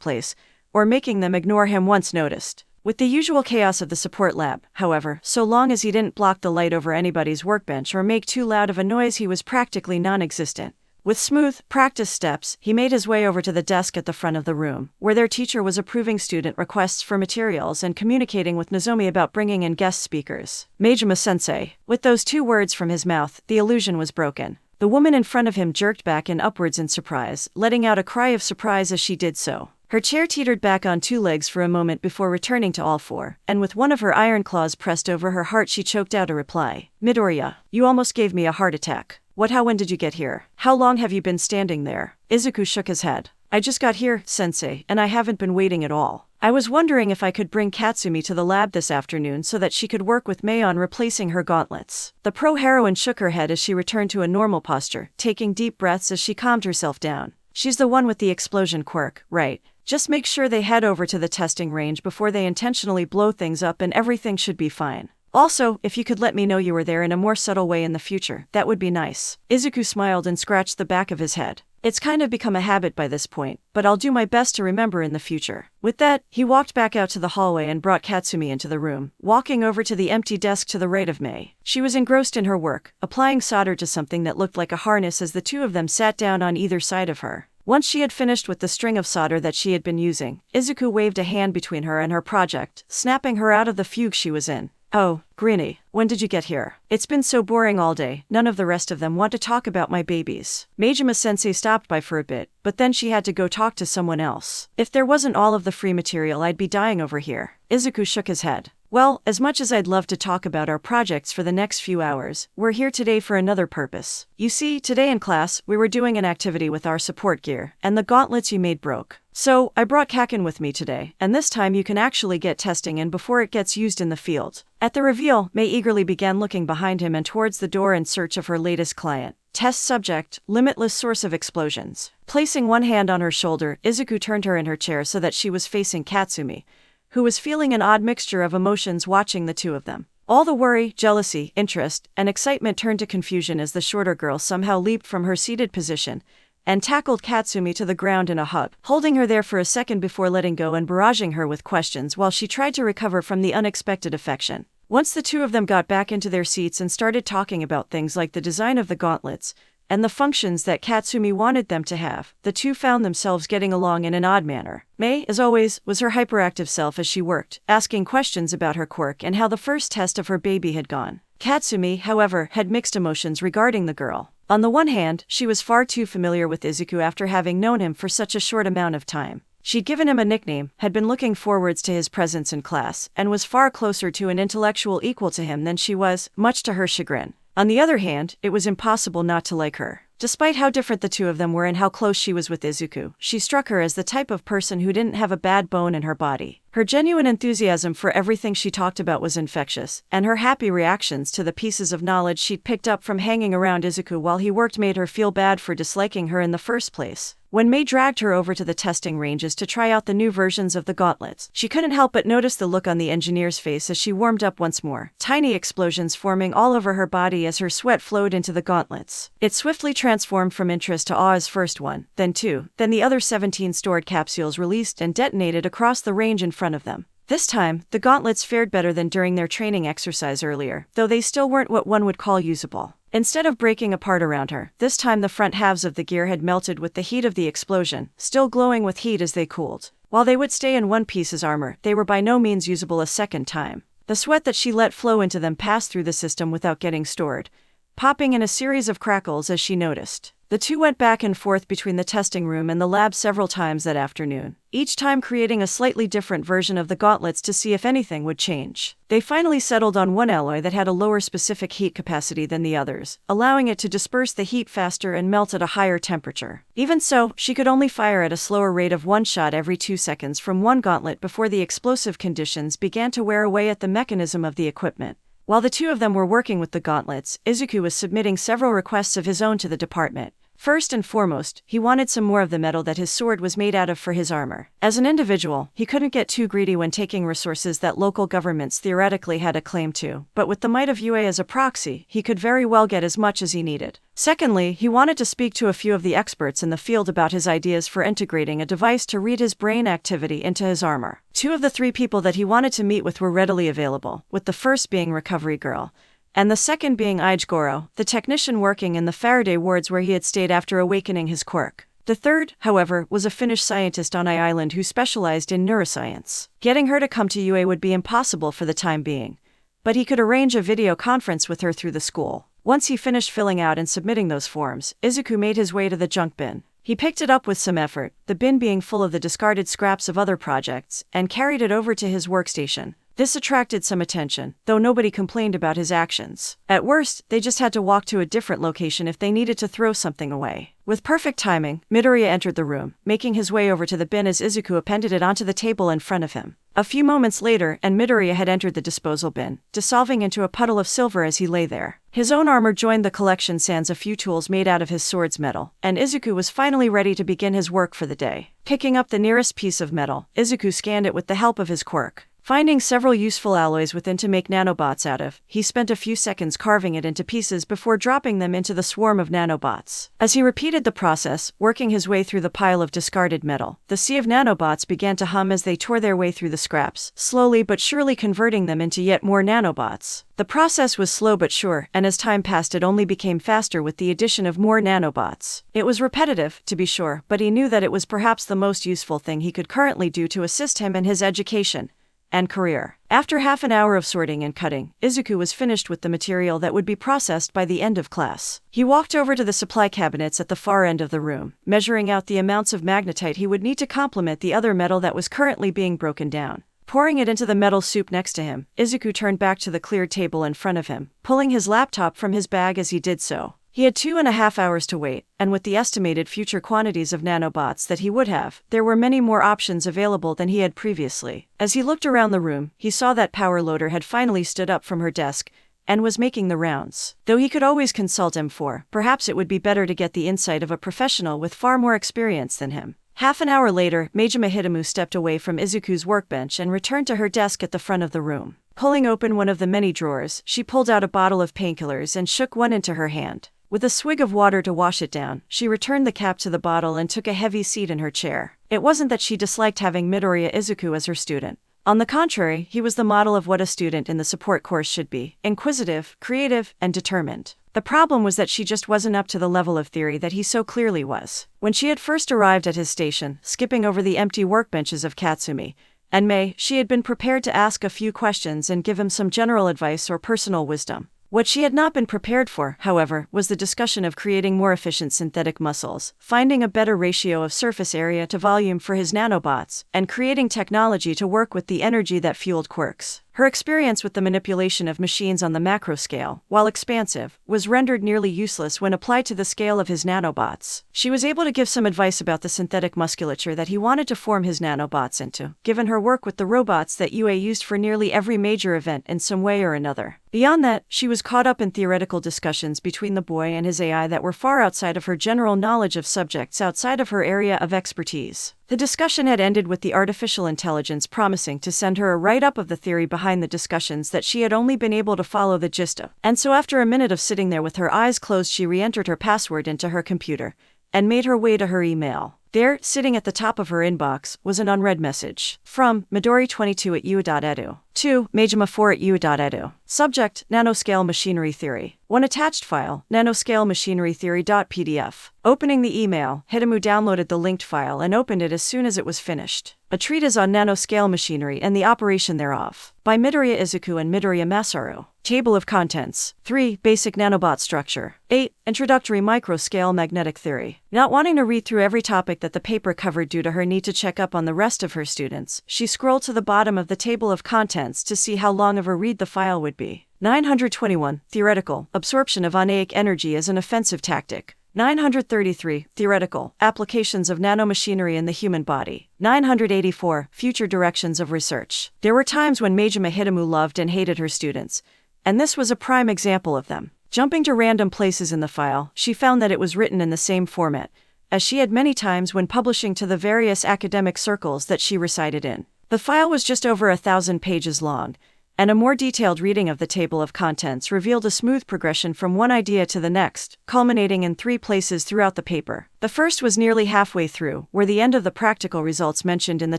place, or making them ignore him once noticed. With the usual chaos of the support lab, however, so long as he didn't block the light over anybody's workbench or make too loud of a noise, he was practically non-existent. With smooth, practiced steps, he made his way over to the desk at the front of the room, where their teacher was approving student requests for materials and communicating with Nozomi about bringing in guest speakers. "Majima-sensei." With those 2 words from his mouth, the illusion was broken. The woman in front of him jerked back and upwards in surprise, letting out a cry of surprise as she did so. Her chair teetered back on 2 legs for a moment before returning to all 4, and with one of her iron claws pressed over her heart, she choked out a reply. "Midoriya, you almost gave me a heart attack. When did you get here? How long have you been standing there?" Izuku shook his head. "I just got here, sensei, and I haven't been waiting at all. I was wondering if I could bring Katsumi to the lab this afternoon so that she could work with Mei on replacing her gauntlets." The pro-heroine shook her head as she returned to a normal posture, taking deep breaths as she calmed herself down. "She's the one with the explosion quirk, right? Just make sure they head over to the testing range before they intentionally blow things up and everything should be fine. Also, if you could let me know you were there in a more subtle way in the future, that would be nice." Izuku smiled and scratched the back of his head. "It's kind of become a habit by this point, but I'll do my best to remember in the future." With that, he walked back out to the hallway and brought Katsumi into the room, walking over to the empty desk to the right of Mei. She was engrossed in her work, applying solder to something that looked like a harness as the 2 of them sat down on either side of her. Once she had finished with the string of solder that she had been using, Izuku waved a hand between her and her project, snapping her out of the fugue she was in. "Oh, Greenie, when did you get here? It's been so boring all day, none of the rest of them want to talk about my babies." Majima-sensei stopped by for a bit, but then she had to go talk to someone else. "If there wasn't all of the free material, I'd be dying over here." Izuku shook his head. "Well, as much as I'd love to talk about our projects for the next few hours, we're here today for another purpose. You see, today in class, we were doing an activity with our support gear, and the gauntlets you made broke. So, I brought Kaken with me today, and this time you can actually get testing in before it gets used in the field." At the reveal, Mei eagerly began looking behind him and towards the door in search of her latest client. Test subject, limitless source of explosions. Placing one hand on her shoulder, Izuku turned her in her chair so that she was facing Katsumi, who was feeling an odd mixture of emotions watching the 2 of them. All the worry, jealousy, interest, and excitement turned to confusion as the shorter girl somehow leaped from her seated position and tackled Katsumi to the ground in a hug, holding her there for a second before letting go and barraging her with questions while she tried to recover from the unexpected affection. Once the 2 of them got back into their seats and started talking about things like the design of the gauntlets and the functions that Katsumi wanted them to have, the 2 found themselves getting along in an odd manner. Mei, as always, was her hyperactive self as she worked, asking questions about her quirk and how the first test of her baby had gone. Katsumi, however, had mixed emotions regarding the girl. On the one hand, she was far too familiar with Izuku after having known him for such a short amount of time. She'd given him a nickname, had been looking forwards to his presence in class, and was far closer to an intellectual equal to him than she was, much to her chagrin. On the other hand, it was impossible not to like her. Despite how different the two of them were and how close she was with Izuku, she struck her as the type of person who didn't have a bad bone in her body. Her genuine enthusiasm for everything she talked about was infectious, and her happy reactions to the pieces of knowledge she'd picked up from hanging around Izuku while he worked made her feel bad for disliking her in the first place. When Mei dragged her over to the testing ranges to try out the new versions of the gauntlets, she couldn't help but notice the look on the engineer's face as she warmed up once more, tiny explosions forming all over her body as her sweat flowed into the gauntlets. It swiftly transformed from interest to awe as first one, then two, then the other 17 stored capsules released and detonated across the range in front of them. This time, the gauntlets fared better than during their training exercise earlier, though they still weren't what one would call usable. Instead of breaking apart around her, this time the front halves of the gear had melted with the heat of the explosion, still glowing with heat as they cooled. While they would stay in one piece as armor, they were by no means usable a second time. The sweat that she let flow into them passed through the system without getting stored, popping in a series of crackles as she noticed. The two went back and forth between the testing room and the lab several times that afternoon, each time creating a slightly different version of the gauntlets to see if anything would change. They finally settled on one alloy that had a lower specific heat capacity than the others, allowing it to disperse the heat faster and melt at a higher temperature. Even so, she could only fire at a slower rate of one shot every 2 seconds from one gauntlet before the explosive conditions began to wear away at the mechanism of the equipment. While the two of them were working with the gauntlets, Izuku was submitting several requests of his own to the department. First and foremost, he wanted some more of the metal that his sword was made out of for his armor. As an individual, he couldn't get too greedy when taking resources that local governments theoretically had a claim to, but with the might of UA as a proxy, he could very well get as much as he needed. Secondly, he wanted to speak to a few of the experts in the field about his ideas for integrating a device to read his brain activity into his armor. 2 of the 3 people that he wanted to meet with were readily available, with the first being Recovery Girl, and the second being Aizawa, the technician working in the Faraday wards where he had stayed after awakening his quirk. The third, however, was a Finnish scientist on Island who specialized in neuroscience. Getting her to come to UA would be impossible for the time being, but he could arrange a video conference with her through the school. Once he finished filling out and submitting those forms, Izuku made his way to the junk bin. He picked it up with some effort, the bin being full of the discarded scraps of other projects, and carried it over to his workstation. This attracted some attention, though nobody complained about his actions. At worst, they just had to walk to a different location if they needed to throw something away. With perfect timing, Midoriya entered the room, making his way over to the bin as Izuku appended it onto the table in front of him. A few moments later, and Midoriya had entered the disposal bin, dissolving into a puddle of silver as he lay there. His own armor joined the collection sans a few tools made out of his sword's metal, and Izuku was finally ready to begin his work for the day. Picking up the nearest piece of metal, Izuku scanned it with the help of his quirk. Finding several useful alloys within to make nanobots out of, he spent a few seconds carving it into pieces before dropping them into the swarm of nanobots. As he repeated the process, working his way through the pile of discarded metal, the sea of nanobots began to hum as they tore their way through the scraps, slowly but surely converting them into yet more nanobots. The process was slow but sure, and as time passed it only became faster with the addition of more nanobots. It was repetitive, to be sure, but he knew that it was perhaps the most useful thing he could currently do to assist him in his education and career. After half an hour of sorting and cutting, Izuku was finished with the material that would be processed by the end of class. He walked over to the supply cabinets at the far end of the room, measuring out the amounts of magnetite he would need to complement the other metal that was currently being broken down. Pouring it into the metal soup next to him, Izuku turned back to the cleared table in front of him, pulling his laptop from his bag as he did so. He had 2.5 hours to wait, and with the estimated future quantities of nanobots that he would have, there were many more options available than he had previously. As he looked around the room, he saw that power loader had finally stood up from her desk and was making the rounds. Though he could always consult M4, perhaps it would be better to get the insight of a professional with far more experience than him. Half an hour later, Majima Hitomu stepped away from Izuku's workbench and returned to her desk at the front of the room. Pulling open one of the many drawers, she pulled out a bottle of painkillers and shook one into her hand. With a swig of water to wash it down, she returned the cap to the bottle and took a heavy seat in her chair. It wasn't that she disliked having Midoriya Izuku as her student. On the contrary, he was the model of what a student in the support course should be: inquisitive, creative, and determined. The problem was that she just wasn't up to the level of theory that he so clearly was. When she had first arrived at his station, skipping over the empty workbenches of Katsumi and Mei, she had been prepared to ask a few questions and give him some general advice or personal wisdom. What she had not been prepared for, however, was the discussion of creating more efficient synthetic muscles, finding a better ratio of surface area to volume for his nanobots, and creating technology to work with the energy that fueled Quirks. Her experience with the manipulation of machines on the macro scale, while expansive, was rendered nearly useless when applied to the scale of his nanobots. She was able to give some advice about the synthetic musculature that he wanted to form his nanobots into, given her work with the robots that UA used for nearly every major event in some way or another. Beyond that, she was caught up in theoretical discussions between the boy and his AI that were far outside of her general knowledge of subjects outside of her area of expertise. The discussion had ended with the artificial intelligence promising to send her a write-up of the theory behind the discussions that she had only been able to follow the gist of. And so after a minute of sitting there with her eyes closed, she re-entered her password into her computer and made her way to her email. There, sitting at the top of her inbox, was an unread message. From Midori22@ua.edu. To Majima4@ua.edu. Subject, Nanoscale Machinery Theory. One attached file, Nanoscale Machinery Theory.pdf. Opening the email, Hidemu downloaded the linked file and opened it as soon as it was finished. A treatise on nanoscale machinery and the operation thereof. By Midoriya Izuku and Midoriya Masaru. Table of Contents. 3. Basic Nanobot Structure. 8. Introductory Microscale Magnetic Theory. Not wanting to read through every topic that the paper covered due to her need to check up on the rest of her students, she scrolled to the bottom of the table of contents to see how long of a read the file would be. 921. Theoretical. Absorption of onaic energy as an offensive tactic. 933. Theoretical. Applications of nanomachinery in the human body. 984. Future directions of research. There were times when Majima Hidemu loved and hated her students, and this was a prime example of them. Jumping to random places in the file, she found that it was written in the same format as she had many times when publishing to the various academic circles that she recited in. The file was just over 1,000 pages long, and a more detailed reading of the table of contents revealed a smooth progression from one idea to the next, culminating in 3 places throughout the paper. The first was nearly halfway through, where the end of the practical results mentioned in the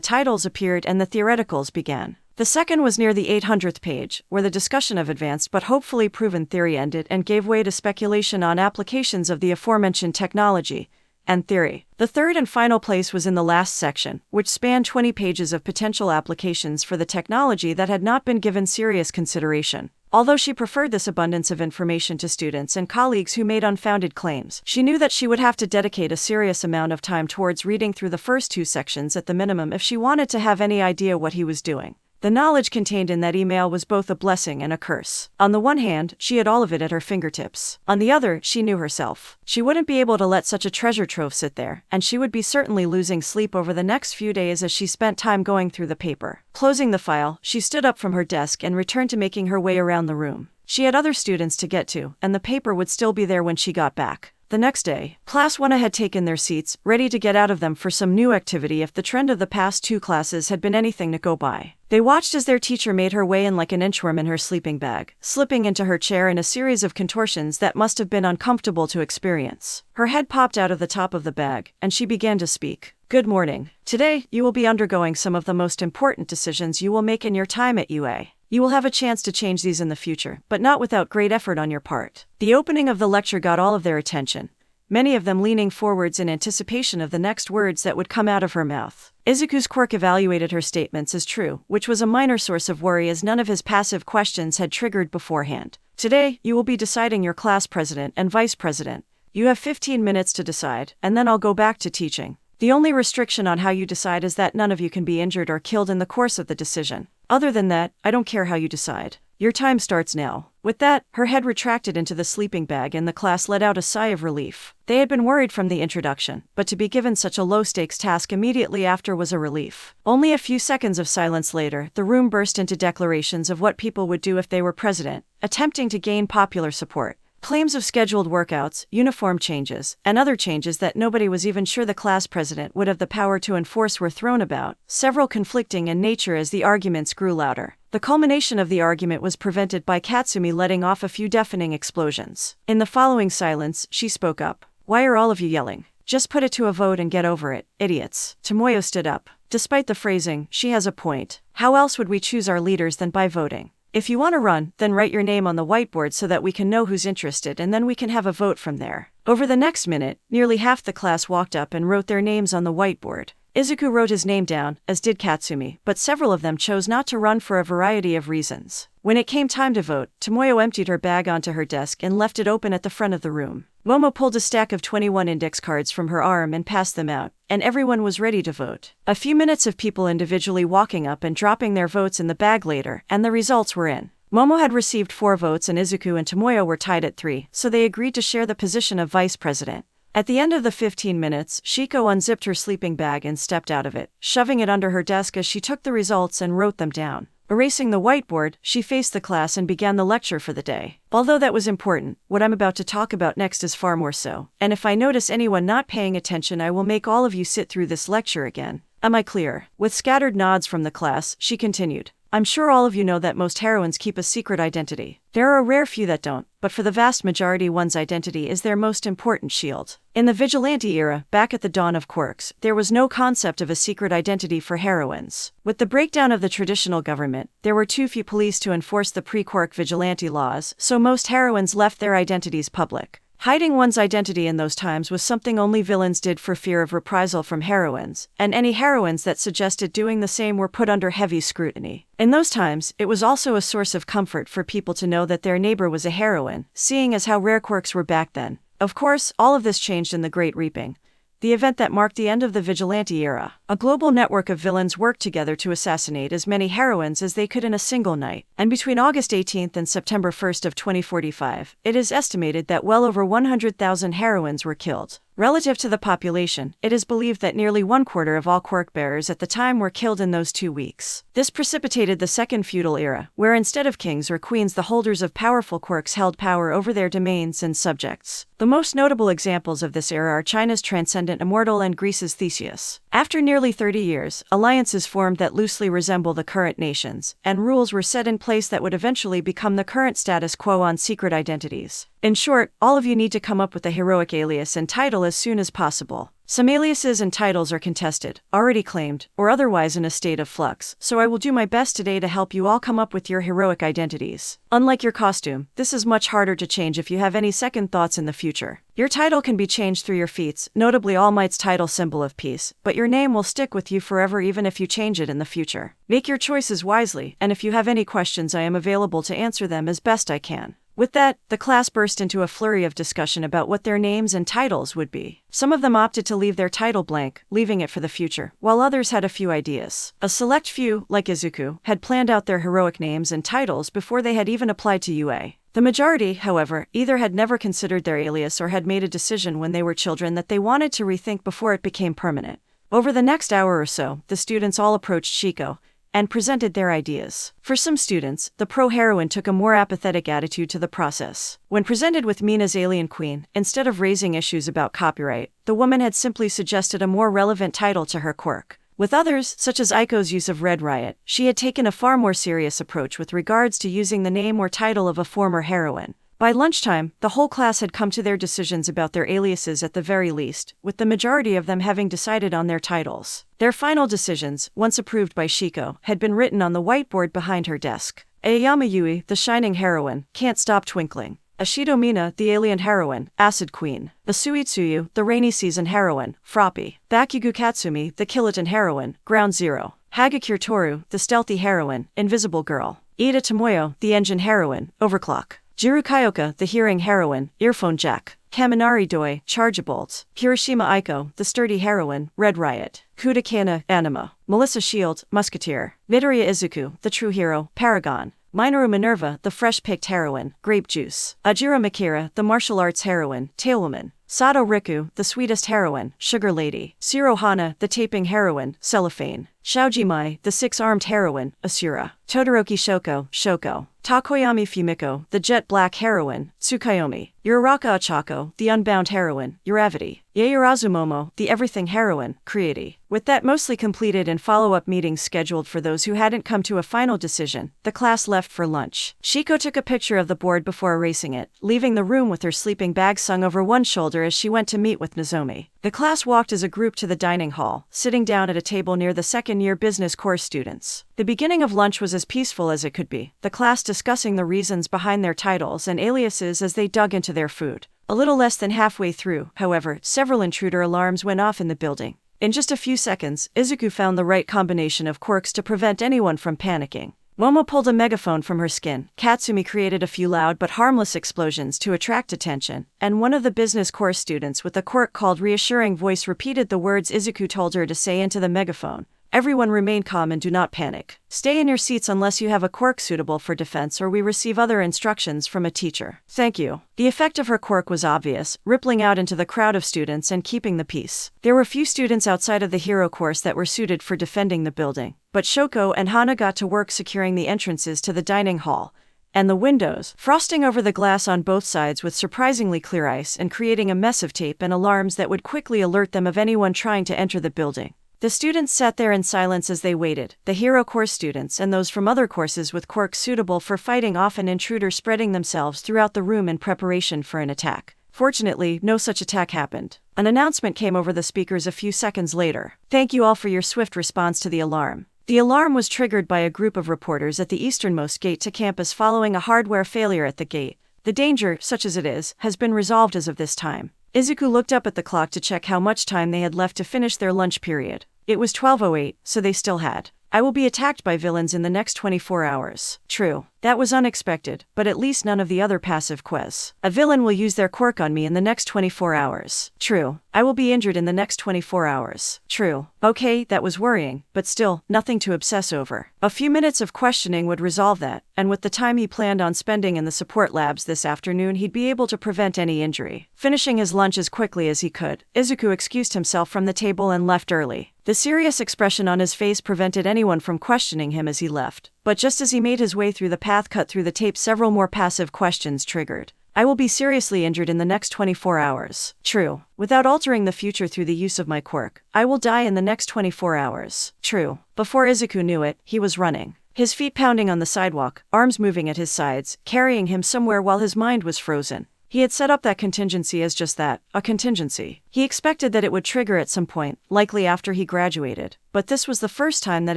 titles appeared and the theoreticals began. The second was near the 800th page, where the discussion of advanced but hopefully proven theory ended and gave way to speculation on applications of the aforementioned technology and theory. The third and final place was in the last section, which spanned 20 pages of potential applications for the technology that had not been given serious consideration. Although she preferred this abundance of information to students and colleagues who made unfounded claims, she knew that she would have to dedicate a serious amount of time towards reading through the first 2 sections at the minimum if she wanted to have any idea what he was doing. The knowledge contained in that email was both a blessing and a curse. On the one hand, she had all of it at her fingertips. On the other, she knew herself. She wouldn't be able to let such a treasure trove sit there, and she would be certainly losing sleep over the next few days as she spent time going through the paper. Closing the file, she stood up from her desk and returned to making her way around the room. She had other students to get to, and the paper would still be there when she got back. The next day, Class 1 had taken their seats, ready to get out of them for some new activity if the trend of the past 2 classes had been anything to go by. They watched as their teacher made her way in like an inchworm in her sleeping bag, slipping into her chair in a series of contortions that must have been uncomfortable to experience. Her head popped out of the top of the bag, and she began to speak. Good morning. Today, you will be undergoing some of the most important decisions you will make in your time at UA. You will have a chance to change these in the future, but not without great effort on your part. The opening of the lecture got all of their attention, many of them leaning forwards in anticipation of the next words that would come out of her mouth. Izuku's Quirk evaluated her statements as true, which was a minor source of worry as none of his passive questions had triggered beforehand. Today, you will be deciding your class president and vice president. You have 15 minutes to decide, and then I'll go back to teaching. The only restriction on how you decide is that none of you can be injured or killed in the course of the decision. Other than that, I don't care how you decide. Your time starts now. With that, her head retracted into the sleeping bag and the class let out a sigh of relief. They had been worried from the introduction, but to be given such a low-stakes task immediately after was a relief. Only a few seconds of silence later, the room burst into declarations of what people would do if they were president, attempting to gain popular support. Claims of scheduled workouts, uniform changes, and other changes that nobody was even sure the class president would have the power to enforce were thrown about, several conflicting in nature as the arguments grew louder. The culmination of the argument was prevented by Katsumi letting off a few deafening explosions. In the following silence, she spoke up. Why are all of you yelling? Just put it to a vote and get over it, idiots. Tomoyo stood up. Despite the phrasing, she has a point. How else would we choose our leaders than by voting? If you want to run, then write your name on the whiteboard so that we can know who's interested and then we can have a vote from there. Over the next minute, nearly half the class walked up and wrote their names on the whiteboard. Izuku wrote his name down, as did Katsumi, but several of them chose not to run for a variety of reasons. When it came time to vote, Tomoyo emptied her bag onto her desk and left it open at the front of the room. Momo pulled a stack of 21 index cards from her arm and passed them out, and everyone was ready to vote. A few minutes of people individually walking up and dropping their votes in the bag later, and the results were in. Momo had received 4 votes and Izuku and Tomoyo were tied at 3, so they agreed to share the position of vice president. At the end of the 15 minutes, Shiko unzipped her sleeping bag and stepped out of it, shoving it under her desk as she took the results and wrote them down. Erasing the whiteboard, she faced the class and began the lecture for the day. Although that was important, what I'm about to talk about next is far more so. And if I notice anyone not paying attention, I will make all of you sit through this lecture again. Am I clear? With scattered nods from the class, she continued. I'm sure all of you know that most heroines keep a secret identity. There are a rare few that don't, but for the vast majority one's identity is their most important shield. In the vigilante era, back at the dawn of Quirks, there was no concept of a secret identity for heroines. With the breakdown of the traditional government, there were too few police to enforce the pre-Quirk vigilante laws, so most heroines left their identities public. Hiding one's identity in those times was something only villains did for fear of reprisal from heroines, and any heroines that suggested doing the same were put under heavy scrutiny. In those times, it was also a source of comfort for people to know that their neighbor was a heroine, seeing as how rare quirks were back then. Of course, all of this changed in the Great Reaping, the event that marked the end of the vigilante era. A global network of villains worked together to assassinate as many heroines as they could in a single night, and between August 18th and September 1st of 2045, it is estimated that well over 100,000 heroines were killed. Relative to the population, it is believed that nearly 1/4 of all quirk bearers at the time were killed in those 2 weeks. This precipitated the Second Feudal Era, where instead of kings or queens, the holders of powerful quirks held power over their domains and subjects. The most notable examples of this era are China's Transcendent Immortal and Greece's Theseus. After nearly 30 years, alliances formed that loosely resemble the current nations, and rules were set in place that would eventually become the current status quo on secret identities. In short, all of you need to come up with a heroic alias and title as soon as possible. Some aliases and titles are contested, already claimed, or otherwise in a state of flux, so I will do my best today to help you all come up with your heroic identities. Unlike your costume, this is much harder to change if you have any second thoughts in the future. Your title can be changed through your feats, notably All Might's title Symbol of Peace, but your name will stick with you forever even if you change it in the future. Make your choices wisely, and if you have any questions, I am available to answer them as best I can. With that, the class burst into a flurry of discussion about what their names and titles would be. Some of them opted to leave their title blank, leaving it for the future, while others had a few ideas. A select few, like Izuku, had planned out their heroic names and titles before they had even applied to UA. The majority, however, either had never considered their alias or had made a decision when they were children that they wanted to rethink before it became permanent. Over the next hour or so, the students all approached Shiko and presented their ideas. For some students, the pro-heroine took a more apathetic attitude to the process. When presented with Mina's Alien Queen, instead of raising issues about copyright, the woman had simply suggested a more relevant title to her quirk. With others, such as Aiko's use of Red Riot, she had taken a far more serious approach with regards to using the name or title of a former heroine. By lunchtime, the whole class had come to their decisions about their aliases at the very least, with the majority of them having decided on their titles. Their final decisions, once approved by Shiko, had been written on the whiteboard behind her desk. Aoyama Yui, the shining heroine, can't stop twinkling. Ashido Mina, the alien heroine, Acid Queen. Asuitsuyu, the rainy season heroine, Froppy. Bakugu Katsumi, the kiloton heroine, Ground Zero. Hagakure Toru, the stealthy heroine, Invisible Girl. Ida Tomoyo, the engine heroine, Overclock. Jiru Kyoka, the hearing heroine, Earphone Jack. Kaminari Doi, Chargeables. Hiroshima Aiko, the sturdy heroine, Red Riot. Kuda Kana, Anima. Melissa Shield, Musketeer. Midoriya Izuku, the true hero, Paragon. Minoru Minerva, the fresh-picked heroine, Grape Juice. Ajiro Makira, the martial arts heroine, Tailwoman. Sato Riku, the sweetest heroine, Sugar Lady. Shiro Hana, the taping heroine, Cellophane. Shaoji Mai, the six-armed heroine, Asura. Todoroki Shoko, Shoko. Takoyami Fumiko, the jet-black heroine, Tsukayomi. Uraraka Ochako, the unbound heroine, Uravity. Yaoyorozu Momo, the everything heroine, Creati. With that mostly completed and follow-up meetings scheduled for those who hadn't come to a final decision, the class left for lunch. Shiko took a picture of the board before erasing it, leaving the room with her sleeping bag slung over one shoulder as she went to meet with Nozomi. The class walked as a group to the dining hall, sitting down at a table near the second-year business course students. The beginning of lunch was as peaceful as it could be, the class discussing the reasons behind their titles and aliases as they dug into their food. A little less than halfway through, however, several intruder alarms went off in the building. In just a few seconds, Izuku found the right combination of quirks to prevent anyone from panicking. Momo pulled a megaphone from her skin, Katsumi created a few loud but harmless explosions to attract attention, and one of the business course students with a quirk called Reassuring Voice repeated the words Izuku told her to say into the megaphone. Everyone remain calm and do not panic. Stay in your seats unless you have a quirk suitable for defense or we receive other instructions from a teacher. Thank you. The effect of her quirk was obvious, rippling out into the crowd of students and keeping the peace. There were few students outside of the hero course that were suited for defending the building, but Shoko and Hana got to work securing the entrances to the dining hall and the windows, frosting over the glass on both sides with surprisingly clear ice and creating a mess of tape and alarms that would quickly alert them of anyone trying to enter the building. The students sat there in silence as they waited, the hero course students and those from other courses with quirks suitable for fighting off an intruder spreading themselves throughout the room in preparation for an attack. Fortunately, no such attack happened. An announcement came over the speakers a few seconds later. Thank you all for your swift response to the alarm. The alarm was triggered by a group of reporters at the easternmost gate to campus following a hardware failure at the gate. The danger, such as it is, has been resolved as of this time. Izuku looked up at the clock to check how much time they had left to finish their lunch period. It was 12:08, so they still had. I will be attacked by villains in the next 24 hours. True. That was unexpected, but at least none of the other passive quests. A villain will use their quirk on me in the next 24 hours. True. I will be injured in the next 24 hours. True. Okay, that was worrying, but still, nothing to obsess over. A few minutes of questioning would resolve that, and with the time he planned on spending in the support labs this afternoon he'd be able to prevent any injury. Finishing his lunch as quickly as he could, Izuku excused himself from the table and left early. The serious expression on his face prevented anyone from questioning him as he left. But just as he made his way through the path cut through the tape, several more passive questions triggered. I will be seriously injured in the next 24 hours. True. Without altering the future through the use of my quirk, I will die in the next 24 hours. True. Before Izuku knew it, he was running. His feet pounding on the sidewalk, arms moving at his sides, carrying him somewhere while his mind was frozen. He had set up that contingency as just that, a contingency. He expected that it would trigger at some point, likely after he graduated. But this was the first time that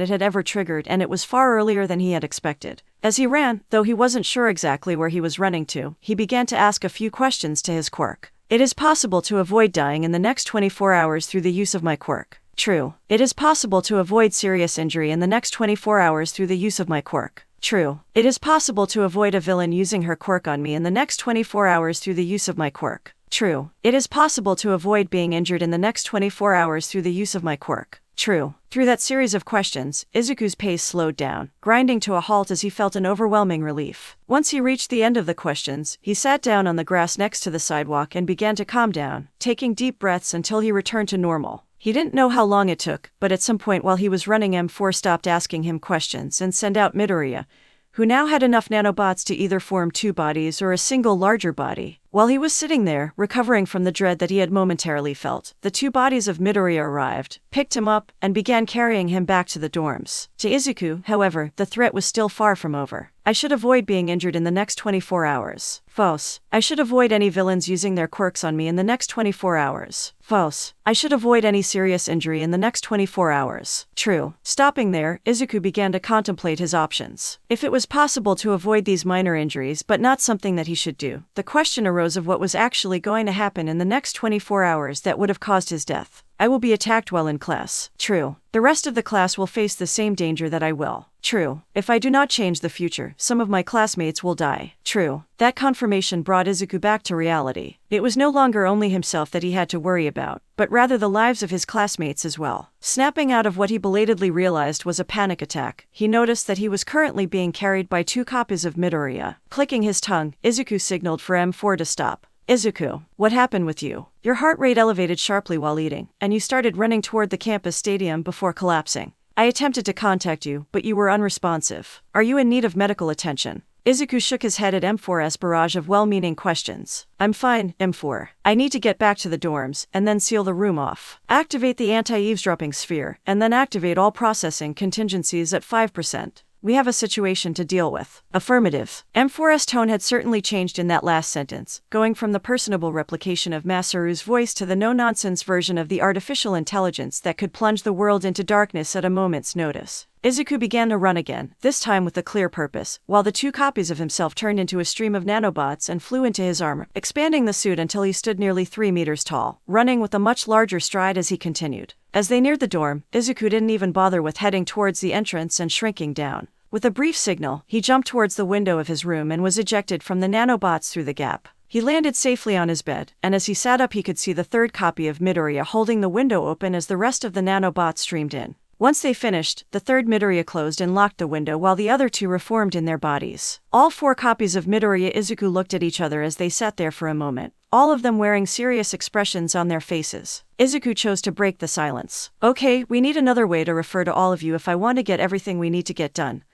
it had ever triggered, and it was far earlier than he had expected. As he ran, though he wasn't sure exactly where he was running to, he began to ask a few questions to his quirk. It is possible to avoid dying in the next 24 hours through the use of my quirk. True. It is possible to avoid serious injury in the next 24 hours through the use of my quirk. True. It is possible to avoid a villain using her quirk on me in the next 24 hours through the use of my quirk. True. It is possible to avoid being injured in the next 24 hours through the use of my quirk. True. Through that series of questions, Izuku's pace slowed down, grinding to a halt as he felt an overwhelming relief. Once he reached the end of the questions, he sat down on the grass next to the sidewalk and began to calm down, taking deep breaths until he returned to normal. He didn't know how long it took, but at some point while he was running, M4 stopped asking him questions and sent out Midoriya, who now had enough nanobots to either form two bodies or a single larger body. While he was sitting there, recovering from the dread that he had momentarily felt, the two bodies of Midoriya arrived, picked him up, and began carrying him back to the dorms. To Izuku, however, the threat was still far from over. I should avoid being injured in the next 24 hours. False. I should avoid any villains using their quirks on me in the next 24 hours. False. I should avoid any serious injury in the next 24 hours. True. Stopping there, Izuku began to contemplate his options. If it was possible to avoid these minor injuries but not something that he should do, the question arose of what was actually going to happen in the next 24 hours that would have caused his death. I will be attacked while in class. True. The rest of the class will face the same danger that I will. True. If I do not change the future, some of my classmates will die. True. That confirmation brought Izuku back to reality. It was no longer only himself that he had to worry about, but rather the lives of his classmates as well. Snapping out of what he belatedly realized was a panic attack, he noticed that he was currently being carried by two copies of Midoriya. Clicking his tongue, Izuku signaled for M4 to stop. Izuku, what happened with you? Your heart rate elevated sharply while eating, and you started running toward the campus stadium before collapsing. I attempted to contact you, but you were unresponsive. Are you in need of medical attention? Izuku shook his head at M4's barrage of well-meaning questions. I'm fine, M4. I need to get back to the dorms, and then seal the room off. Activate the anti-eavesdropping sphere, and then activate all processing contingencies at 5%. We have a situation to deal with. Affirmative. M4's tone had certainly changed in that last sentence, going from the personable replication of Masaru's voice to the no-nonsense version of the artificial intelligence that could plunge the world into darkness at a moment's notice. Izuku began to run again, this time with a clear purpose, while the 2 copies of himself turned into a stream of nanobots and flew into his armor, expanding the suit until he stood nearly 3 meters tall, running with a much larger stride as he continued. As they neared the dorm, Izuku didn't even bother with heading towards the entrance and shrinking down. With a brief signal, he jumped towards the window of his room and was ejected from the nanobots through the gap. He landed safely on his bed, and as he sat up he could see the 3rd copy of Midoriya holding the window open as the rest of the nanobots streamed in. Once they finished, the 3rd Midoriya closed and locked the window while the other 2 reformed in their bodies. All 4 copies of Midoriya Izuku looked at each other as they sat there for a moment, all of them wearing serious expressions on their faces. Izuku chose to break the silence. Okay, we need another way to refer to all of you if I want to get everything we need to get done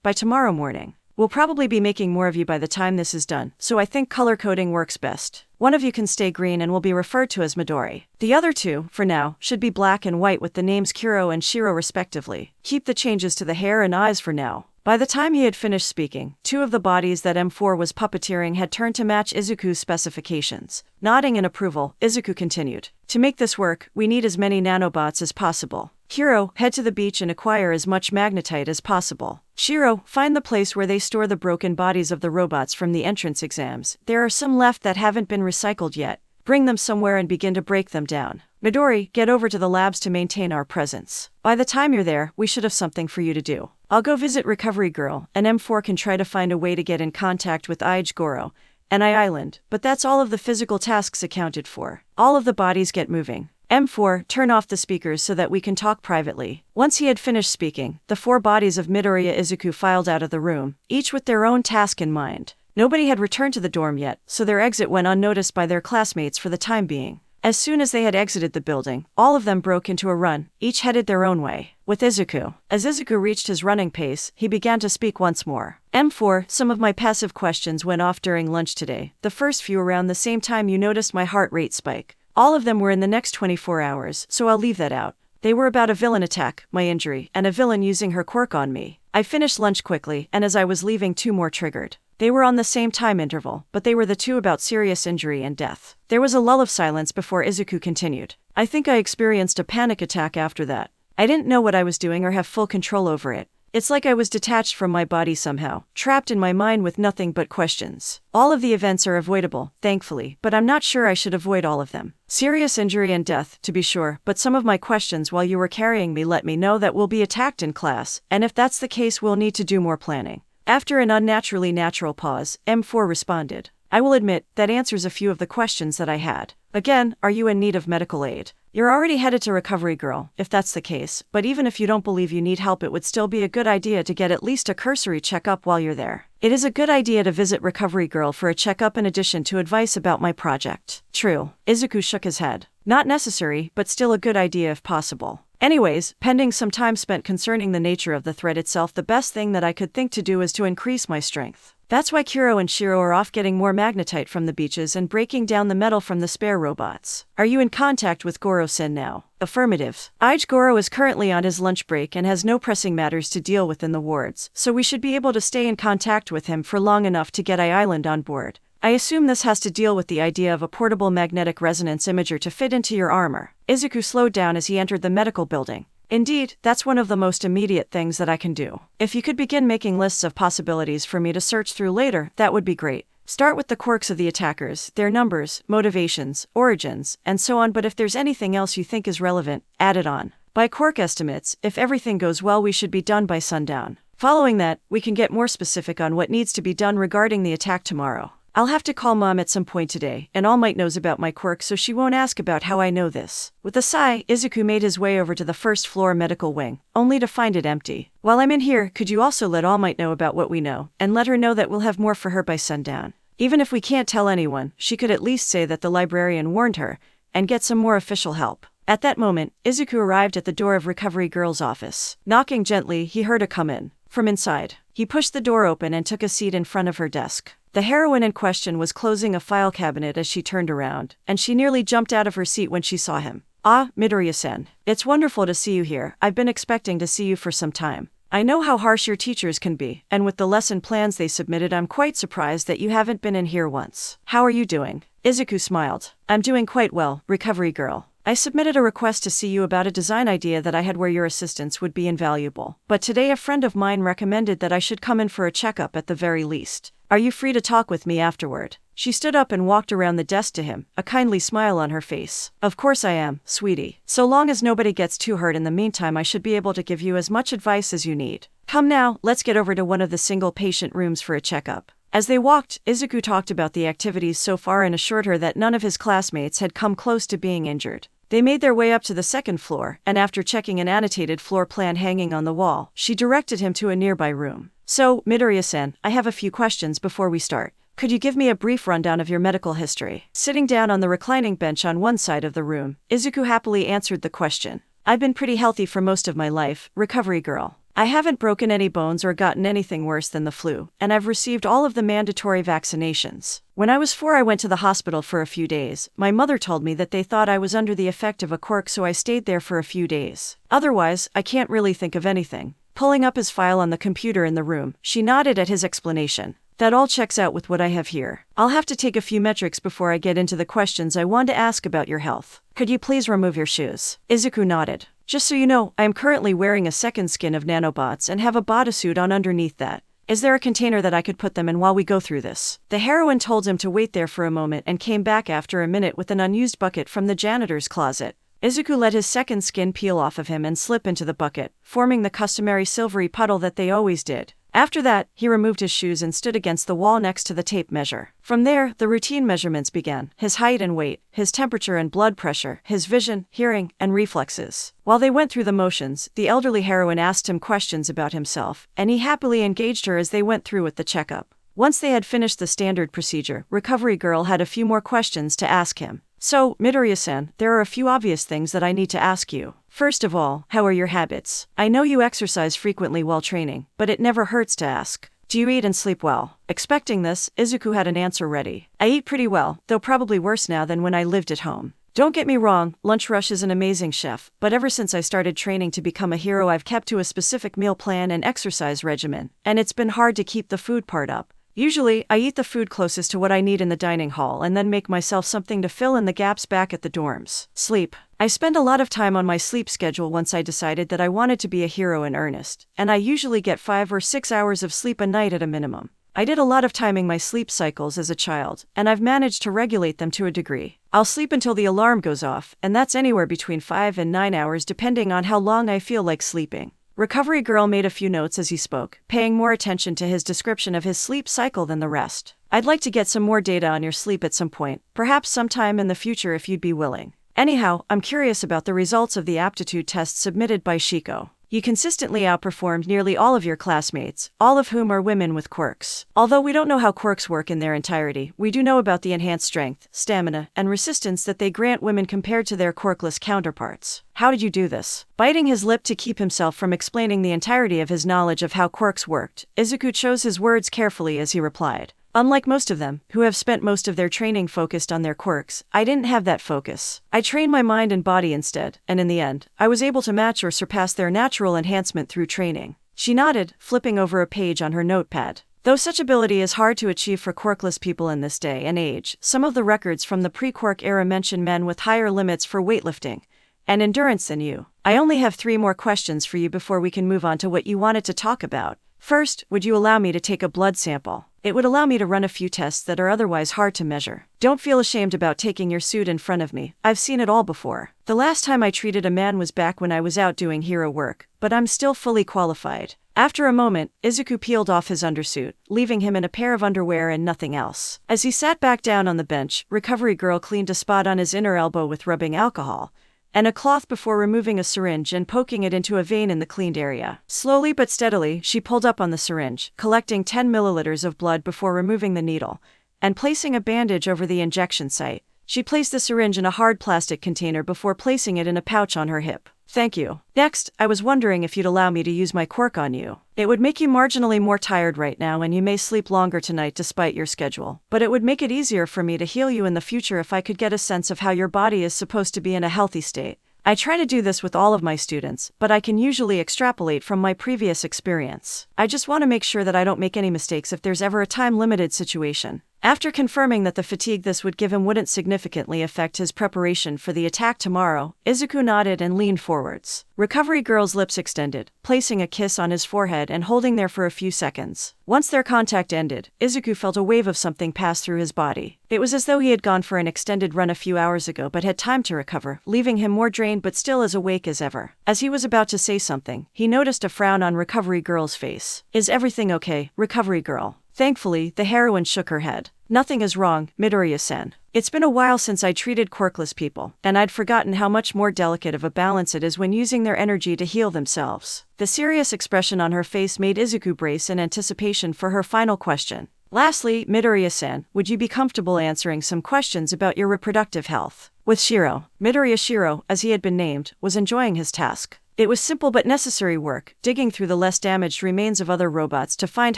by tomorrow morning. We'll probably be making more of you by the time this is done, so I think color coding works best. One of you can stay green and will be referred to as Midori. The other 2, for now, should be black and white with the names Kuro and Shiro respectively. Keep the changes to the hair and eyes for now. By the time he had finished speaking, 2 of the bodies that M4 was puppeteering had turned to match Izuku's specifications. Nodding in approval, Izuku continued. To make this work, we need as many nanobots as possible. Kuro, head to the beach and acquire as much magnetite as possible. Shiro, find the place where they store the broken bodies of the robots from the entrance exams. There are some left that haven't been recycled yet. Bring them somewhere and begin to break them down. Midori, get over to the labs to maintain our presence. By the time you're there, we should have something for you to do. I'll go visit Recovery Girl, and M4 can try to find a way to get in contact with Izuku and Island, but that's all of the physical tasks accounted for. All of the bodies get moving. M4, turn off the speakers so that we can talk privately. Once he had finished speaking, the 4 bodies of Midoriya Izuku filed out of the room, each with their own task in mind. Nobody had returned to the dorm yet, so their exit went unnoticed by their classmates for the time being. As soon as they had exited the building, all of them broke into a run, each headed their own way. With Izuku. As Izuku reached his running pace, he began to speak once more. M4, some of my passive questions went off during lunch today. The first few around the same time you noticed my heart rate spike. All of them were in the next 24 hours, so I'll leave that out. They were about a villain attack, my injury, and a villain using her quirk on me. I finished lunch quickly, and as I was leaving 2 more triggered. They were on the same time interval, but they were the 2 about serious injury and death. There was a lull of silence before Izuku continued. I think I experienced a panic attack after that. I didn't know what I was doing or have full control over it. It's like I was detached from my body somehow, trapped in my mind with nothing but questions. All of the events are avoidable, thankfully, but I'm not sure I should avoid all of them. Serious injury and death, to be sure, but some of my questions while you were carrying me let me know that we'll be attacked in class, and if that's the case we'll need to do more planning. After an unnaturally natural pause, M4 responded. I will admit, that answers a few of the questions that I had. Again, are you in need of medical aid? You're already headed to Recovery Girl, if that's the case, but even if you don't believe you need help it would still be a good idea to get at least a cursory checkup while you're there. It is a good idea to visit Recovery Girl for a checkup in addition to advice about my project. True. Izuku shook his head. Not necessary, but still a good idea if possible. Anyways, pending some time spent concerning the nature of the threat itself, the best thing that I could think to do is to increase my strength. That's why Kuro and Shiro are off getting more magnetite from the beaches and breaking down the metal from the spare robots. Are you in contact with Goro-sen now? Affirmative. Goro is currently on his lunch break and has no pressing matters to deal with in the wards, so we should be able to stay in contact with him for long enough to get Island on board. I assume this has to deal with the idea of a portable magnetic resonance imager to fit into your armor. Izuku slowed down as he entered the medical building. Indeed, that's one of the most immediate things that I can do. If you could begin making lists of possibilities for me to search through later, that would be great. Start with the quirks of the attackers, their numbers, motivations, origins, and so on, but if there's anything else you think is relevant, add it on. By quirk estimates, if everything goes well we should be done by sundown. Following that, we can get more specific on what needs to be done regarding the attack tomorrow. I'll have to call Mom at some point today, and All Might knows about my quirk so she won't ask about how I know this. With a sigh, Izuku made his way over to the first floor medical wing, only to find it empty. While I'm in here, could you also let All Might know about what we know, and let her know that we'll have more for her by sundown? Even if we can't tell anyone, she could at least say that the librarian warned her, and get some more official help. At that moment, Izuku arrived at the door of Recovery Girl's office. Knocking gently, he heard her come in. From inside, he pushed the door open and took a seat in front of her desk. The heroine in question was closing a file cabinet as she turned around, and she nearly jumped out of her seat when she saw him. Ah, Midoriya-sen. It's wonderful to see you here. I've been expecting to see you for some time. I know how harsh your teachers can be, and with the lesson plans they submitted I'm quite surprised that you haven't been in here once. How are you doing? Izuku smiled. I'm doing quite well, Recovery Girl. I submitted a request to see you about a design idea that I had where your assistance would be invaluable. But today a friend of mine recommended that I should come in for a checkup at the very least. Are you free to talk with me afterward? She stood up and walked around the desk to him, a kindly smile on her face. Of course I am, sweetie. So long as nobody gets too hurt in the meantime, I should be able to give you as much advice as you need. Come now, let's get over to one of the single patient rooms for a checkup. As they walked, Izuku talked about the activities so far and assured her that none of his classmates had come close to being injured. They made their way up to the second floor, and after checking an annotated floor plan hanging on the wall, she directed him to a nearby room. So, Midoriya-san, I have a few questions before we start. Could you give me a brief rundown of your medical history? Sitting down on the reclining bench on one side of the room, Izuku happily answered the question. I've been pretty healthy for most of my life, recovery girl. I haven't broken any bones or gotten anything worse than the flu, and I've received all of the mandatory vaccinations. When I was 4, I went to the hospital for a few days. My mother told me that they thought I was under the effect of a quirk, so I stayed there for a few days. Otherwise, I can't really think of anything. Pulling up his file on the computer in the room, she nodded at his explanation. That all checks out with what I have here. I'll have to take a few metrics before I get into the questions I want to ask about your health. Could you please remove your shoes? Izuku nodded. Just so you know, I am currently wearing a second skin of nanobots and have a bodysuit on underneath that. Is there a container that I could put them in while we go through this? The heroine told him to wait there for a moment and came back after a minute with an unused bucket from the janitor's closet. Izuku let his second skin peel off of him and slip into the bucket, forming the customary silvery puddle that they always did. After that, he removed his shoes and stood against the wall next to the tape measure. From there, the routine measurements began: his height and weight, his temperature and blood pressure, his vision, hearing, and reflexes. While they went through the motions, the elderly heroine asked him questions about himself, and he happily engaged her as they went through with the checkup. Once they had finished the standard procedure, Recovery Girl had a few more questions to ask him. So, Midoriya-san, there are a few obvious things that I need to ask you. First of all, how are your habits? I know you exercise frequently while training, but it never hurts to ask. Do you eat and sleep well? Expecting this, Izuku had an answer ready. I eat pretty well, though probably worse now than when I lived at home. Don't get me wrong, Lunch Rush is an amazing chef, but ever since I started training to become a hero, I've kept to a specific meal plan and exercise regimen, and it's been hard to keep the food part up. Usually, I eat the food closest to what I need in the dining hall and then make myself something to fill in the gaps back at the dorms. Sleep. I spend a lot of time on my sleep schedule once I decided that I wanted to be a hero in earnest, and I usually get 5 or 6 hours of sleep a night at a minimum. I did a lot of timing my sleep cycles as a child, and I've managed to regulate them to a degree. I'll sleep until the alarm goes off, and that's anywhere between 5 and 9 hours depending on how long I feel like sleeping. Recovery Girl made a few notes as he spoke, paying more attention to his description of his sleep cycle than the rest. I'd like to get some more data on your sleep at some point, perhaps sometime in the future if you'd be willing. Anyhow, I'm curious about the results of the aptitude test submitted by Shiko. You consistently outperformed nearly all of your classmates, all of whom are women with quirks. Although we don't know how quirks work in their entirety, we do know about the enhanced strength, stamina, and resistance that they grant women compared to their quirkless counterparts. How did you do this? Biting his lip to keep himself from explaining the entirety of his knowledge of how quirks worked, Izuku chose his words carefully as he replied. Unlike most of them, who have spent most of their training focused on their quirks, I didn't have that focus. I trained my mind and body instead, and in the end, I was able to match or surpass their natural enhancement through training. She nodded, flipping over a page on her notepad. Though such ability is hard to achieve for quirkless people in this day and age, some of the records from the pre-quirk era mention men with higher limits for weightlifting and endurance than you. I only have 3 more questions for you before we can move on to what you wanted to talk about. First, would you allow me to take a blood sample? It would allow me to run a few tests that are otherwise hard to measure. Don't feel ashamed about taking your suit in front of me. I've seen it all before. The last time I treated a man was back when I was out doing hero work, but I'm still fully qualified. After a moment, Izuku peeled off his undersuit, leaving him in a pair of underwear and nothing else. As he sat back down on the bench, Recovery Girl cleaned a spot on his inner elbow with rubbing alcohol and a cloth before removing a syringe and poking it into a vein in the cleaned area. Slowly but steadily, she pulled up on the syringe, collecting 10 milliliters of blood before removing the needle and placing a bandage over the injection site. She placed the syringe in a hard plastic container before placing it in a pouch on her hip. Thank you. Next, I was wondering if you'd allow me to use my quirk on you. It would make you marginally more tired right now and you may sleep longer tonight despite your schedule, but it would make it easier for me to heal you in the future if I could get a sense of how your body is supposed to be in a healthy state. I try to do this with all of my students, but I can usually extrapolate from my previous experience. I just want to make sure that I don't make any mistakes if there's ever a time-limited situation. After confirming that the fatigue this would give him wouldn't significantly affect his preparation for the attack tomorrow, Izuku nodded and leaned forwards. Recovery Girl's lips extended, placing a kiss on his forehead and holding there for a few seconds. Once their contact ended, Izuku felt a wave of something pass through his body. It was as though he had gone for an extended run a few hours ago but had time to recover, leaving him more drained but still as awake as ever. As he was about to say something, he noticed a frown on Recovery Girl's face. "Is everything okay, Recovery Girl?" Thankfully, the heroine shook her head. "Nothing is wrong, Midoriya-san. It's been a while since I treated quirkless people, and I'd forgotten how much more delicate of a balance it is when using their energy to heal themselves." The serious expression on her face made Izuku brace in anticipation for her final question. "Lastly, Midoriya-san, would you be comfortable answering some questions about your reproductive health?" With Shiro, Midoriya Shiro, as he had been named, was enjoying his task. It was simple but necessary work, digging through the less damaged remains of other robots to find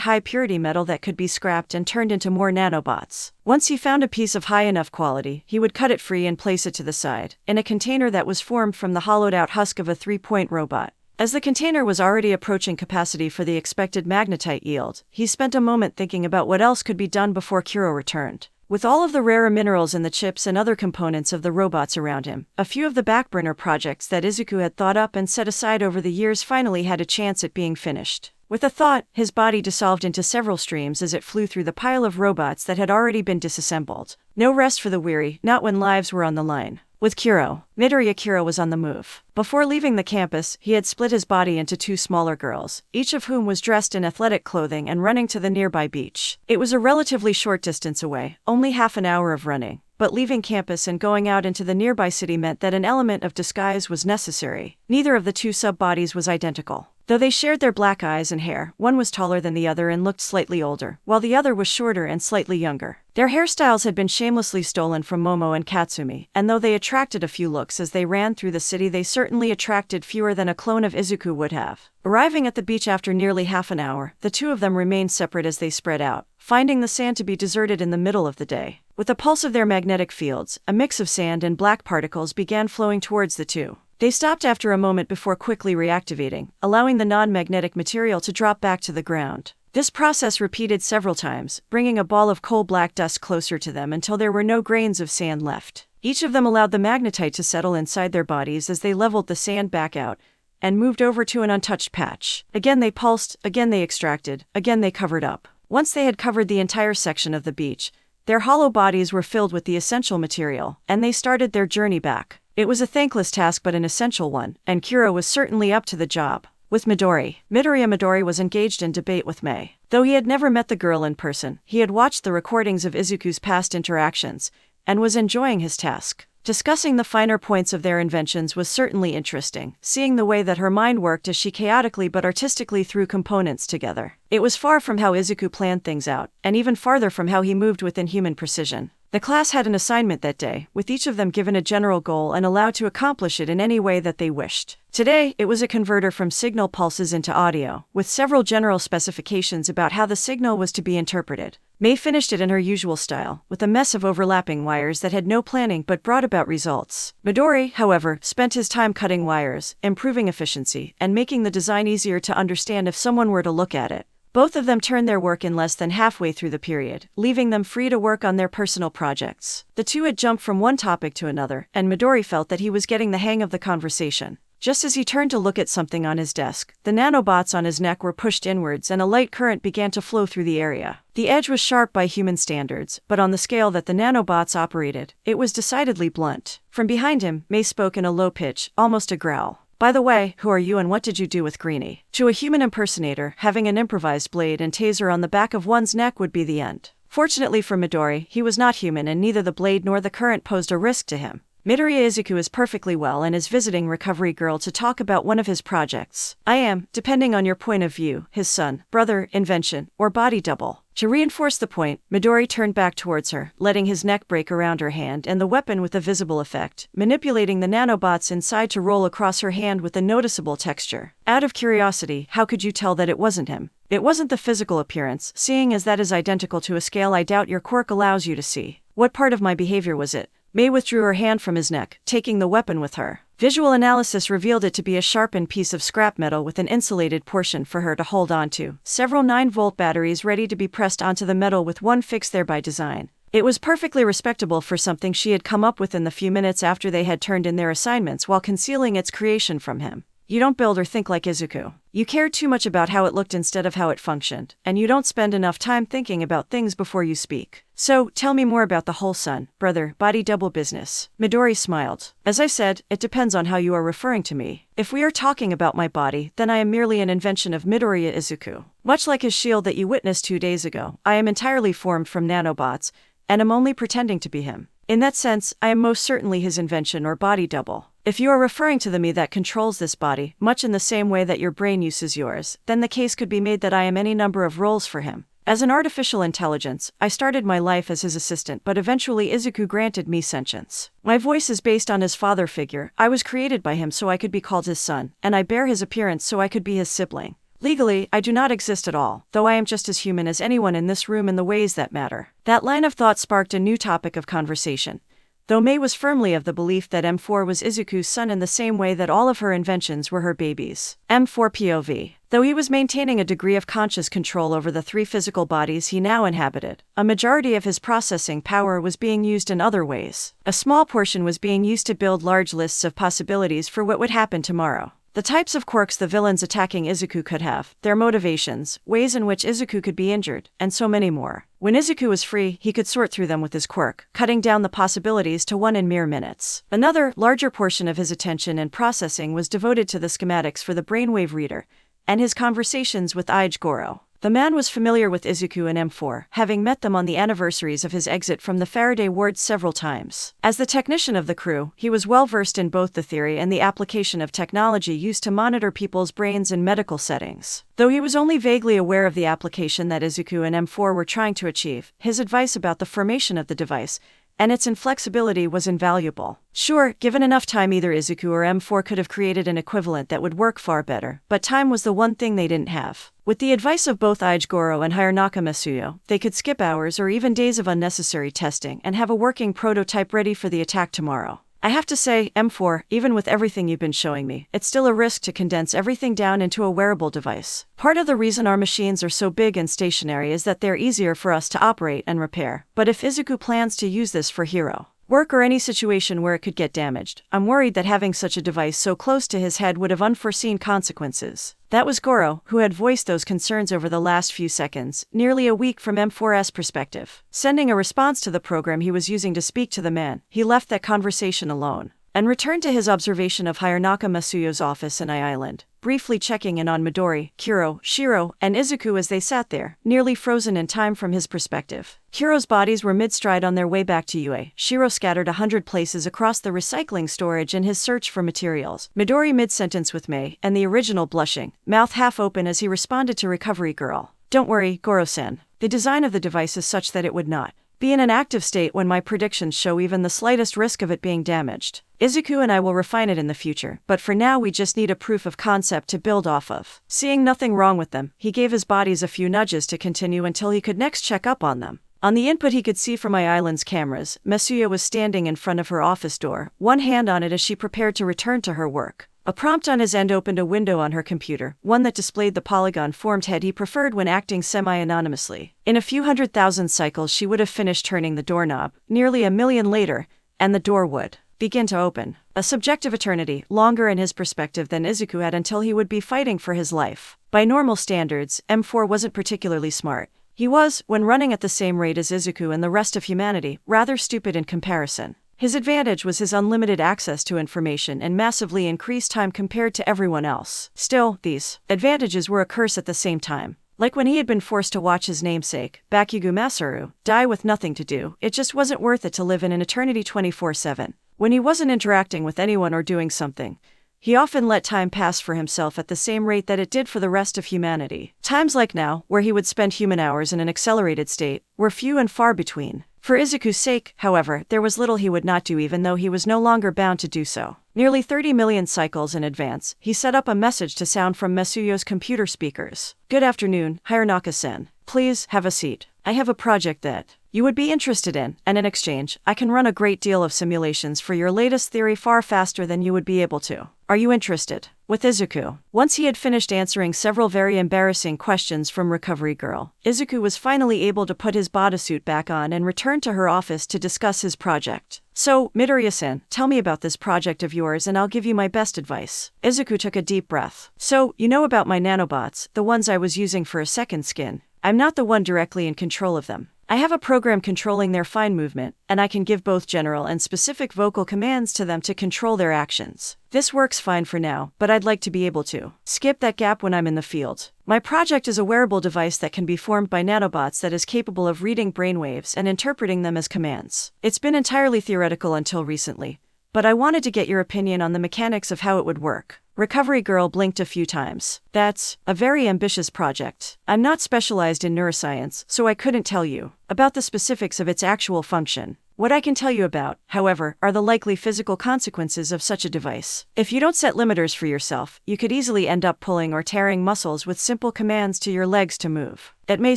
high-purity metal that could be scrapped and turned into more nanobots. Once he found a piece of high enough quality, he would cut it free and place it to the side, in a container that was formed from the hollowed-out husk of a 3-point robot. As the container was already approaching capacity for the expected magnetite yield, he spent a moment thinking about what else could be done before Kuro returned. With all of the rarer minerals in the chips and other components of the robots around him, a few of the backburner projects that Izuku had thought up and set aside over the years finally had a chance at being finished. With a thought, his body dissolved into several streams as it flew through the pile of robots that had already been disassembled. No rest for the weary, not when lives were on the line. With Kuro, Midoriya Kuro was on the move. Before leaving the campus, he had split his body into 2 smaller girls, each of whom was dressed in athletic clothing and running to the nearby beach. It was a relatively short distance away, only half an hour of running, but leaving campus and going out into the nearby city meant that an element of disguise was necessary. Neither of the 2 sub-bodies was identical. Though they shared their black eyes and hair, one was taller than the other and looked slightly older, while the other was shorter and slightly younger. Their hairstyles had been shamelessly stolen from Momo and Katsumi, and though they attracted a few looks as they ran through the city, they certainly attracted fewer than a clone of Izuku would have. Arriving at the beach after nearly half an hour, the 2 of them remained separate as they spread out, finding the sand to be deserted in the middle of the day. With the pulse of their magnetic fields, a mix of sand and black particles began flowing towards the 2. They stopped after a moment before quickly reactivating, allowing the non-magnetic material to drop back to the ground. This process repeated several times, bringing a ball of coal-black dust closer to them until there were no grains of sand left. Each of them allowed the magnetite to settle inside their bodies as they leveled the sand back out and moved over to an untouched patch. Again they pulsed, again they extracted, again they covered up. Once they had covered the entire section of the beach, their hollow bodies were filled with the essential material, and they started their journey back. It was a thankless task but an essential one, and Kuro was certainly up to the job. With Midoriya Midori was engaged in debate with Mei. Though he had never met the girl in person, he had watched the recordings of Izuku's past interactions, and was enjoying his task. Discussing the finer points of their inventions was certainly interesting, seeing the way that her mind worked as she chaotically but artistically threw components together. It was far from how Izuku planned things out, and even farther from how he moved with inhuman precision. The class had an assignment that day, with each of them given a general goal and allowed to accomplish it in any way that they wished. Today, it was a converter from signal pulses into audio, with several general specifications about how the signal was to be interpreted. Mei finished it in her usual style, with a mess of overlapping wires that had no planning but brought about results. Midori, however, spent his time cutting wires, improving efficiency, and making the design easier to understand if someone were to look at it. Both of them turned their work in less than halfway through the period, leaving them free to work on their personal projects. The 2 had jumped from one topic to another, and Midori felt that he was getting the hang of the conversation. Just as he turned to look at something on his desk, the nanobots on his neck were pushed inwards and a light current began to flow through the area. The edge was sharp by human standards, but on the scale that the nanobots operated, it was decidedly blunt. From behind him, Mei spoke in a low pitch, almost a growl. "By the way, who are you and what did you do with Greenie?" To a human impersonator, having an improvised blade and taser on the back of one's neck would be the end. Fortunately for Midori, he was not human and neither the blade nor the current posed a risk to him. Midoriya Izuku is perfectly well and is visiting Recovery Girl to talk about one of his projects. I am, depending on your point of view, his son, brother, invention, or body double. To reinforce the point, Midori turned back towards her, letting his neck break around her hand and the weapon with a visible effect, manipulating the nanobots inside to roll across her hand with a noticeable texture. Out of curiosity, how could you tell that it wasn't him? It wasn't the physical appearance, seeing as that is identical to a scale I doubt your quirk allows you to see. What part of my behavior was it? Mei withdrew her hand from his neck, taking the weapon with her. Visual analysis revealed it to be a sharpened piece of scrap metal with an insulated portion for her to hold onto, several 9-volt batteries ready to be pressed onto the metal with one fixed there by design. It was perfectly respectable for something she had come up with in the few minutes after they had turned in their assignments while concealing its creation from him. You don't build or think like Izuku. You care too much about how it looked instead of how it functioned, and you don't spend enough time thinking about things before you speak. So, tell me more about the whole son, brother, body double business. Midori smiled. As I said, it depends on how you are referring to me. If we are talking about my body, then I am merely an invention of Midoriya Izuku. Much like his shield that you witnessed 2 days ago, I am entirely formed from nanobots, and am only pretending to be him. In that sense, I am most certainly his invention or body double. If you are referring to the me that controls this body, much in the same way that your brain uses yours, then the case could be made that I am any number of roles for him. As an artificial intelligence, I started my life as his assistant, but eventually Izuku granted me sentience. My voice is based on his father figure. I was created by him so I could be called his son, and I bear his appearance so I could be his sibling. Legally, I do not exist at all, though I am just as human as anyone in this room in the ways that matter. That line of thought sparked a new topic of conversation. Though Mei was firmly of the belief that M4 was Izuku's son in the same way that all of her inventions were her babies. M4 POV. Though he was maintaining a degree of conscious control over the 3 physical bodies he now inhabited, a majority of his processing power was being used in other ways. A small portion was being used to build large lists of possibilities for what would happen tomorrow. The types of quirks the villains attacking Izuku could have, their motivations, ways in which Izuku could be injured, and so many more. When Izuku was free, he could sort through them with his quirk, cutting down the possibilities to 1 in mere minutes. Another, larger portion of his attention and processing was devoted to the schematics for the brainwave reader, and his conversations with Izuku. The man was familiar with Izuku and M4, having met them on the anniversaries of his exit from the Faraday wards several times. As the technician of the crew, he was well versed in both the theory and the application of technology used to monitor people's brains in medical settings. Though he was only vaguely aware of the application that Izuku and M4 were trying to achieve, his advice about the formation of the device and its inflexibility was invaluable. Sure, given enough time either Izuku or M4 could have created an equivalent that would work far better, but time was the one thing they didn't have. With the advice of both Izuku and Hironaka Masuyo, they could skip hours or even days of unnecessary testing and have a working prototype ready for the attack tomorrow. I have to say, M4, even with everything you've been showing me, it's still a risk to condense everything down into a wearable device. Part of the reason our machines are so big and stationary is that they're easier for us to operate and repair. But if Izuku plans to use this for hero work or any situation where it could get damaged, I'm worried that having such a device so close to his head would have unforeseen consequences. That was Goro, who had voiced those concerns over the last few seconds, nearly a week from M4's perspective. Sending a response to the program he was using to speak to the man, he left that conversation alone and returned to his observation of Hironaka Masuyo's office in Island, briefly checking in on Midori, Kuro, Shiro, and Izuku as they sat there, nearly frozen in time from his perspective. Kuro's bodies were mid-stride on their way back to UA. Shiro scattered 100 places across the recycling storage in his search for materials. Midori mid-sentence with Mei, and the original blushing, mouth half open as he responded to Recovery Girl. Don't worry, Goro-san. The design of the device is such that it would not be in an active state when my predictions show even the slightest risk of it being damaged. Izuku and I will refine it in the future, but for now we just need a proof of concept to build off of. Seeing nothing wrong with them, he gave his bodies a few nudges to continue until he could next check up on them. On the input he could see from Island's cameras, Masuya was standing in front of her office door, one hand on it as she prepared to return to her work. A prompt on his end opened a window on her computer, one that displayed the polygon-formed head he preferred when acting semi-anonymously. In a few 100,000 cycles she would have finished turning the doorknob, nearly 1,000,000 later, and the door would begin to open. A subjective eternity, longer in his perspective than Izuku had until he would be fighting for his life. By normal standards, M4 wasn't particularly smart. He was, when running at the same rate as Izuku and the rest of humanity, rather stupid in comparison. His advantage was his unlimited access to information and massively increased time compared to everyone else. Still, these advantages were a curse at the same time. Like when he had been forced to watch his namesake, Bakugo Masaru, die with nothing to do, it just wasn't worth it to live in an eternity 24/7. When he wasn't interacting with anyone or doing something, he often let time pass for himself at the same rate that it did for the rest of humanity. Times like now, where he would spend human hours in an accelerated state, were few and far between. For Izuku's sake, however, there was little he would not do even though he was no longer bound to do so. Nearly 30 million cycles in advance, he set up a message to sound from Masuyo's computer speakers. Good afternoon, Hironaka-sen. Please, have a seat. I have a project that you would be interested in, and in exchange, I can run a great deal of simulations for your latest theory far faster than you would be able to. Are you interested? With Izuku. Once he had finished answering several very embarrassing questions from Recovery Girl, Izuku was finally able to put his bodysuit back on and return to her office to discuss his project. So, Midoriya-san, tell me about this project of yours and I'll give you my best advice. Izuku took a deep breath. So, you know about my nanobots, the ones I was using for a second skin. I'm not the one directly in control of them. I have a program controlling their fine movement, and I can give both general and specific vocal commands to them to control their actions. This works fine for now, but I'd like to be able to skip that gap when I'm in the field. My project is a wearable device that can be formed by nanobots that is capable of reading brainwaves and interpreting them as commands. It's been entirely theoretical until recently, but I wanted to get your opinion on the mechanics of how it would work. Recovery Girl blinked a few times. That's a very ambitious project. I'm not specialized in neuroscience, so I couldn't tell you about the specifics of its actual function. What I can tell you about, however, are the likely physical consequences of such a device. If you don't set limiters for yourself, you could easily end up pulling or tearing muscles with simple commands to your legs to move. It may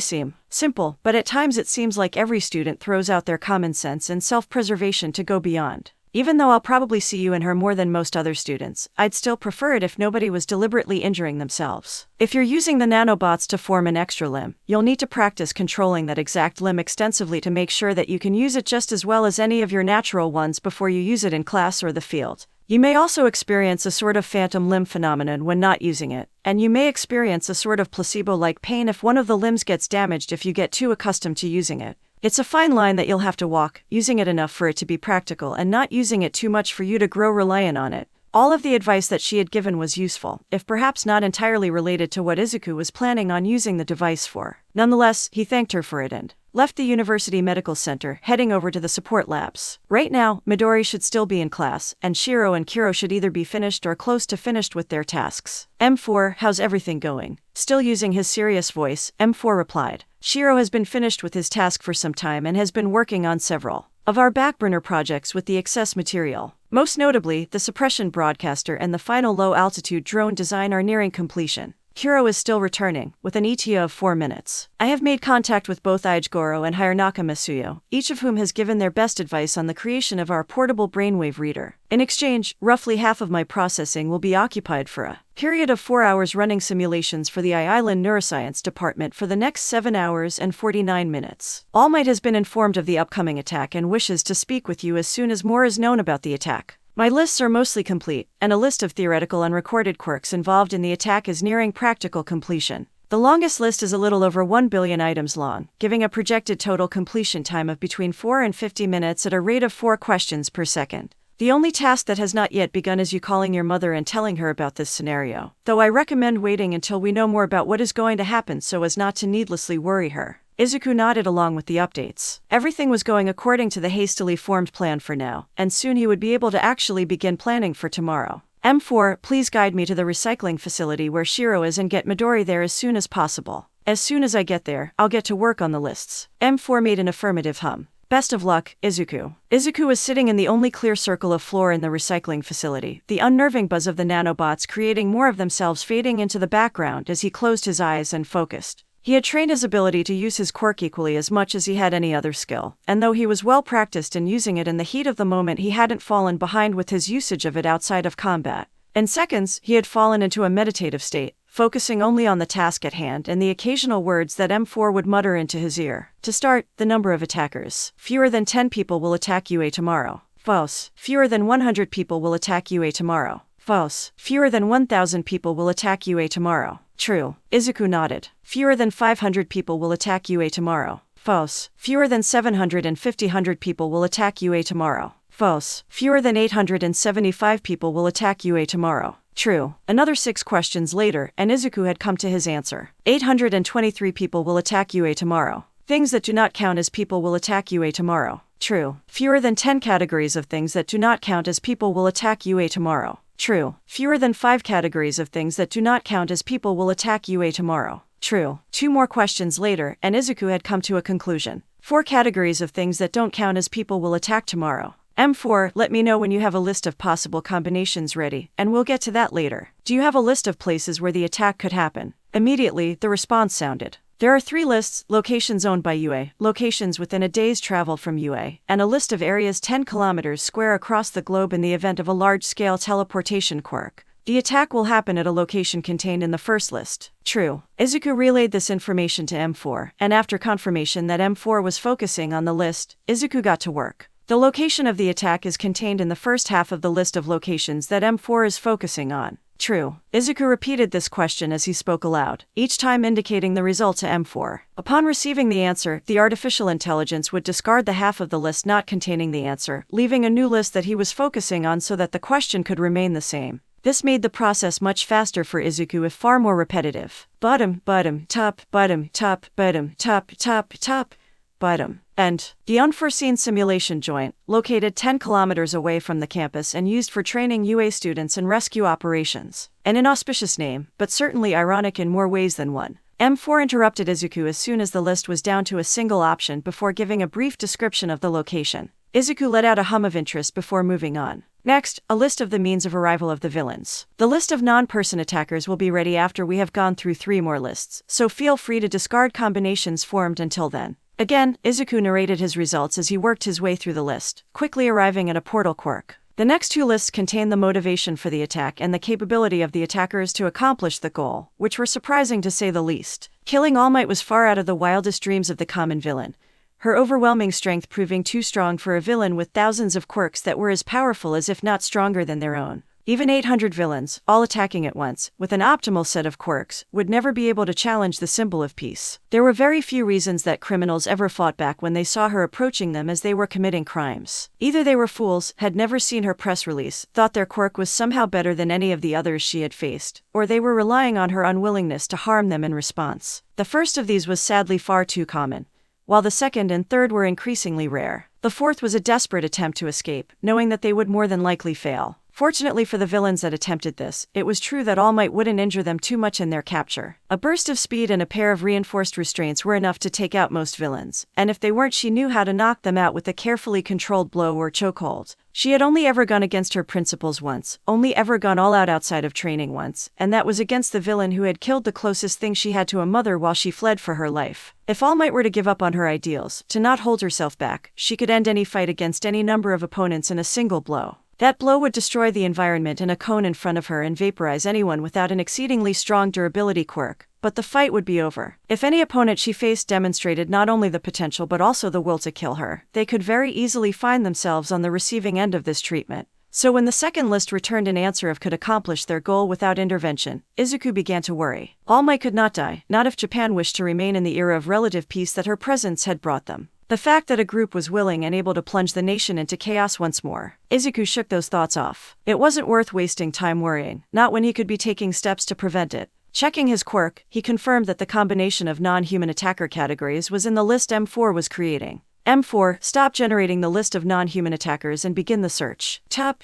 seem simple, but at times it seems like every student throws out their common sense and self-preservation to go beyond. Even though I'll probably see you in her more than most other students, I'd still prefer it if nobody was deliberately injuring themselves. If you're using the nanobots to form an extra limb, you'll need to practice controlling that exact limb extensively to make sure that you can use it just as well as any of your natural ones before you use it in class or the field. You may also experience a sort of phantom limb phenomenon when not using it, and you may experience a sort of placebo-like pain if one of the limbs gets damaged if you get too accustomed to using it. It's a fine line that you'll have to walk, using it enough for it to be practical and not using it too much for you to grow reliant on it. All of the advice that she had given was useful, if perhaps not entirely related to what Izuku was planning on using the device for. Nonetheless, he thanked her for it and left the University Medical Center, heading over to the support labs. Right now, Midori should still be in class, and Shiro and Kuro should either be finished or close to finished with their tasks. M4, how's everything going? Still using his serious voice, M4 replied. Shiro has been finished with his task for some time and has been working on several of our backburner projects with the excess material. Most notably, the suppression broadcaster and the final low-altitude drone design are nearing completion. Kuro is still returning, with an ETA of 4 minutes. I have made contact with both Aijigoro and Hironaka Masuyo, each of whom has given their best advice on the creation of our portable brainwave reader. In exchange, roughly half of my processing will be occupied for a period of 4 hours running simulations for the Island Neuroscience Department for the next 7 hours and 49 minutes. All Might has been informed of the upcoming attack and wishes to speak with you as soon as more is known about the attack. My lists are mostly complete, and a list of theoretical unrecorded quirks involved in the attack is nearing practical completion. The longest list is a little over 1 billion items long, giving a projected total completion time of between 4 and 50 minutes at a rate of 4 questions per second. The only task that has not yet begun is you calling your mother and telling her about this scenario, though I recommend waiting until we know more about what is going to happen so as not to needlessly worry her. Izuku nodded along with the updates. Everything was going according to the hastily formed plan for now, and soon he would be able to actually begin planning for tomorrow. M4, please guide me to the recycling facility where Shiro is and get Midori there as soon as possible. As soon as I get there, I'll get to work on the lists. M4 made an affirmative hum. Best of luck, Izuku. Izuku was sitting in the only clear circle of floor in the recycling facility, the unnerving buzz of the nanobots creating more of themselves fading into the background as he closed his eyes and focused. He had trained his ability to use his quirk equally as much as he had any other skill, and though he was well practiced in using it in the heat of the moment, he hadn't fallen behind with his usage of it outside of combat. In seconds, he had fallen into a meditative state, focusing only on the task at hand and the occasional words that M4 would mutter into his ear. To start, the number of attackers. Fewer than 10 people will attack UA tomorrow. False. Fewer than 100 people will attack UA tomorrow. False. Fewer than 1,000 people will attack UA tomorrow. True. Izuku nodded. Fewer than 500 people will attack UA tomorrow. False. Fewer than 750 people will attack UA tomorrow. False. Fewer than 875 people will attack UA tomorrow. True. Another 6 questions later, and Izuku had come to his answer. 823 people will attack UA tomorrow. Things that do not count as people will attack UA tomorrow. True. Fewer than 10 categories of things that do not count as people will attack UA tomorrow. True. Fewer than 5 categories of things that do not count as people will attack UA tomorrow. True. 2 more questions later, and Izuku had come to a conclusion. 4 categories of things that don't count as people will attack tomorrow. M4, let me know when you have a list of possible combinations ready, and we'll get to that later. Do you have a list of places where the attack could happen? Immediately, the response sounded. There are 3 lists: locations owned by UA, locations within a day's travel from UA, and a list of areas 10 kilometers square across the globe in the event of a large-scale teleportation quirk. The attack will happen at a location contained in the first list. True. Izuku relayed this information to M4, and after confirmation that M4 was focusing on the list, Izuku got to work. The location of the attack is contained in the first half of the list of locations that M4 is focusing on. True. Izuku repeated this question as he spoke aloud, each time indicating the result to M4. Upon receiving the answer, the artificial intelligence would discard the half of the list not containing the answer, leaving a new list that he was focusing on so that the question could remain the same. This made the process much faster for Izuku if far more repetitive. Bottom, top, bottom, top, top, bottom. And the unforeseen simulation joint, located 10 kilometers away from the campus and used for training UA students and rescue operations. An inauspicious name, but certainly ironic in more ways than one. M4 interrupted Izuku as soon as the list was down to a single option before giving a brief description of the location. Izuku let out a hum of interest before moving on. Next, a list of the means of arrival of the villains. The list of non-person attackers will be ready after we have gone through 3 more lists, so feel free to discard combinations formed until then. Again, Izuku narrated his results as he worked his way through the list, quickly arriving at a portal quirk. The next 2 lists contain the motivation for the attack and the capability of the attackers to accomplish the goal, which were surprising to say the least. Killing All Might was far out of the wildest dreams of the common villain, her overwhelming strength proving too strong for a villain with thousands of quirks that were as powerful as if not stronger than their own. Even 800 villains, all attacking at once, with an optimal set of quirks, would never be able to challenge the symbol of peace. There were very few reasons that criminals ever fought back when they saw her approaching them as they were committing crimes. Either they were fools, had never seen her press release, thought their quirk was somehow better than any of the others she had faced, or they were relying on her unwillingness to harm them in response. The first of these was sadly far too common, while the second and third were increasingly rare. The fourth was a desperate attempt to escape, knowing that they would more than likely fail. Fortunately for the villains that attempted this, it was true that All Might wouldn't injure them too much in their capture. A burst of speed and a pair of reinforced restraints were enough to take out most villains, and if they weren't, she knew how to knock them out with a carefully controlled blow or chokehold. She had only ever gone against her principles once, only ever gone all out outside of training once, and that was against the villain who had killed the closest thing she had to a mother while she fled for her life. If All Might were to give up on her ideals, to not hold herself back, she could end any fight against any number of opponents in a single blow. That blow would destroy the environment in a cone in front of her and vaporize anyone without an exceedingly strong durability quirk, but the fight would be over. If any opponent she faced demonstrated not only the potential but also the will to kill her, they could very easily find themselves on the receiving end of this treatment. So when the second list returned an answer of could accomplish their goal without intervention, Izuku began to worry. All Might could not die, not if Japan wished to remain in the era of relative peace that her presence had brought them. The fact that a group was willing and able to plunge the nation into chaos once more, Izuku shook those thoughts off. It wasn't worth wasting time worrying, not when he could be taking steps to prevent it. Checking his quirk, he confirmed that the combination of non-human attacker categories was in the list M4 was creating. M4, stop generating the list of non-human attackers and begin the search. Top,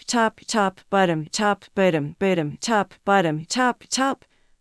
bottom, top, bottom, top,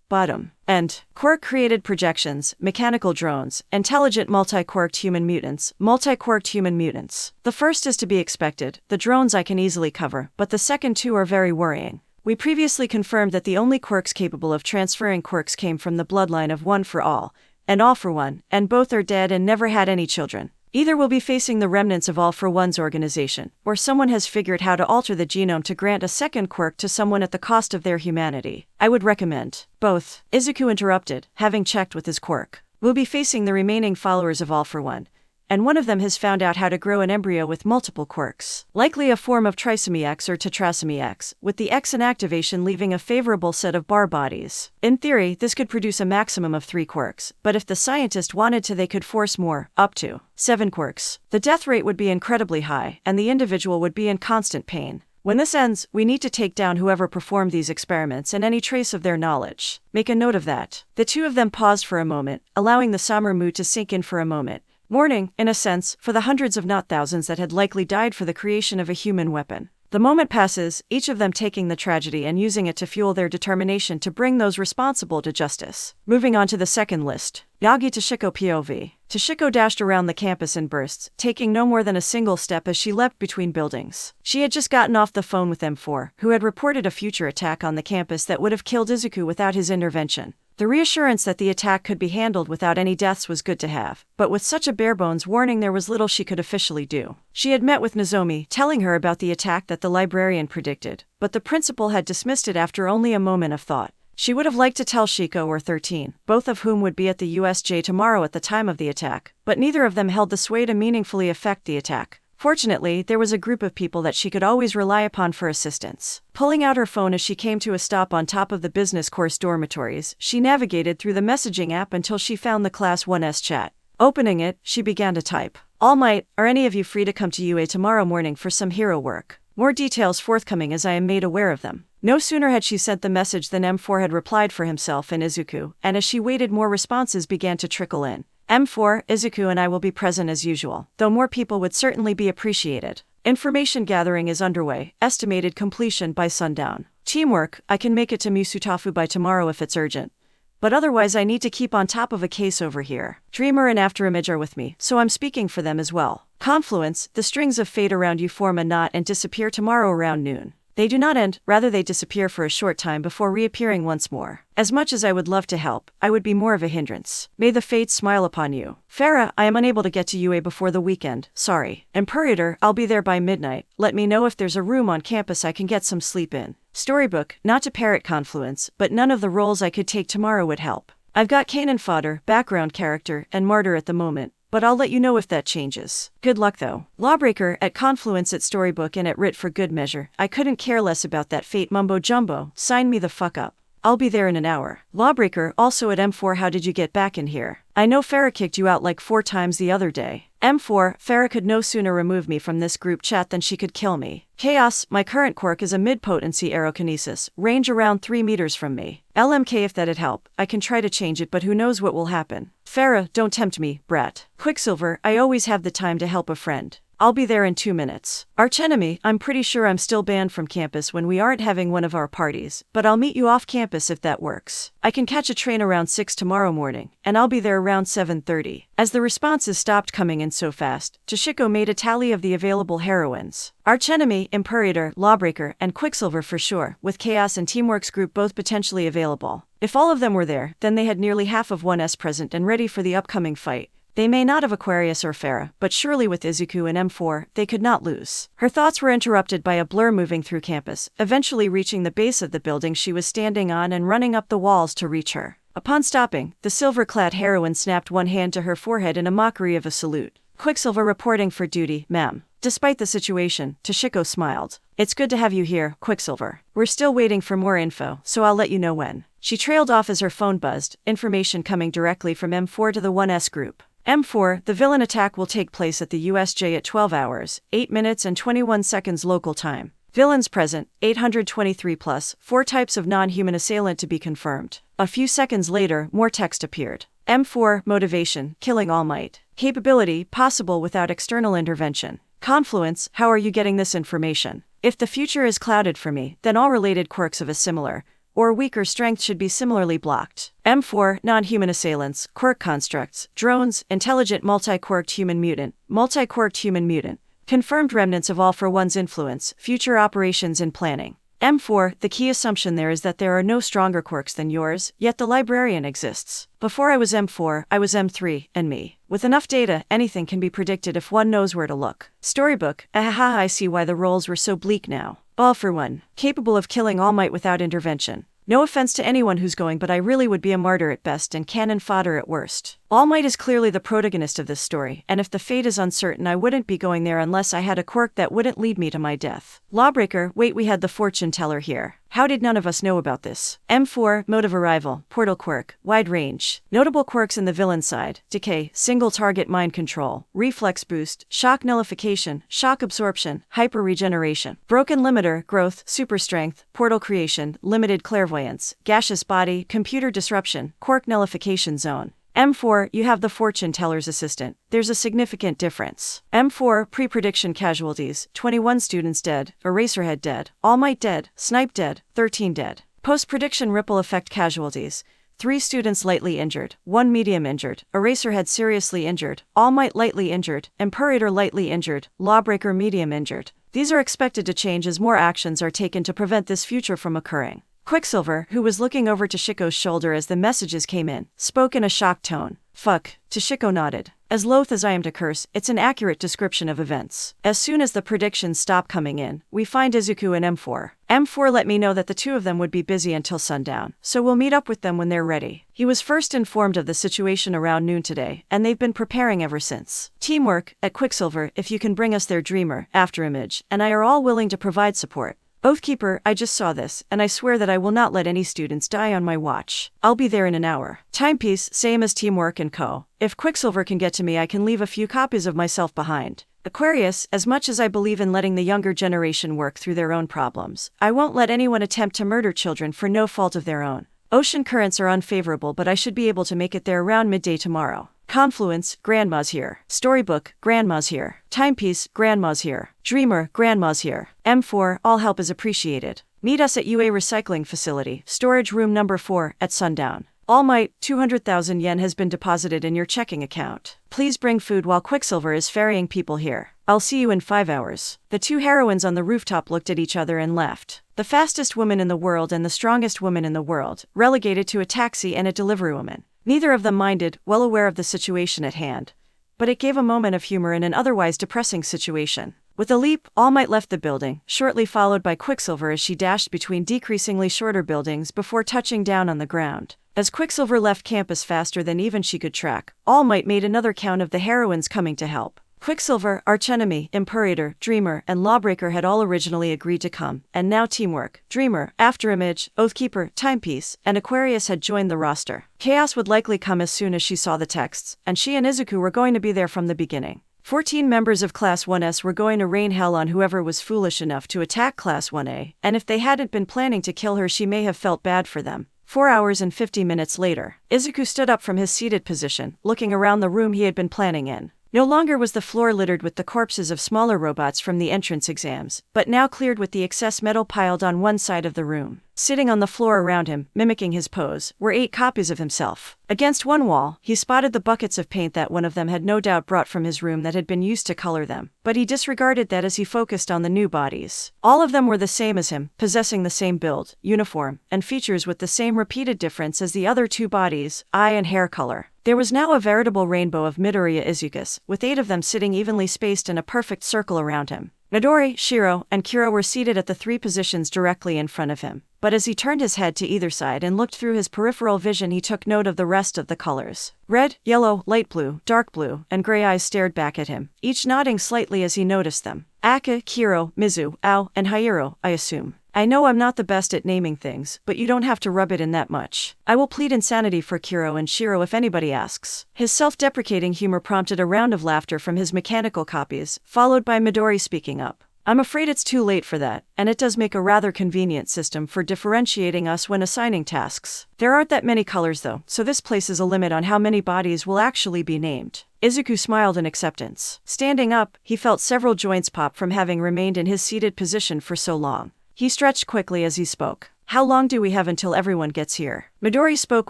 bottom. And quirk created projections, mechanical drones, intelligent multi-quirked human mutants, multi-quirked human mutants. The first is to be expected, the drones I can easily cover, but the second 2 are very worrying. We previously confirmed that the only quirks capable of transferring quirks came from the bloodline of One for All, and All for One, and both are dead and never had any children. Either we'll be facing the remnants of All for One's organization, or someone has figured how to alter the genome to grant a second quirk to someone at the cost of their humanity. I would recommend both. Izuku interrupted, having checked with his quirk. We'll be facing the remaining followers of All for One, and one of them has found out how to grow an embryo with multiple quirks. Likely a form of trisomy X or tetrasomy X, with the X in activation leaving a favorable set of bar bodies. In theory, this could produce a maximum of 3 quirks, but if the scientist wanted to they could force more, up to 7 quirks. The death rate would be incredibly high, and the individual would be in constant pain. When this ends, we need to take down whoever performed these experiments and any trace of their knowledge. Make a note of that. The 2 of them paused for a moment, allowing the somber mood to sink in for a moment. Mourning, in a sense, for the hundreds if not thousands that had likely died for the creation of a human weapon. The moment passes, each of them taking the tragedy and using it to fuel their determination to bring those responsible to justice. Moving on to the second list. Yagi Toshiko POV. Toshiko dashed around the campus in bursts, taking no more than a single step as she leapt between buildings. She had just gotten off the phone with M4, who had reported a future attack on the campus that would have killed Izuku without his intervention. The reassurance that the attack could be handled without any deaths was good to have, but with such a bare-bones warning there was little she could officially do. She had met with Nozomi, telling her about the attack that the librarian predicted, but the principal had dismissed it after only a moment of thought. She would have liked to tell Shiko or 13, both of whom would be at the USJ tomorrow at the time of the attack, but neither of them held the sway to meaningfully affect the attack. Fortunately, there was a group of people that she could always rely upon for assistance. Pulling out her phone as she came to a stop on top of the business course dormitories, she navigated through the messaging app until she found the Class 1S chat. Opening it, she began to type, "All Might, are any of you free to come to UA tomorrow morning for some hero work? More details forthcoming as I am made aware of them." No sooner had she sent the message than M4 had replied for himself and Izuku, and as she waited more responses began to trickle in. M4, Izuku and I will be present as usual, though more people would certainly be appreciated. Information gathering is underway, estimated completion by sundown. Teamwork, I can make it to Musutafu by tomorrow if it's urgent. But otherwise I need to keep on top of a case over here. Dreamer and Afterimage are with me, so I'm speaking for them as well. Confluence, the strings of fate around you form a knot and disappear tomorrow around noon. They do not end, rather they disappear for a short time before reappearing once more. As much as I would love to help, I would be more of a hindrance. May the fates smile upon you. Farah, I am unable to get to UA before the weekend, sorry. Imperator, I'll be there by midnight. Let me know if there's a room on campus I can get some sleep in. Storybook, not to parrot Confluence, but none of the roles I could take tomorrow would help. I've got cannon fodder, background character, and martyr at the moment, but I'll let you know if that changes. Good luck though. Lawbreaker, at Confluence at Storybook and at Writ for good measure. I couldn't care less about that fate mumbo jumbo, sign me the fuck up. I'll be there in an hour. Lawbreaker, also at M4 how did you get back in here? I know Farah kicked you out like 4 times the other day. M4, Farah could no sooner remove me from this group chat than she could kill me. Chaos, my current quirk is a mid-potency aerokinesis, range around 3 meters from me. LMK if that'd help, I can try to change it but who knows what will happen. Farah, don't tempt me, brat. Quicksilver, I always have the time to help a friend. I'll be there in 2 minutes. Archenemy, I'm pretty sure I'm still banned from campus when we aren't having one of our parties, but I'll meet you off campus if that works. I can catch a train around 6 tomorrow morning, and I'll be there around 7:30. As the responses stopped coming in so fast, Toshiko made a tally of the available heroines. Archenemy, Imperator, Lawbreaker, and Quicksilver for sure, with Chaos and Teamwork's group both potentially available. If all of them were there, then they had nearly half of 1S present and ready for the upcoming fight. They may not have Aquarius or Farah, but surely with Izuku and M4, they could not lose. Her thoughts were interrupted by a blur moving through campus, eventually reaching the base of the building she was standing on and running up the walls to reach her. Upon stopping, the silver-clad heroine snapped one hand to her forehead in a mockery of a salute. Quicksilver reporting for duty, ma'am. Despite the situation, Toshiko smiled. It's good to have you here, Quicksilver. We're still waiting for more info, so I'll let you know when. She trailed off as her phone buzzed, information coming directly from M4 to the 1S group. M4, the villain attack will take place at the USJ at 12 hours, 8 minutes and 21 seconds local time. Villains present, 823 plus, 4 types of non-human assailant to be confirmed. A few seconds later, more text appeared. M4, motivation, killing All Might. Capability, possible without external intervention. Confluence, how are you getting this information? If the future is clouded for me, then all related quirks of a similar or weaker strength should be similarly blocked. M4, non-human assailants, quirk constructs, drones, intelligent multi-quirked human mutant, multi-quirked human mutant. Confirmed remnants of All for One's influence, future operations and planning. M4, the key assumption there is that there are no stronger quirks than yours, yet the librarian exists. Before I was M4, I was M3, and me. With enough data, anything can be predicted if one knows where to look. Storybook, ahaha, I see why the roles were so bleak now. All for One, capable of killing All Might without intervention. No offense to anyone who's going, but I really would be a martyr at best and cannon fodder at worst. All Might is clearly the protagonist of this story, and if the fate is uncertain I wouldn't be going there unless I had a quirk that wouldn't lead me to my death. Lawbreaker, wait, we had the fortune teller here. How did none of us know about this? M4, mode of arrival, portal quirk, wide range. Notable quirks in the villain side, decay, single target mind control, reflex boost, shock nullification, shock absorption, hyper regeneration, broken limiter, growth, super strength, portal creation, limited clairvoyance, gaseous body, computer disruption, quirk nullification zone. M4, you have the fortune teller's assistant. There's a significant difference. M4, pre-prediction casualties, 21 students dead, Eraserhead dead, All Might dead, Snipe dead, 13 dead. Post-prediction ripple effect casualties, 3 students lightly injured, 1 medium injured, Eraserhead seriously injured, All Might lightly injured, Imperator lightly injured, Lawbreaker medium injured. These are expected to change as more actions are taken to prevent this future from occurring. Quicksilver, who was looking over Toshiko's shoulder as the messages came in, spoke in a shocked tone. Fuck, Toshiko nodded. As loath as I am to curse, it's an accurate description of events. As soon as the predictions stop coming in, we find Izuku and M4. M4 let me know that the two of them would be busy until sundown, so we'll meet up with them when they're ready. He was first informed of the situation around noon today, and they've been preparing ever since. Teamwork, at Quicksilver, if you can bring us their dreamer, Afterimage, and I are all willing to provide support. Oathkeeper, I just saw this, and I swear that I will not let any students die on my watch. I'll be there in an hour. Timepiece, same as Teamwork and Co. If Quicksilver can get to me, I can leave a few copies of myself behind. Aquarius, as much as I believe in letting the younger generation work through their own problems, I won't let anyone attempt to murder children for no fault of their own. Ocean currents are unfavorable, but I should be able to make it there around midday tomorrow. Confluence, Grandma's here. Storybook, Grandma's here. Timepiece, Grandma's here. Dreamer, Grandma's here. M4, all help is appreciated. Meet us at UA Recycling Facility, storage room number 4, at sundown. All Might, 200,000 yen has been deposited in your checking account. Please bring food while Quicksilver is ferrying people here. I'll see you in 5 hours. The two heroines on the rooftop looked at each other and left. The fastest woman in the world and the strongest woman in the world, relegated to a taxi and a delivery woman. Neither of them minded, well aware of the situation at hand. But it gave a moment of humor in an otherwise depressing situation. With a leap, All Might left the building, shortly followed by Quicksilver as she dashed between decreasingly shorter buildings before touching down on the ground. As Quicksilver left campus faster than even she could track, All Might made another count of the heroines coming to help. Quicksilver, Archenemy, Imperator, Dreamer, and Lawbreaker had all originally agreed to come, and now Teamwork, Dreamer, Afterimage, Oathkeeper, Timepiece, and Aquarius had joined the roster. Chaos would likely come as soon as she saw the texts, and she and Izuku were going to be there from the beginning. 14 members of Class 1S were going to rain hell on whoever was foolish enough to attack Class 1A, and if they hadn't been planning to kill her, she may have felt bad for them. 4 hours and 50 minutes later, Izuku stood up from his seated position, looking around the room he had been planning in. No longer was the floor littered with the corpses of smaller robots from the entrance exams, but now cleared with the excess metal piled on one side of the room. Sitting on the floor around him, mimicking his pose, were 8 copies of himself. Against one wall, he spotted the buckets of paint that one of them had no doubt brought from his room that had been used to color them, but he disregarded that as he focused on the new bodies. All of them were the same as him, possessing the same build, uniform, and features with the same repeated difference as the other 2 bodies, eye and hair color. There was now a veritable rainbow of Midoriya Izukus, with 8 of them sitting evenly spaced in a perfect circle around him. Midori, Shiro, and Kuro were seated at the 3 positions directly in front of him, but as he turned his head to either side and looked through his peripheral vision, he took note of the rest of the colors. Red, yellow, light blue, dark blue, and gray eyes stared back at him, each nodding slightly as he noticed them. Aka, Kiro, Mizu, Ao, and Hiro, I assume. I know I'm not the best at naming things, but you don't have to rub it in that much. I will plead insanity for Kuro and Shiro if anybody asks. His self-deprecating humor prompted a round of laughter from his mechanical copies, followed by Midori speaking up. I'm afraid it's too late for that, and it does make a rather convenient system for differentiating us when assigning tasks. There aren't that many colors though, so this places a limit on how many bodies will actually be named. Izuku smiled in acceptance. Standing up, he felt several joints pop from having remained in his seated position for so long. He stretched quickly as he spoke. How long do we have until everyone gets here? Midori spoke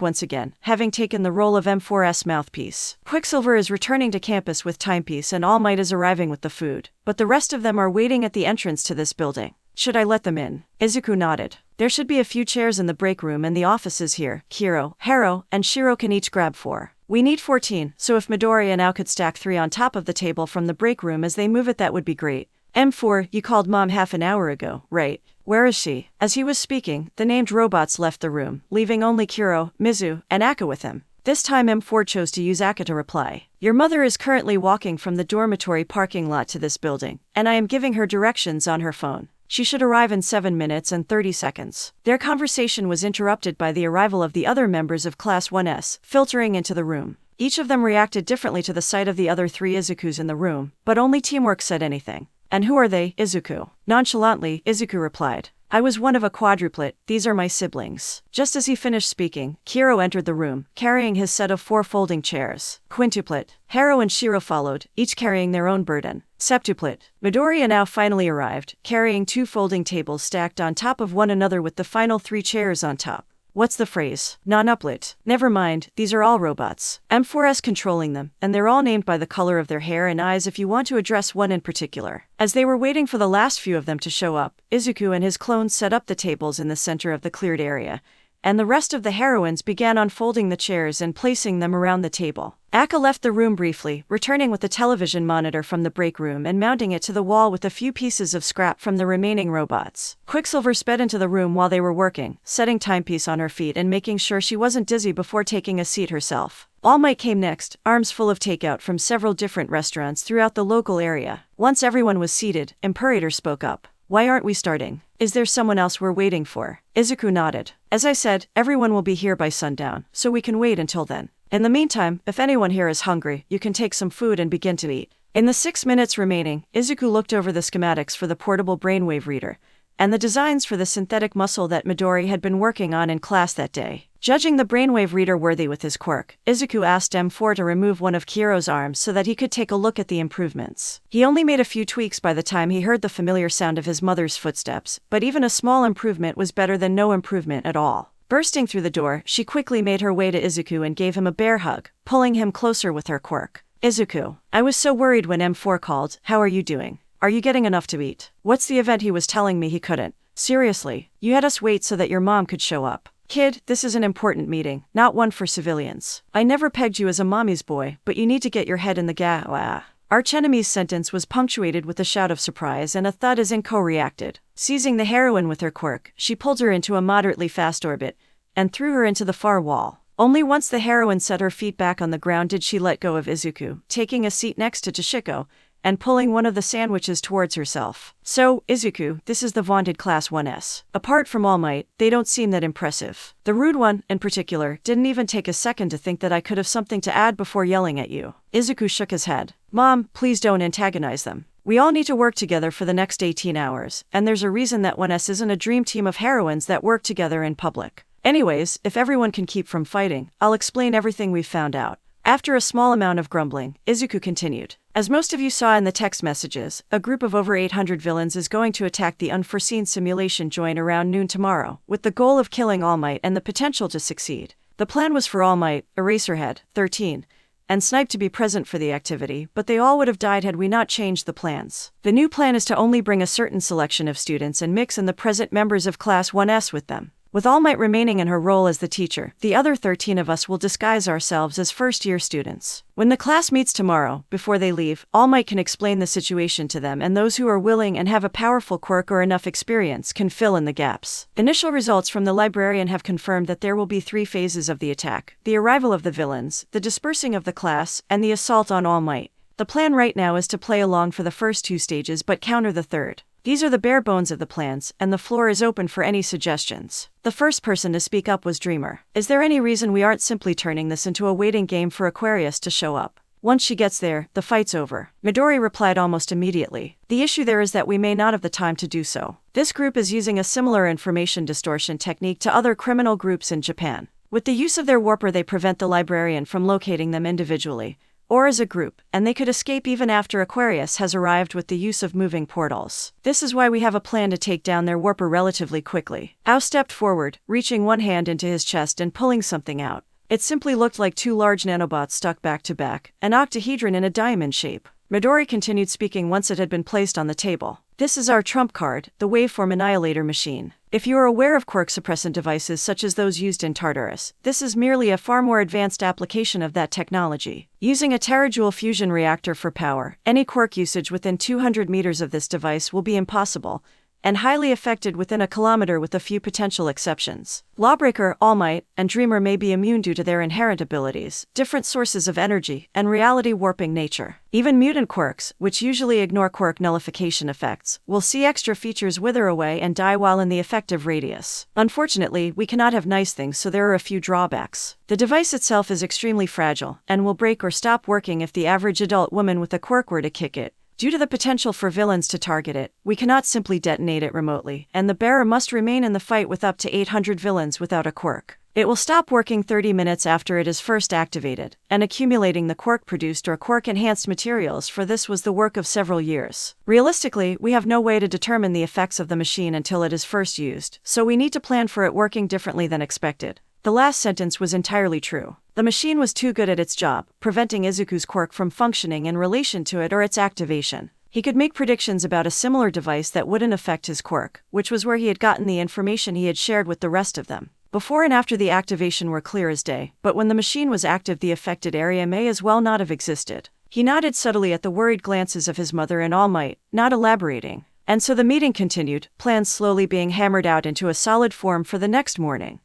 once again, having taken the role of M4's mouthpiece. Quicksilver is returning to campus with Timepiece and All Might is arriving with the food, but the rest of them are waiting at the entrance to this building. Should I let them in? Izuku nodded. There should be a few chairs in the break room and the offices here. Kiro, Haro, and Shiro can each grab 4. We need 14, so if Midori and Ao could stack 3 on top of the table from the break room as they move it, that would be great. M4, you called Mom half an hour ago, right? Where is she? As he was speaking, the named robots left the room, leaving only Kuro, Mizu, and Aka with him. This time M4 chose to use Aka to reply. Your mother is currently walking from the dormitory parking lot to this building, and I am giving her directions on her phone. She should arrive in 7 minutes and 30 seconds. Their conversation was interrupted by the arrival of the other members of Class 1S, filtering into the room. Each of them reacted differently to the sight of the other 3 Izukus in the room, but only Teamwork said anything. And who are they, Izuku? Nonchalantly, Izuku replied. I was one of a quadruplet, these are my siblings. Just as he finished speaking, Kiro entered the room, carrying his set of 4 folding chairs. Quintuplet. Haro and Shiro followed, each carrying their own burden. Septuplet. Midoriya now finally arrived, carrying 2 folding tables stacked on top of one another with the final 3 chairs on top. What's the phrase? Non-uplit. Never mind, these are all robots. M4's controlling them, and they're all named by the color of their hair and eyes if you want to address one in particular. As they were waiting for the last few of them to show up, Izuku and his clones set up the tables in the center of the cleared area, and the rest of the heroines began unfolding the chairs and placing them around the table. Akka left the room briefly, returning with the television monitor from the break room and mounting it to the wall with a few pieces of scrap from the remaining robots. Quicksilver sped into the room while they were working, setting timepiece on her feet and making sure she wasn't dizzy before taking a seat herself. All Might came next, arms full of takeout from several different restaurants throughout the local area. Once everyone was seated, Imperator spoke up. Why aren't we starting? Is there someone else we're waiting for? Izuku nodded. As I said, everyone will be here by sundown, so we can wait until then. In the meantime, if anyone here is hungry, you can take some food and begin to eat. In the 6 minutes remaining, Izuku looked over the schematics for the portable brainwave reader, and the designs for the synthetic muscle that Midori had been working on in class that day. Judging the brainwave reader worthy with his quirk, Izuku asked M4 to remove one of Kiro's arms so that he could take a look at the improvements. He only made a few tweaks by the time he heard the familiar sound of his mother's footsteps, but even a small improvement was better than no improvement at all. Bursting through the door, she quickly made her way to Izuku and gave him a bear hug, pulling him closer with her quirk. Izuku, I was so worried when M4 called. How are you doing? Are you getting enough to eat? What's the event he was telling me he couldn't? Seriously, you had us wait so that your mom could show up. Kid, this is an important meeting, not one for civilians. I never pegged you as a mommy's boy, but you need to get your head in the Archenemy's sentence was punctuated with a shout of surprise and a thud as Inko reacted. Seizing the heroine with her quirk, she pulled her into a moderately fast orbit and threw her into the far wall. Only once the heroine set her feet back on the ground did she let go of Izuku, taking a seat next to Toshiko and pulling one of the sandwiches towards herself. So, Izuku, this is the vaunted Class 1S. Apart from All Might, they don't seem that impressive. The rude one, in particular, didn't even take a second to think that I could have something to add before yelling at you. Izuku shook his head. Mom, please don't antagonize them. We all need to work together for the next 18 hours, and there's a reason that 1S isn't a dream team of heroines that work together in public. Anyways, if everyone can keep from fighting, I'll explain everything we've found out. After a small amount of grumbling, Izuku continued. As most of you saw in the text messages, a group of over 800 villains is going to attack the unforeseen simulation joint around noon tomorrow, with the goal of killing All Might and the potential to succeed. The plan was for All Might, Eraserhead, 13, and Snipe to be present for the activity, but they all would have died had we not changed the plans. The new plan is to only bring a certain selection of students and mix in the present members of Class 1S with them. With All Might remaining in her role as the teacher, the other 13 of us will disguise ourselves as first-year students. When the class meets tomorrow, before they leave, All Might can explain the situation to them, and those who are willing and have a powerful quirk or enough experience can fill in the gaps. Initial results from the librarian have confirmed that there will be 3 phases of the attack: the arrival of the villains, the dispersing of the class, and the assault on All Might. The plan right now is to play along for the first 2 stages but counter the third. These are the bare bones of the plans, and the floor is open for any suggestions. The first person to speak up was Dreamer. Is there any reason we aren't simply turning this into a waiting game for Aquarius to show up? Once she gets there, the fight's over. Midori replied almost immediately. The issue there is that we may not have the time to do so. This group is using a similar information distortion technique to other criminal groups in Japan. With the use of their warper, they prevent the librarian from locating them individually or as a group, and they could escape even after Aquarius has arrived with the use of moving portals. This is why we have a plan to take down their warper relatively quickly. Ao stepped forward, reaching one hand into his chest and pulling something out. It simply looked like 2 large nanobots stuck back to back, an octahedron in a diamond shape. Midori continued speaking once it had been placed on the table. This is our trump card, the waveform annihilator machine. If you are aware of quirk suppressant devices such as those used in Tartarus, this is merely a far more advanced application of that technology. Using a terajoule fusion reactor for power, any quirk usage within 200 meters of this device will be impossible, and highly affected within a kilometer with a few potential exceptions. Lawbreaker, All Might, and Dreamer may be immune due to their inherent abilities, different sources of energy, and reality-warping nature. Even mutant quirks, which usually ignore quirk nullification effects, will see extra features wither away and die while in the effective radius. Unfortunately, we cannot have nice things, so there are a few drawbacks. The device itself is extremely fragile, and will break or stop working if the average adult woman with a quirk were to kick it. Due to the potential for villains to target it, we cannot simply detonate it remotely, and the bearer must remain in the fight with up to 800 villains without a quirk. It will stop working 30 minutes after it is first activated, and accumulating the Quirk-produced or Quirk-enhanced materials for this was the work of several years. Realistically, we have no way to determine the effects of the machine until it is first used, so we need to plan for it working differently than expected. The last sentence was entirely true. The machine was too good at its job, preventing Izuku's quirk from functioning in relation to it or its activation. He could make predictions about a similar device that wouldn't affect his quirk, which was where he had gotten the information he had shared with the rest of them. Before and after the activation were clear as day, but when the machine was active the affected area may as well not have existed. He nodded subtly at the worried glances of his mother and All Might, not elaborating. And so the meeting continued, plans slowly being hammered out into a solid form for the next morning.